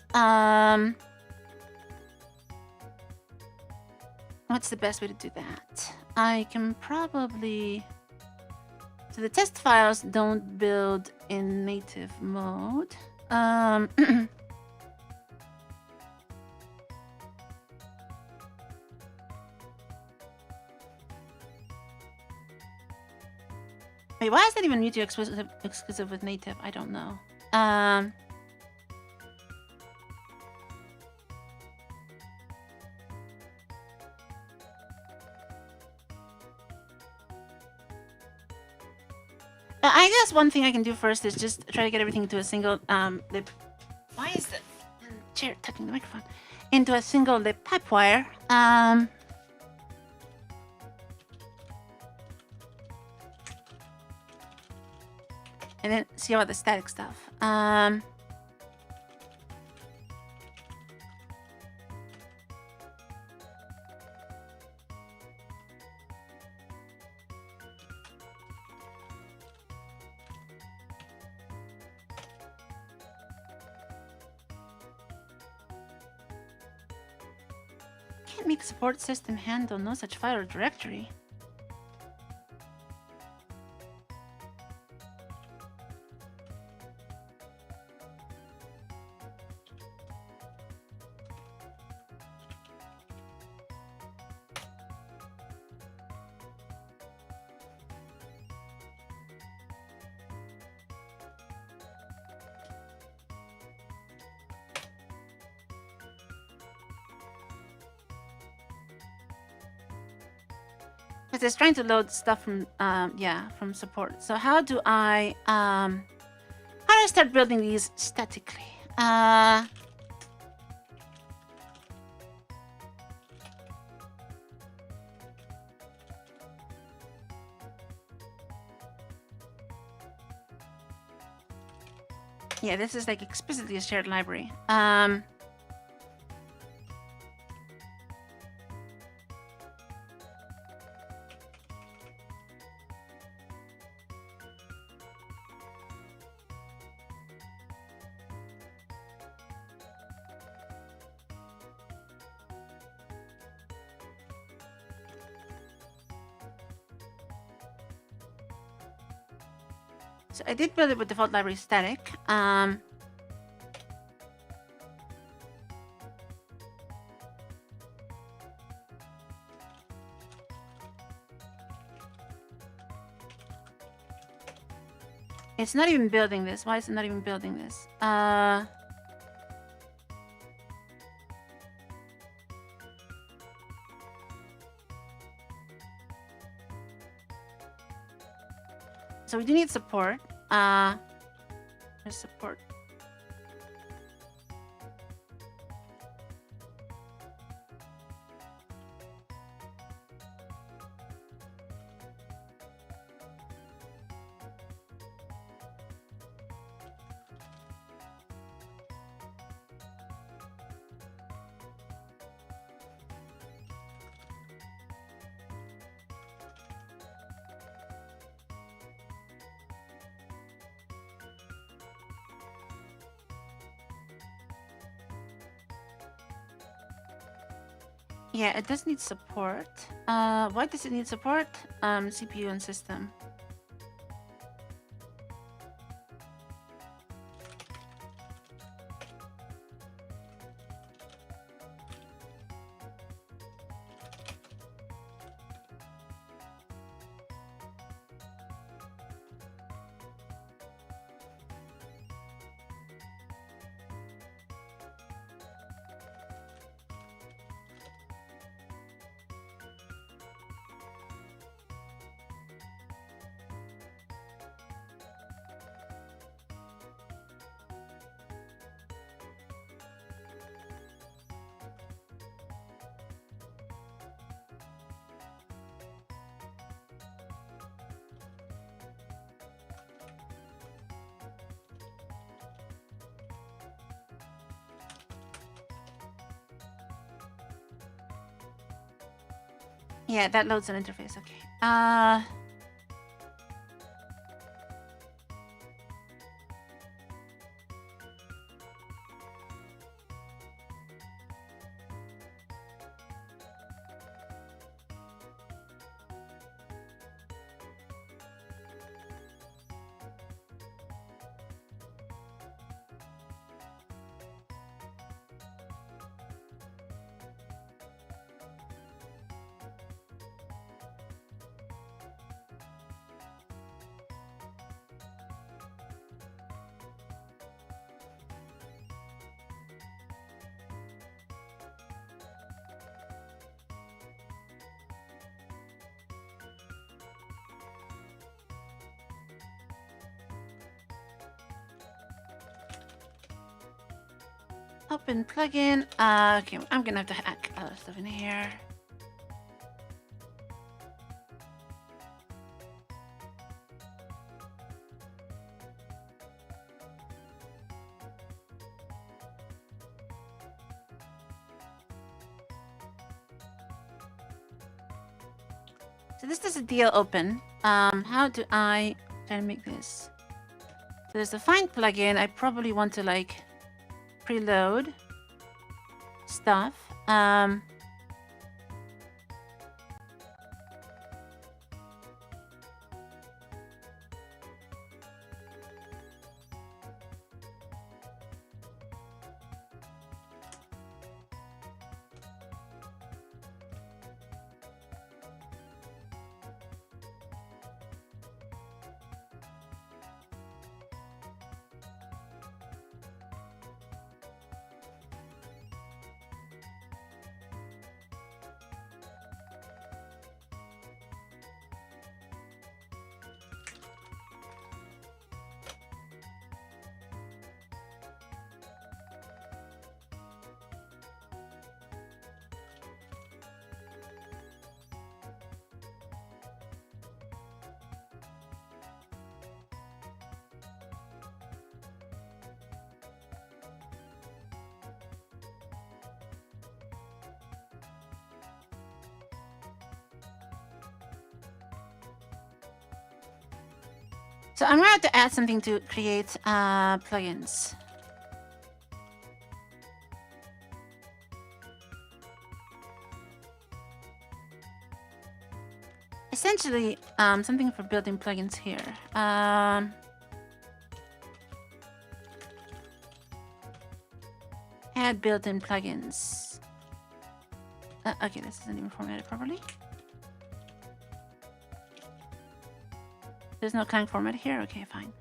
What's the best way to do that? I can probably... So the test files don't build in native mode. Wait, why is that even Mewtwo exclusive with native? I don't know. I guess one thing I can do first is just try to get everything to a single lip. Why is the chair touching the microphone? Into a single lip pipe wire. And then see about the static stuff. Can't make support system handle no such file or directory. Because it's trying to load stuff from from support. So how do I start building these statically? Yeah, this is like explicitly a shared library. So I did build it with default library static. It's not even building this. Why is it not even building this? So we do need support. There's support. Yeah, it does need support. Why does it need support? CPU and system. Yeah, that loads an interface. Okay. Open plugin. Okay, I'm gonna have to hack other stuff in here. So this is a DL open. How do I try to make this? So there's a find plugin. I probably want to like preload stuff. So I'm going to have to add something to create plugins. Essentially, something for building plugins here. Add built-in plugins. Okay, this isn't even formatted properly. There's no clang format here? Okay, fine.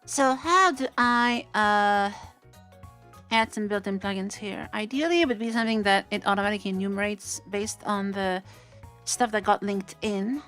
So how do I add some built-in plugins here? Ideally, it would be something that it automatically enumerates based on the stuff that got linked in.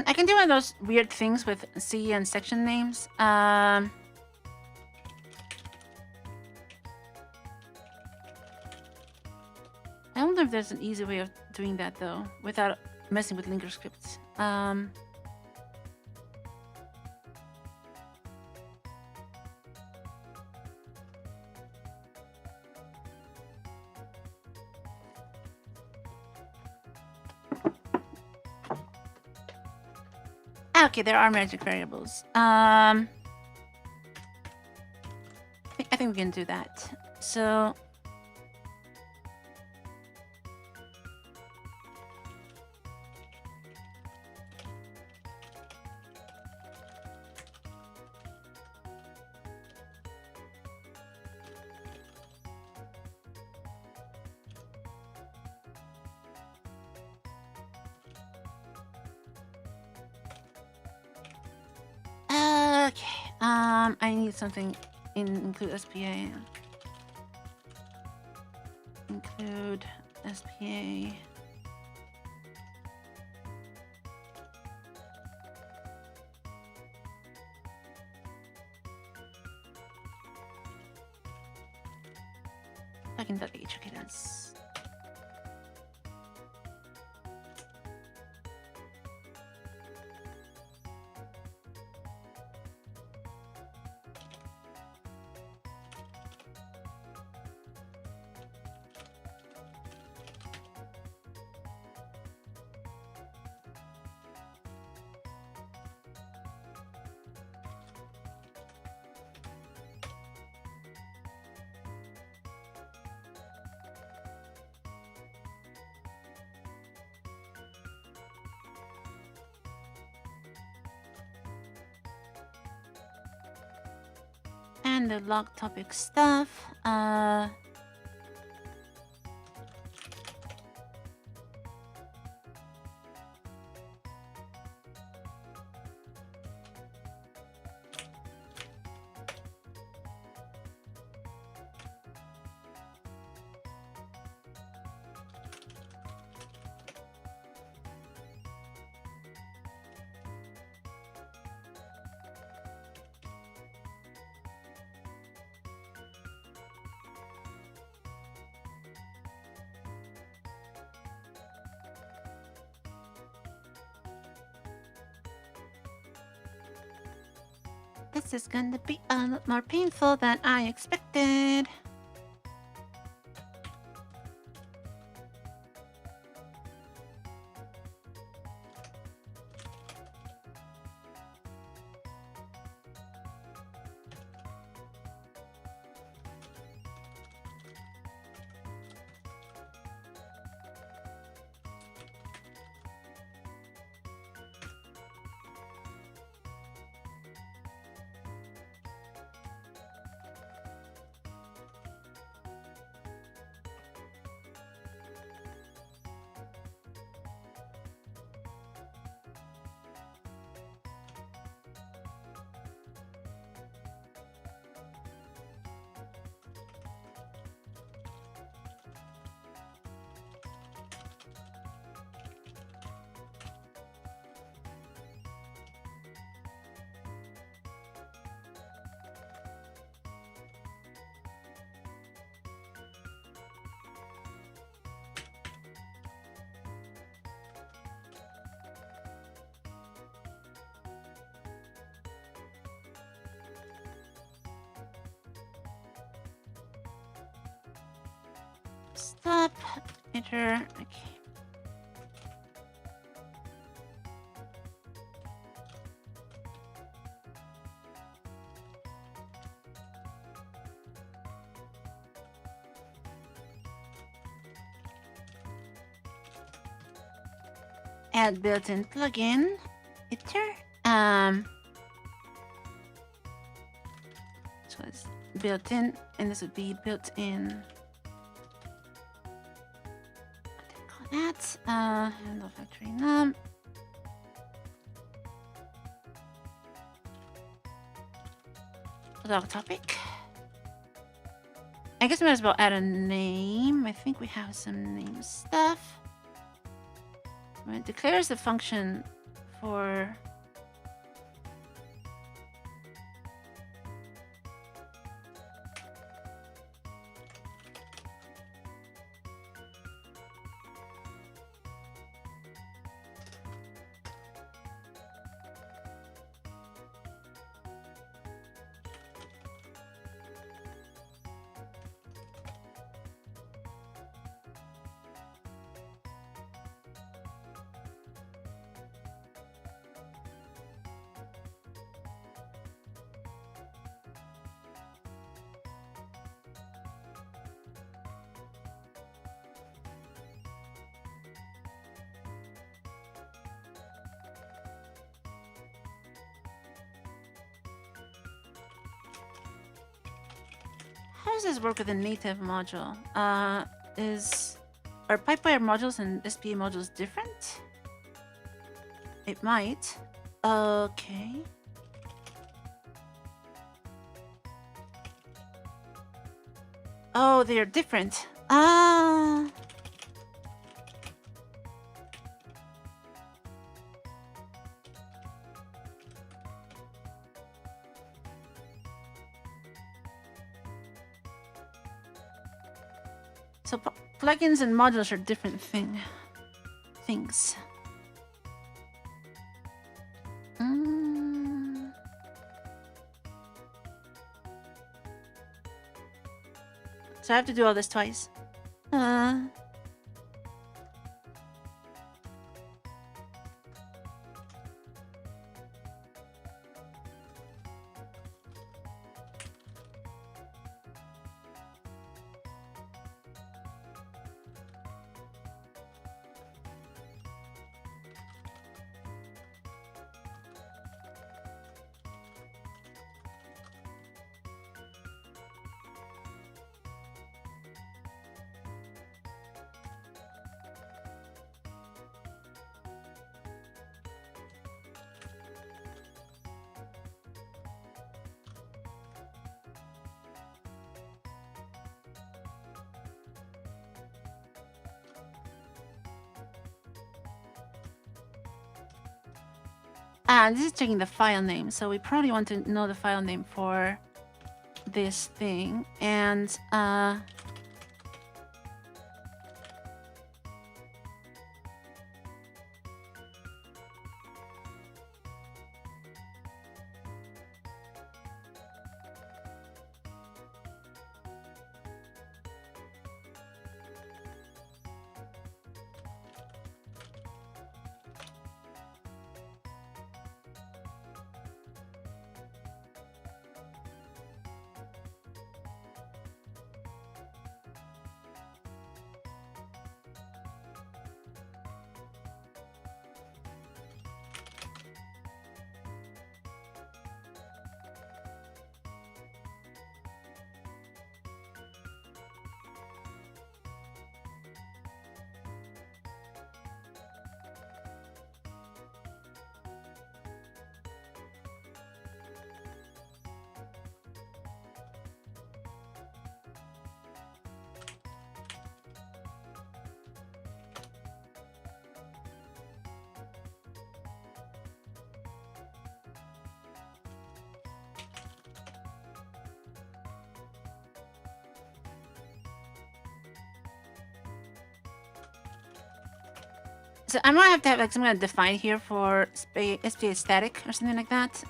I can do one of those weird things with C and section names. I don't know if there's an easy way of doing that though, without messing with linker scripts. Okay, there are magic variables. I think we can do that. So okay. I need something include SPA. Include SPA. Plugin.h, okay, that's... And the log topic stuff. This is gonna be a lot more painful than I expected. Stop. Enter. Okay. Add built-in plugin. Iter. So it's built-in, and this would be built-in. That handle factory num. Log topic. I guess we might as well add a name. I think we have some name stuff. It declares the function for how does this work with a native module? Are pipewire modules and SPA modules different? It might. Okay. Oh, they're different. Ah. So plugins and modules are different things. So I have to do all this twice. This is checking the file name, so we probably want to know the file name for this thing. And so I might have to have like some kind of define here for SPA static or something like that.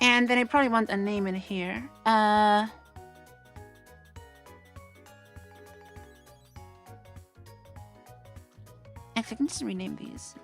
And then I probably want a name in here. Actually, I can just rename these.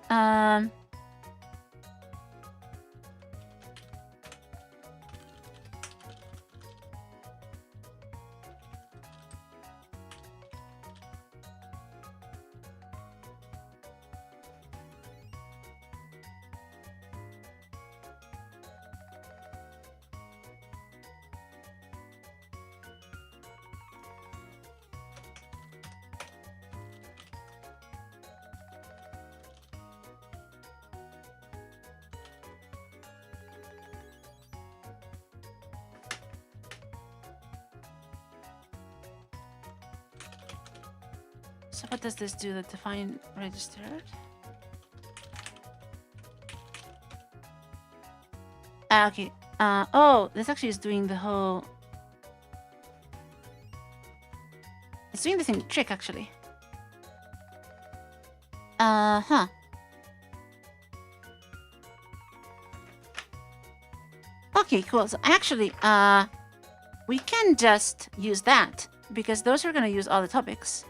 So what does this do? The define registered? Okay. Oh, this actually is doing the whole... It's doing the same trick, actually. Huh. Okay, cool. So actually, we can just use that, because those are going to use all the topics.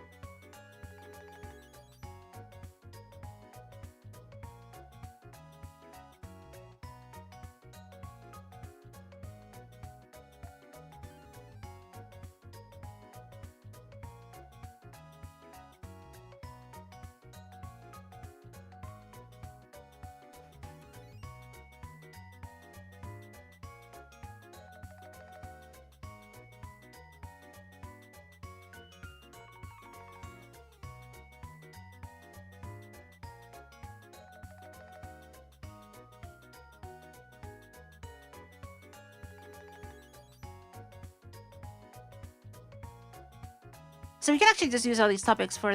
So we can actually just use all these topics for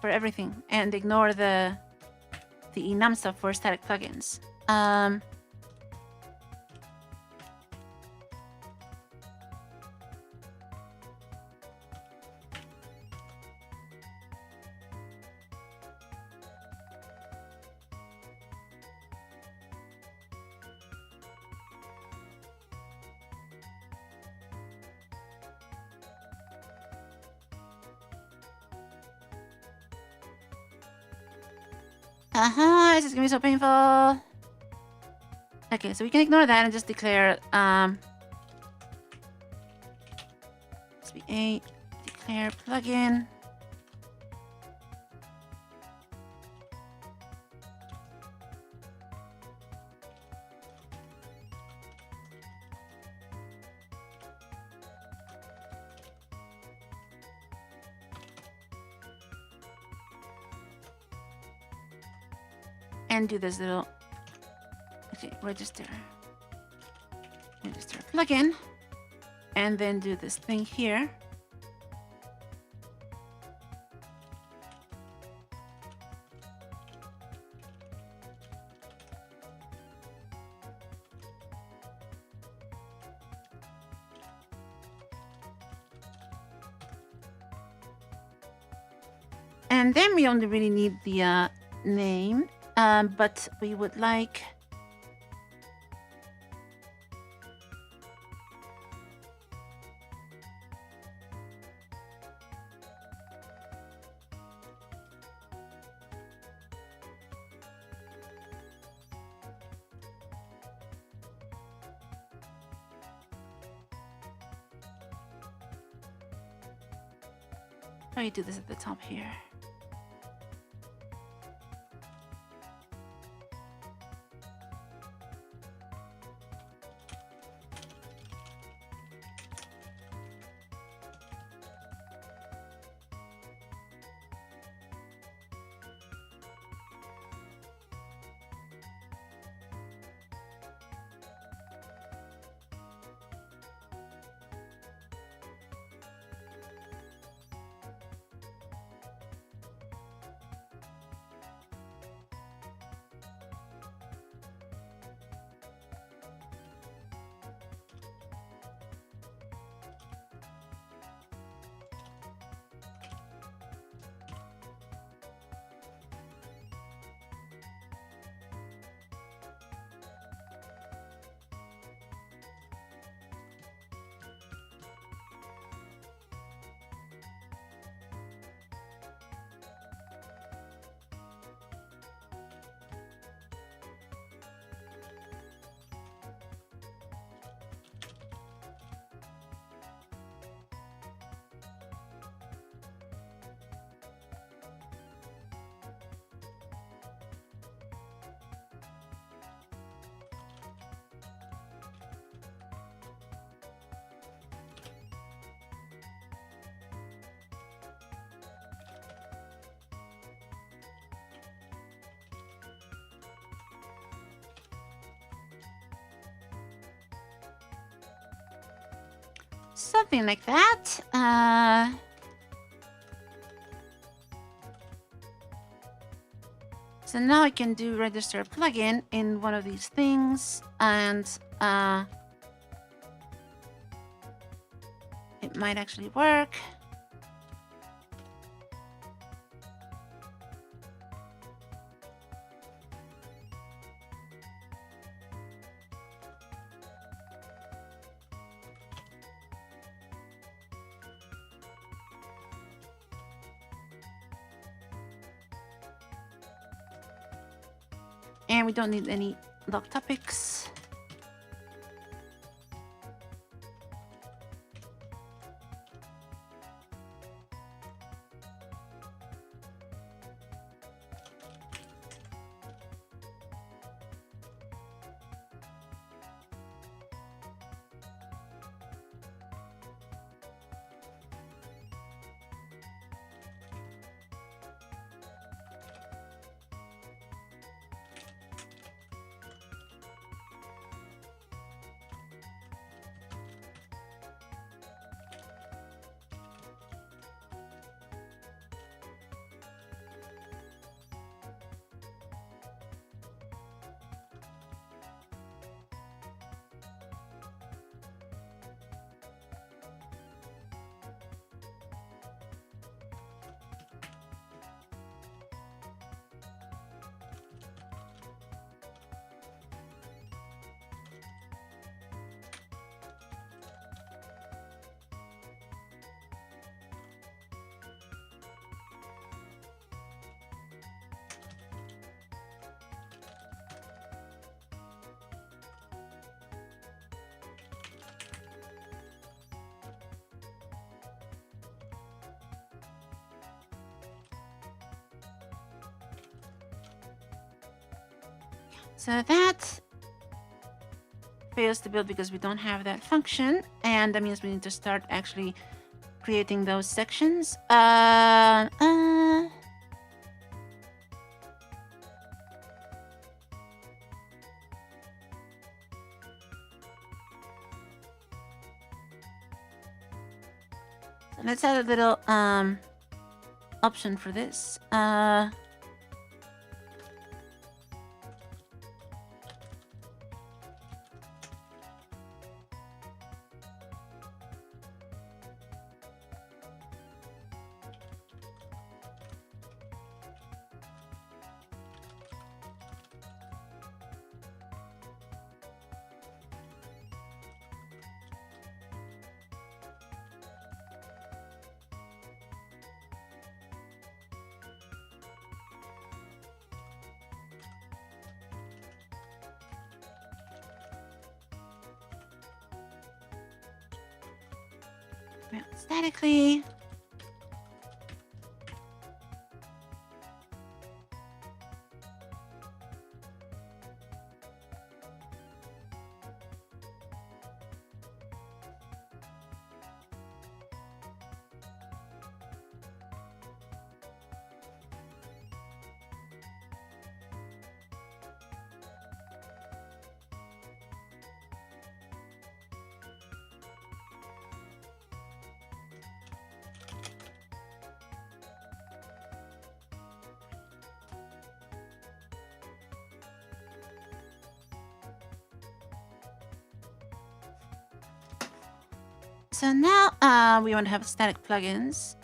everything and ignore the enum stuff for static plugins. This is gonna be so painful. Okay, so we can ignore that and just declare SB8 declare plugin. And do this little register plugin, and then do this thing here. And then we only really need the name. But we would like probably do this at the top here. Something like that. So now I can do register plugin in one of these things, and it might actually work. And we don't need any log topics. So that fails to build because we don't have that function, and that means we need to start actually creating those sections. So let's add a little option for this. Statically. So now we want to have static plugins.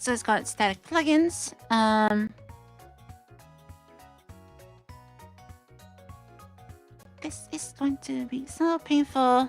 So it's got static plugins. This is going to be so painful.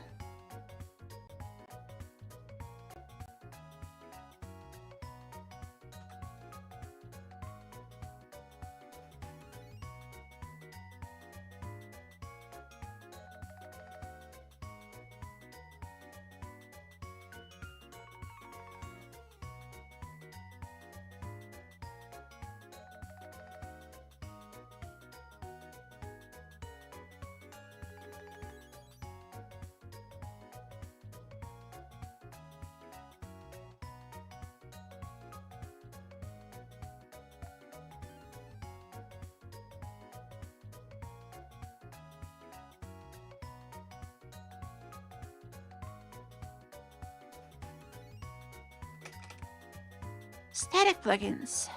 Static plugins.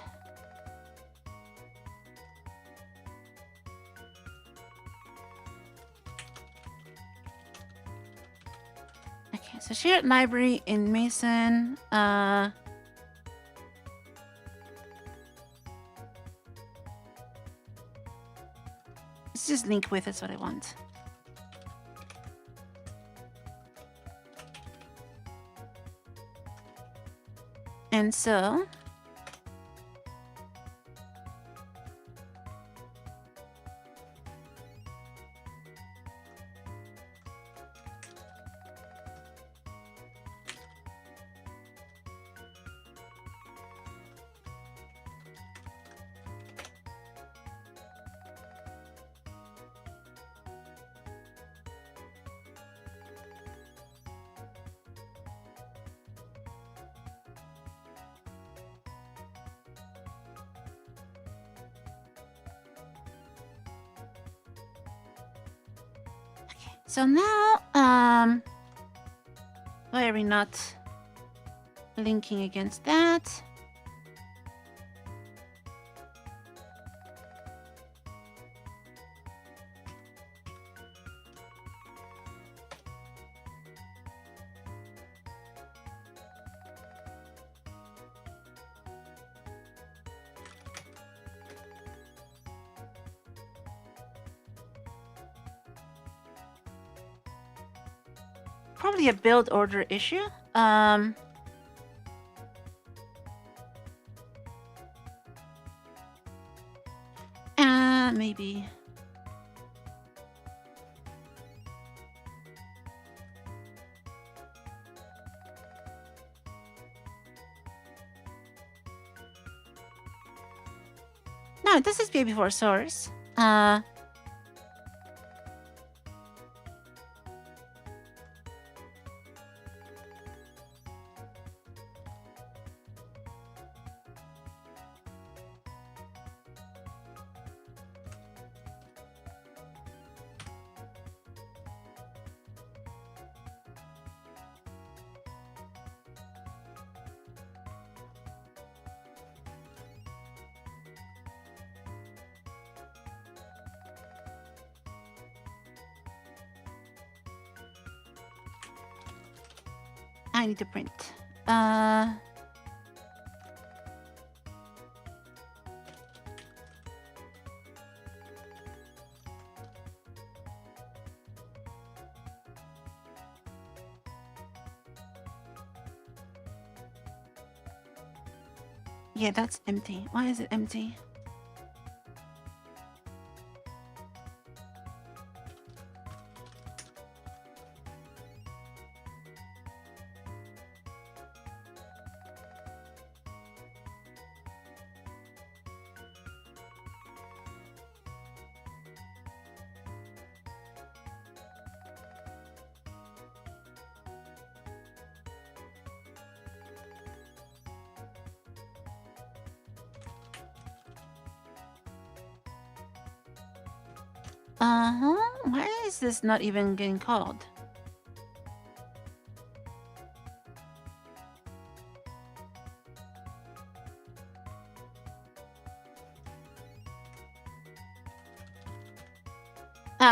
Okay, so shared library in Mason. Let's just link with, that's what I want. And so So now, why are we not linking against that? Probably a build order issue. Maybe. No, this is before source. I need to print. Yeah, that's empty. Why is it empty? Why is this not even getting called?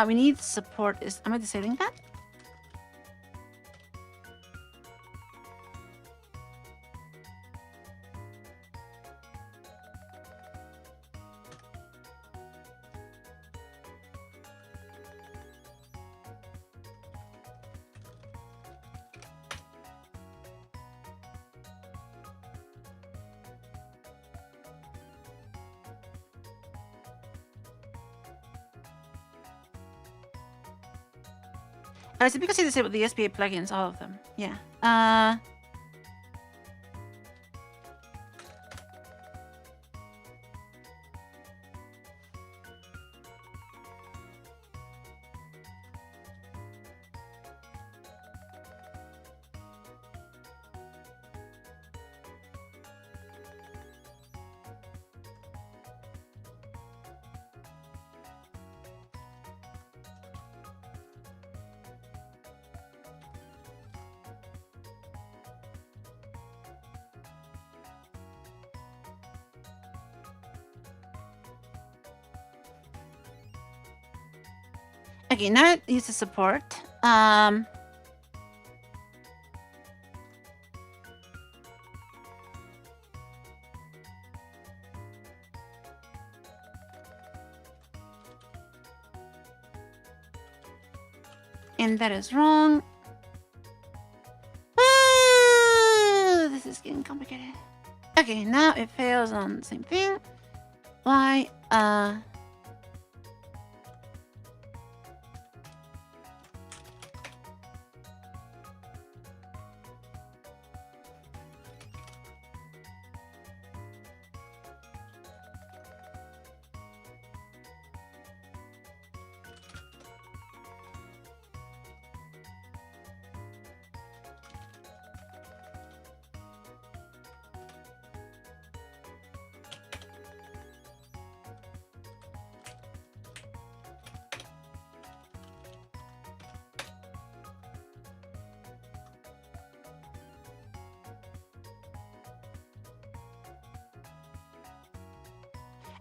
We need support. Am I disabling that? Is it because you disabled the SPA plugins, all of them? Yeah. Okay, now it uses support. And that is wrong. This is getting complicated. Okay, now it fails on the same thing. Why?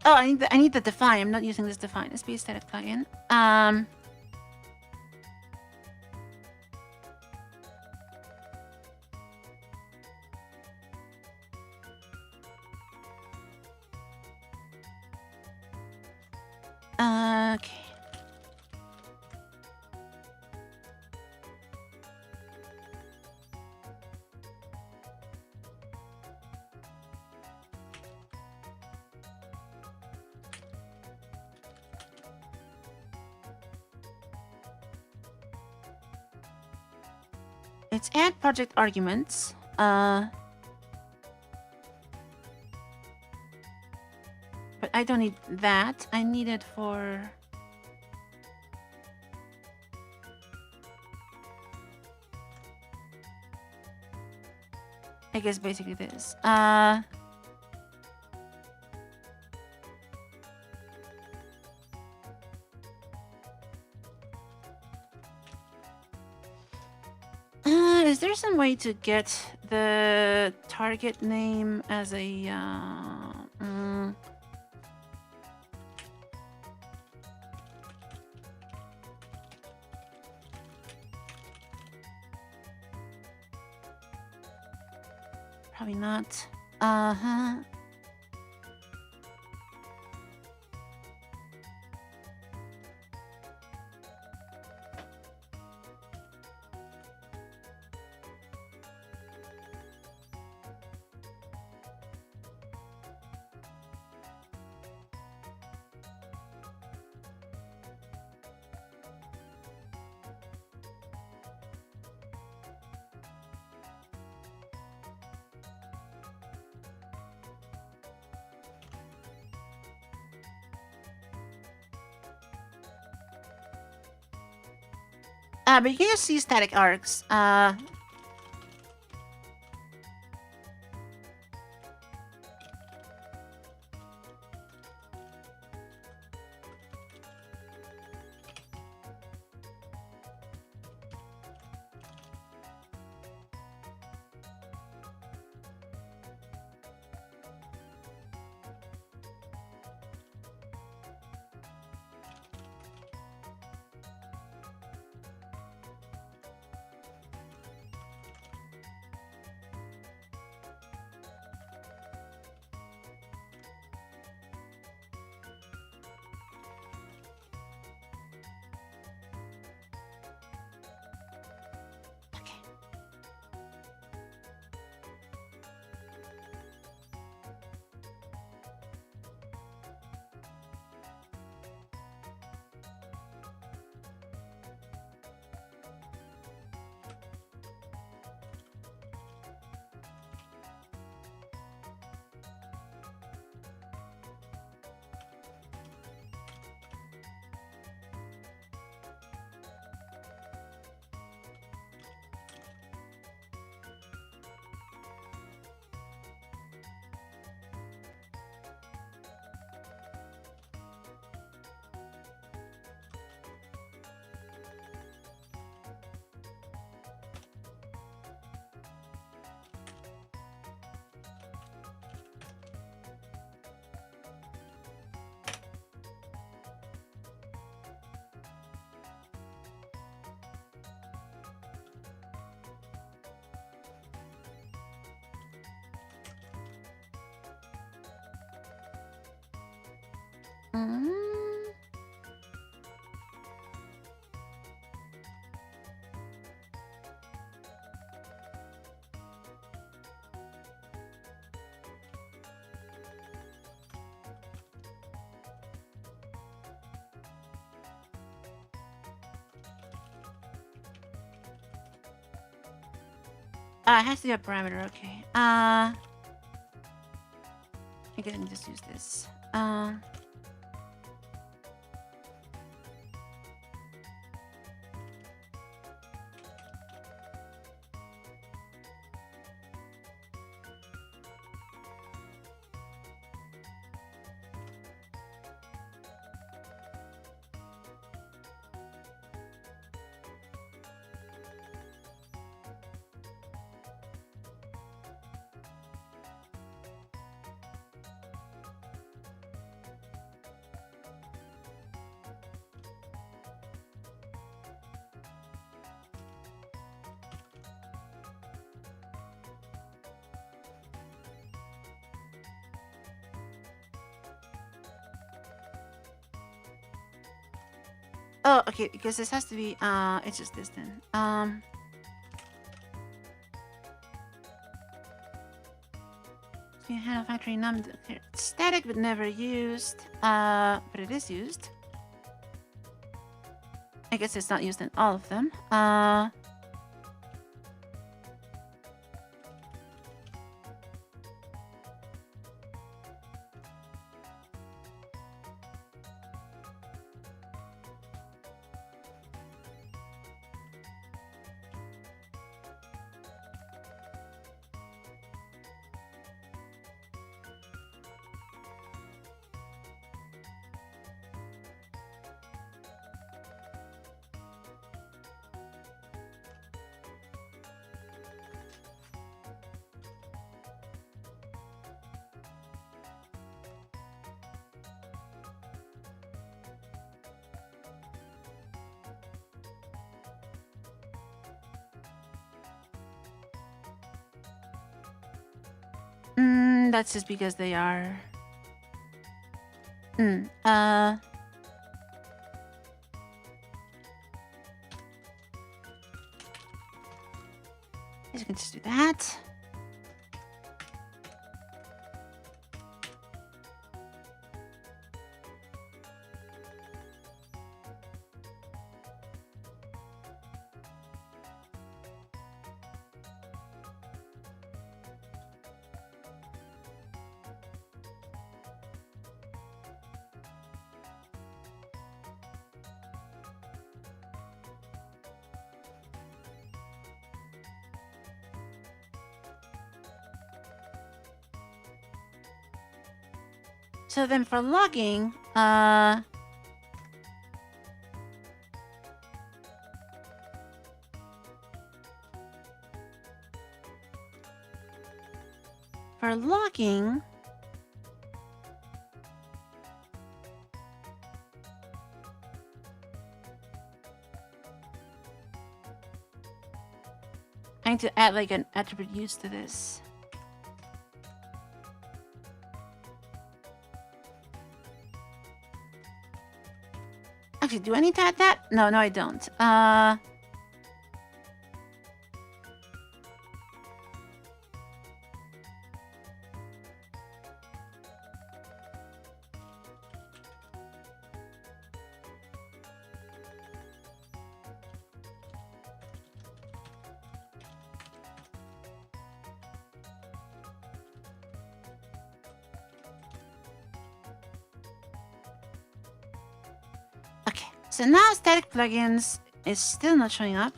Oh, I need the define. I'm not using this define. It's be static plugin. Okay. It's add project arguments. But I don't need that. I need it for... I guess basically this. Is there some way to get the target name as a... Probably not. Uh-huh. But you can just see static args. It has to be a parameter, okay. I guess I can just use this. Oh, okay, because this has to be, it's just this then. So you have factory num static but never used. But it is used. I guess it's not used in all of them. That's just because they are. I guess I can just do that. So then for logging, for logging, I need to add like an attribute use to this. Actually, do I need to add that? No, I don't. Okay, so now static plugins is still not showing up.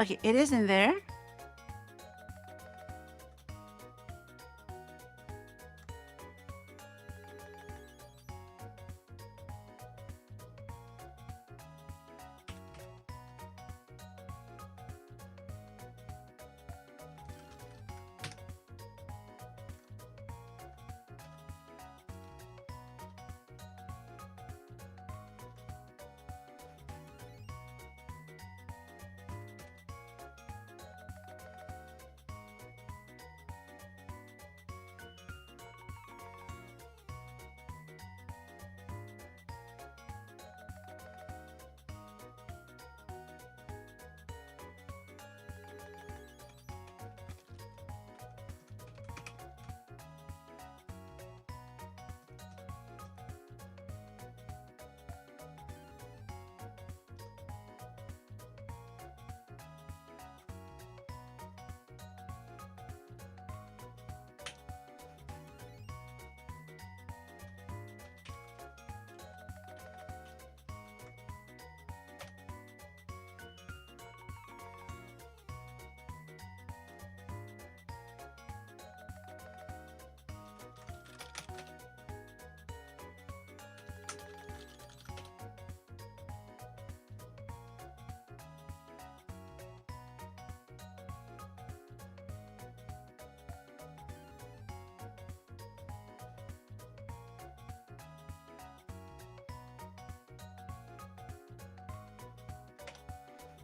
Okay, it is in there.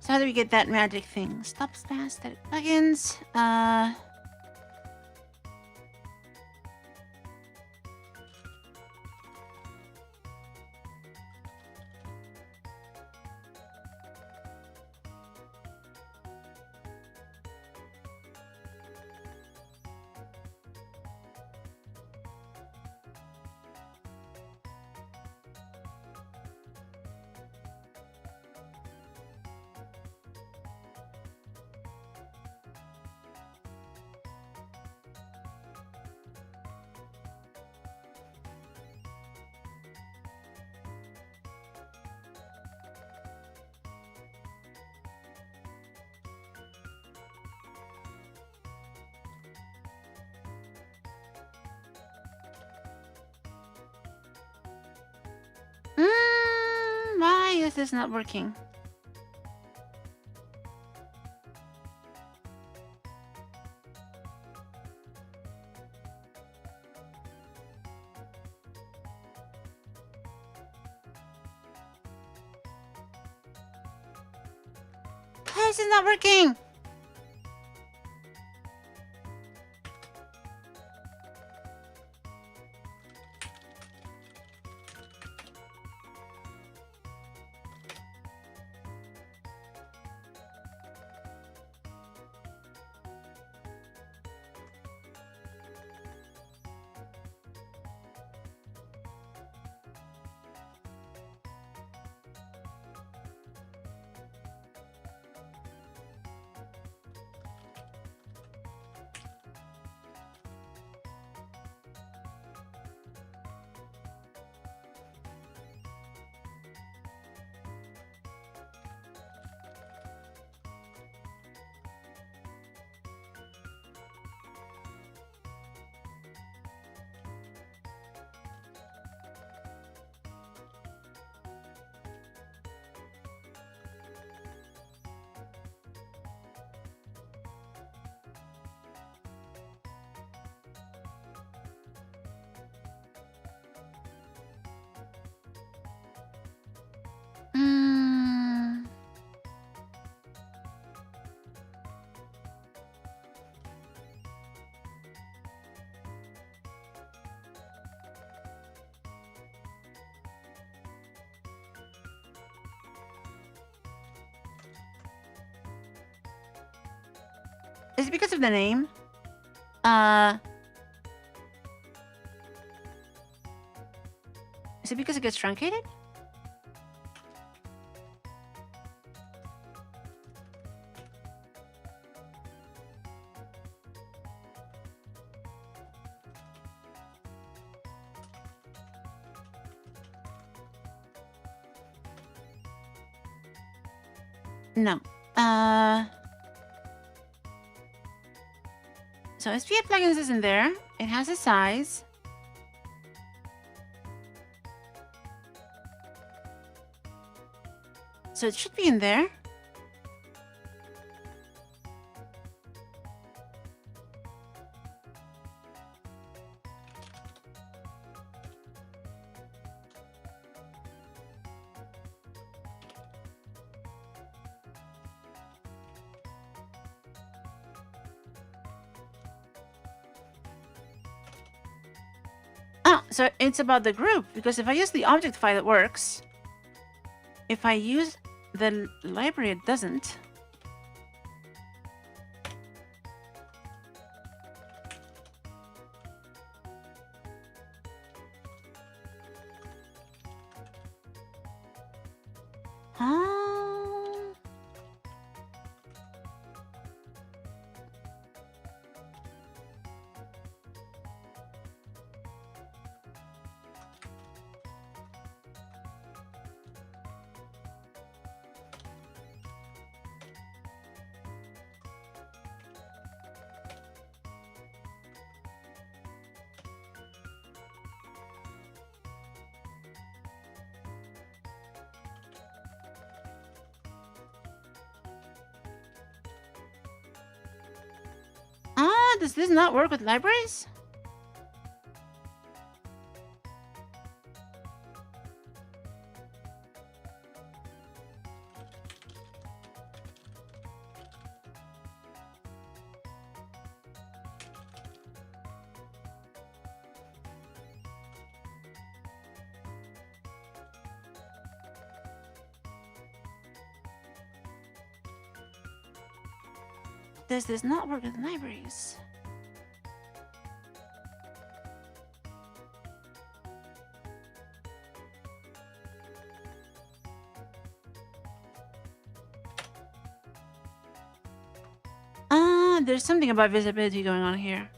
So how do we get that magic thing? Stop spam static plugins. Why is this not working? Why is it not working? Is it because of the name? Is it because it gets truncated? No. So SPA plugins isn't there. It has a size. So it should be in there. So it's about the group, because if I use the object file, it works. If I use the library, it doesn't. Does this not work with libraries? This does not work with libraries. There's something about visibility going on here.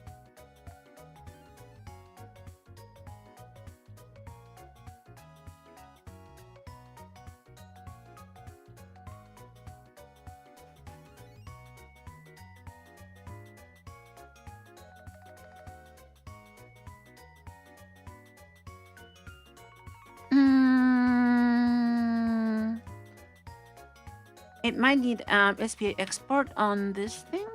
It might need SPA export on this thing.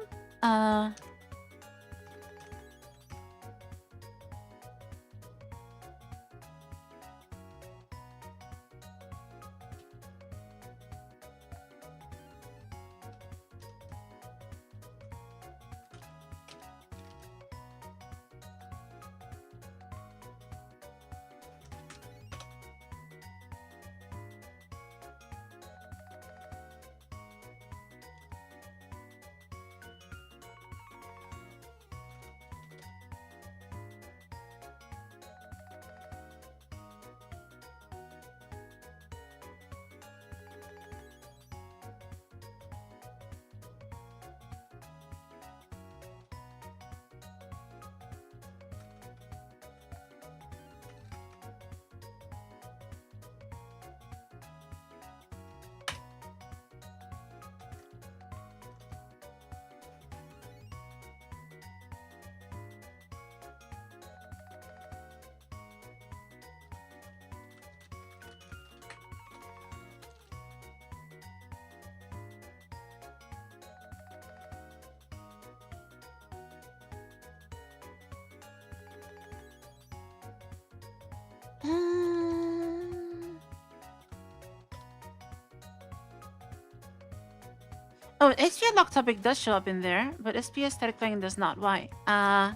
Oh, SPA lock topic does show up in there, but SPA static plugin does not. Why? Huh?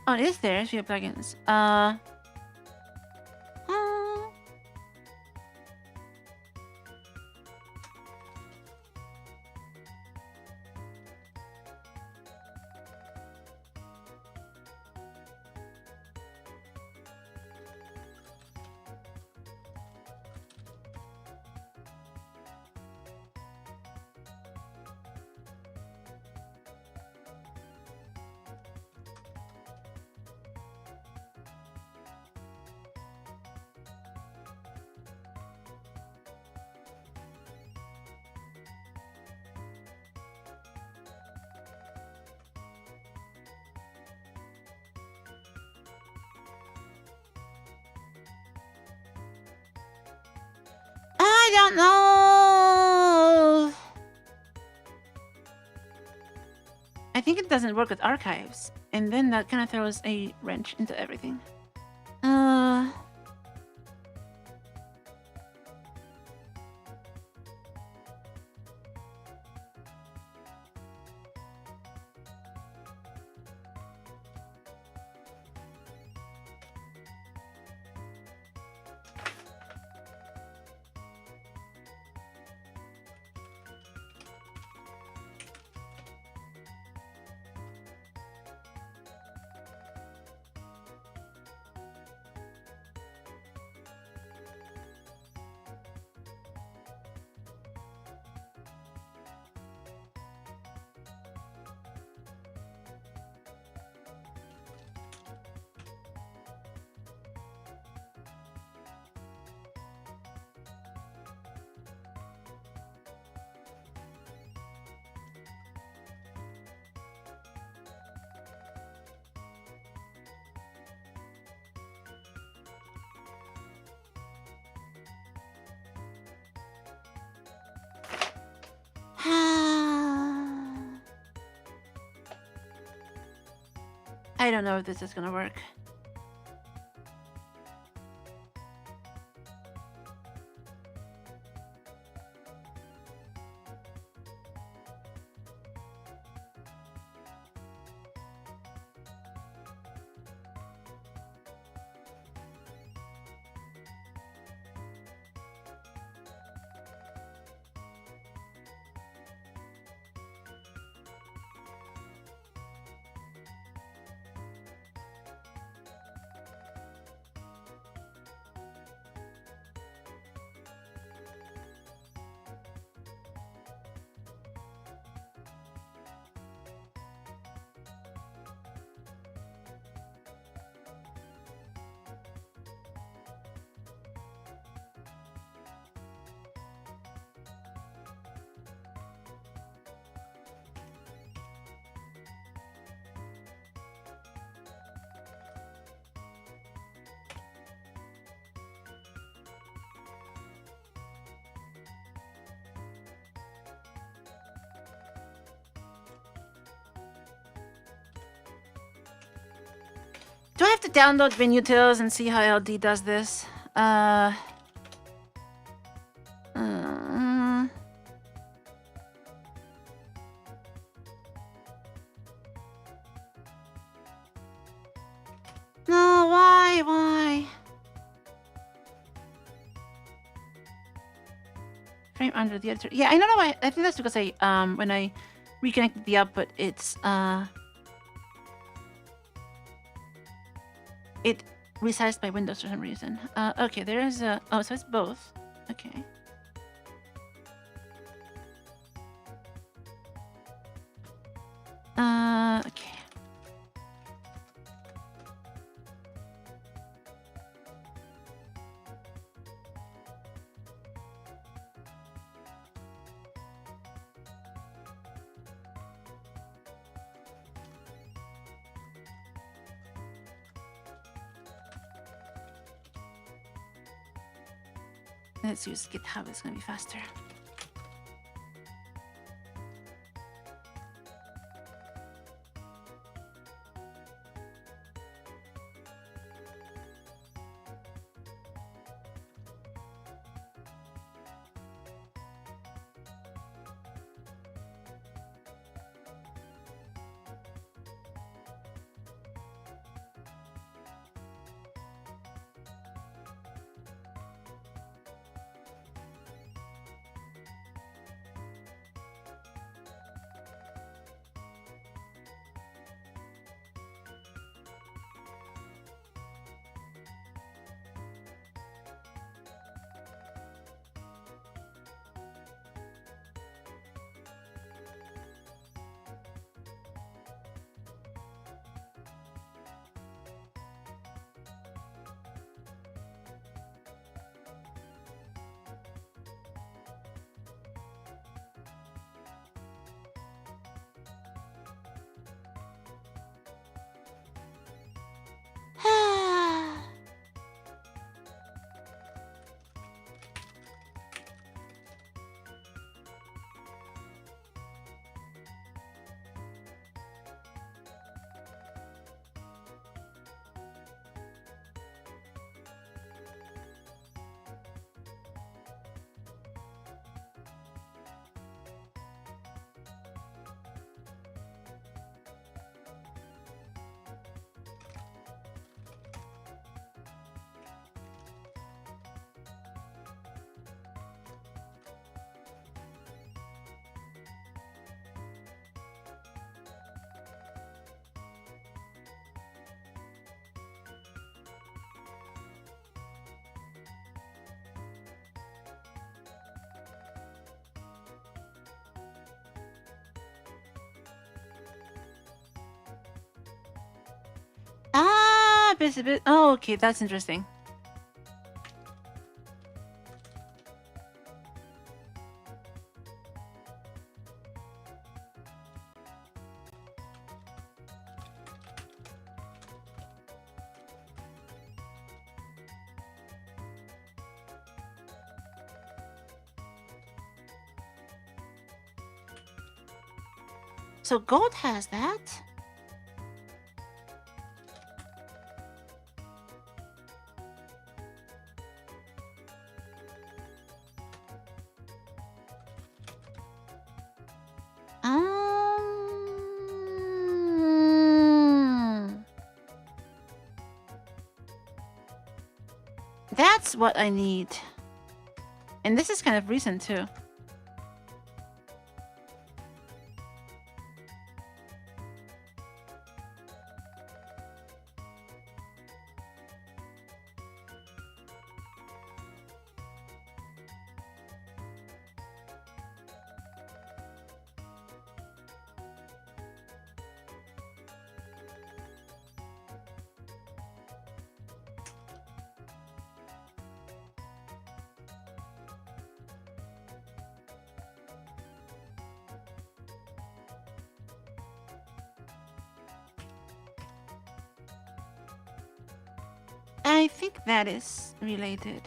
Oh, it is there. SPA plugins. I don't know. I think it doesn't work with archives, and then that kind of throws a wrench into everything. I don't know if this is gonna work. Do I have to download WinUtils and see how LD does this? No, why? Frame under the editor. Yeah, I don't know why. I think that's because I when I reconnected the output, it's it resized my Windows for some reason. Okay, there is a so it's both. Okay. Okay. Let's use GitHub, it's gonna be faster. Bit. Oh, okay, that's interesting. So gold has that. That's what I need. And this is kind of recent too. I think that is related.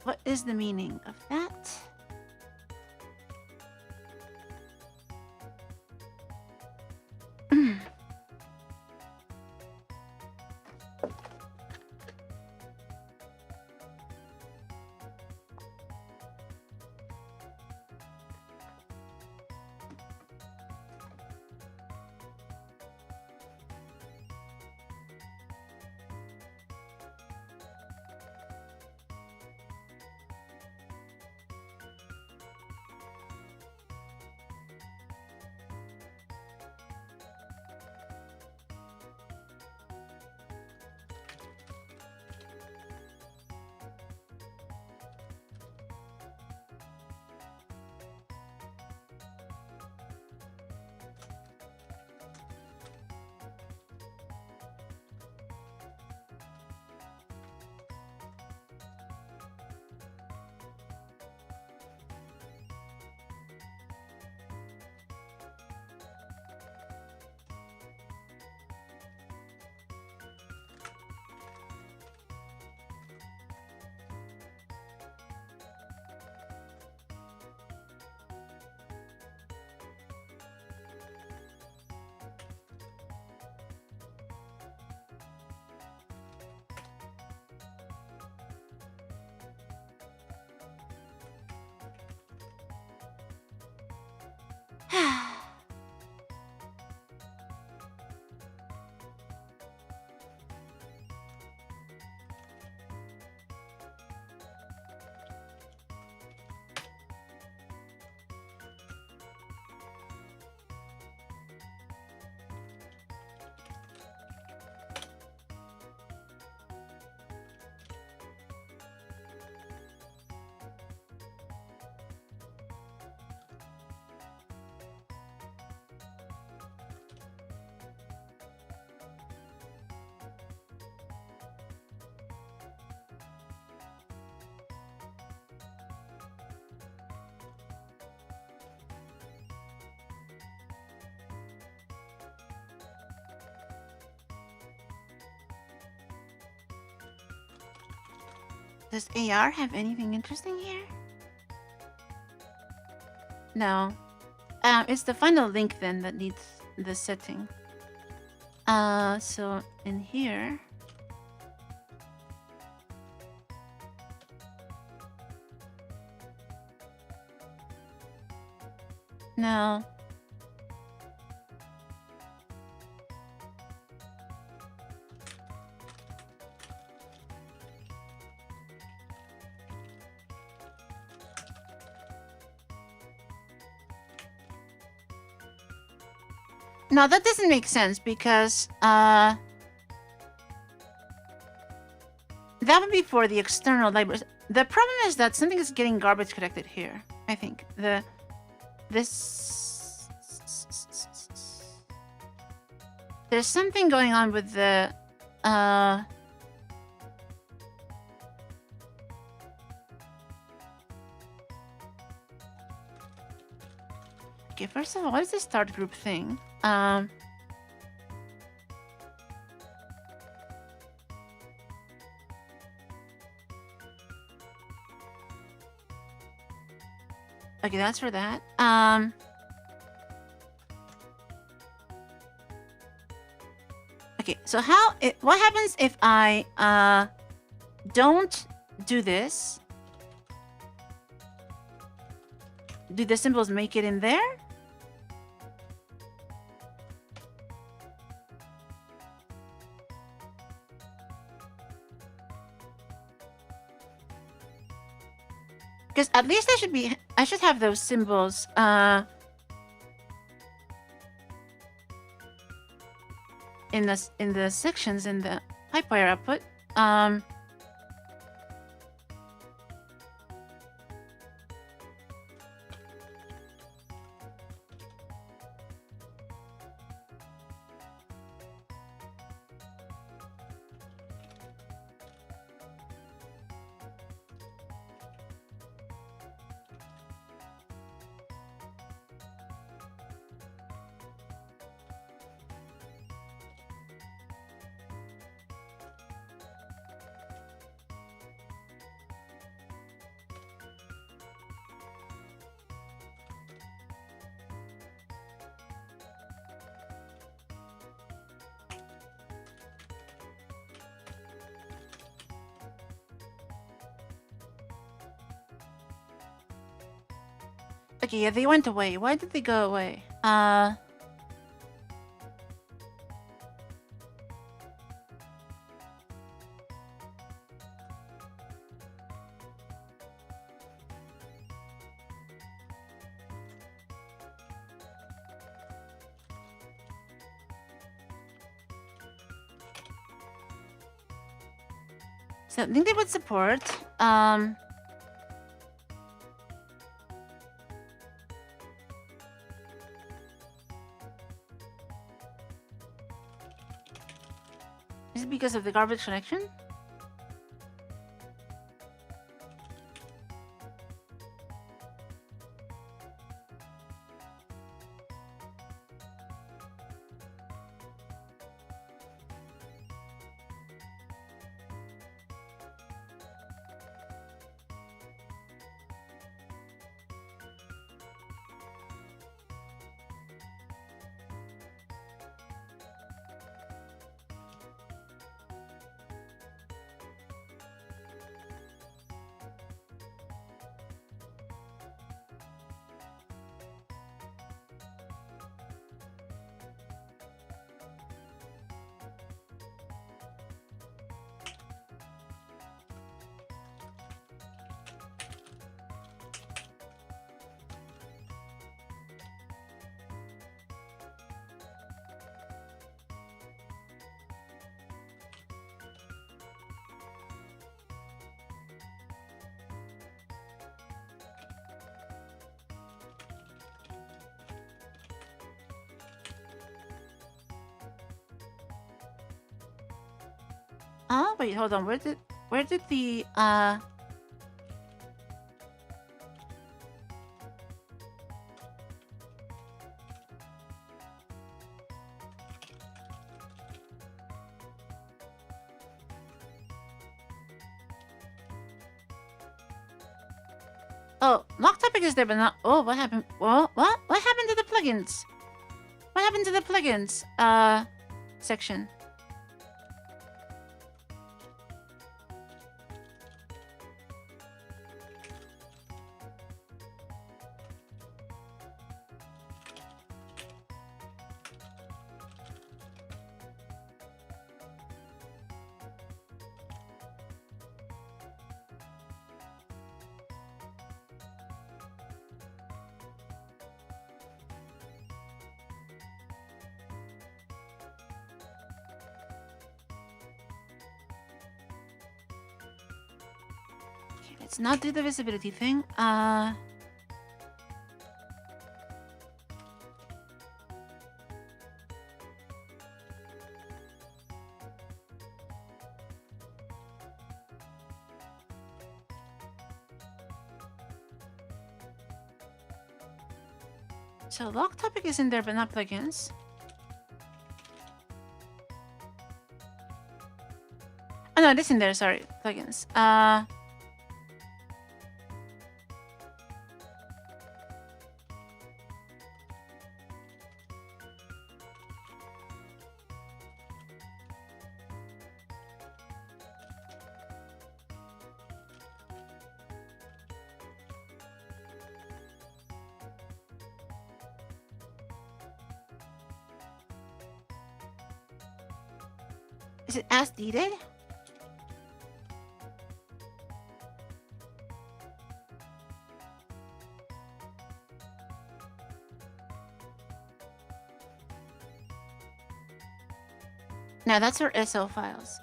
What is the meaning of that? Does AR have anything interesting here? No. It's the final link then that needs the setting. So in here. No. No, that doesn't make sense because that would be for the external libraries. The problem is that something is getting garbage collected here. I think this there's something going on with the okay, first of all, what is the start group thing? Okay, that's for that. Okay, so what happens if I don't do this? Do the symbols make it in there? Because at least I should have those symbols in the sections in the pipewire output. Okay, yeah, they went away. Why did they go away? So I think they would support. Is it because of the garbage connection? Oh, wait, hold on. Where did the Oh, lock topic is there, but not. Oh, what happened? What? What happened to the plugins? What happened to the plugins? Section. Let's not do the visibility thing. So lock topic is in there, but not plugins. Oh no, it is in there. Sorry, plugins. Is it as needed? No, that's our SO files.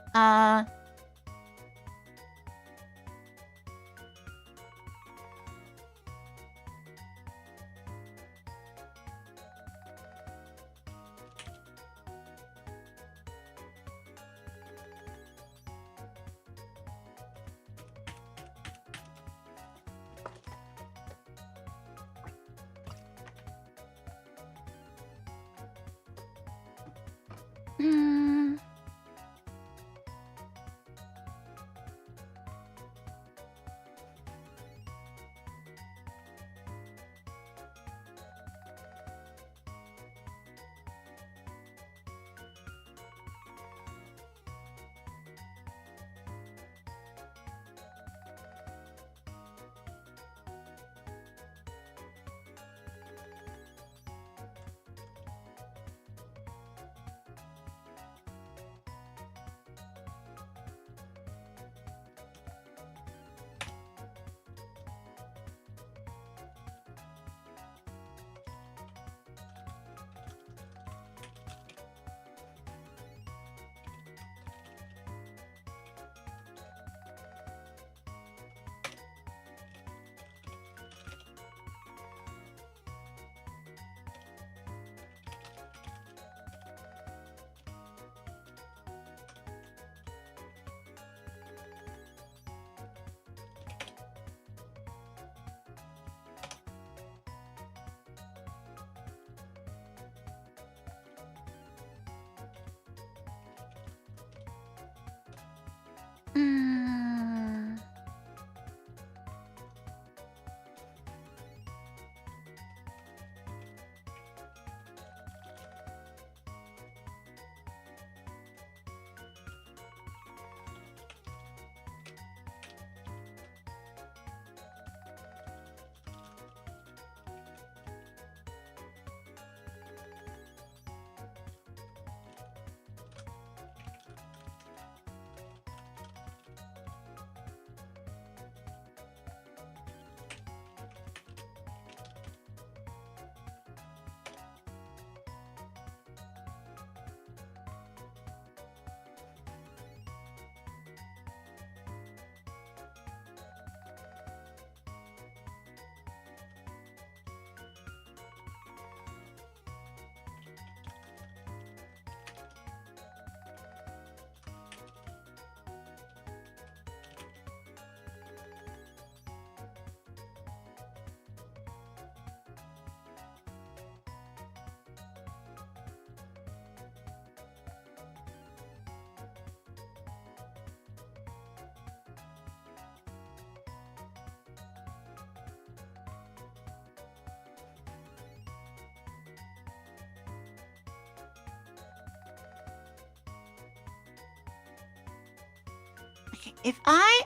if I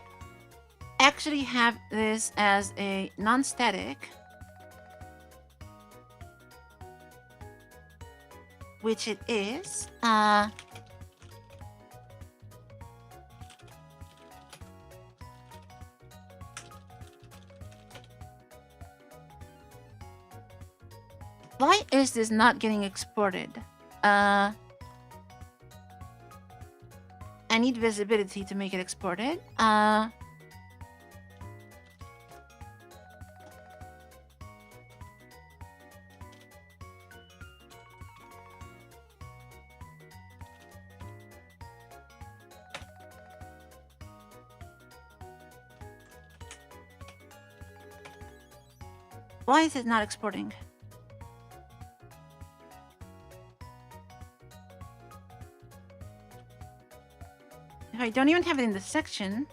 actually have this as a non-static, which it is, why is this not getting exported? I need visibility to make it exported. Why is it not exporting? If I don't even have it in the section.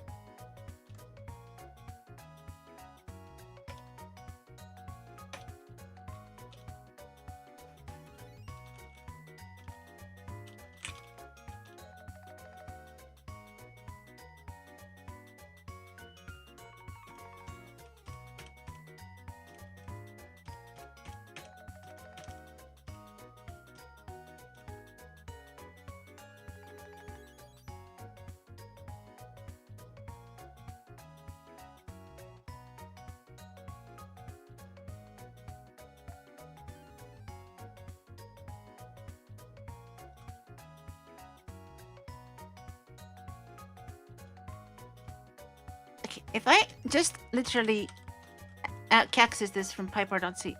If I just literally access this from piper.c,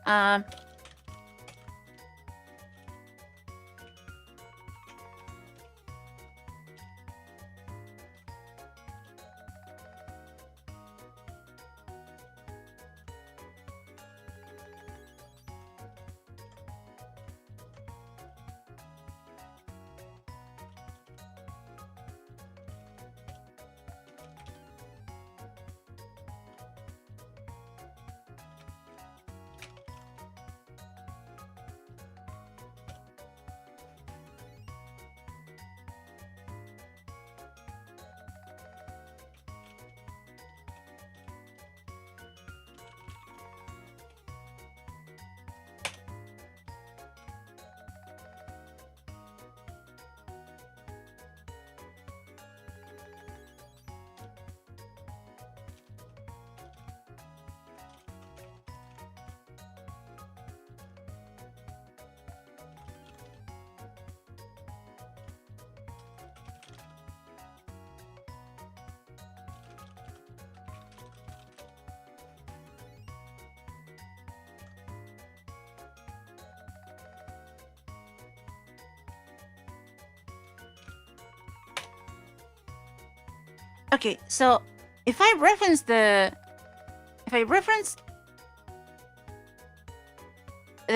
okay, so if I reference the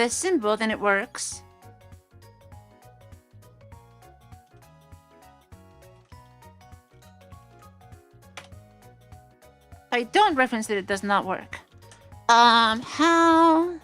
symbol, then it works. If I don't reference it, it does not work. How?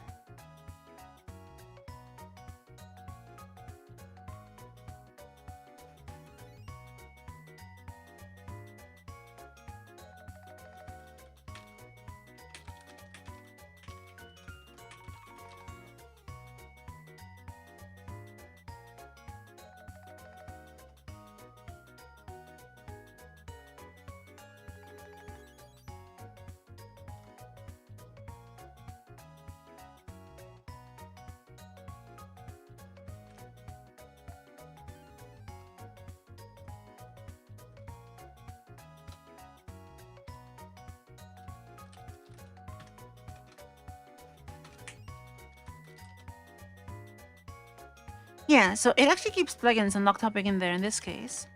Yeah, so it actually keeps plugins and lock topic in there in this case.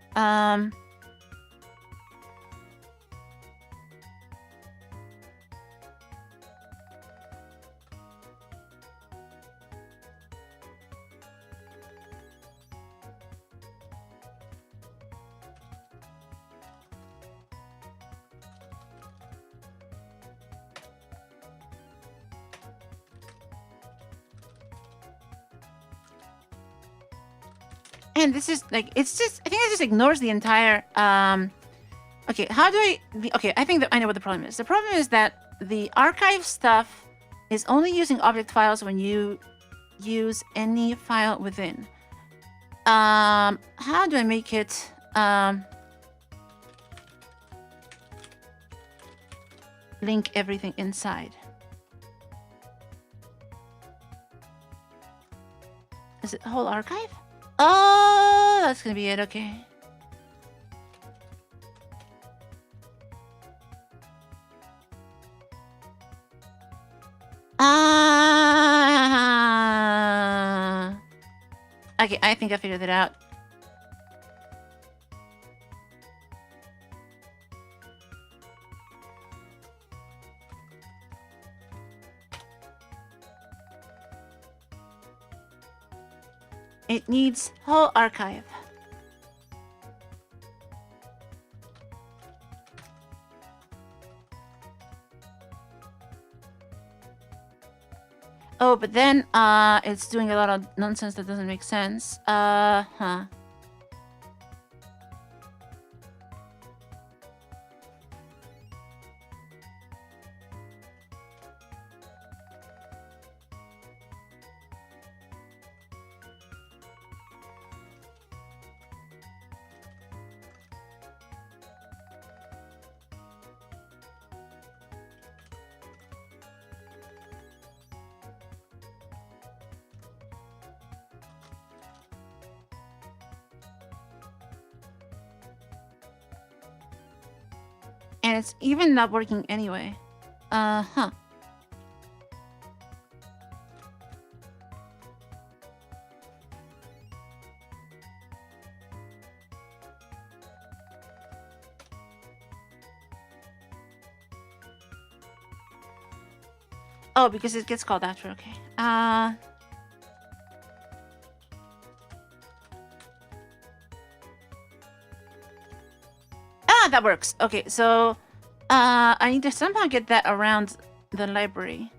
And this is like, it's just, I think it just ignores the entire Okay, how do okay, I think that I know what the problem is. The problem is that the archive stuff is only using object files when you use any file within. How do I make it link everything inside? Is it whole archive? Oh, that's gonna be it, okay. Okay, I think I figured it out. It needs whole archive. Oh, but then it's doing a lot of nonsense that doesn't make sense. And it's even not working anyway. Oh, because it gets called after, okay. That works. Okay, so I need to somehow get that around the library.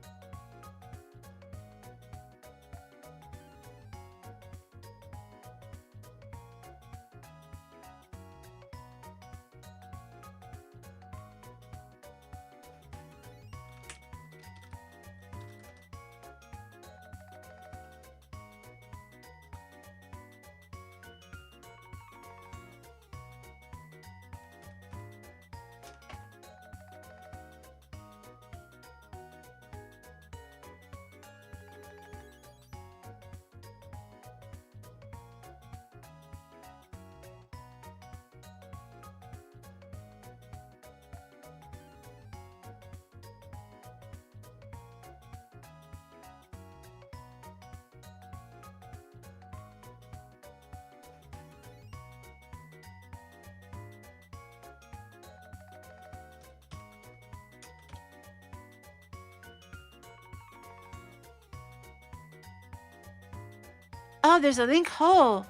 Oh, there's a link hole.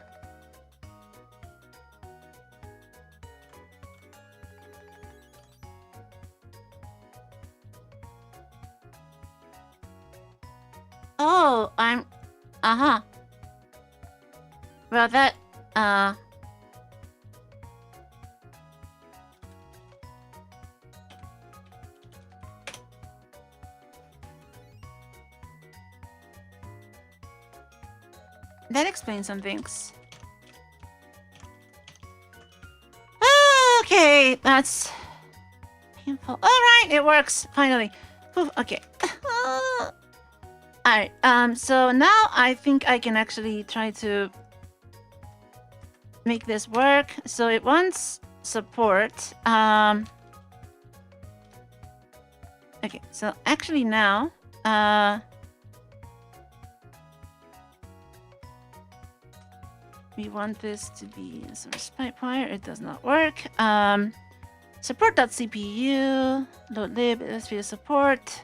Oh, I'm... Well, that... That explains some things. Okay, that's painful. Alright, it works, finally. Whew, okay. Alright, so now I think I can actually try to make this work. So it wants support. Okay, so actually now, we want this to be a source pipe wire. It does not work. Support.cpu, load lib, let's via support.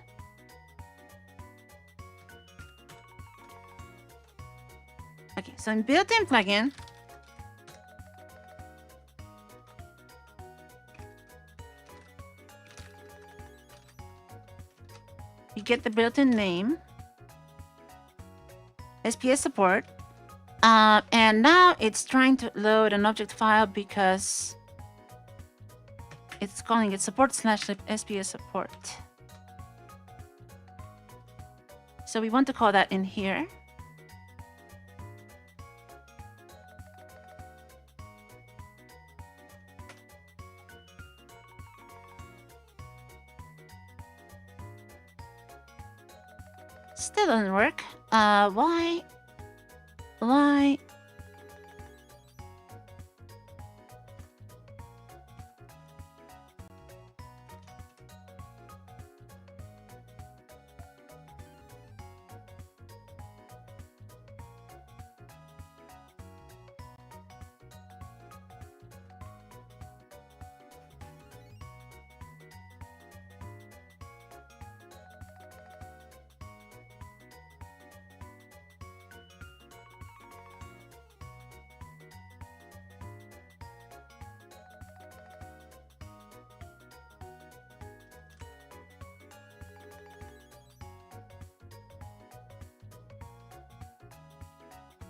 Okay, so in built-in plugin, you get the built-in name, SPS support. And now it's trying to load an object file because it's calling it support/SPS support. So we want to call that in here. Still doesn't work. Why? Why?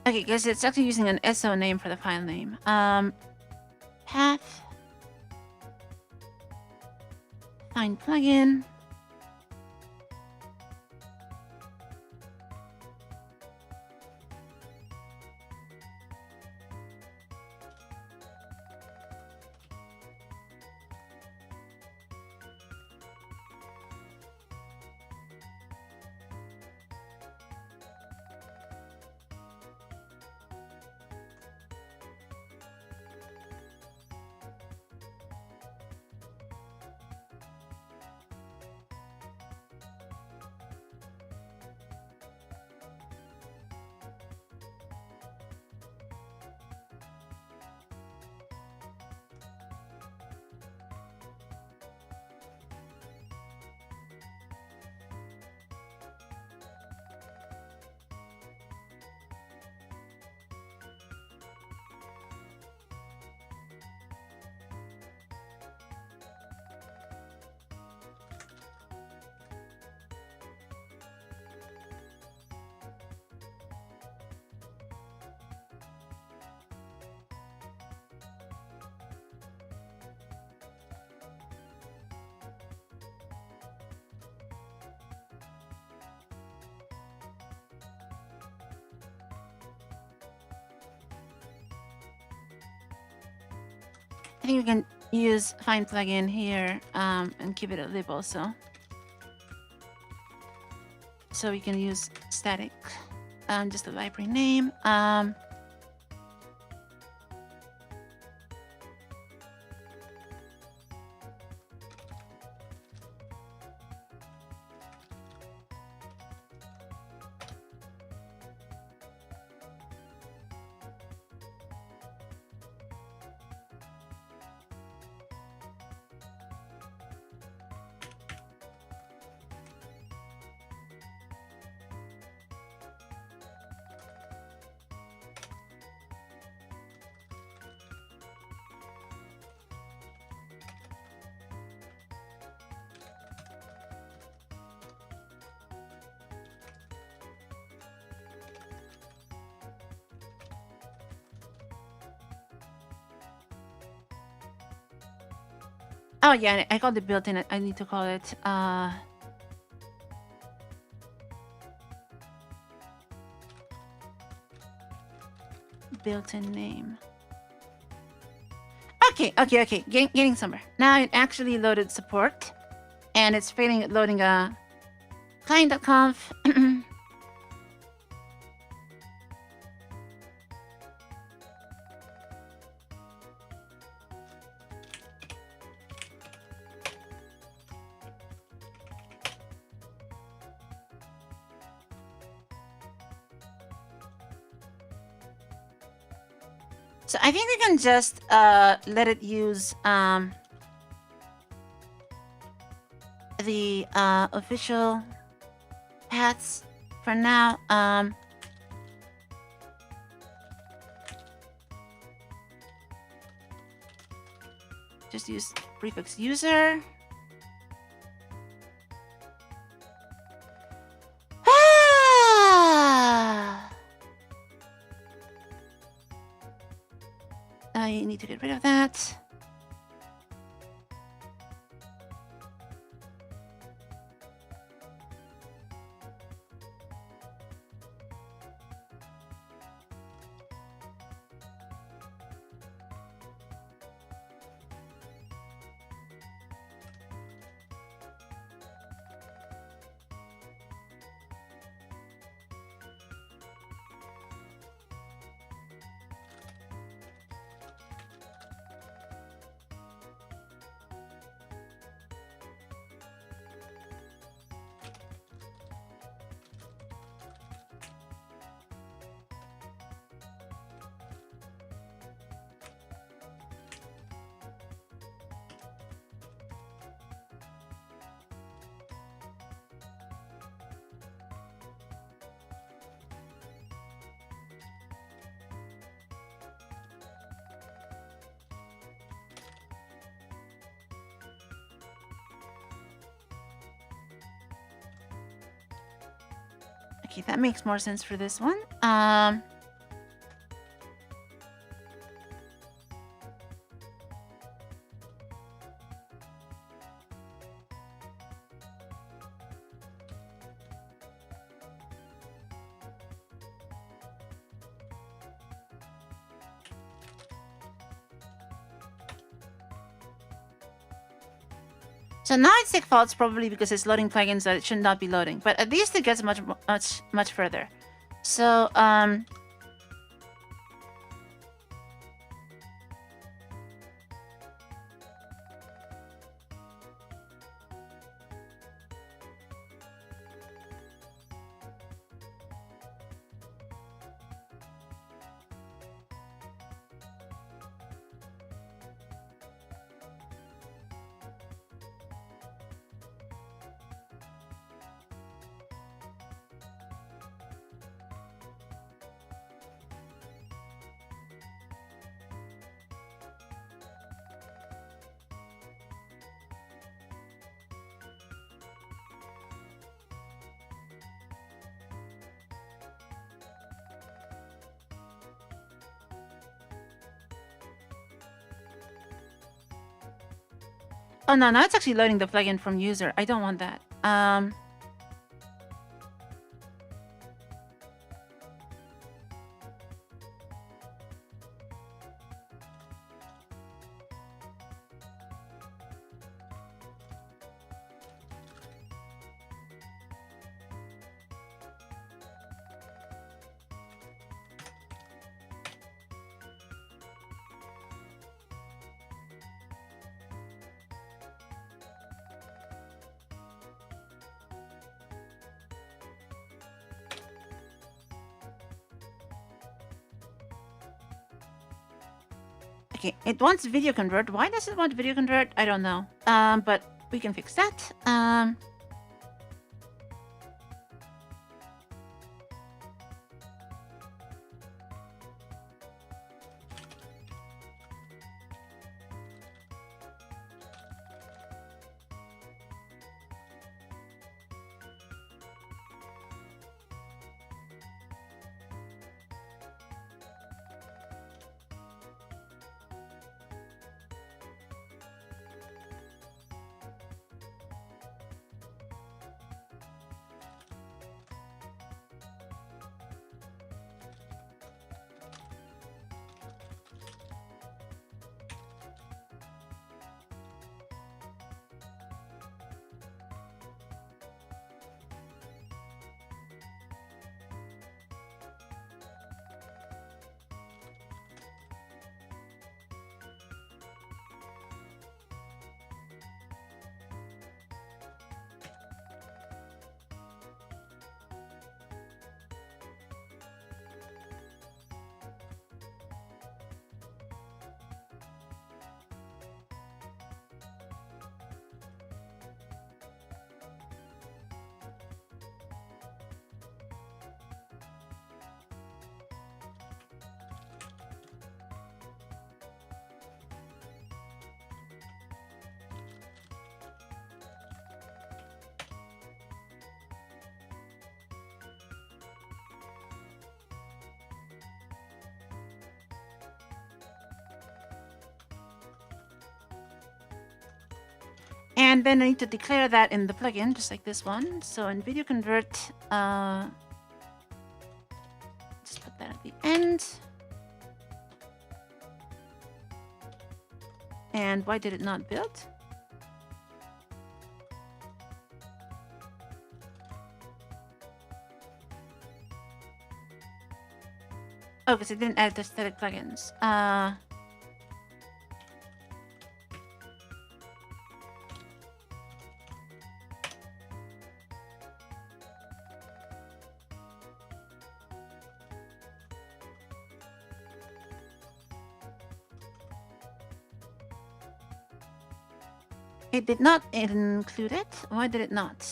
Okay, because it's actually using an SO name for the file name. Path. Find plugin. I think we can use find plugin here and keep it a lib also. So we can use static, just the library name. Oh yeah, I called it built-in. I need to call it built-in name. Okay. Getting somewhere. Now it actually loaded support, and it's failing at loading a client.conf. So I think we can just let it use the official paths for now. Just use prefix user. I need to get rid of that. Okay, that makes more sense for this one. So now it's defaults probably because it's loading plugins that it should not be loading, but at least it gets much further. So oh no, now it's actually loading the plugin from user. I don't want that. Okay, it wants video convert. Why does it want video convert? I don't know. But we can fix that. And then I need to declare that in the plugin, just like this one. So in video convert, just put that at the end. And why did it not build? Oh, because it didn't add the static plugins. It did not include it. Why did it not?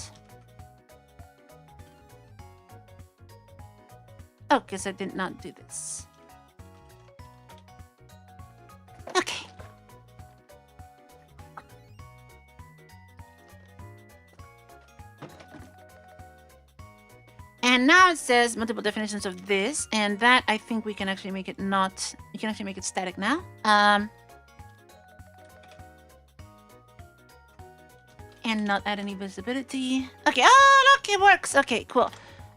Oh, because I did not do this. Okay. And now it says multiple definitions of this, and that I think we can actually make it not. You can actually make it static now. And not add any visibility. Okay, oh look, it works. Okay, cool.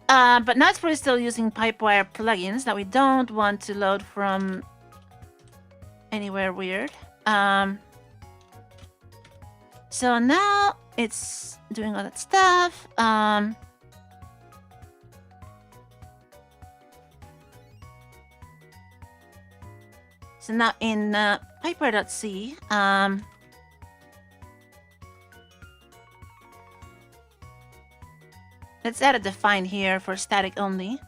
But now it's probably still using Pipewire plugins that we don't want to load from anywhere weird. So now it's doing all that stuff. So now in Pipewire.c, let's add a define here for static only.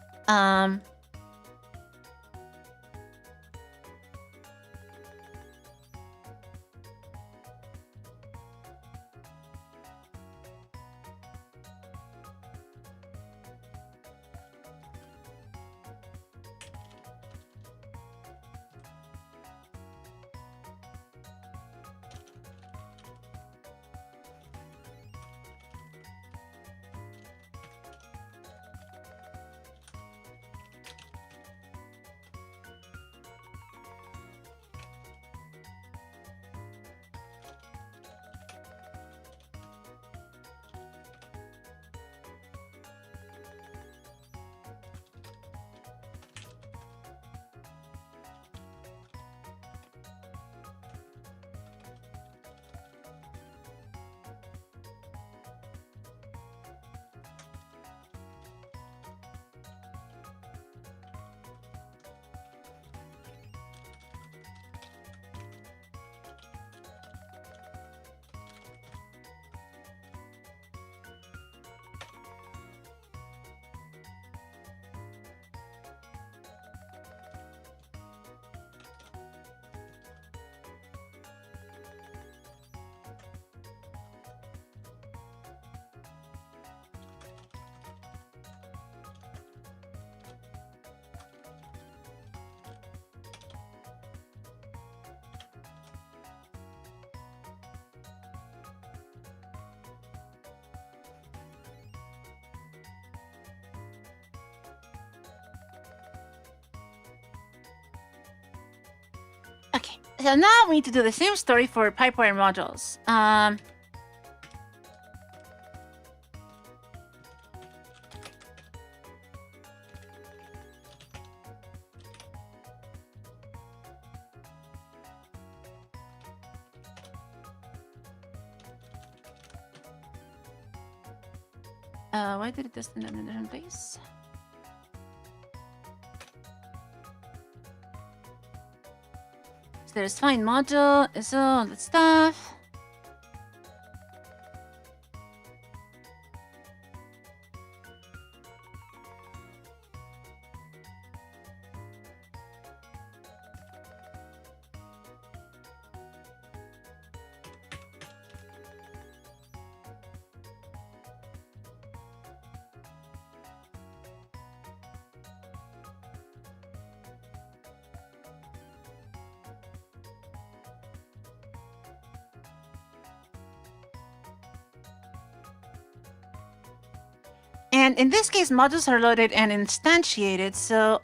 Okay, so now we need to do the same story for Pipewire modules. Why did it just end up in a different place? So there's find module, so all that stuff. And in this case, modules are loaded and instantiated, so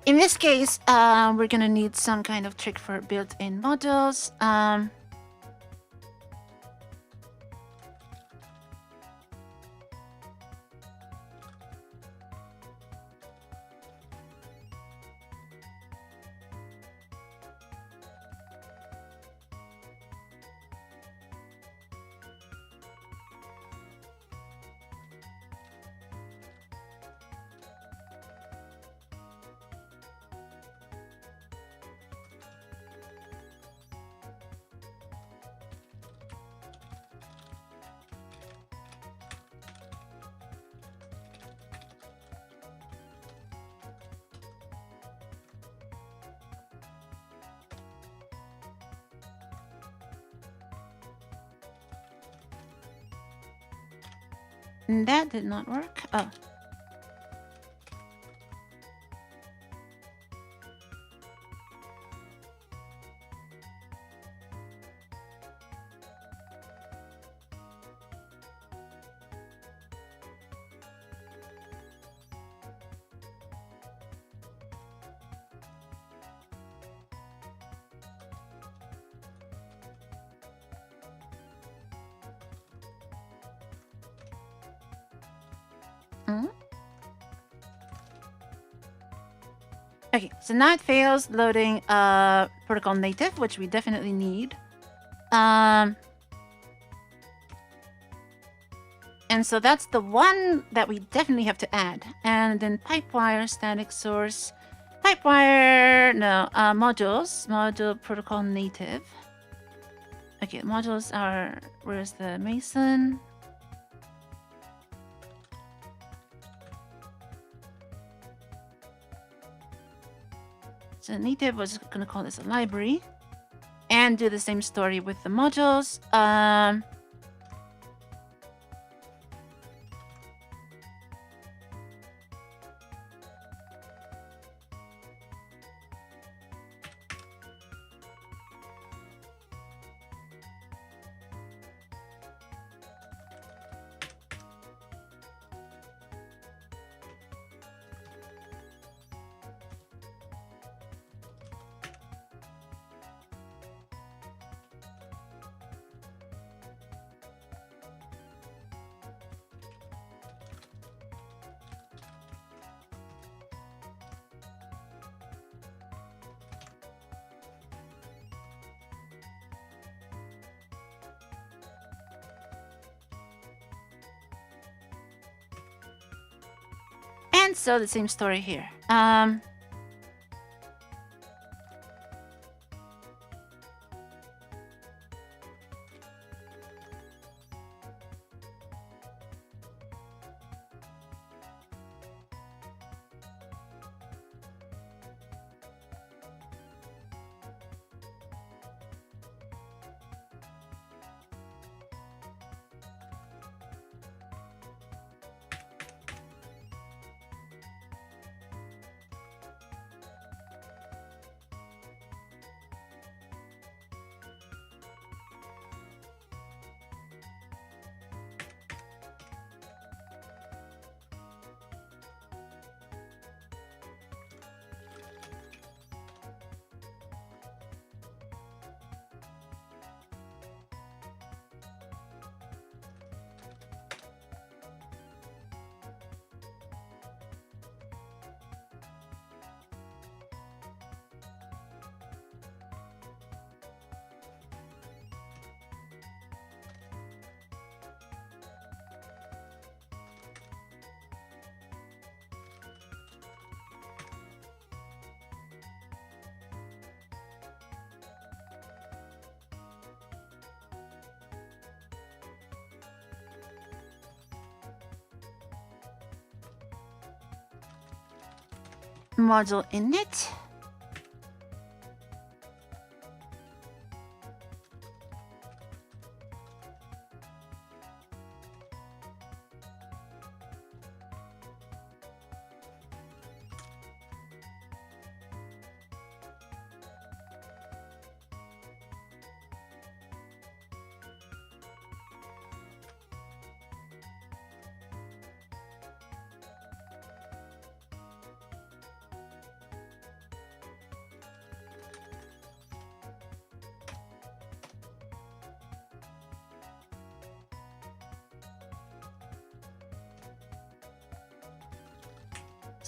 in this case, we're gonna need some kind of trick for built-in modules. That did not work. Oh. Okay, so now it fails loading protocol native, which we definitely need. And so that's the one that we definitely have to add. And then pipewire, static source, pipewire, no, modules, module protocol native. Okay, modules are, where's the Mason? So native was gonna call this a library and do the same story with the modules. And so the same story here. Module init.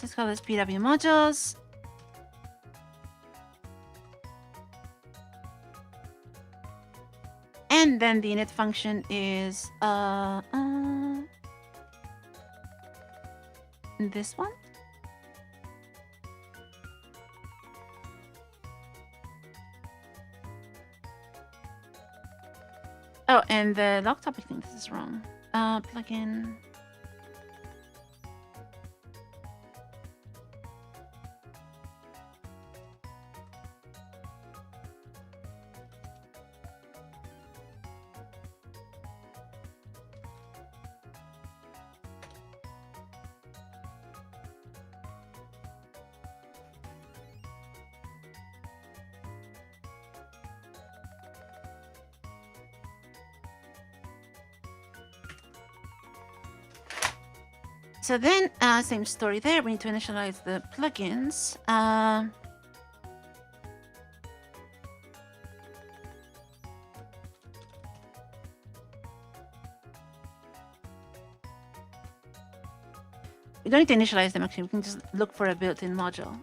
So let's call this PW modules. And then the init function is this one. Oh, and the log topic thing, this is wrong. Plugin. So then, same story there. We need to initialize the plugins. We don't need to initialize them, actually. We can just look for a built-in module.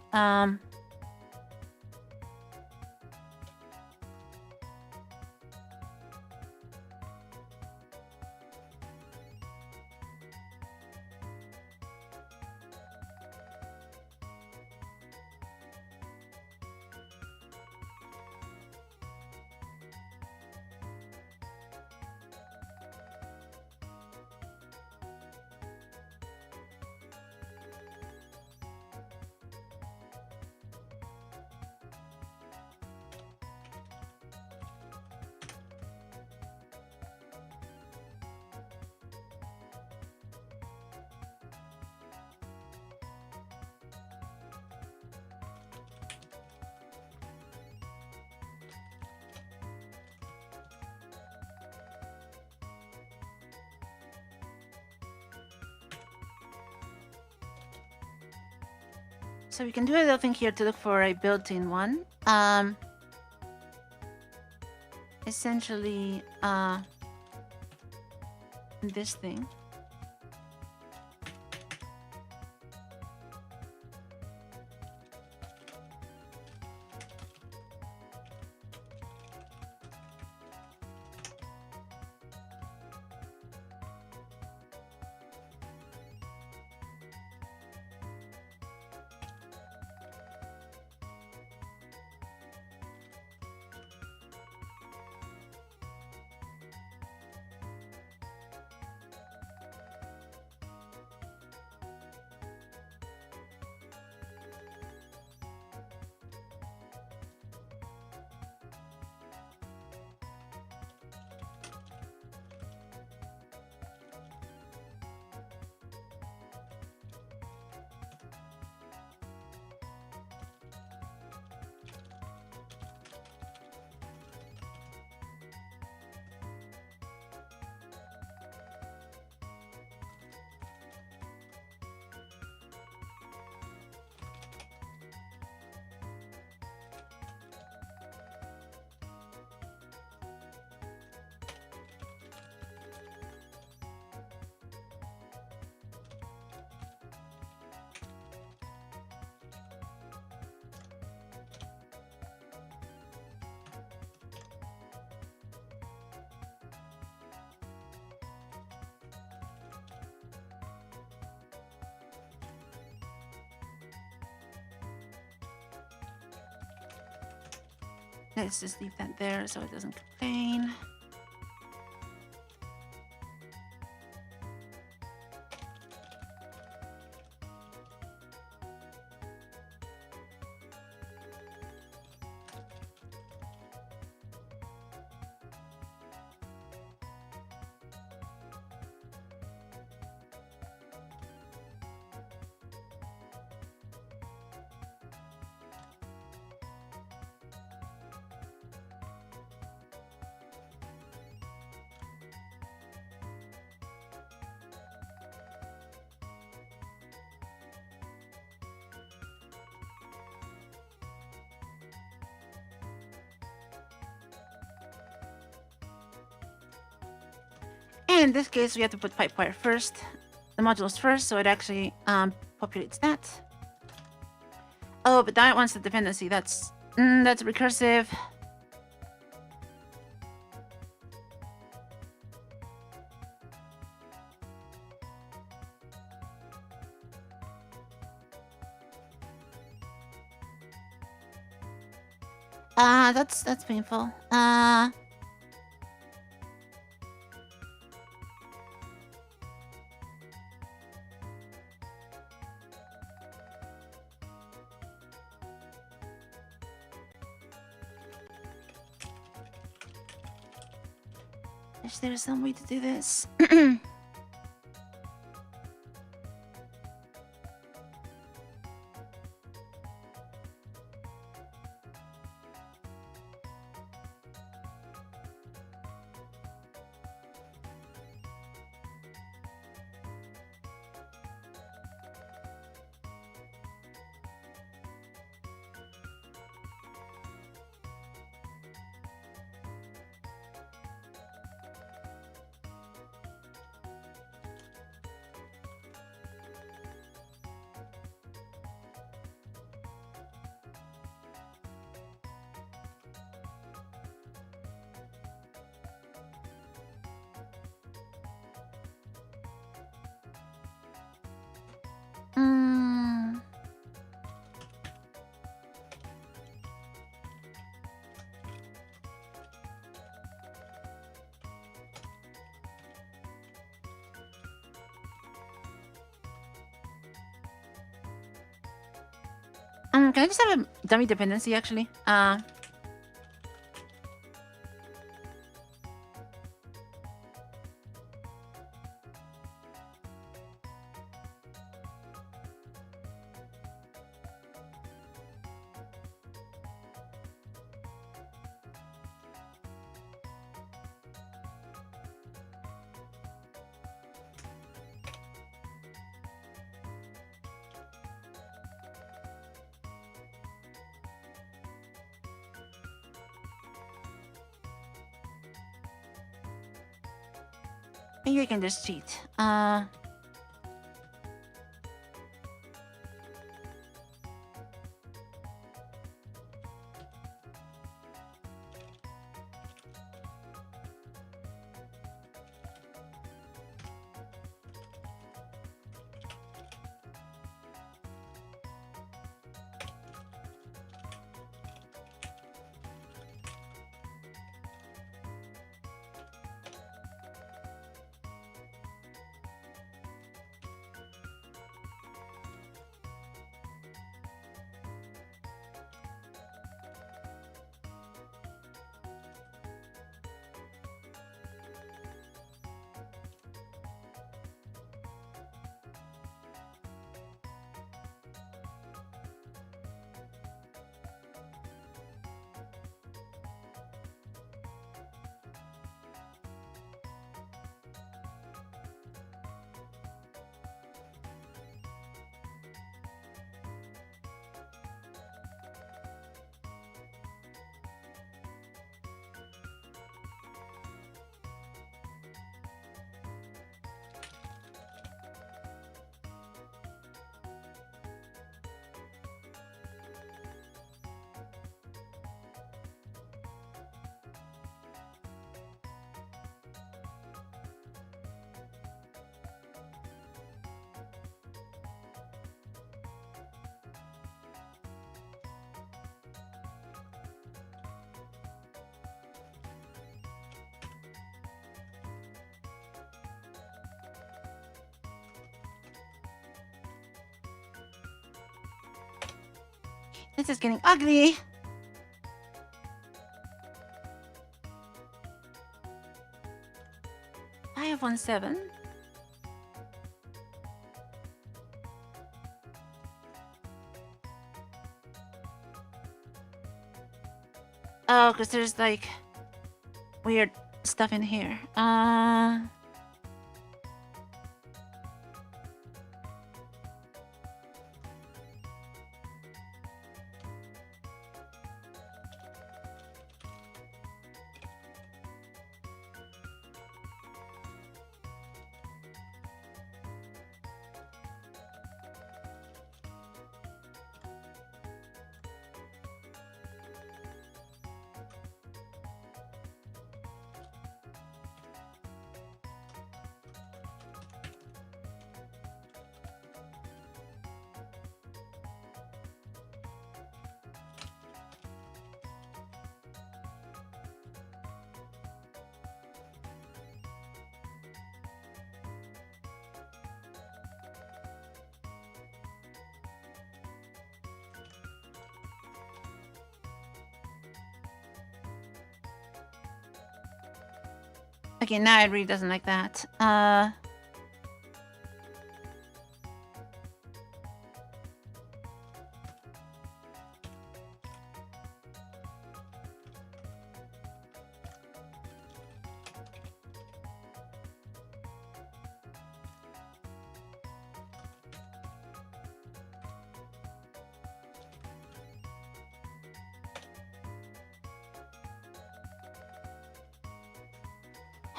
So we can do a little thing here to look for a built-in one. Essentially, this thing. Let's just leave that there so it doesn't complain. In this case, we have to put pipewire first, the modules first, so it actually populates that. Oh, but that wants the dependency. That's recursive. That's painful. Is there some way to do this? Can I just have a dummy dependency actually? Maybe I can just cheat. This is getting ugly. I have 1-7. Oh, because there's like weird stuff in here. Okay, now it really doesn't like that.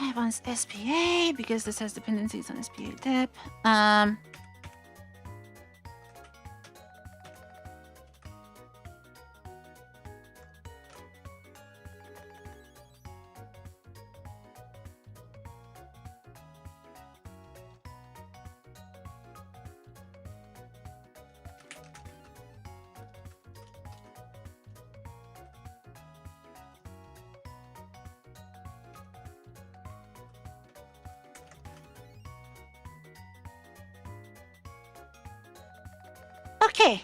I want SPA because this has dependencies on SPA dep. Okay.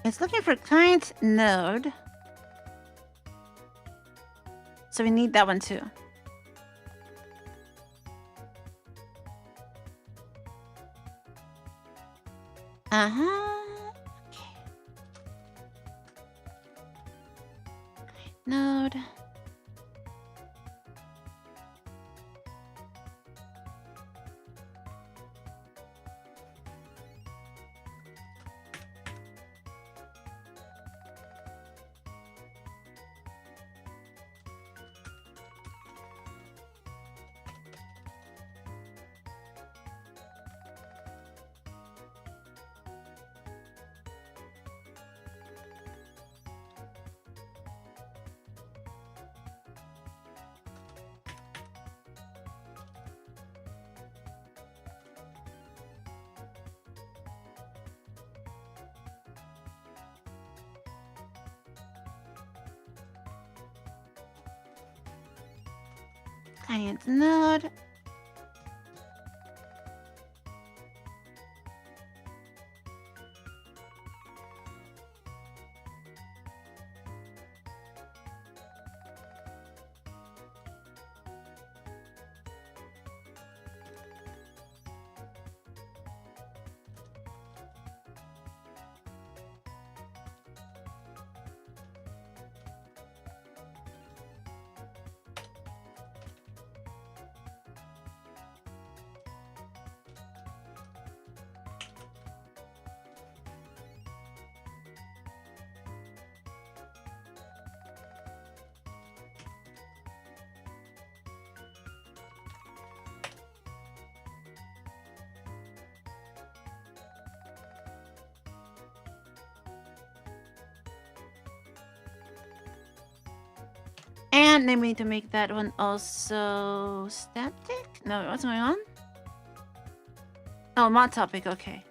It's looking for client node. So we need that one too. Okay. Node. Client node. And then we need to make that one also static? No, what's going on? Oh, mod topic, okay.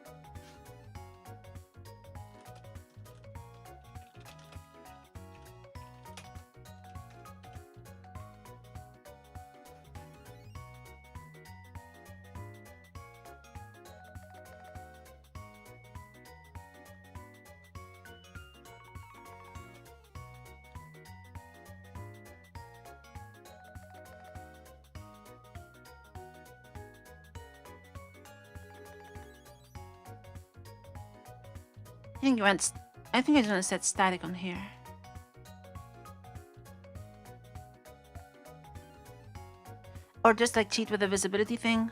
I think I just want to set static on here. Or just like cheat with the visibility thing.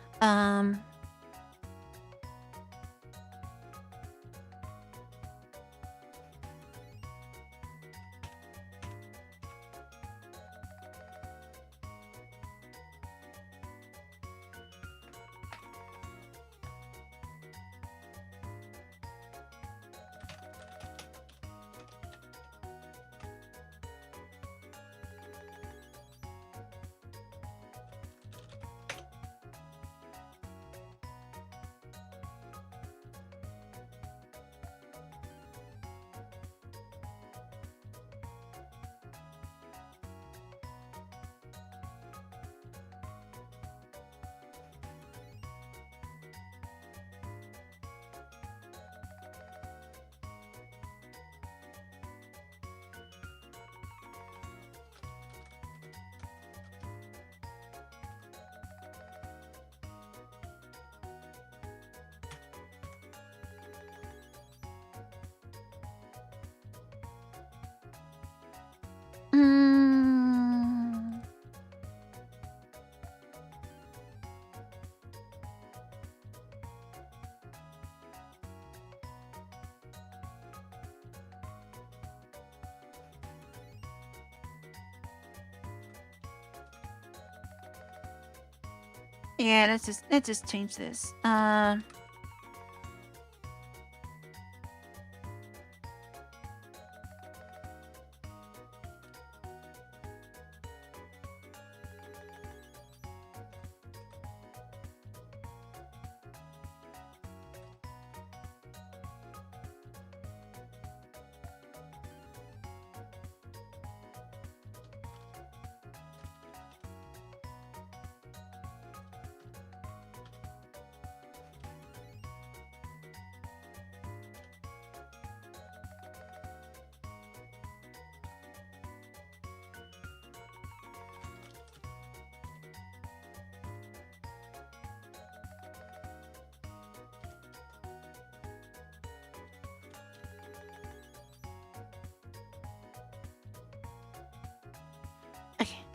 Yeah, let's just change this.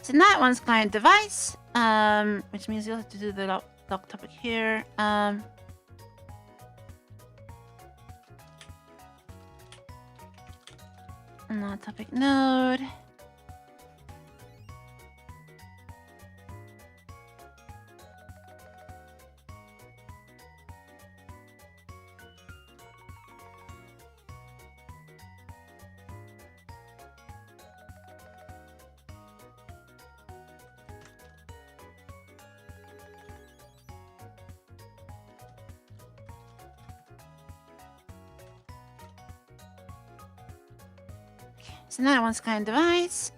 So now it wants client device, which means you'll have to do the lock topic here. Not topic node. So now it wants client device.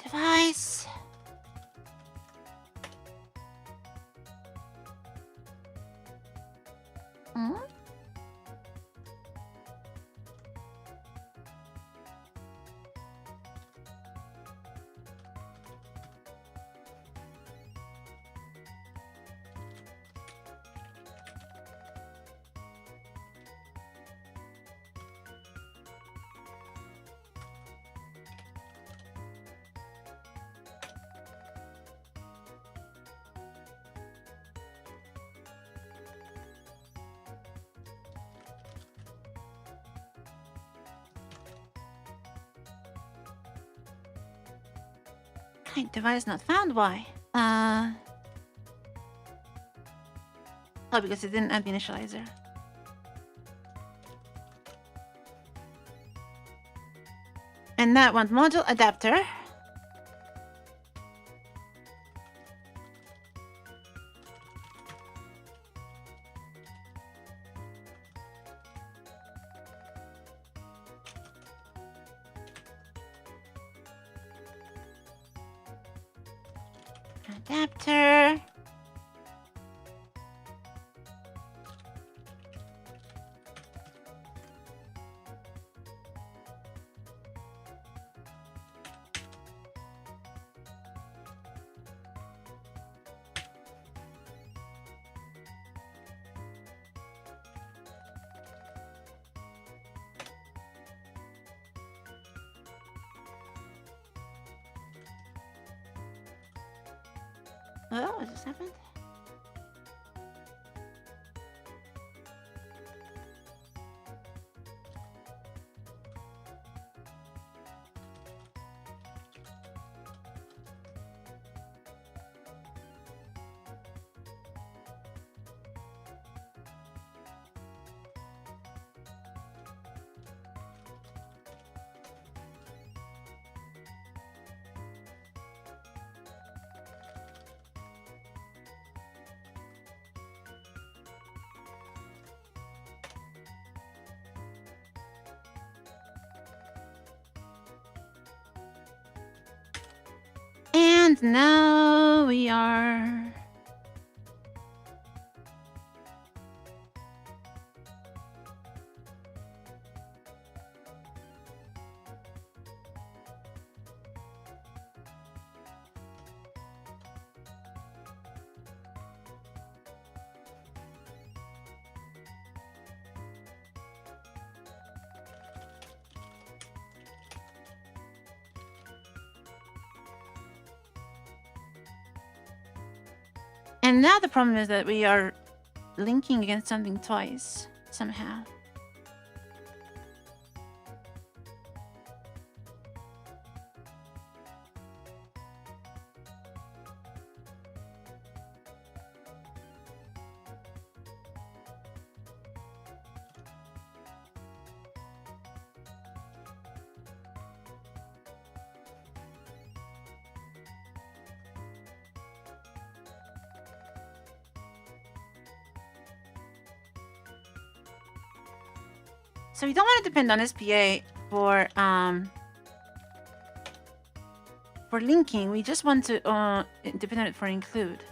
Device. Device not found. Why? Oh, because it didn't add the initializer. And that one module adapter. Adapter. Oh, what just happened? And now we are... And now the problem is that we are linking against something twice. somehow. So we don't want to depend on SPA for linking. We just want to depend on it for include.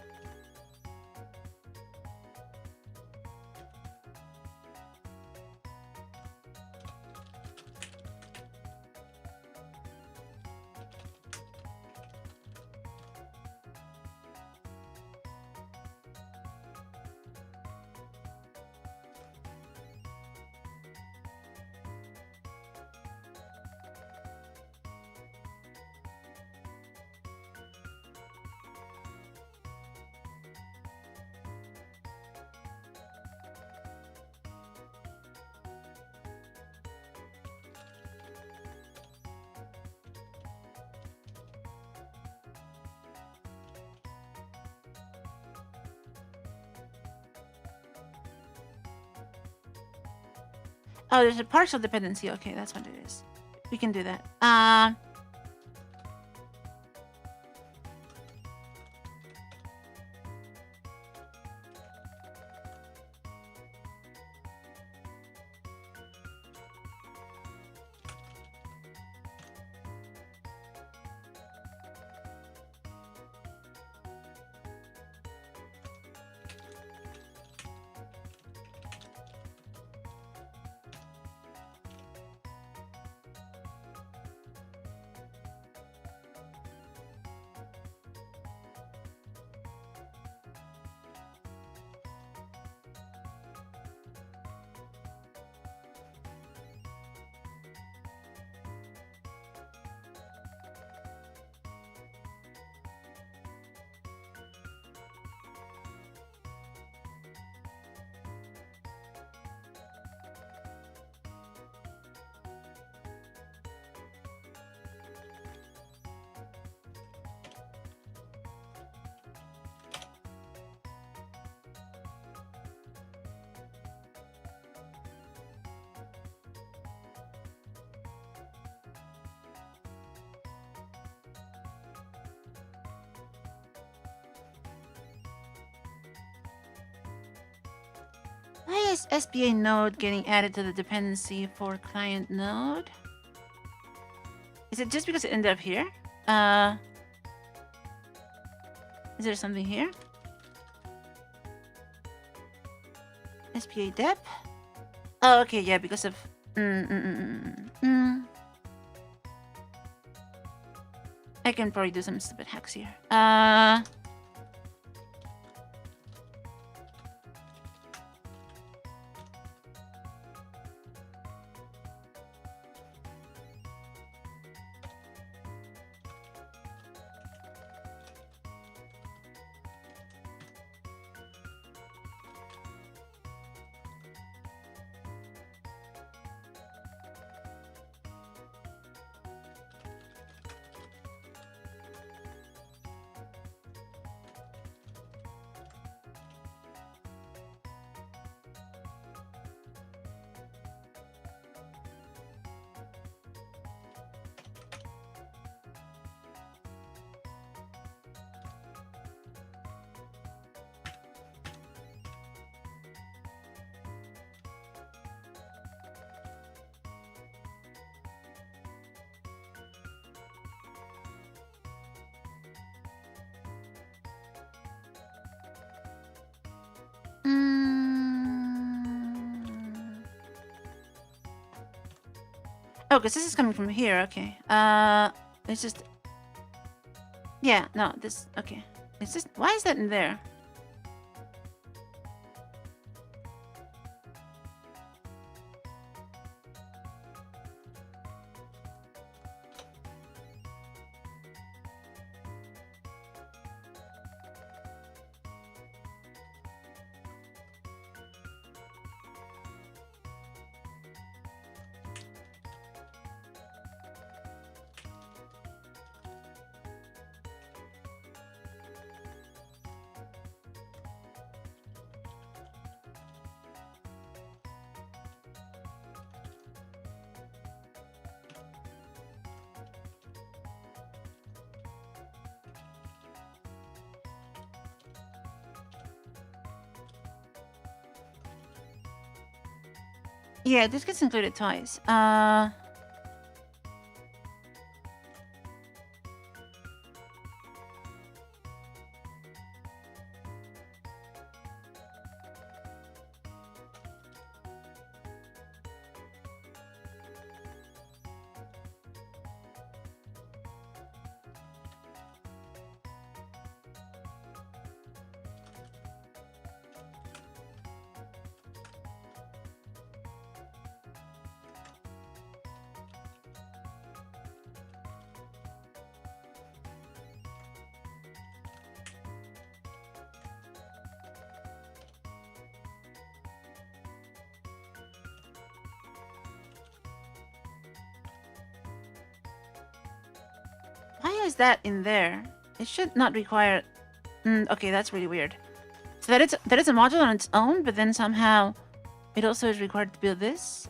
Oh, there's a partial dependency. Okay, that's what it is. We can do that. Why is SPA node getting added to the dependency for client node? Is it just because it ended up here? Is there something here? SPA dep? Oh, okay, yeah, because of... I can probably do some stupid hacks here. Oh, because this is coming from here. Okay. It's just... Yeah, no, this... Okay. It's just... Why is that in there? Yeah, this gets included twice. Why is that in there? It should not require... okay, that's really weird. So that it's a module on its own, but then somehow it also is required to build this.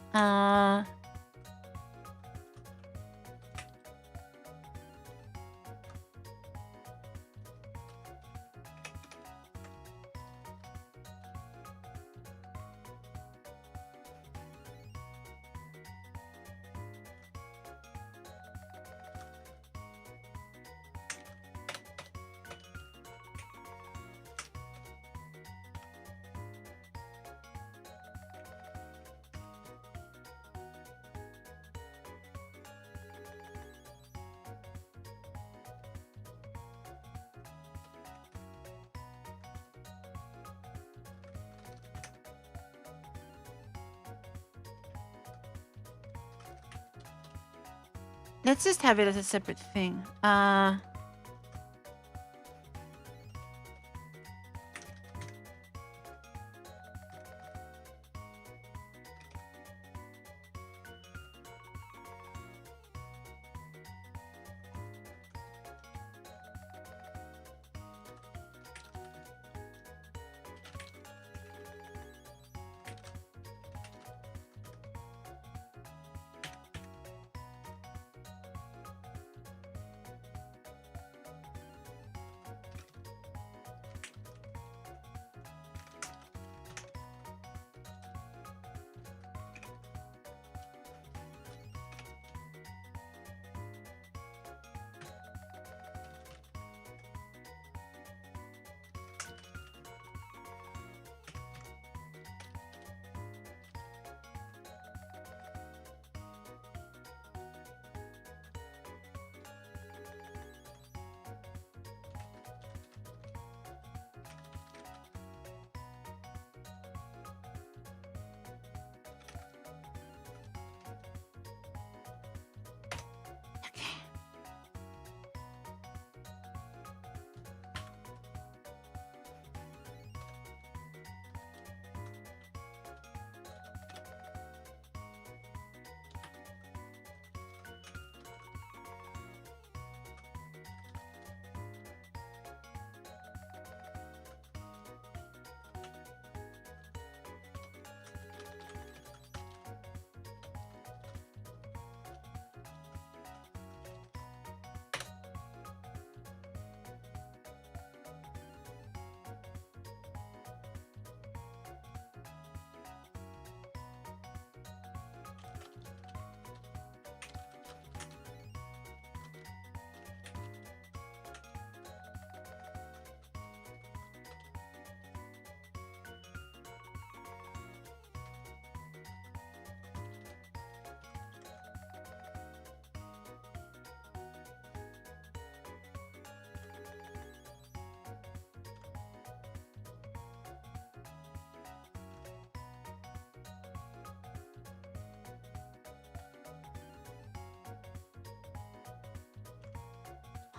Let's just have it as a separate thing.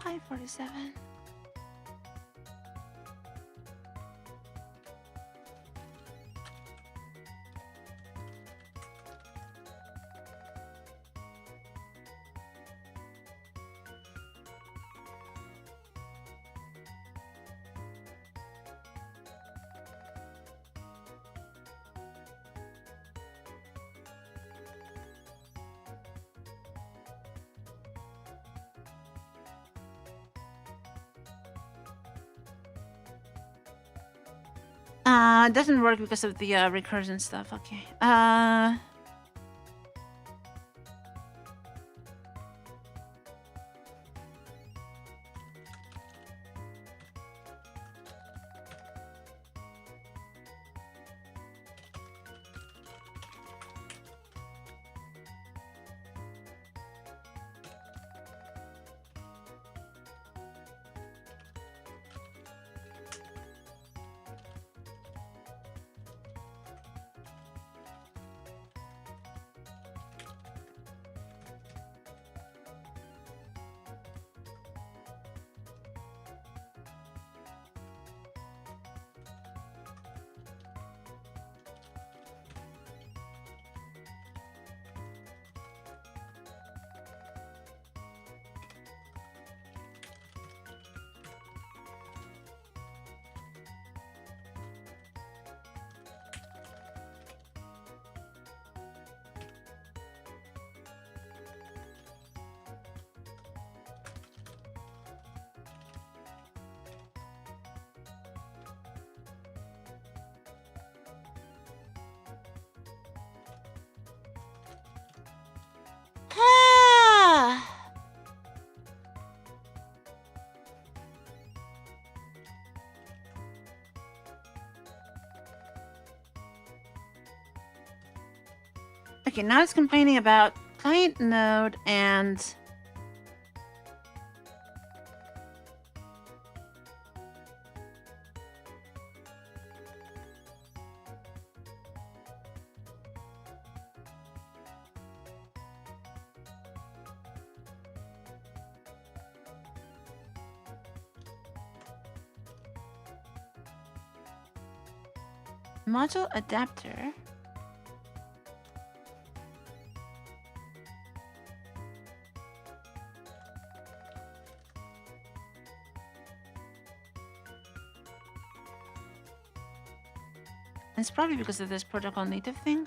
Hi, 47. It doesn't work because of the recursion stuff. Okay. Okay, now it's complaining about client node and module adapter. It's probably because of this protocol native thing.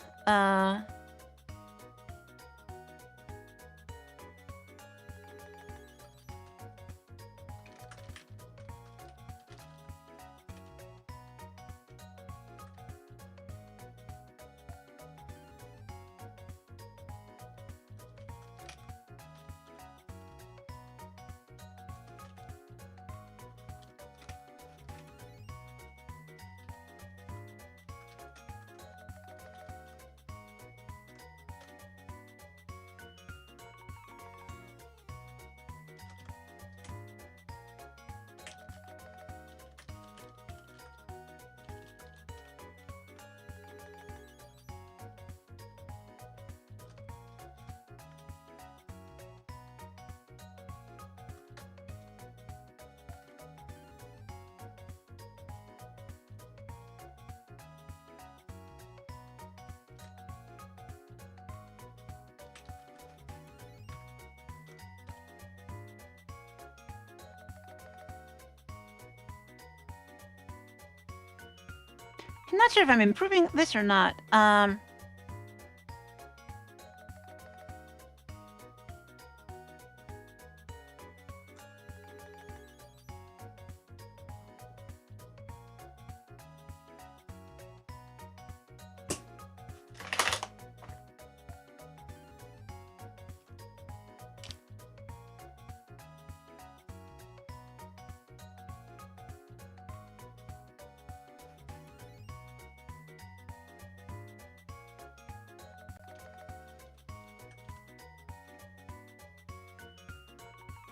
I'm not sure if I'm improving this or not.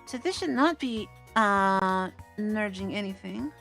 So this should not be merging anything.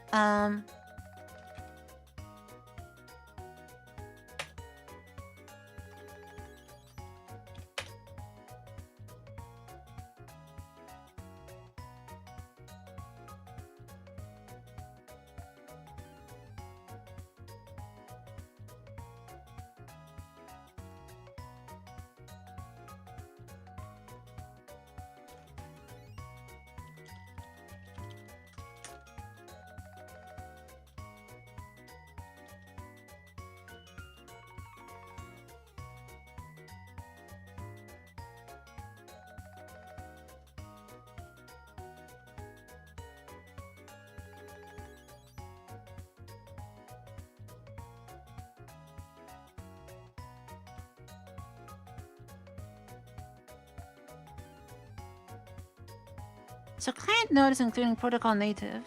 So client node is including protocol native.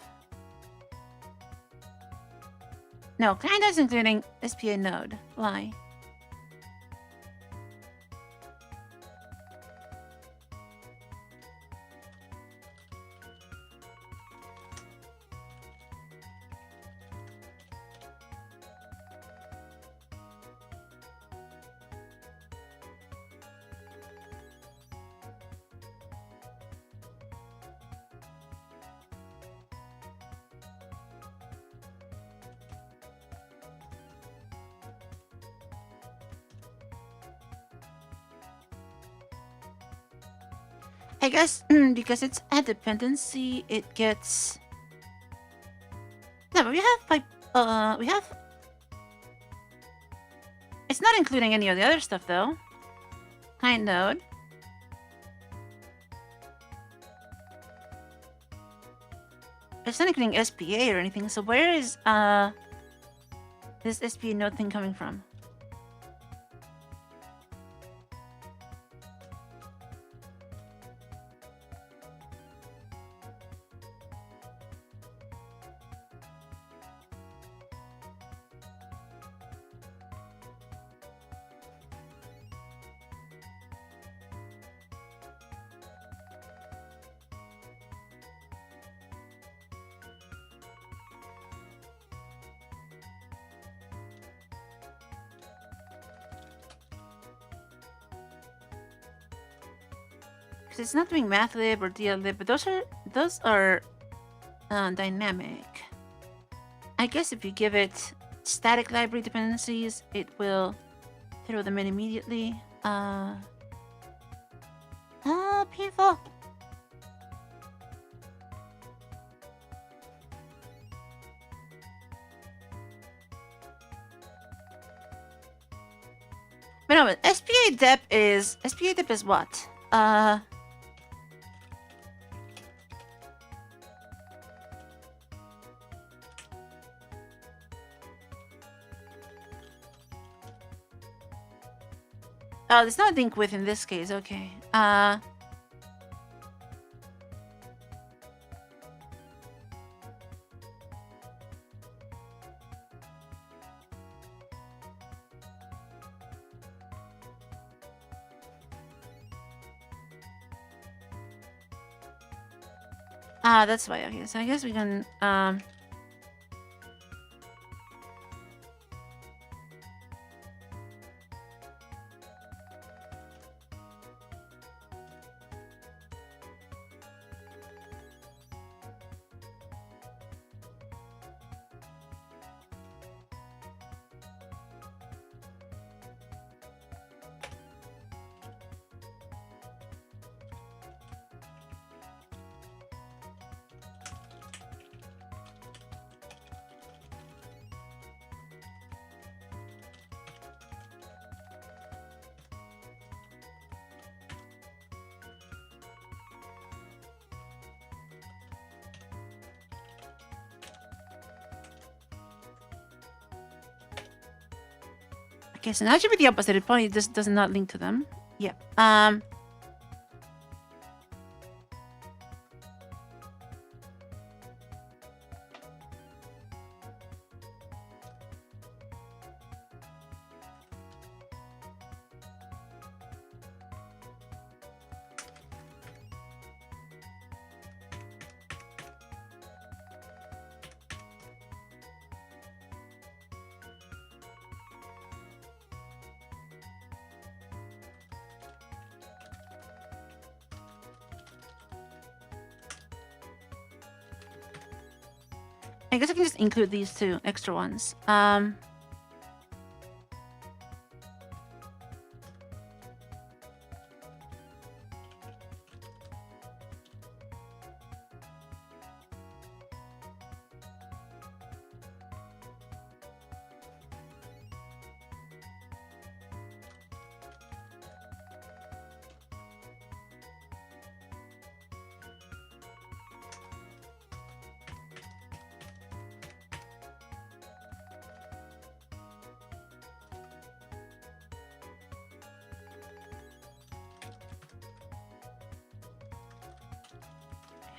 No, client node is including SPA node. Why? I guess because it's a dependency, it gets. No, but we have like we have. It's not including any of the other stuff though. Client node. It's not including SPA or anything. So where is this SPA node thing coming from? because it's not doing mathlib or dlib, but those are dynamic. I guess if you give it static library dependencies, it will throw them in immediately. Painful. But no, but SPA dep is what? Oh, there's no link with in this case. Okay. That's why. Okay, so I guess we can okay, so now it should be the opposite. It probably just does not link to them. Yeah. I guess I can just include these two extra ones.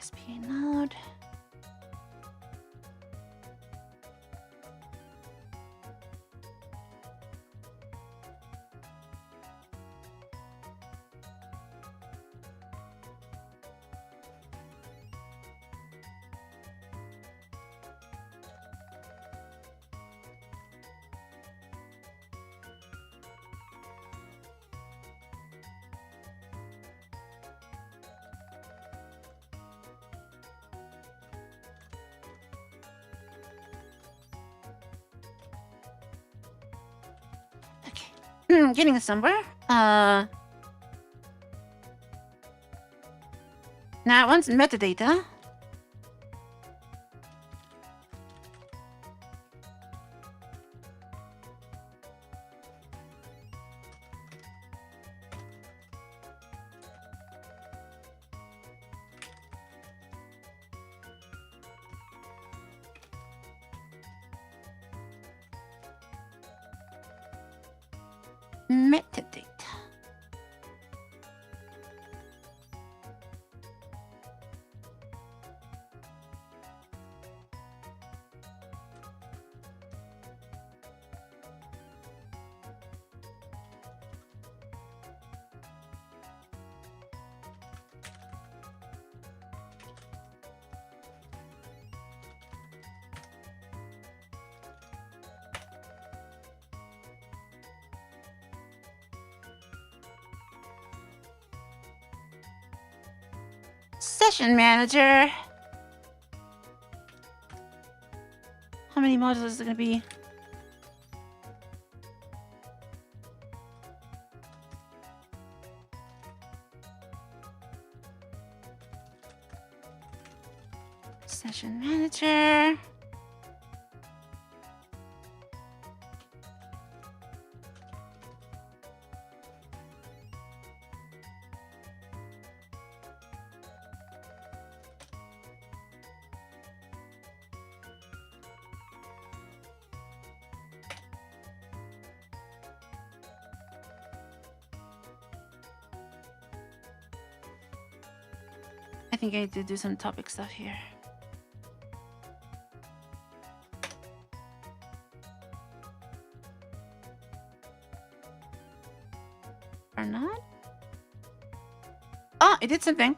SPA node. Getting somewhere. Now it wants metadata. Metadata. Session manager. How many modules is it gonna be? Session manager. I think I need to do some topic stuff here. Or not? Oh, it did something.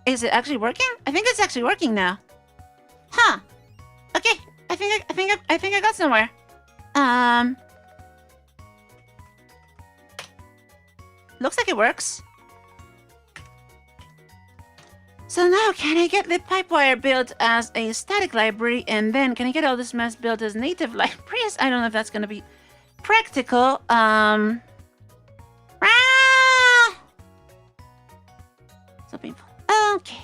Is it actually working? I think it's actually working now. Huh. Okay. I think I got somewhere. Looks like it works. So now, can I get the pipewire built as a static library, and then can I get all this mess built as native libraries? I don't know if that's gonna be practical. So painful. Okay.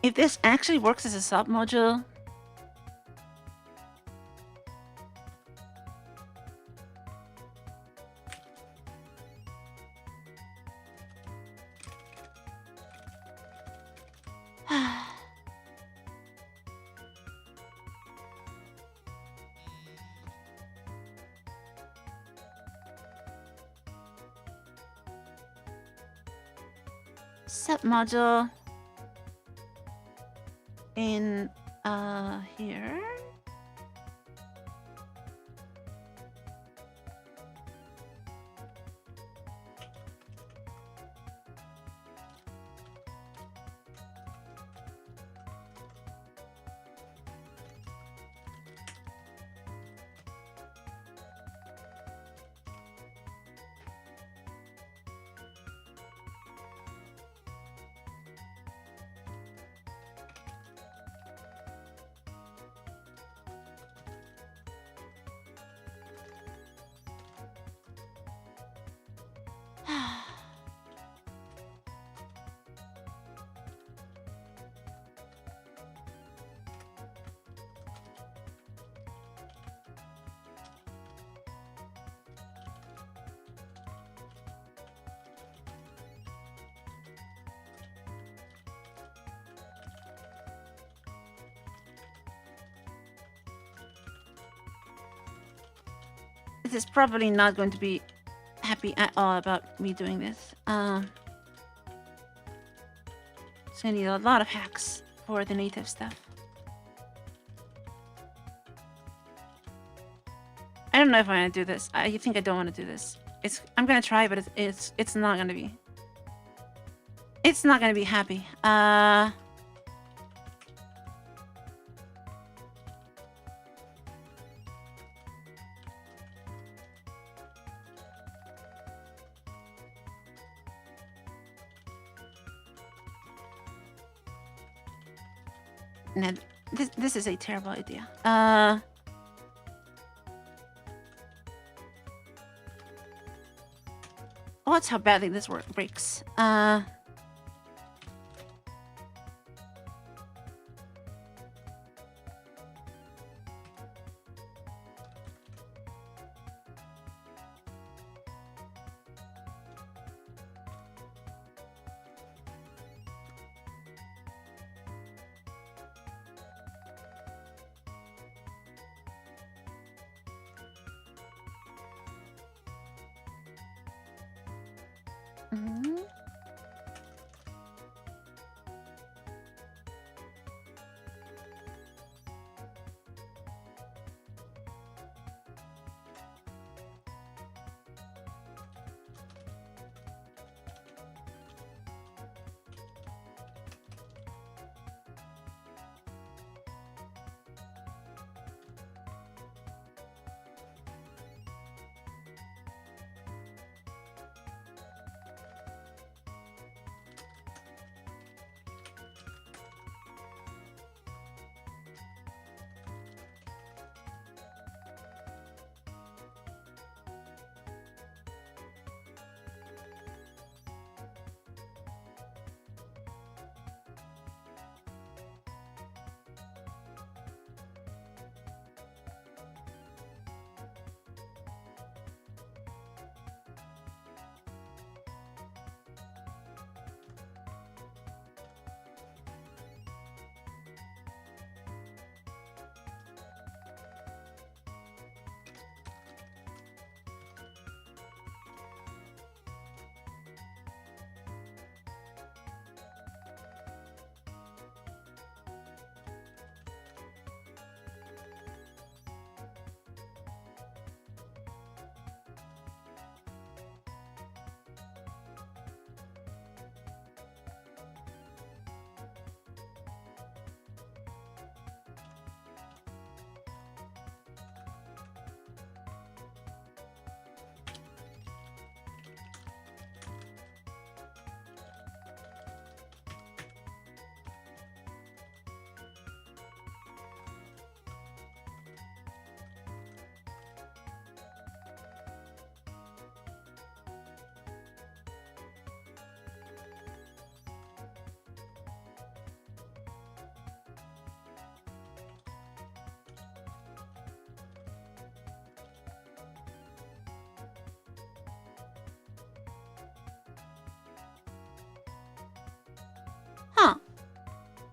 If this actually works as a submodule. Submodule in here. This is probably not going to be happy at all about me doing this. It's gonna need a lot of hacks for the native stuff. I don't know if I want to do this. I think I don't want to do this. I'm gonna try, but it's not gonna be. It's not gonna be happy. No, this is a terrible idea. Watch how badly this breaks.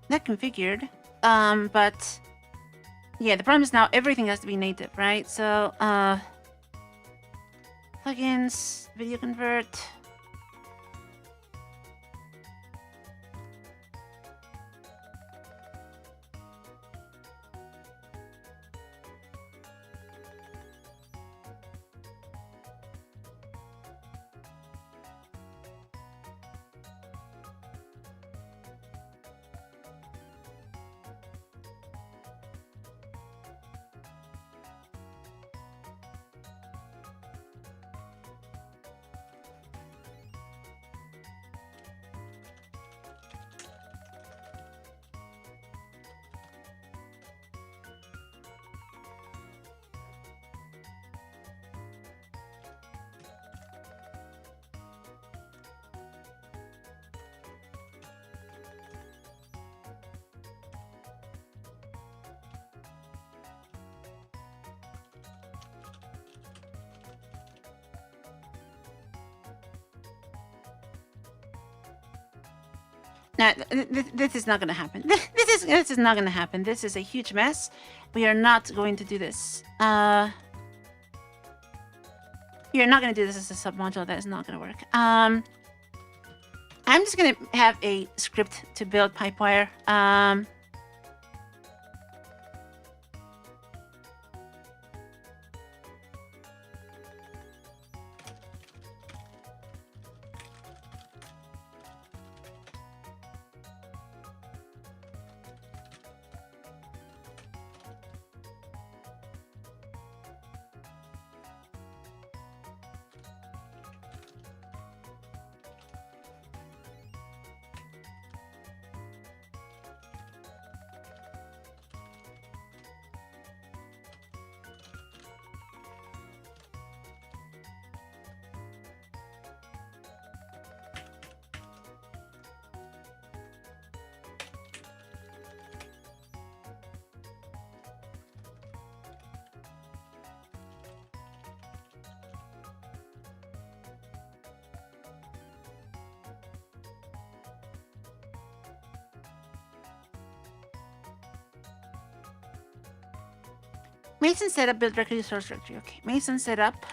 Not configured. But yeah, the problem is now everything has to be native, right? So plugins, video convert. No, this is not gonna happen. This is not gonna happen. This is a huge mess. We are not going to do this. You're not gonna do this as a submodule. That is not gonna work. I'm just gonna have a script to build Pipewire. Mason setup, build directory, source directory. Okay, Mason setup.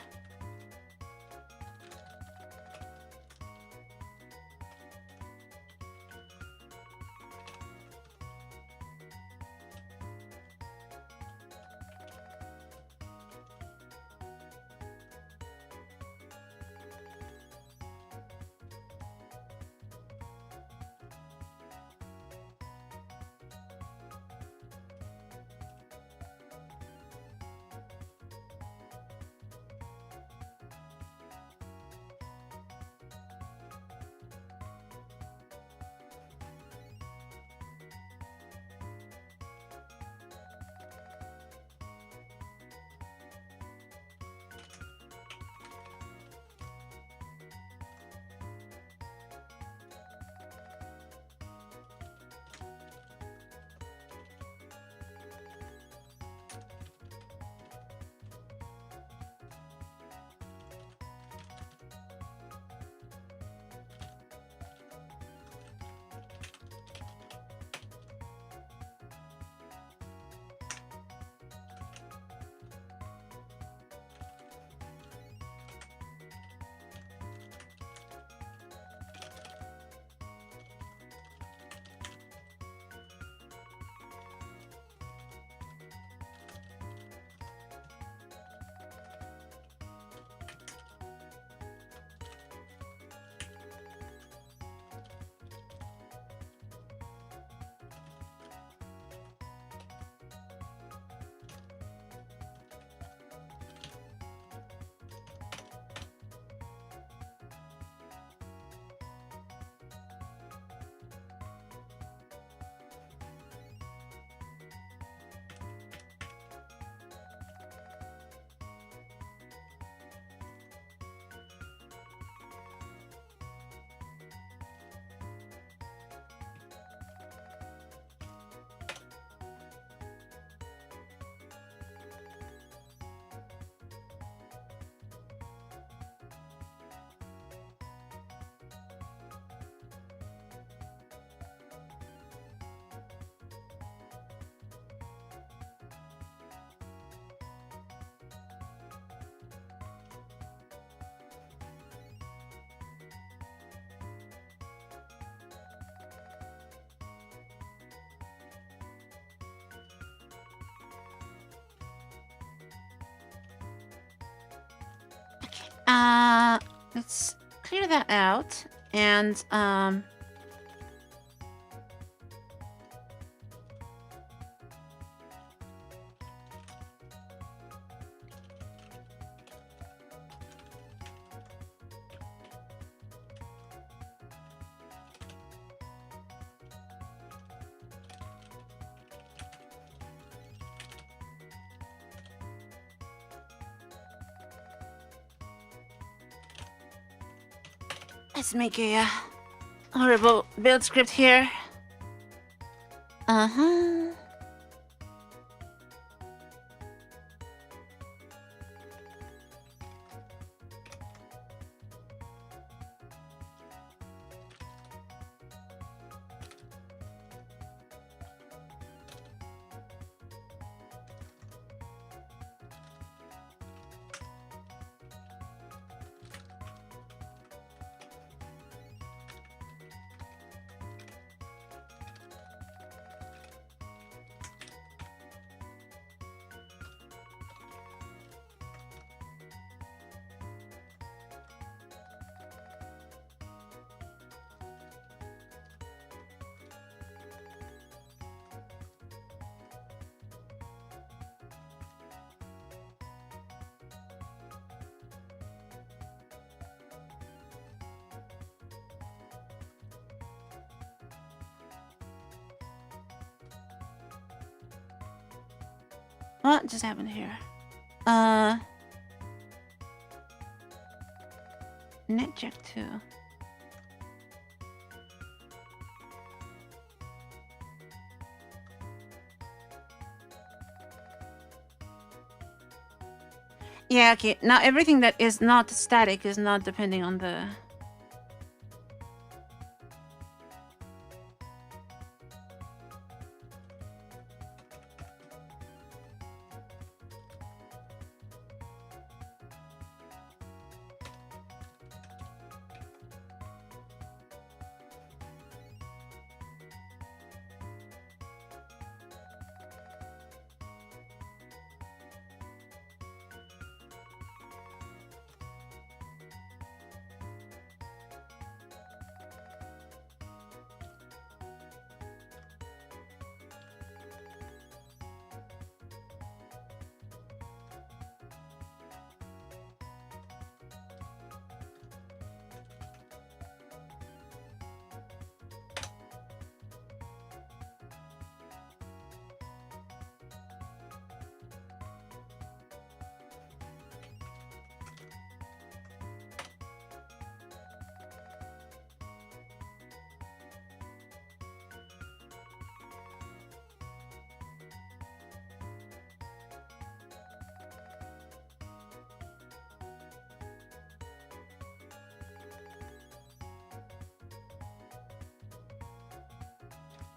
Let's clear that out and let's make a horrible build script here. What just happened here? Netjack 2. Yeah, okay. Now everything that is not static is not depending on the...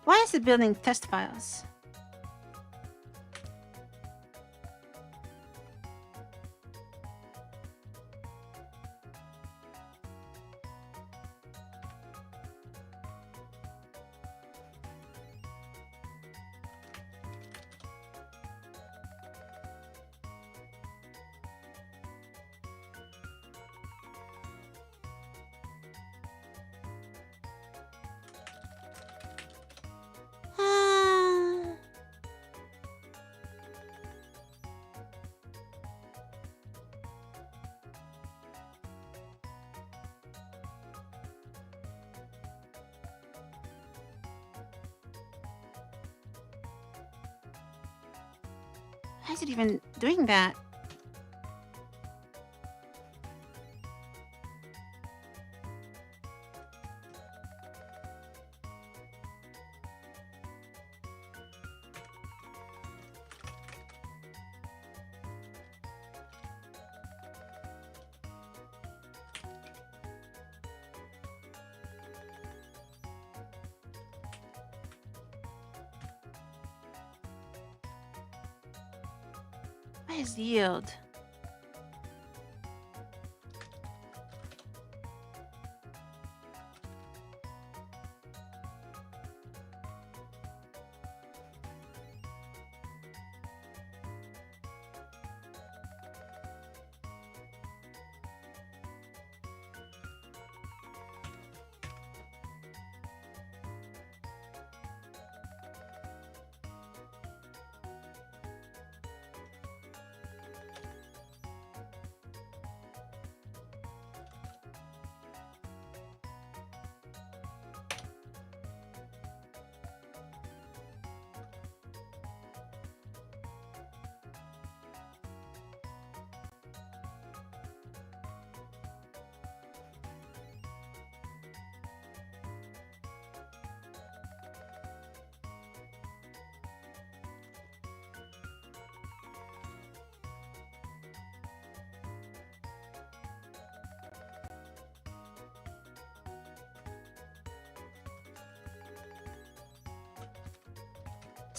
Why is it building test files? Why is it even doing that? Why is yield?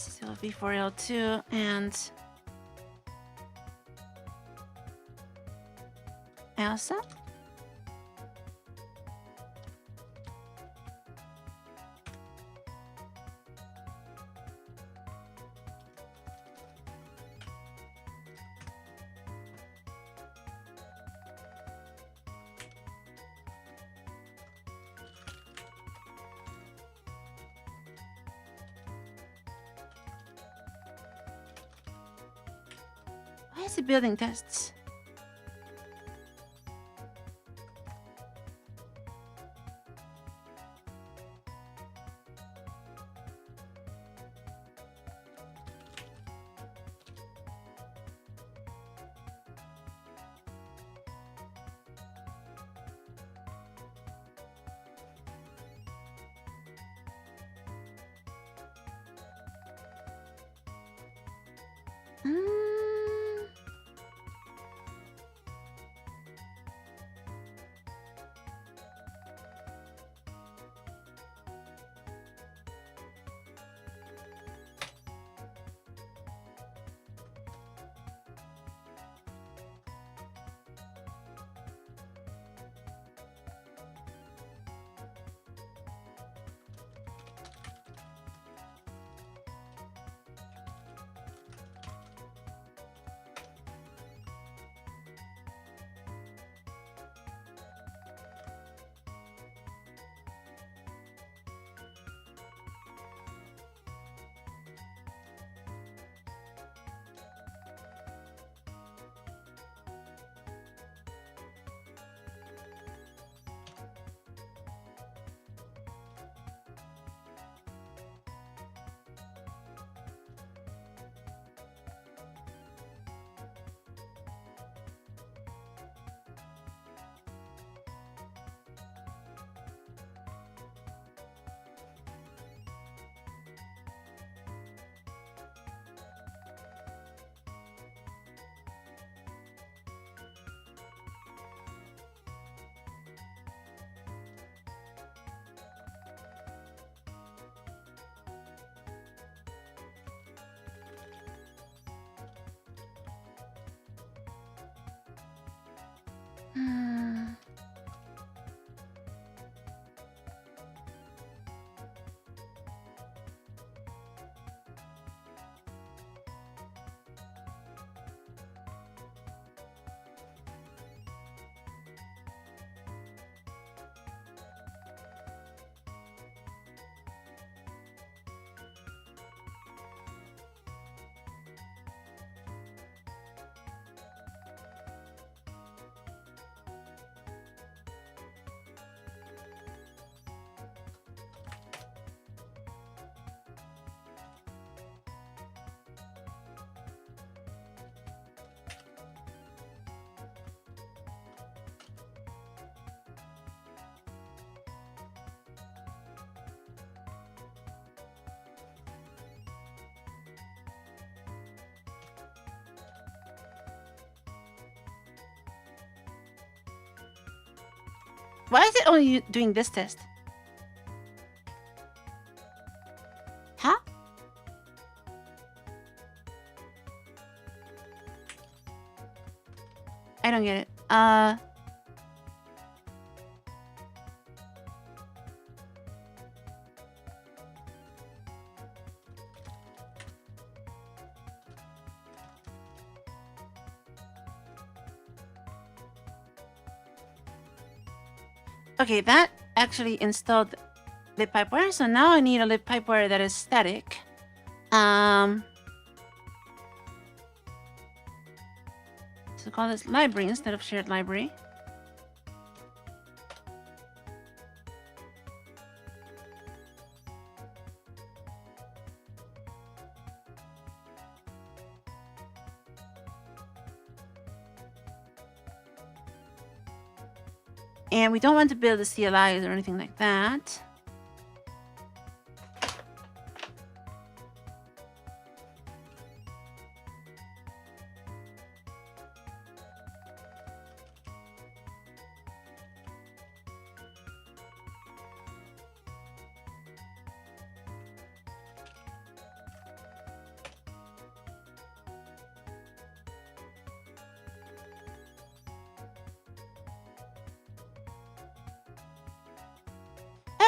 still v4l2 and Elsa. Why is it building tests? Why is it only doing this test? Huh? I don't get it. Okay, that actually installed libpipeware, so now I need a libpipeware that is static. So call this library instead of shared library. And we don't want to build the CLIs or anything like that.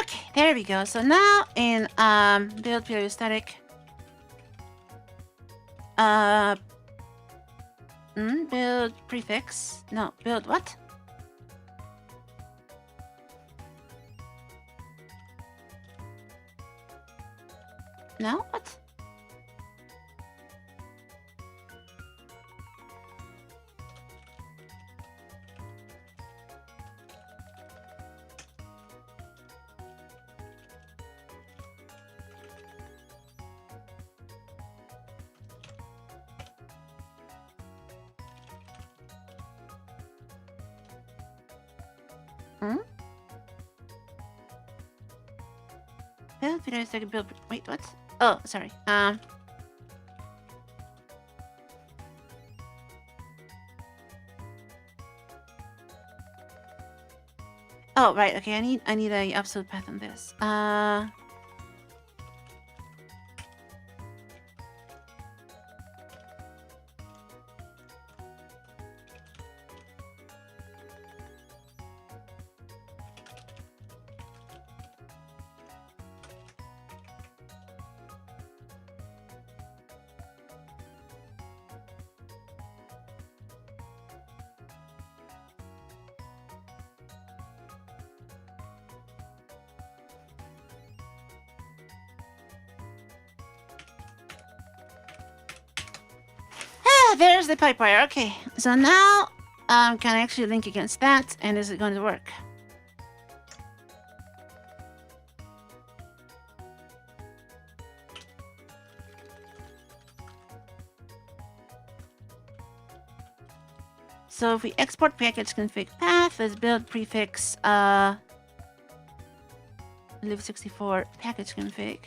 Okay, there we go. So now in build period static, build prefix. No, build what? No, what? Build video static build. Wait, what? Oh, sorry. Oh, right. Okay, I need a absolute path on this. There's the pipe wire. Okay, so now can I actually link against that, and is it going to work? So if we export package config path as build prefix live64 package config.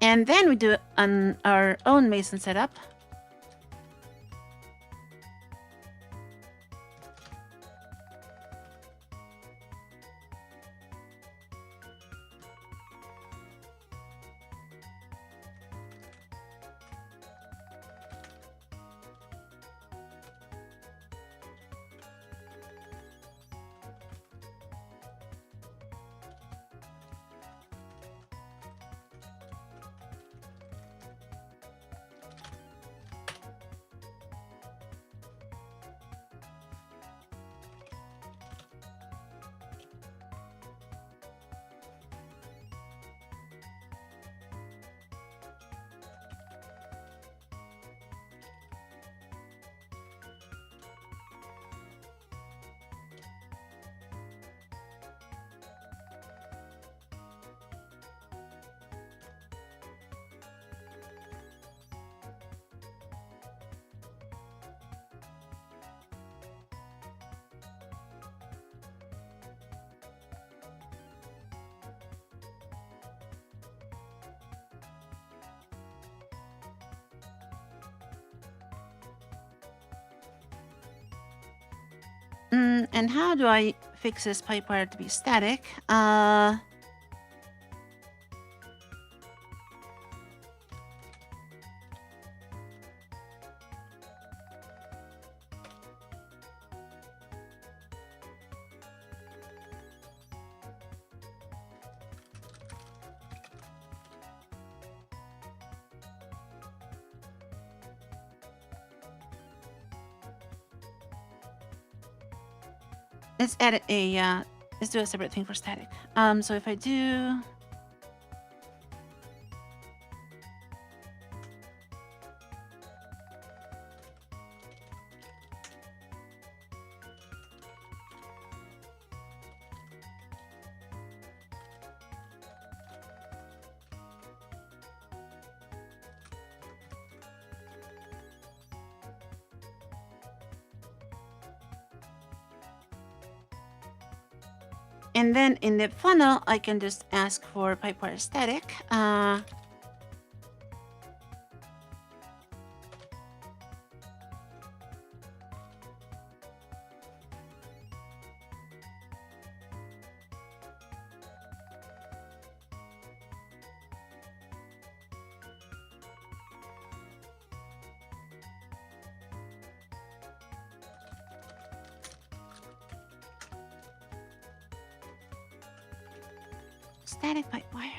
And then we do on our own Mason setup. And how do I fix this pipe wire to be static? Let's add a let's do a separate thing for static. So if I do and then in the funnel, I can just ask for pipewire static. Static pipe wire.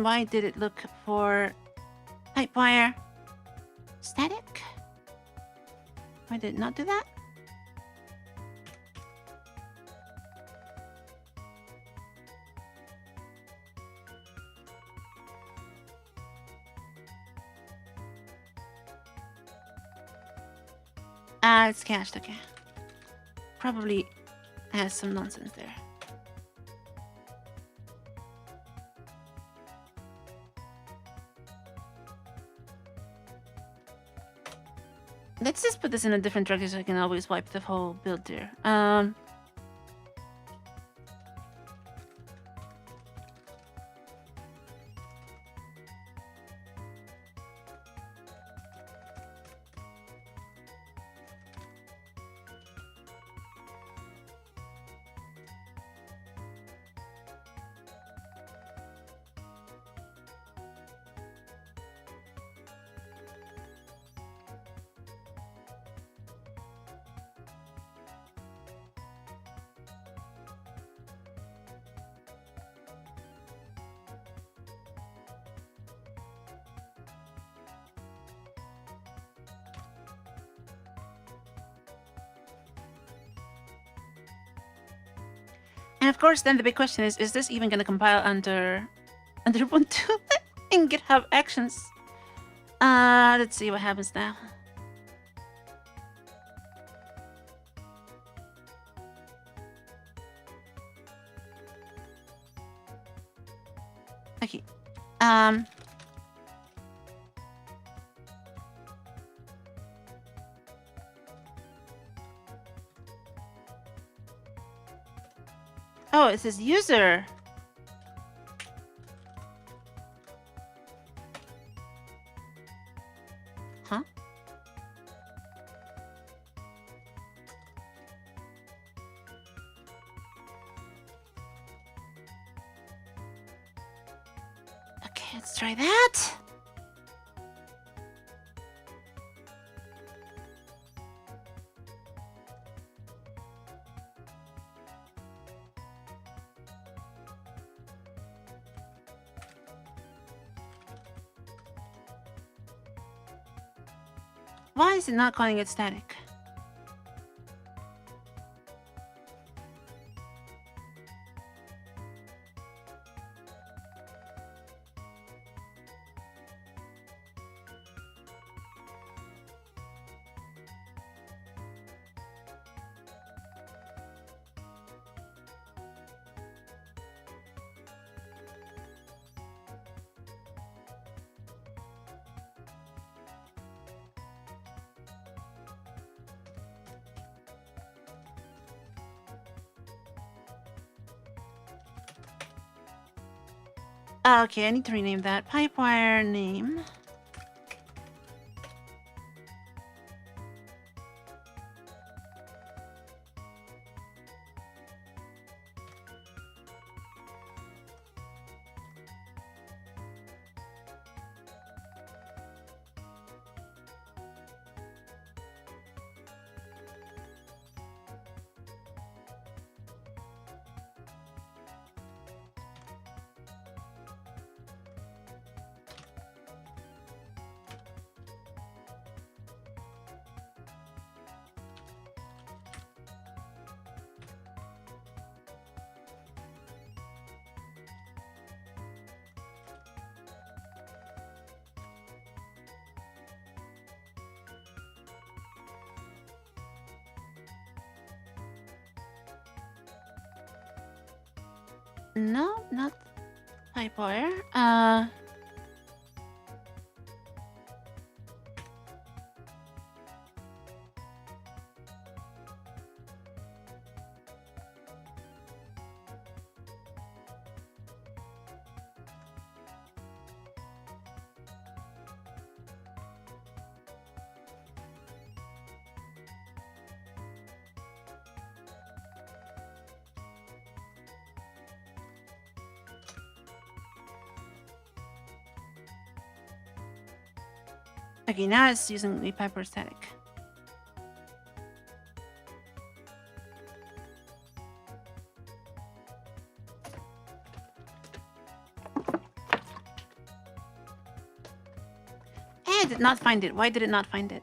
Why did it look for pipe wire? Static? Why did it not do that? It's cached, okay. Probably has some nonsense there. Let's just put this in a different directory so I can always wipe the whole build there. And of course, then the big question is this even going to compile under Ubuntu in GitHub Actions? Let's see what happens now. Okay. Oh, it says user. Huh? Okay, let's try that. Why is it not calling it static? Okay, I need to rename that. Pipewire name. No, not PyPower. Okay, now it's using the Piper static. I did not find it. Why did it not find it?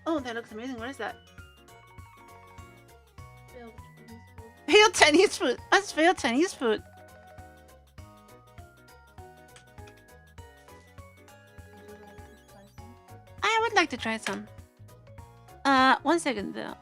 Oh, that looks amazing. What is that? Failed Chinese food. That's failed Chinese food. I would like to try some. 1 second though.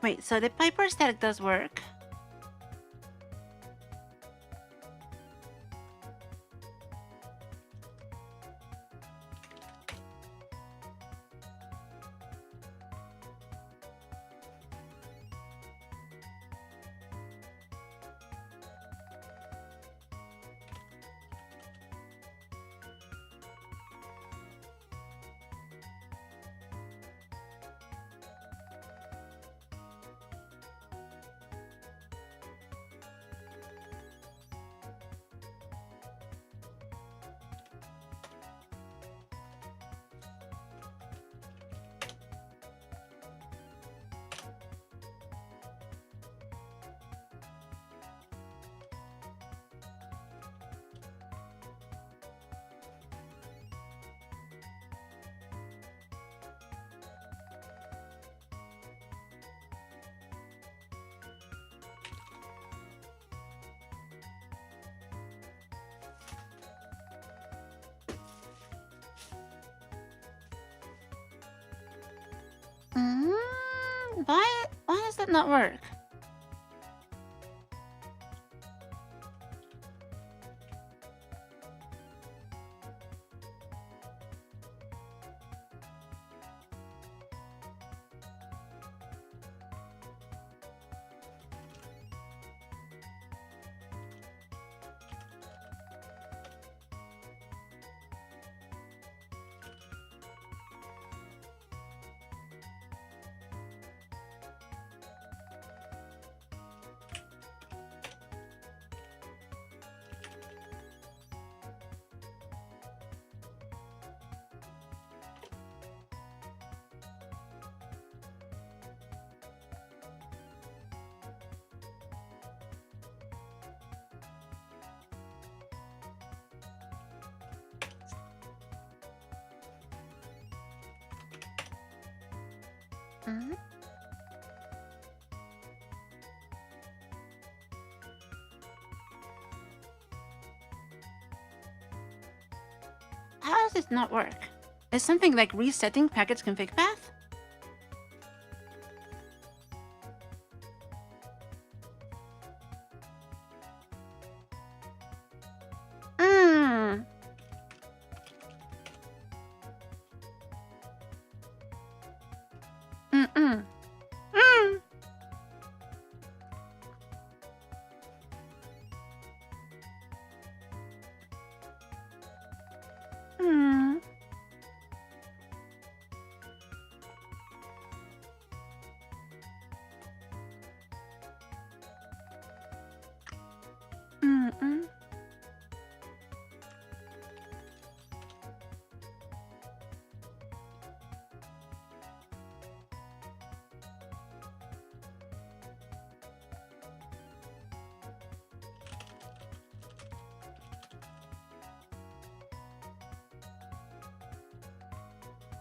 Wait, so the Piper static does work. Why does that not work? Mm-mm. How does this not work? Is something like resetting package config path? Mm. Mm-mm. Mm. Mm. Mm-mm.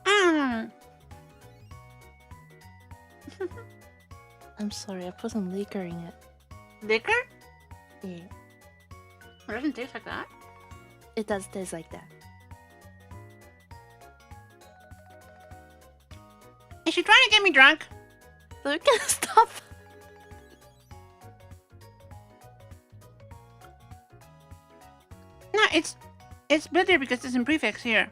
Mm. I'm sorry, I put some liquor in it. Liquor? Yeah. It doesn't taste like that. It does taste like that. Is she trying to get me drunk? So we can stop. No, it's bitter because there's some prefix here.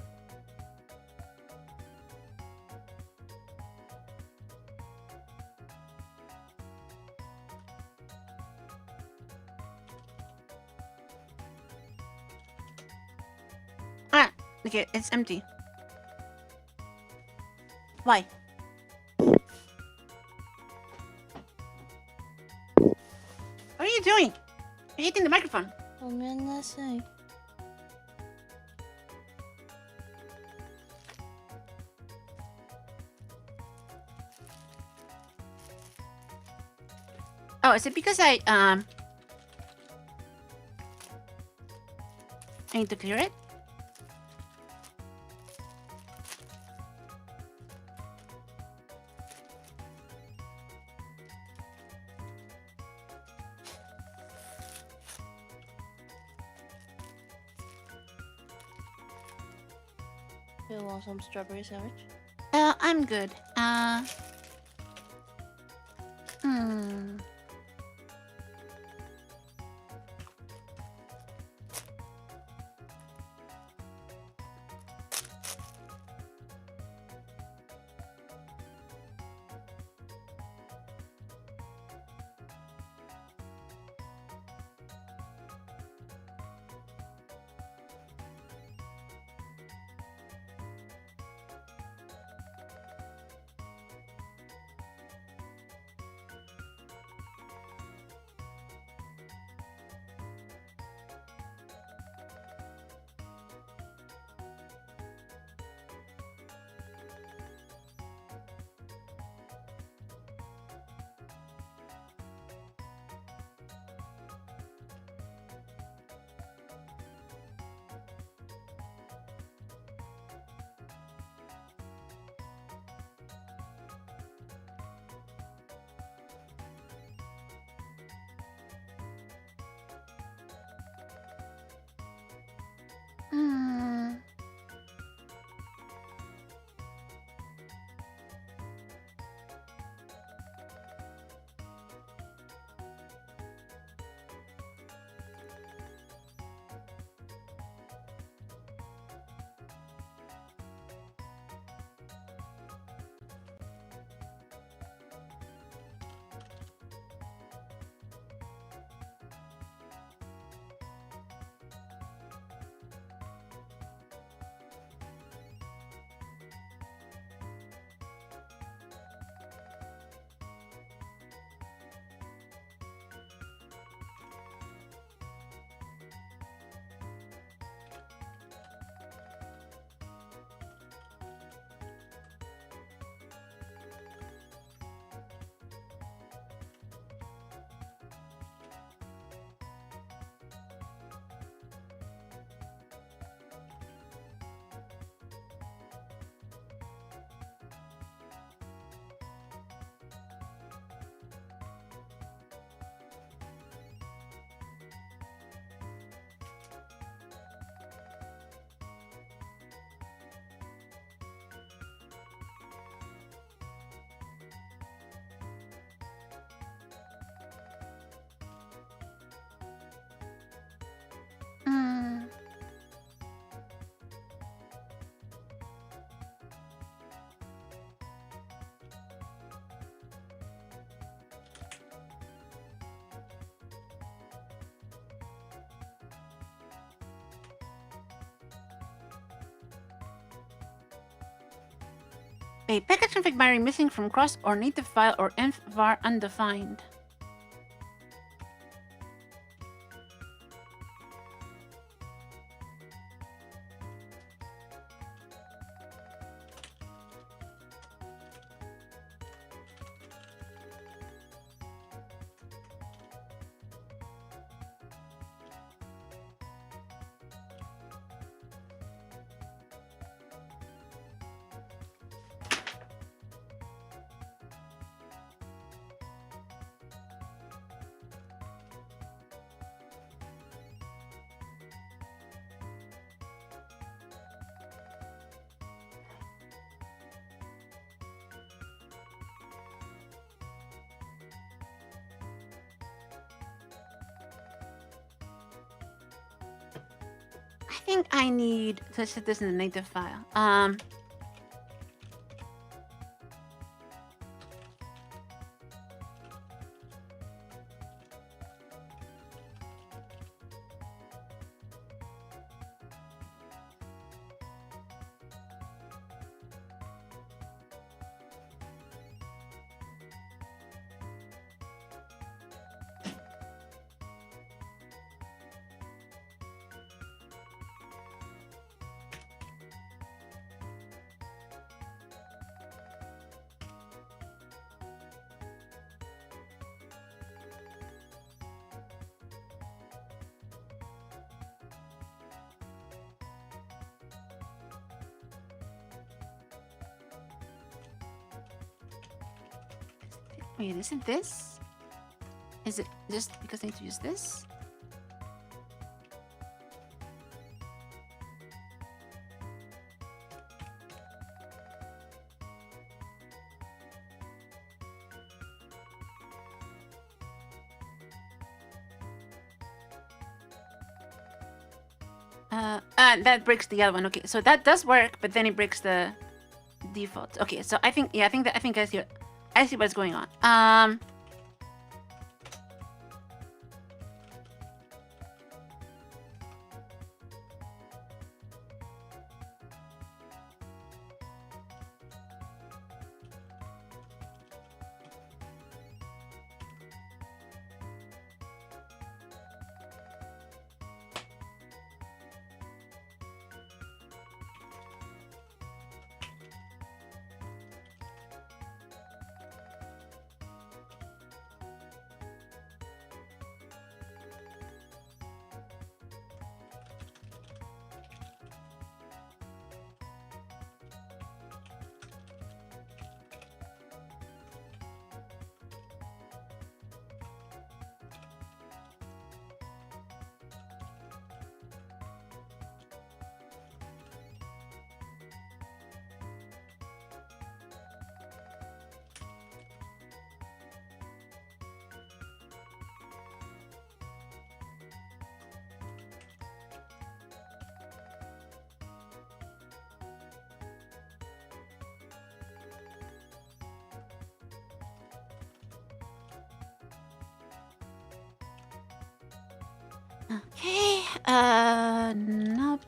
Ah, okay, it's empty. Why? What are you doing? You're hitting the microphone. ごめんなさい. Oh, is it because I need to clear it? You want some strawberry sandwich? I'm good. Hmm. A package config binary missing from cross or native file or env var undefined. I think I need to set this in the native file. Wait, isn't this? Is it just because I need to use this? That breaks the other one. Okay, so that does work, but then it breaks the default. Okay, so I think I see what's going on. Okay, nope.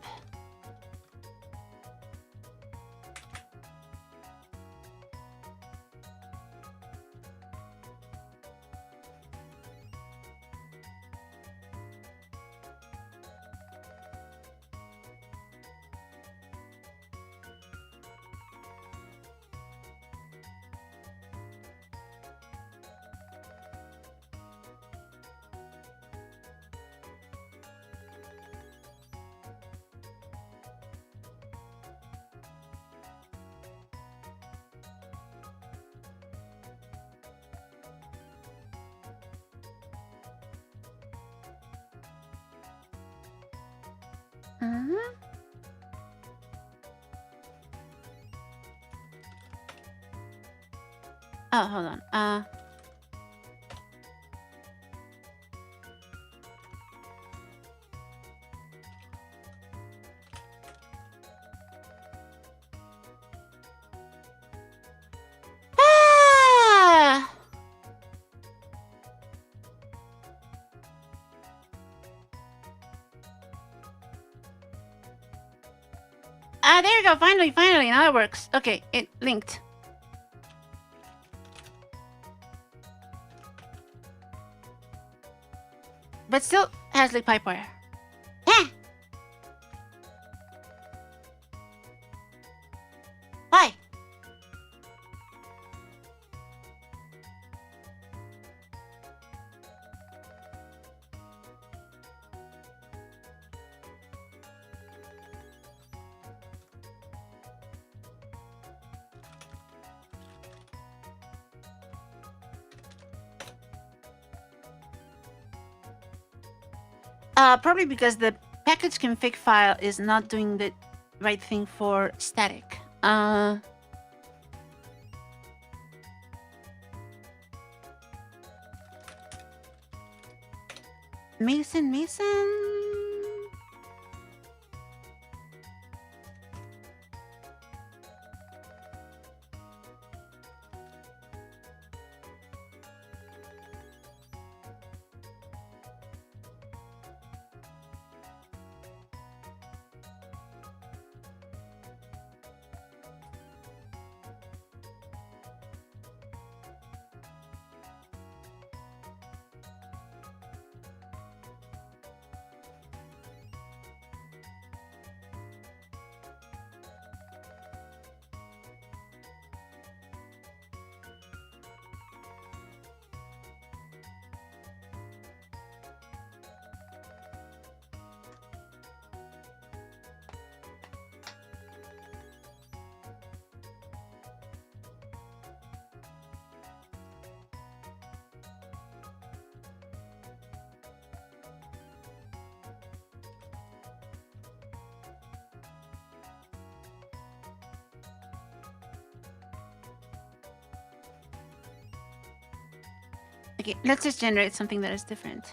Oh, hold on. There you go. Finally, now it works. Okay, it linked. but still has like pipewire. Eh! Why? Probably because the package config file is not doing the right thing for static. Mason. Okay, let's just generate something that is different.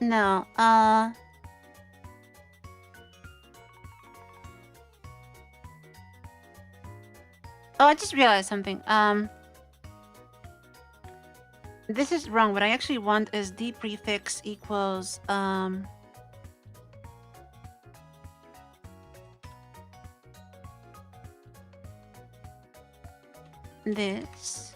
No, oh, I just realized something. This is wrong. What I actually want is d prefix equals, this.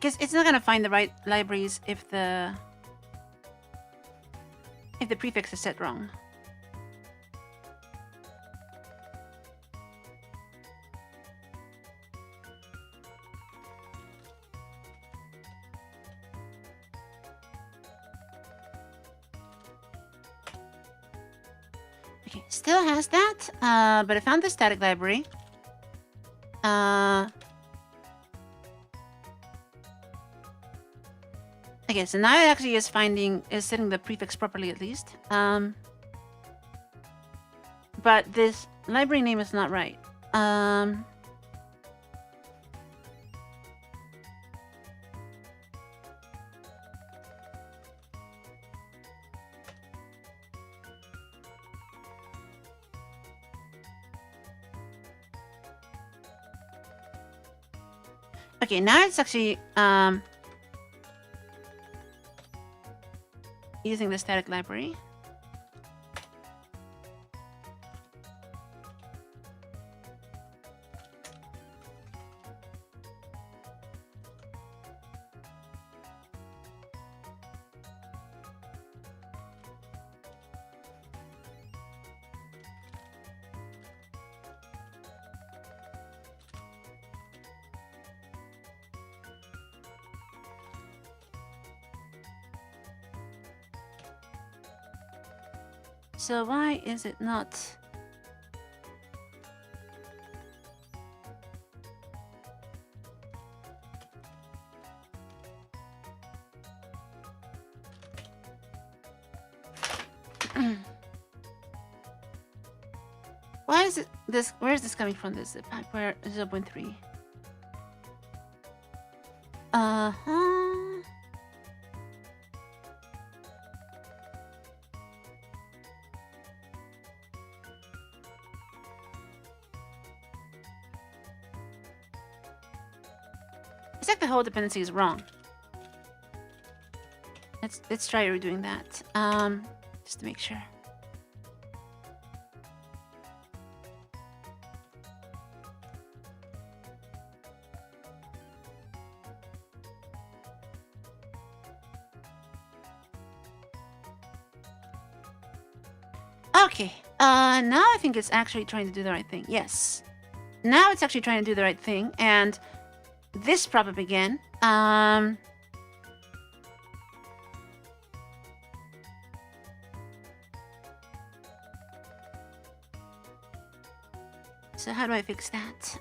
Because it's not gonna find the right libraries if the prefix is set wrong. Okay, still has that, but I found the static library. Okay, so now it actually is setting the prefix properly at least. But this library name is not right. Okay, now it's actually using the static library. So why is it not? Why is it this? Where is this coming from? This where 0.3? It's like the whole dependency is wrong. Let's try redoing that. Just to make sure. Okay. Now I think it's actually trying to do the right thing. Yes. Now it's actually trying to do the right thing, and this prop up again. So how do I fix that?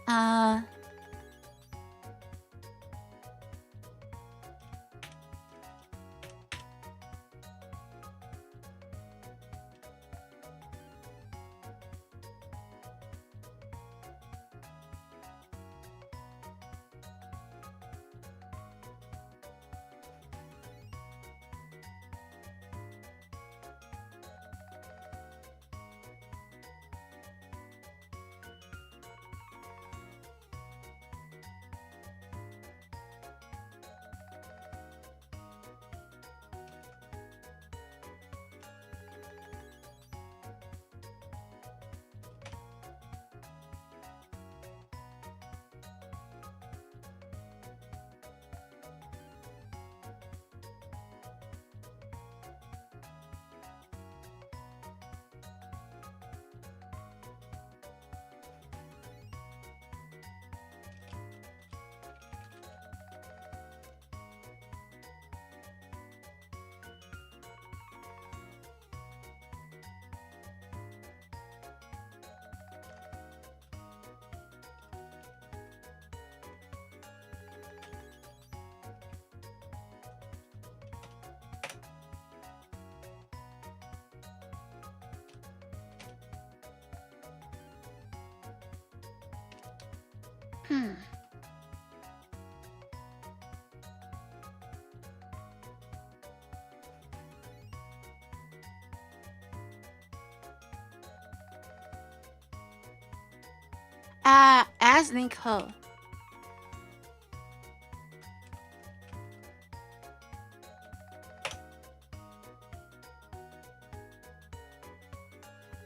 As link ho.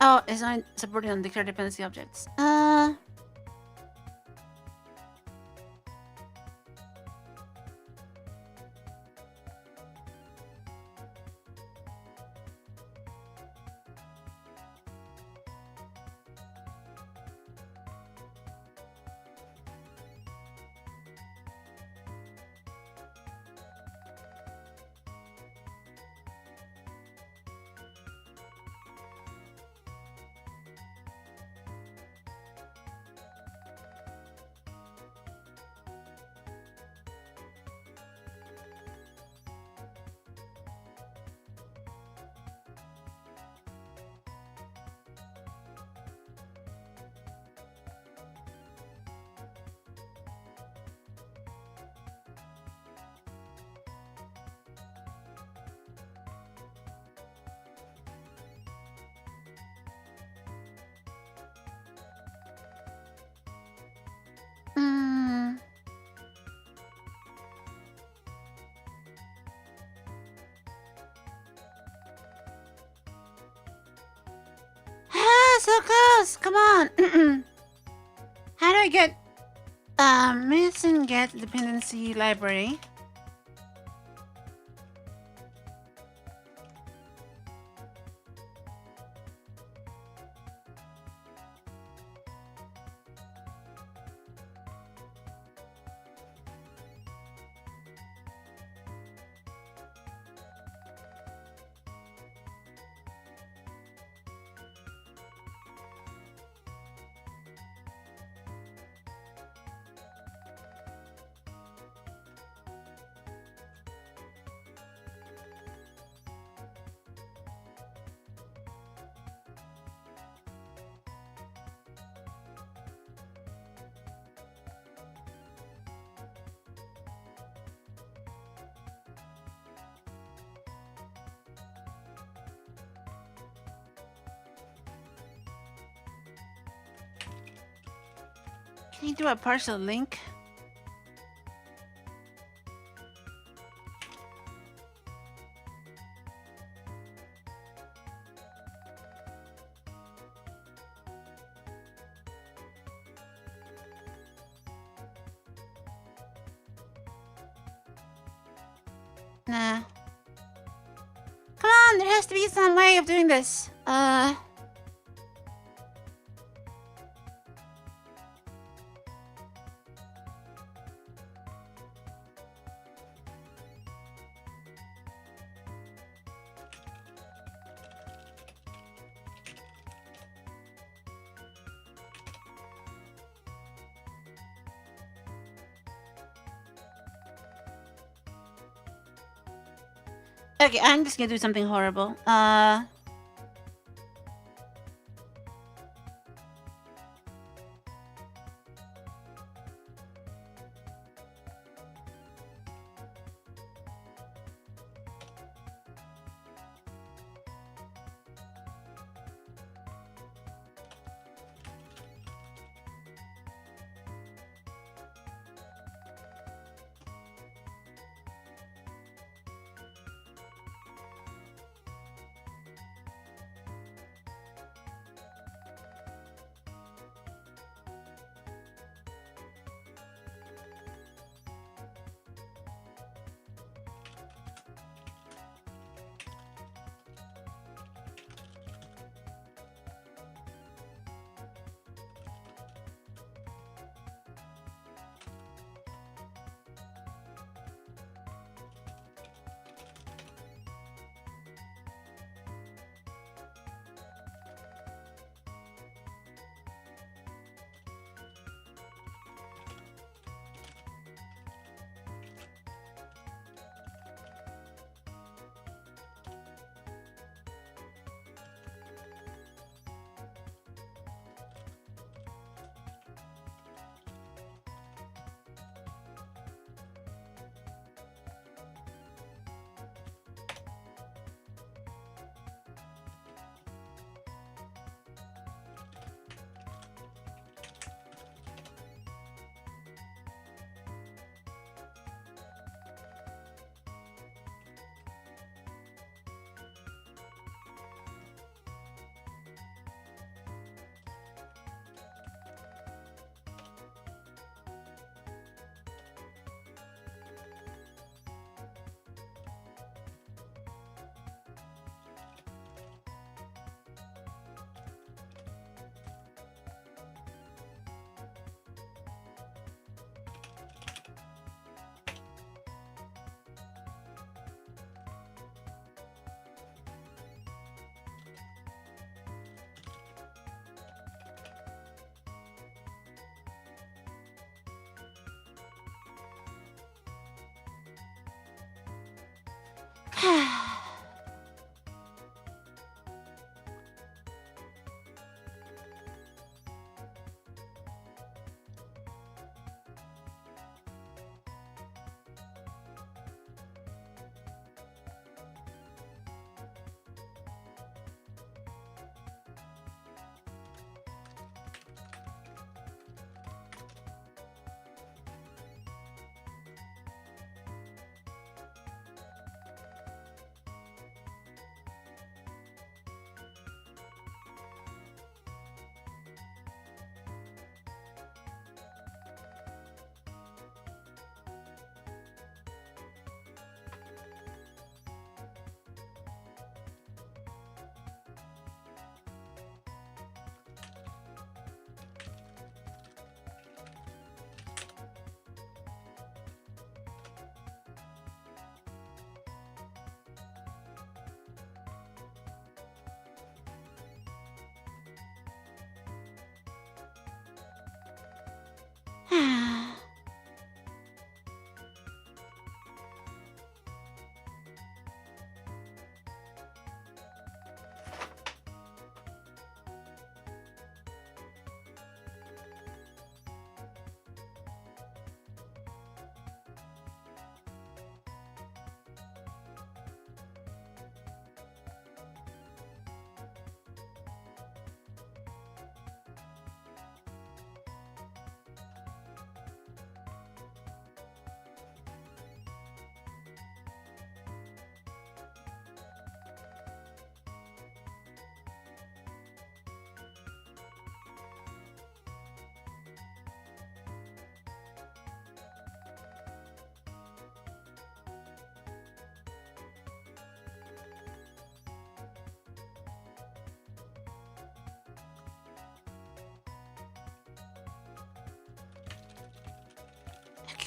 Oh, it's not supported on declared dependency objects. so close! Come on! How do I get... Mason get dependency library. Can you do a partial link? Nah. Come on, there has to be some way of doing this. Okay, I'm just gonna do something horrible.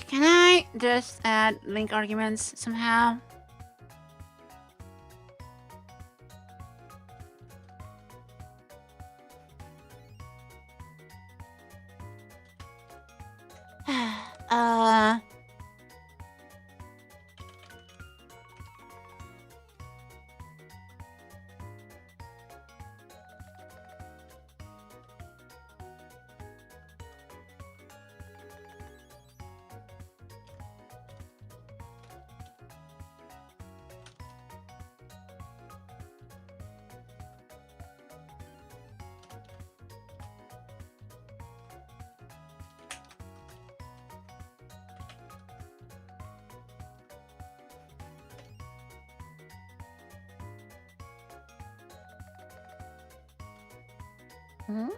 Can I just add link arguments somehow? uh... Hmm?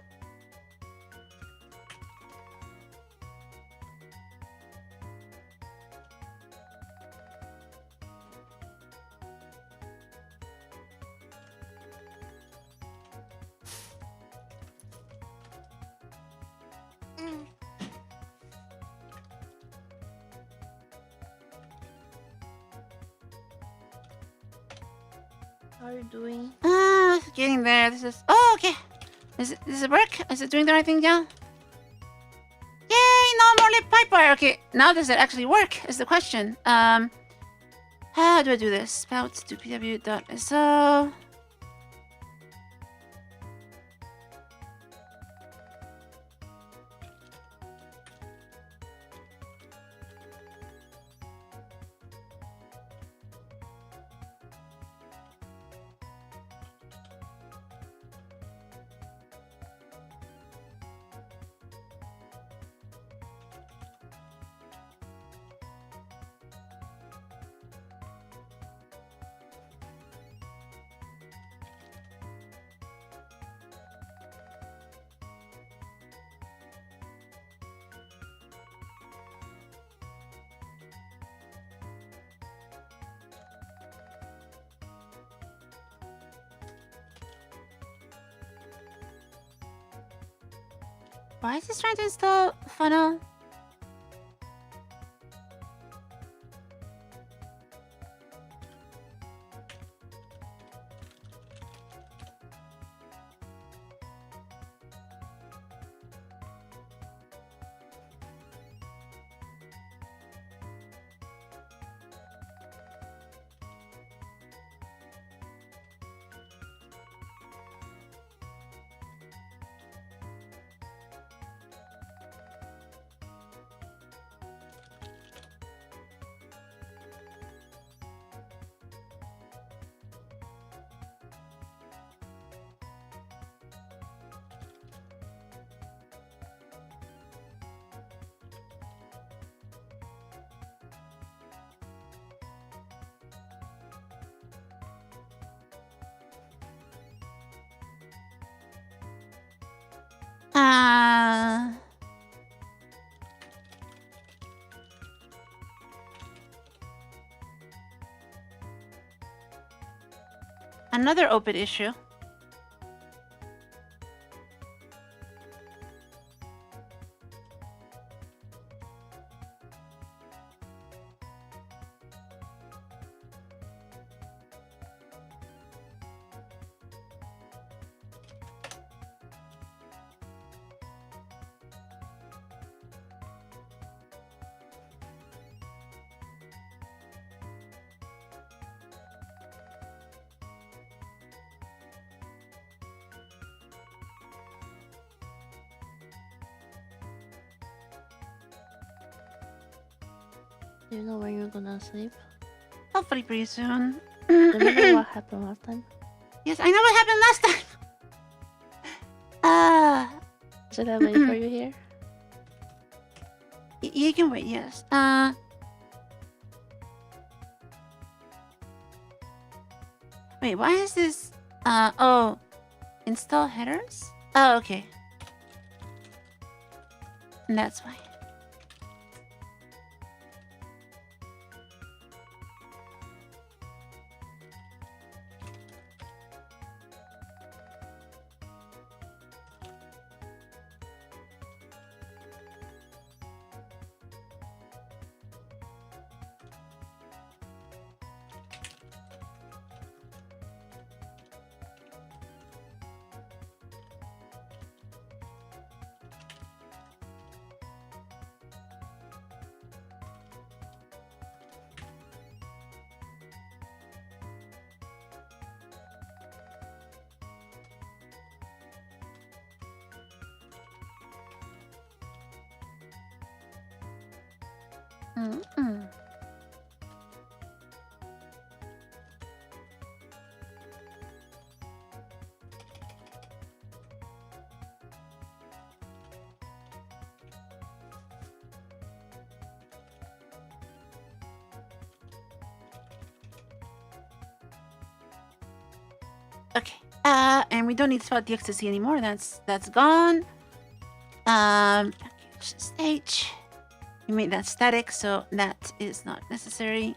How are you doing? Getting there. This is... Oh, okay. Does it work? Is it doing the right thing, John? Yay! No more lip piper! Okay, now does it actually work? Is the question. How do I do this? Spout2 pw.so. Why is this trying to install funnel? Another open issue. Do you know when you're gonna sleep? Hopefully pretty soon. Remember what happened last time? Yes, I know what happened last time. Should I wait for you here? You can wait, yes. Wait, why is this? Oh, install headers? Oh, okay. And that's why. Okay. And we don't need Spout.txt anymore. That's gone. Package stage. We made that static, so that is not necessary.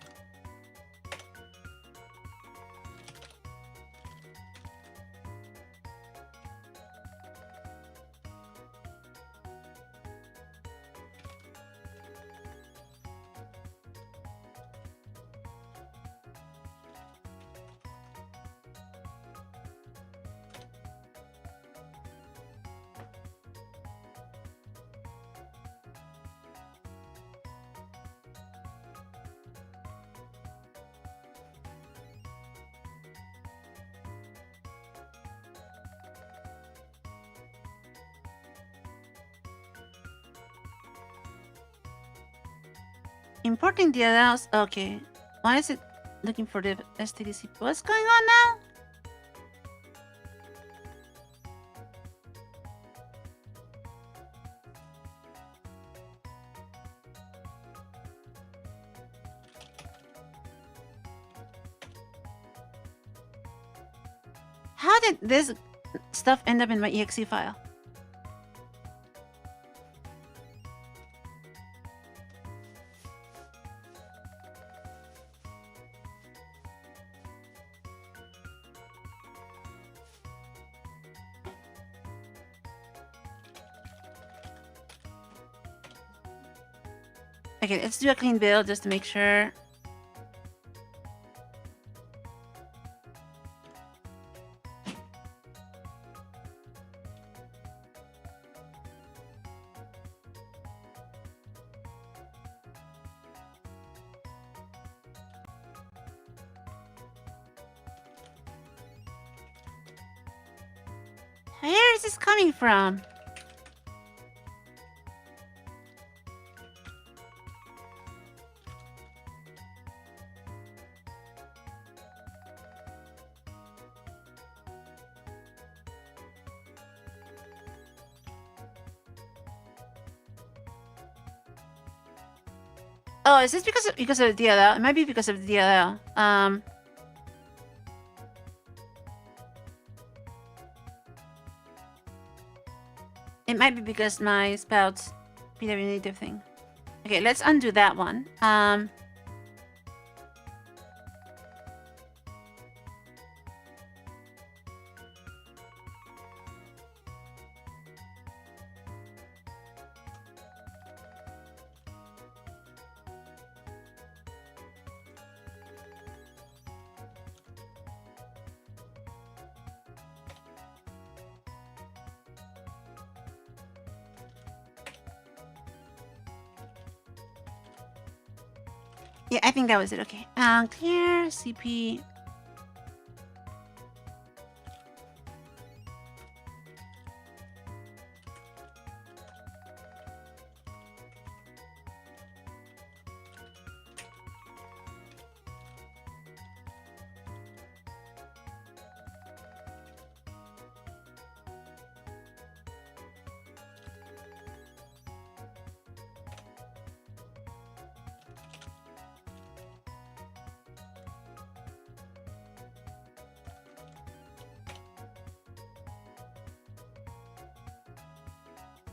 Importing DLLs. Okay. Why is it looking for the STDC? What's going on now? How did this stuff end up in my exe file? Okay, let's do a clean build just to make sure. Where is this coming from? Oh, is this because of the DLL? It might be because of the DLL. It might be because my Spout's PW native thing. Okay, let's undo that one. Yeah, I think that was it. Okay. Clear CP.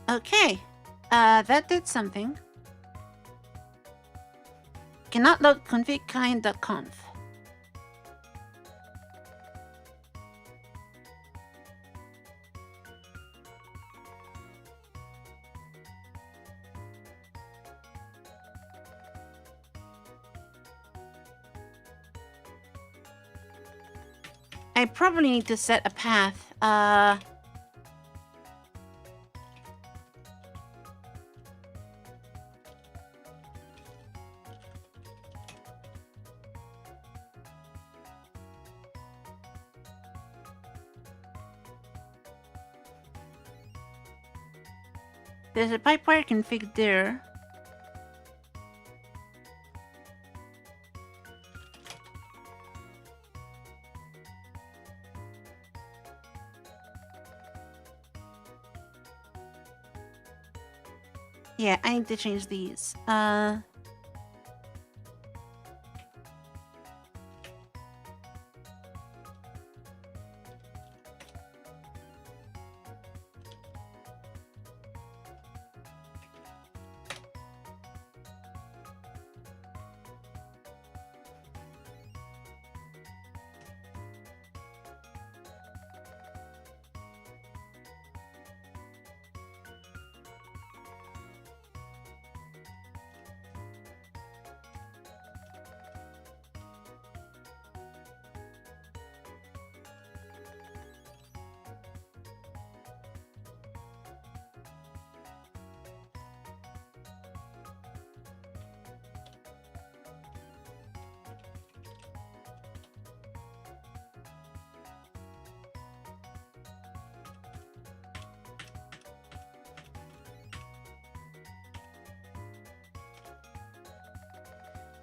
Okay, that did something. Cannot load config client.conf. I probably need to set a path. There's a pipewire config there. Yeah, I need to change these.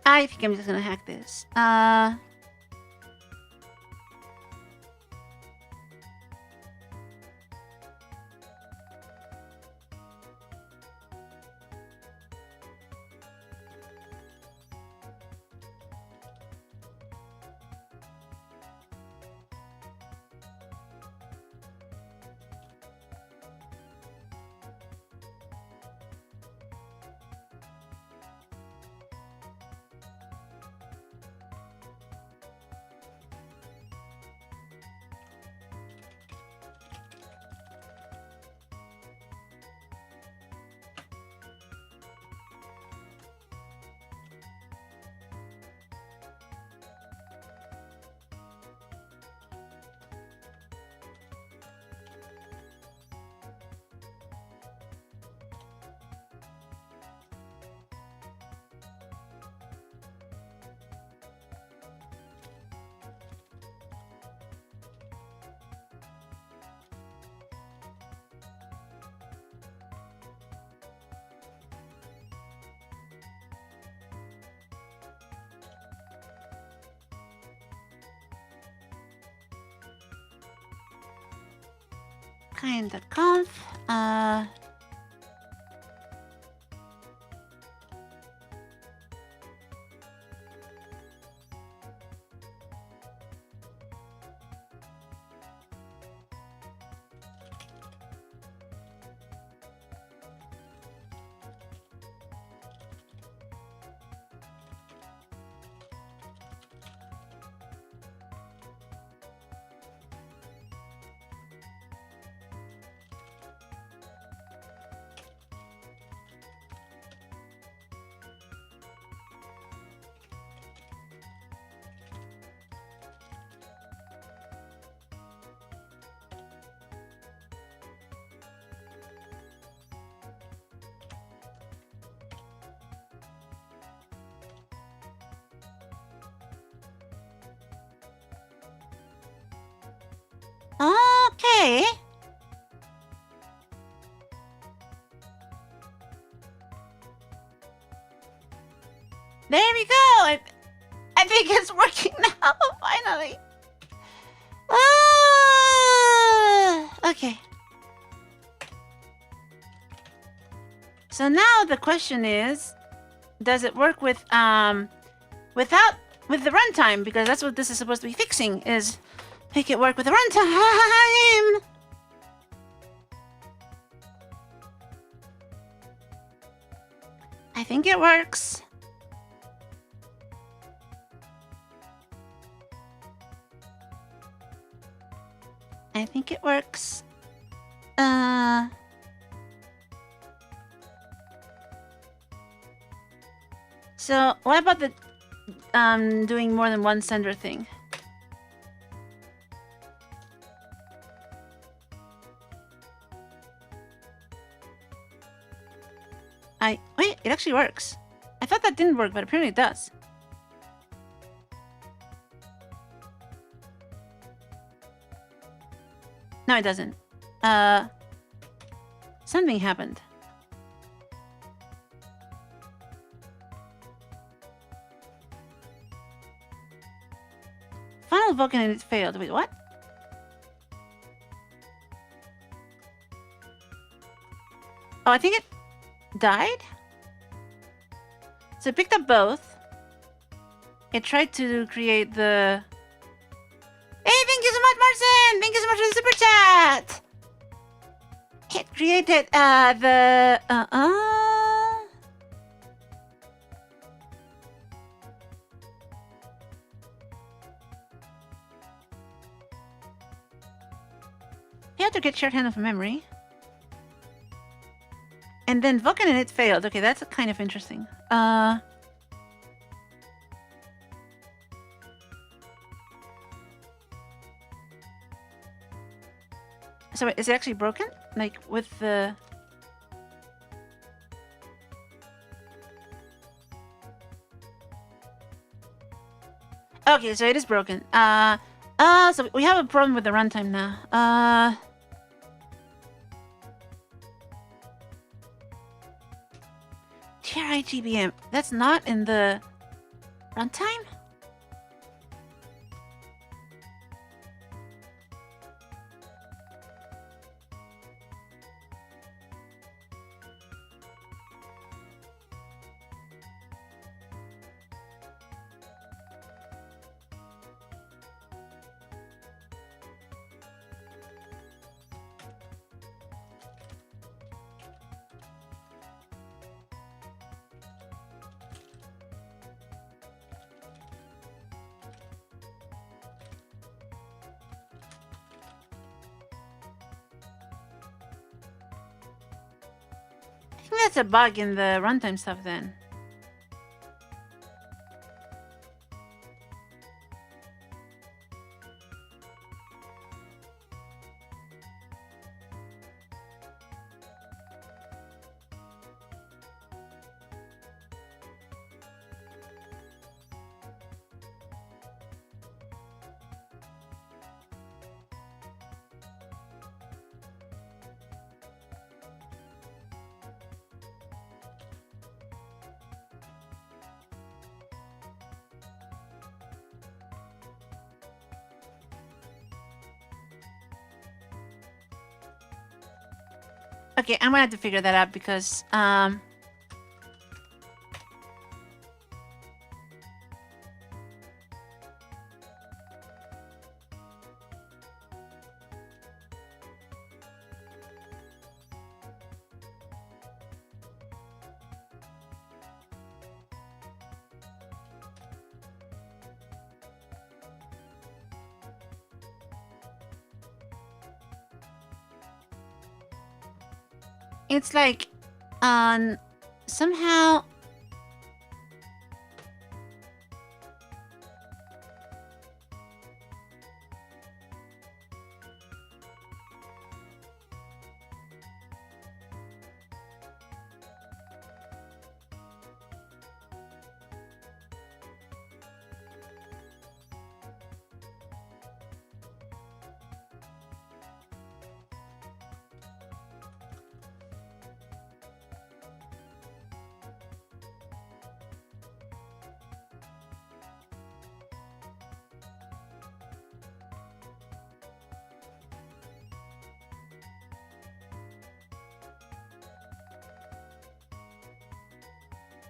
I think I'm just gonna hack this. Kind.conf. Okay. There we go. I think it's working now. Finally. Okay. So now the question is, does it work with the runtime? Because that's what this is supposed to be fixing, is make it work with the runtime. I think it works. I think it works. So what about the doing more than one sender thing? Wait, it actually works. I thought that didn't work, but apparently it does. No, it doesn't. Something happened. Final Vulcan and it failed. Wait, what? Oh, I think it... died. So it picked up both. It tried to create the... Hey, thank you so much, Marcin! Thank you so much for the super chat! It created the... You have to get shorthand of memory. And then Vulkan and it failed. Okay, that's kind of interesting. So is it actually broken? Like with the... Okay, so it is broken. So we have a problem with the runtime now. TRIGBM. That's not in the runtime? I think that's a bug in the runtime stuff then. Okay, I'm gonna have to figure that out because it's like somehow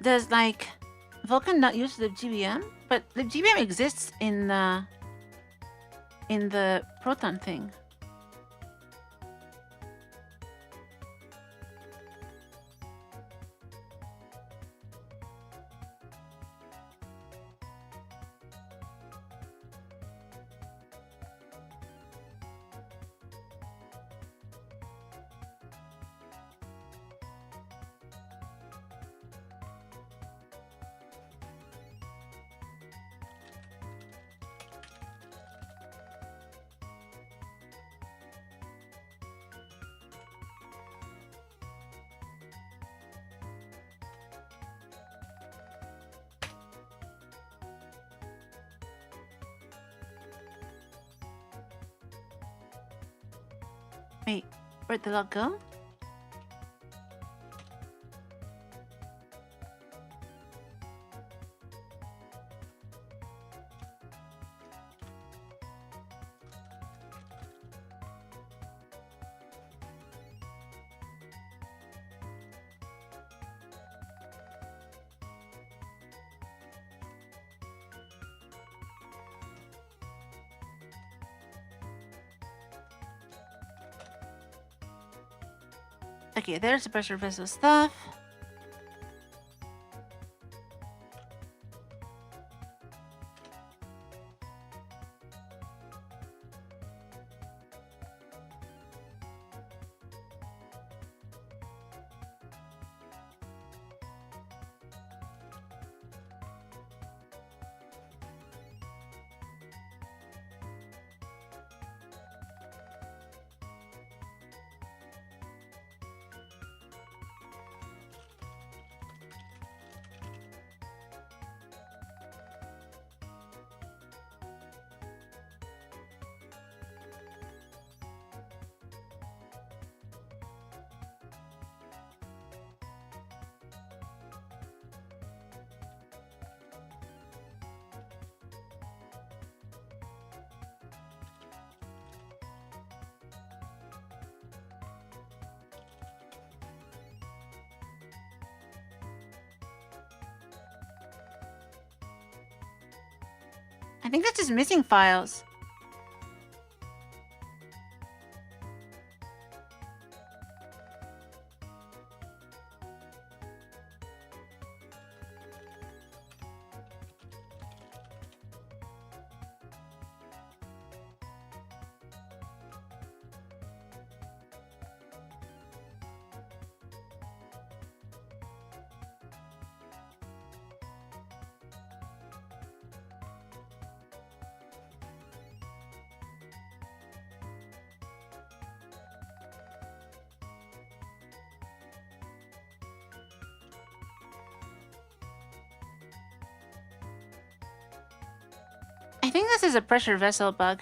does like Vulkan not use libgbm? But libgbm exists in the Proton thing. Wait, where'd the log go? Okay, there's the pressure vessel stuff. I think that's just missing files. I think this is a pressure vessel bug.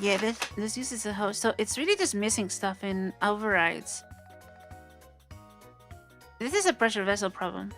Yeah, this uses a host, so it's really just missing stuff in overrides. This is a pressure vessel problem.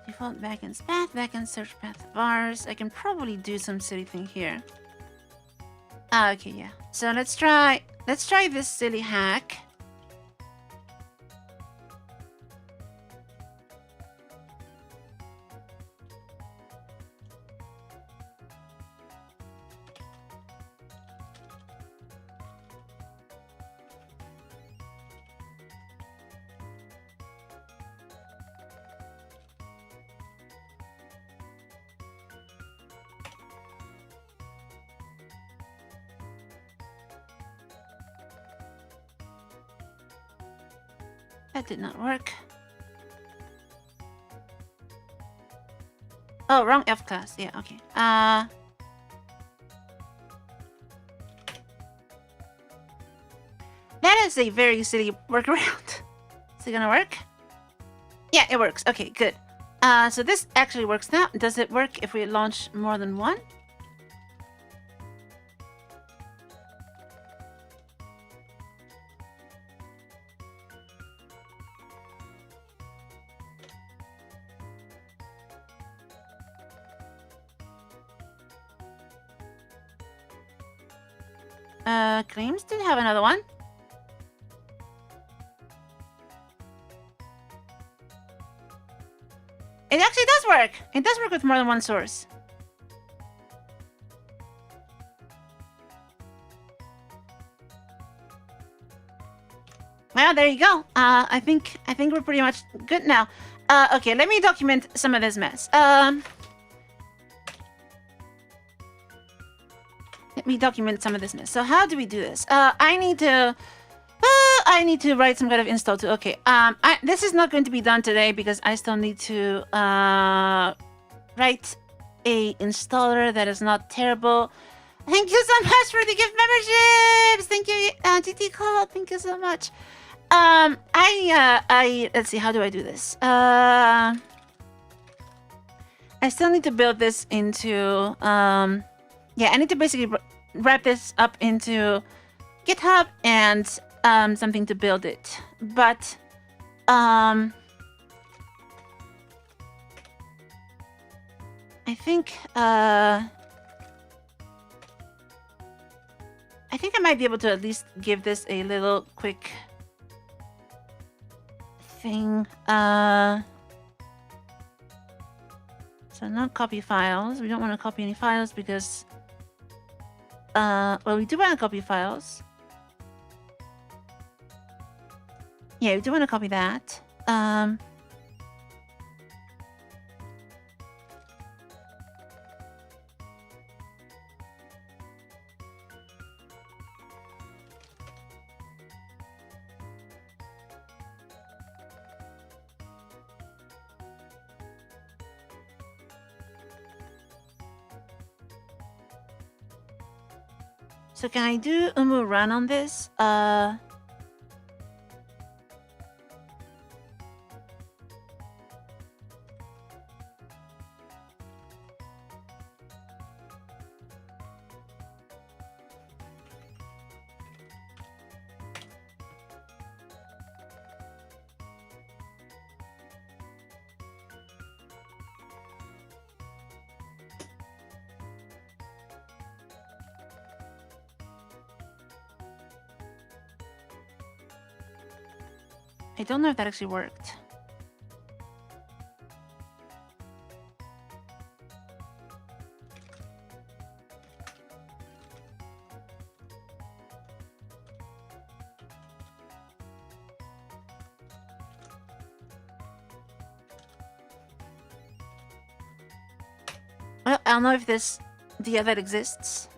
Default backend's path, backend search path vars. I can probably do some silly thing here. Ah, okay, yeah. So let's try this silly hack. That did not work. Oh, wrong F class. Yeah, okay. That is a very silly workaround. Is it gonna work? Yeah, it works. Okay, good. So this actually works now. Does it work if we launch more than one? Claims did have another one. It actually does work. It does work with more than one source. Well, there you go. I think we're pretty much good now. Okay, let me document some of this mess. Let me document some of this mess. So how do we do this? I need to write some kind of install to. Okay. This is not going to be done today because I still need to write a installer that is not terrible. Thank you so much for the gift memberships. Thank you, TT Call. Thank you so much. Let's see. How do I do this? I still need to build this into. Yeah, I need to basically wrap this up into GitHub and something to build it. But I think I might be able to at least give this a little quick thing. So not copy files. We don't want to copy any files because well, we do want to copy files. Yeah, we do want to copy that. So can I do run on this? I don't know if that actually worked. Well, I don't know if this that exists.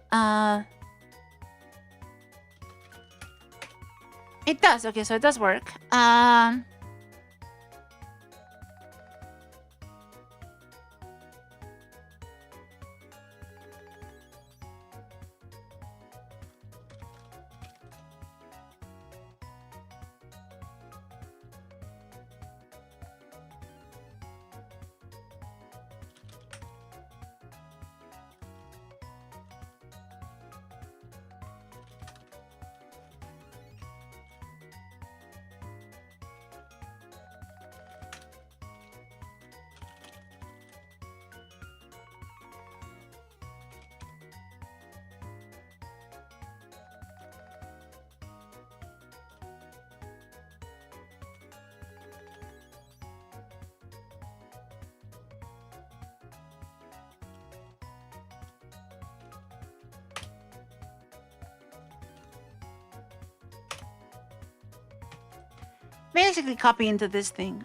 It does. Okay, so it does work. Basically copy into this thing.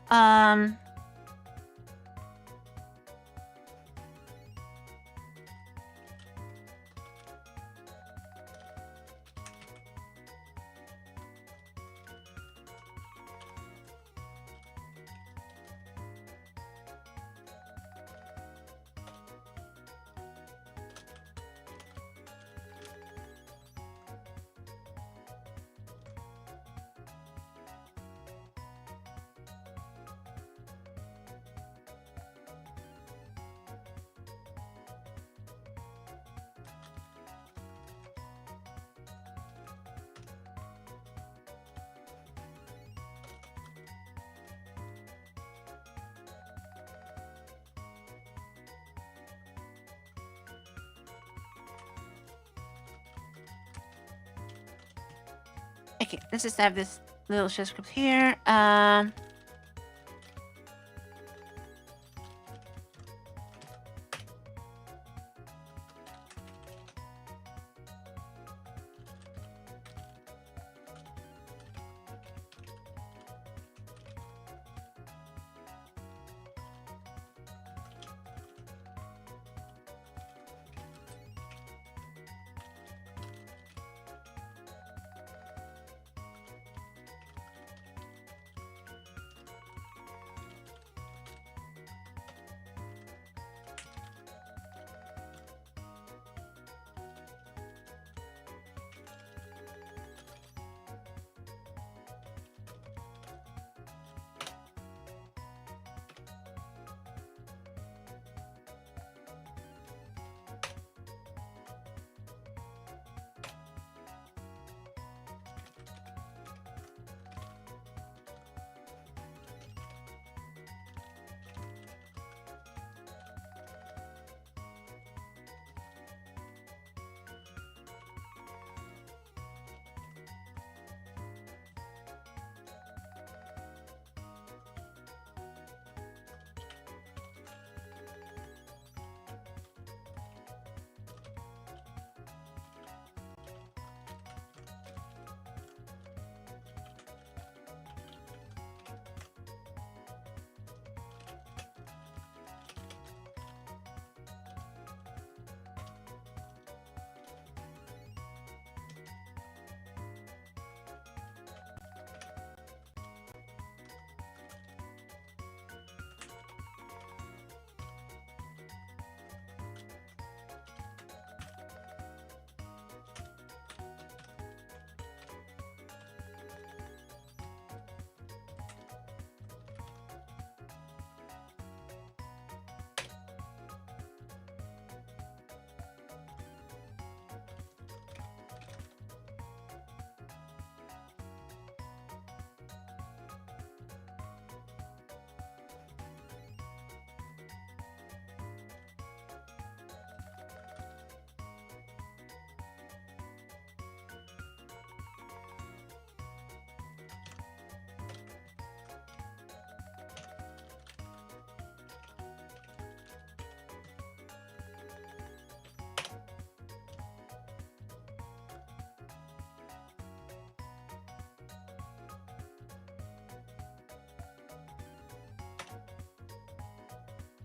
Okay, let's just have this little shell script here.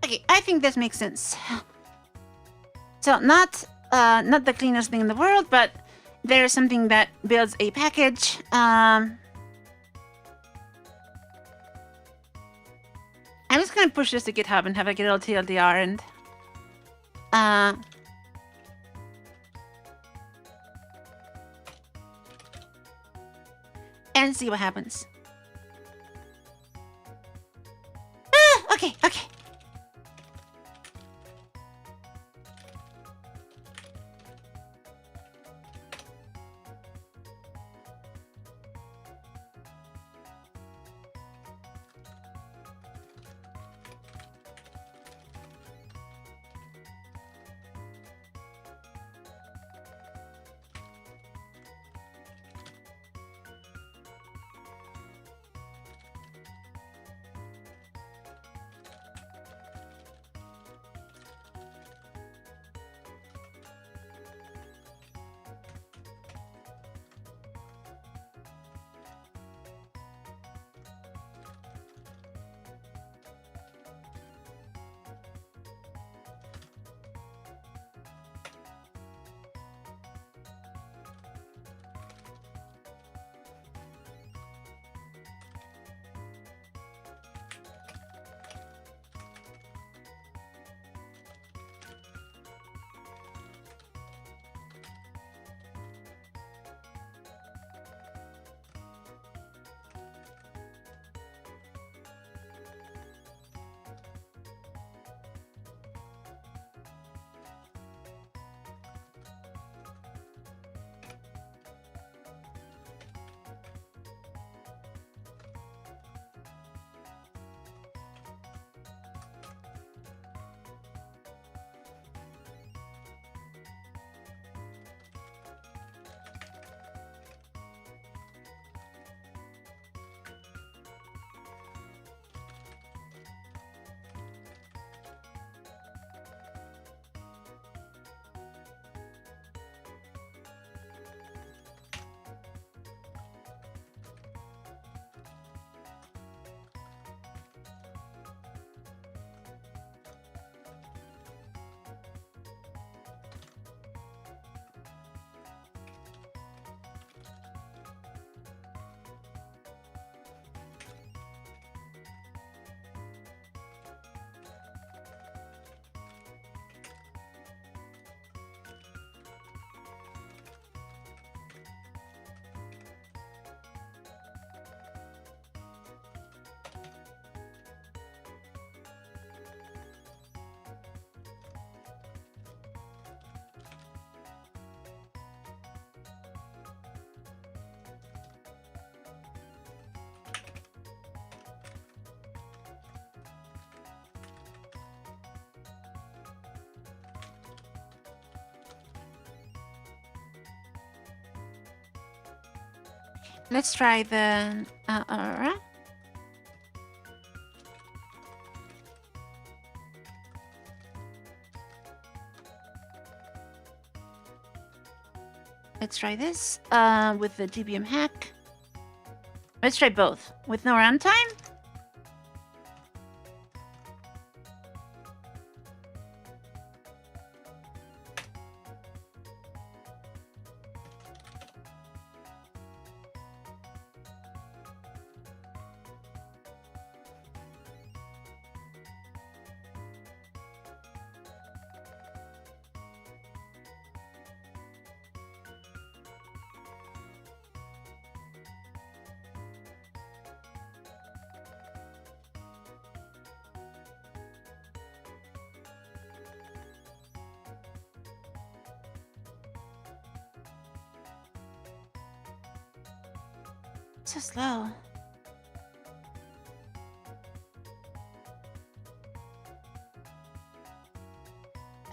Okay, I think this makes sense. So not the cleanest thing in the world, but there's something that builds a package. I'm just gonna push this to GitHub and have like a little TLDR and see what happens. Okay. Let's try the Aura. Let's try this with the GBM hack. Let's try both with no runtime. So slow.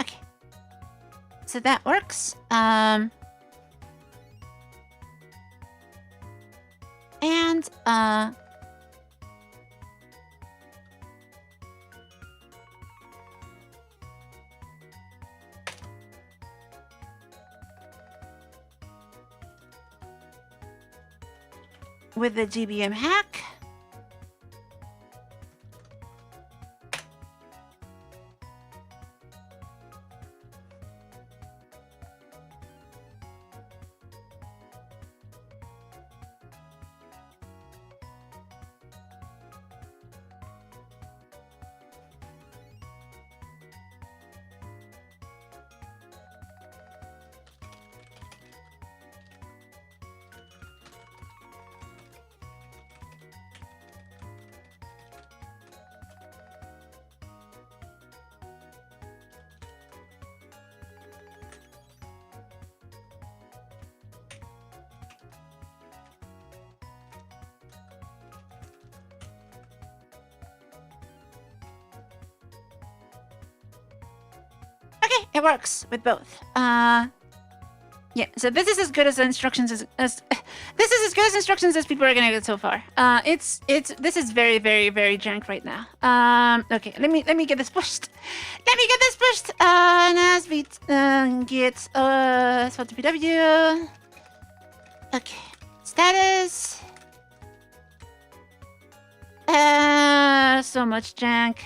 Okay. So that works. And with the GBM hack. Okay, it works with both. Yeah, so this is as good as the instructions as this is as good as instructions as people are gonna get so far. This is very, very, very jank right now. Okay, let me get this pushed. Let me get this pushed. And as we get Spout2 PW. Okay, status. So much jank.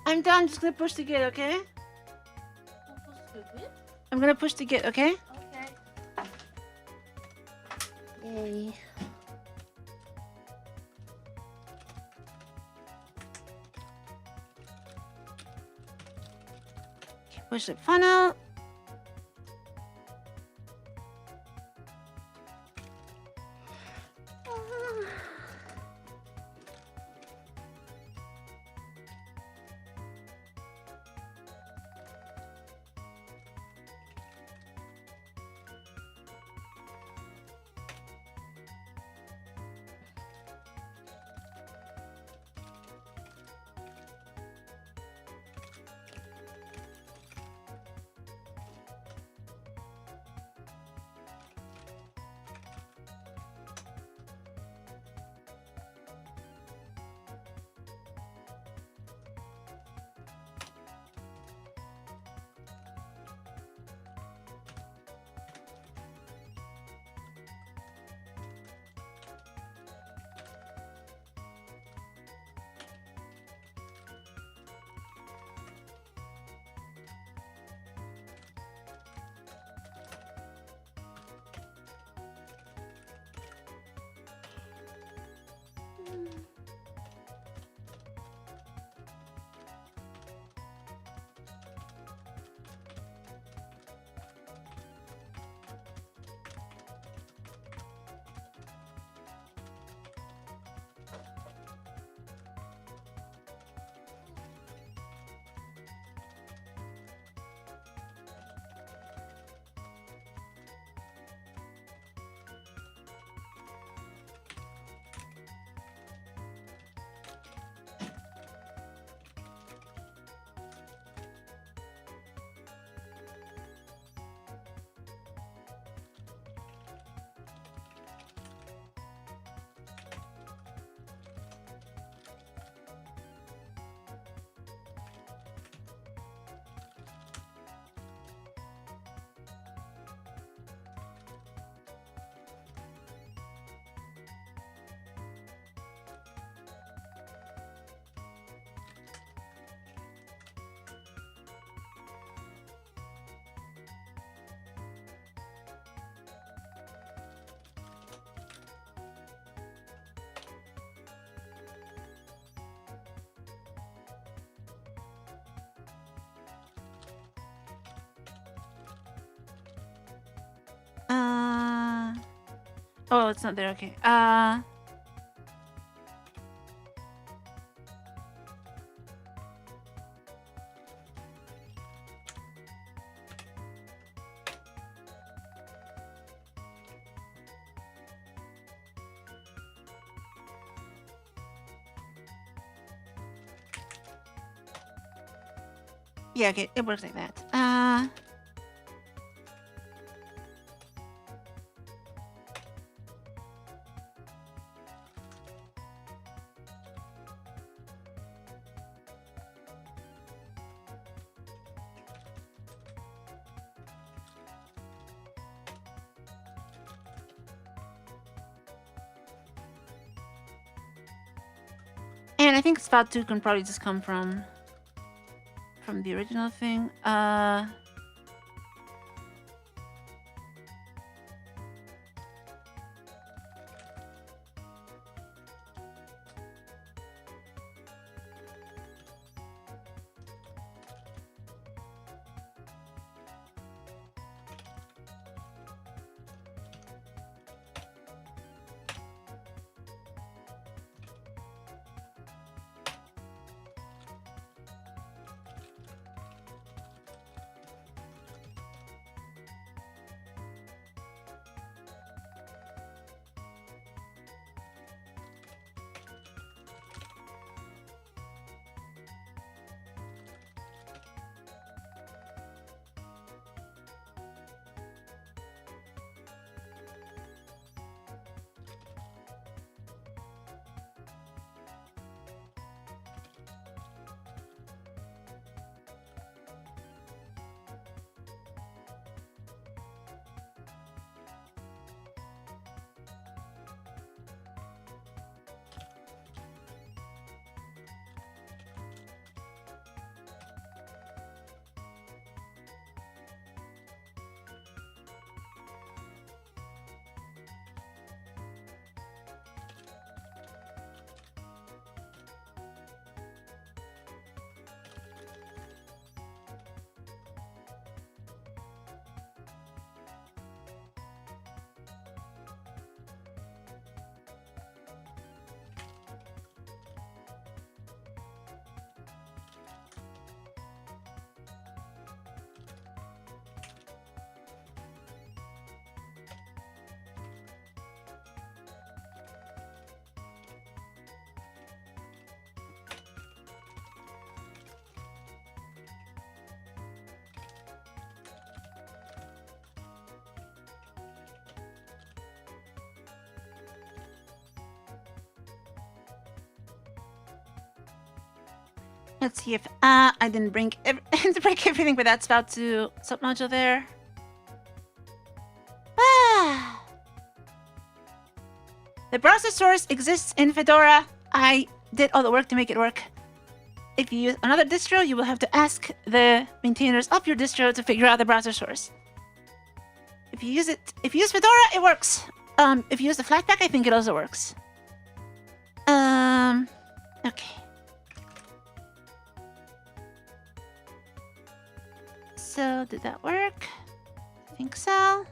I'm done. Just gonna push the git, okay? I'm gonna push the git, okay? Okay. Yay. Push the funnel. Oh, it's not there. Okay. Yeah, okay, it works like that. And I think Spout2 can probably just come from the original thing. Let's see if I didn't break everything with that Spout2 submodule there. The browser source exists in Fedora. I did all the work to make it work. If you use another distro, you will have to ask the maintainers of your distro to figure out the browser source. If you use Fedora, it works. If you use the Flatpak, I think it also works. Okay. So, did that work? I think so.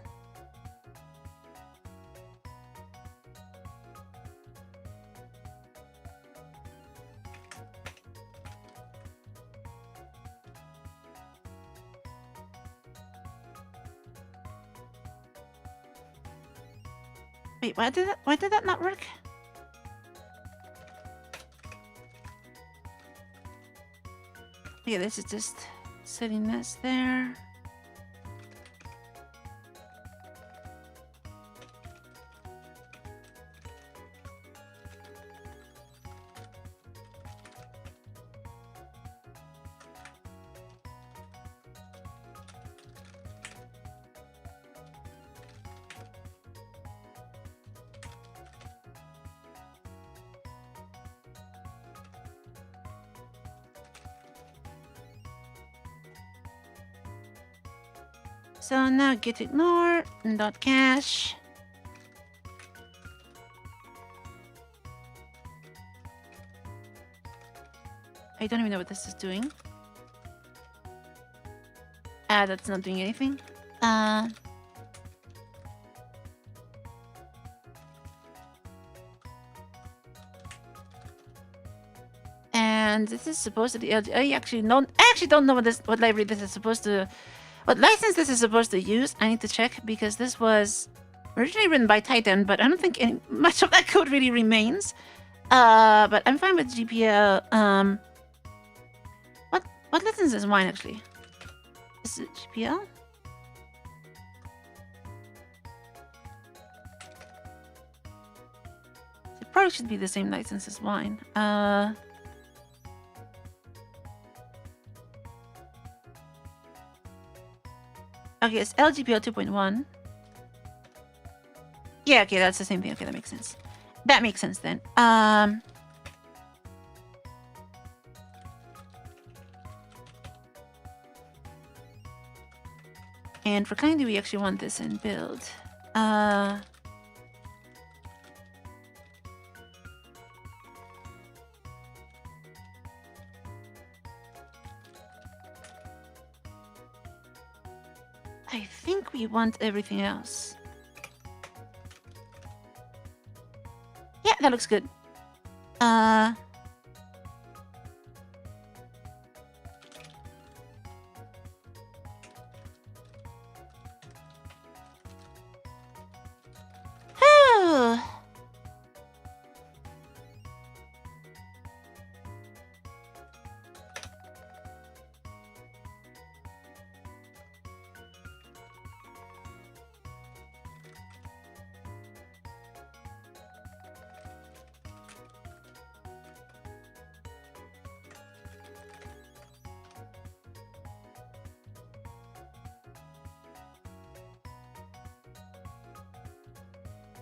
Wait, why did that not work? Yeah, this is just setting this there. So now git ignore dot cache. I don't even know what this is doing. That's not doing anything. and this is supposed to be LG. I actually don't know what library this is supposed to, what license this is supposed to use. I need to check because this was originally written by Titan, but I don't think much of that code really remains. But I'm fine with GPL. What license is mine actually? Is it GPL? It probably should be the same license as mine. Okay, it's LGPL 2.1. Yeah, okay, that's the same thing. Okay, that makes sense. That makes sense then. And for kind, do we actually want this in build? I think we want everything else. Yeah, that looks good.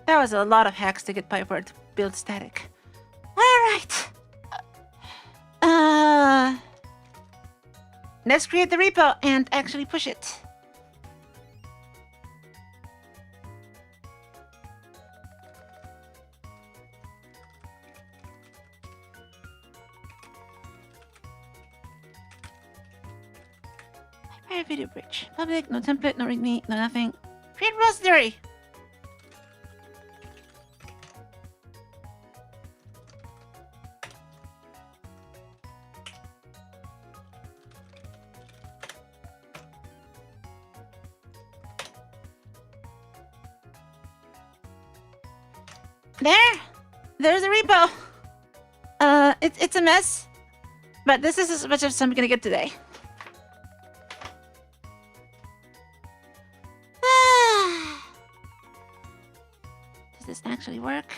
That was a lot of hacks to get Piper to build static. Alright. Let's create the repo and actually push it. Private video bridge. Public, no template, no readme, no nothing. Create repository. There's a repo. It's a mess, but this is as much as I'm gonna get today. Does this actually work?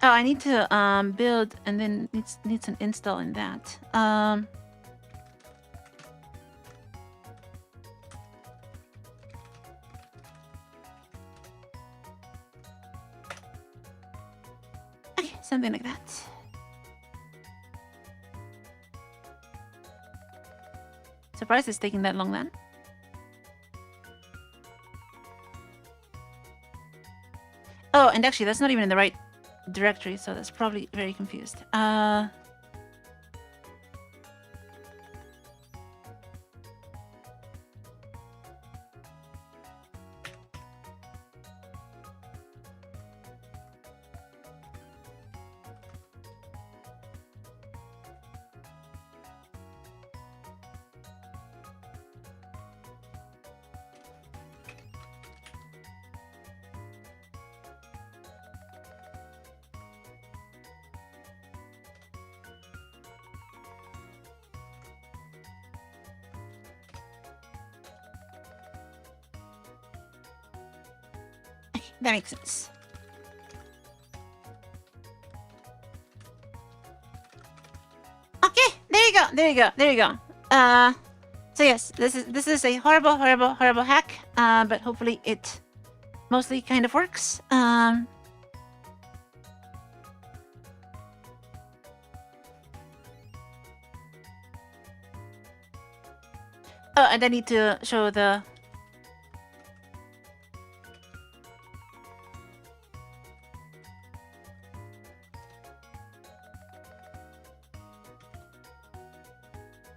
Oh, I need to build and then needs an install in that. Okay, something like that. Surprised it's taking that long then. Oh, and actually that's not even in the right directory, so that's probably very confused. That makes sense. Okay, there you go, there you go, there you go. So yes, this is a horrible hack. But hopefully it mostly kind of works. Oh, and I need to show the.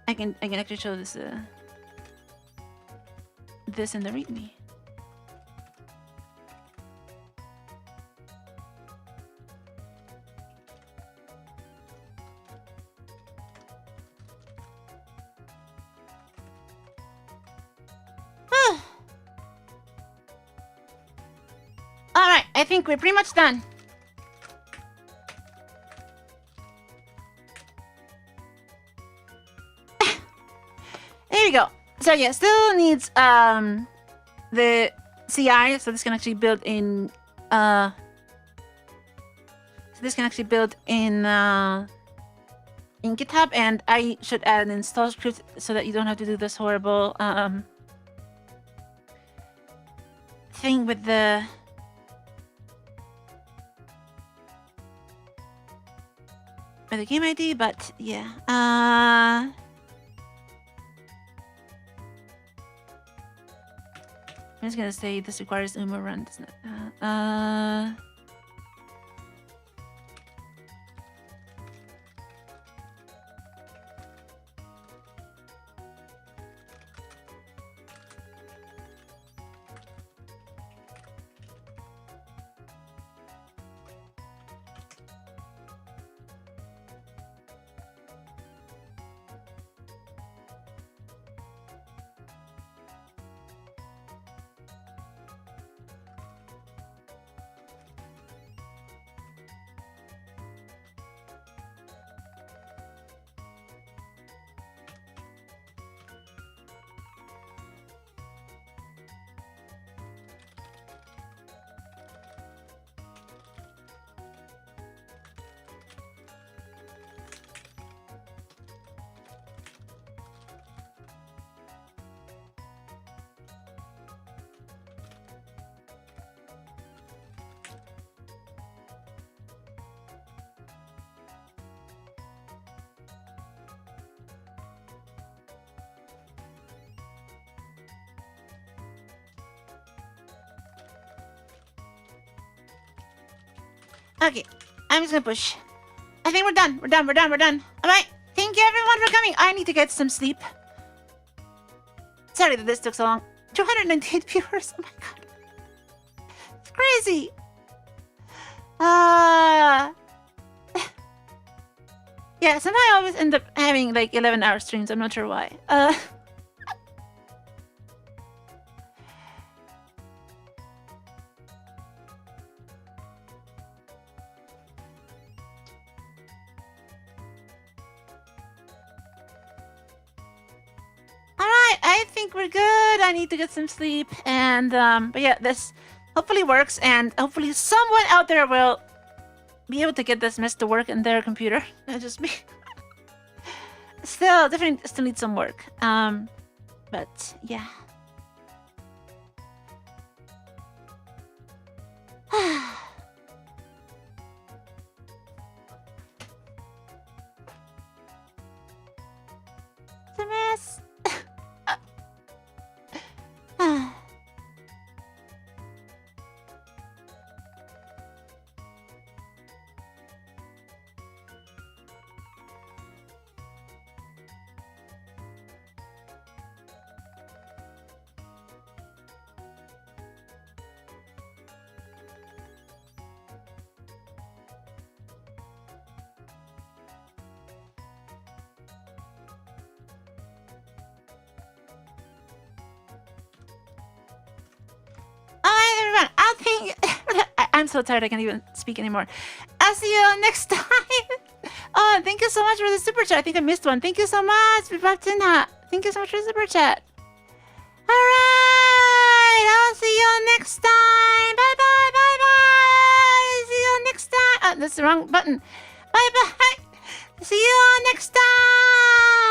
I can actually show this this in the README. Alright, I think we're pretty much done. There you go. So yeah, still needs the CI, so this can actually build in in GitHub, and I should add an install script so that you don't have to do this horrible thing with the game ID, but yeah. I'm just gonna say this requires UMA run, doesn't it? Okay, I'm just gonna push. I think we're done. We're done. Alright, thank you everyone for coming. I need to get some sleep. Sorry that this took so long. 298 viewers. Oh my god. It's crazy. Yeah, somehow I always end up having like 11-hour streams. I'm not sure why. I think we're good. I need to get some sleep, and but yeah, this hopefully works, and hopefully someone out there will be able to get this mess to work in their computer. Not just me. Definitely still need some work. But yeah. It's a mess. I'm so tired I can't even speak anymore. I'll see you next time. Oh, thank you so much for the super chat. I think I missed one. Thank you so much. Thank you so much for the super chat. Alright, I'll see you next time. Bye bye. See you next time. Oh, that's the wrong button. Bye bye. See you next time.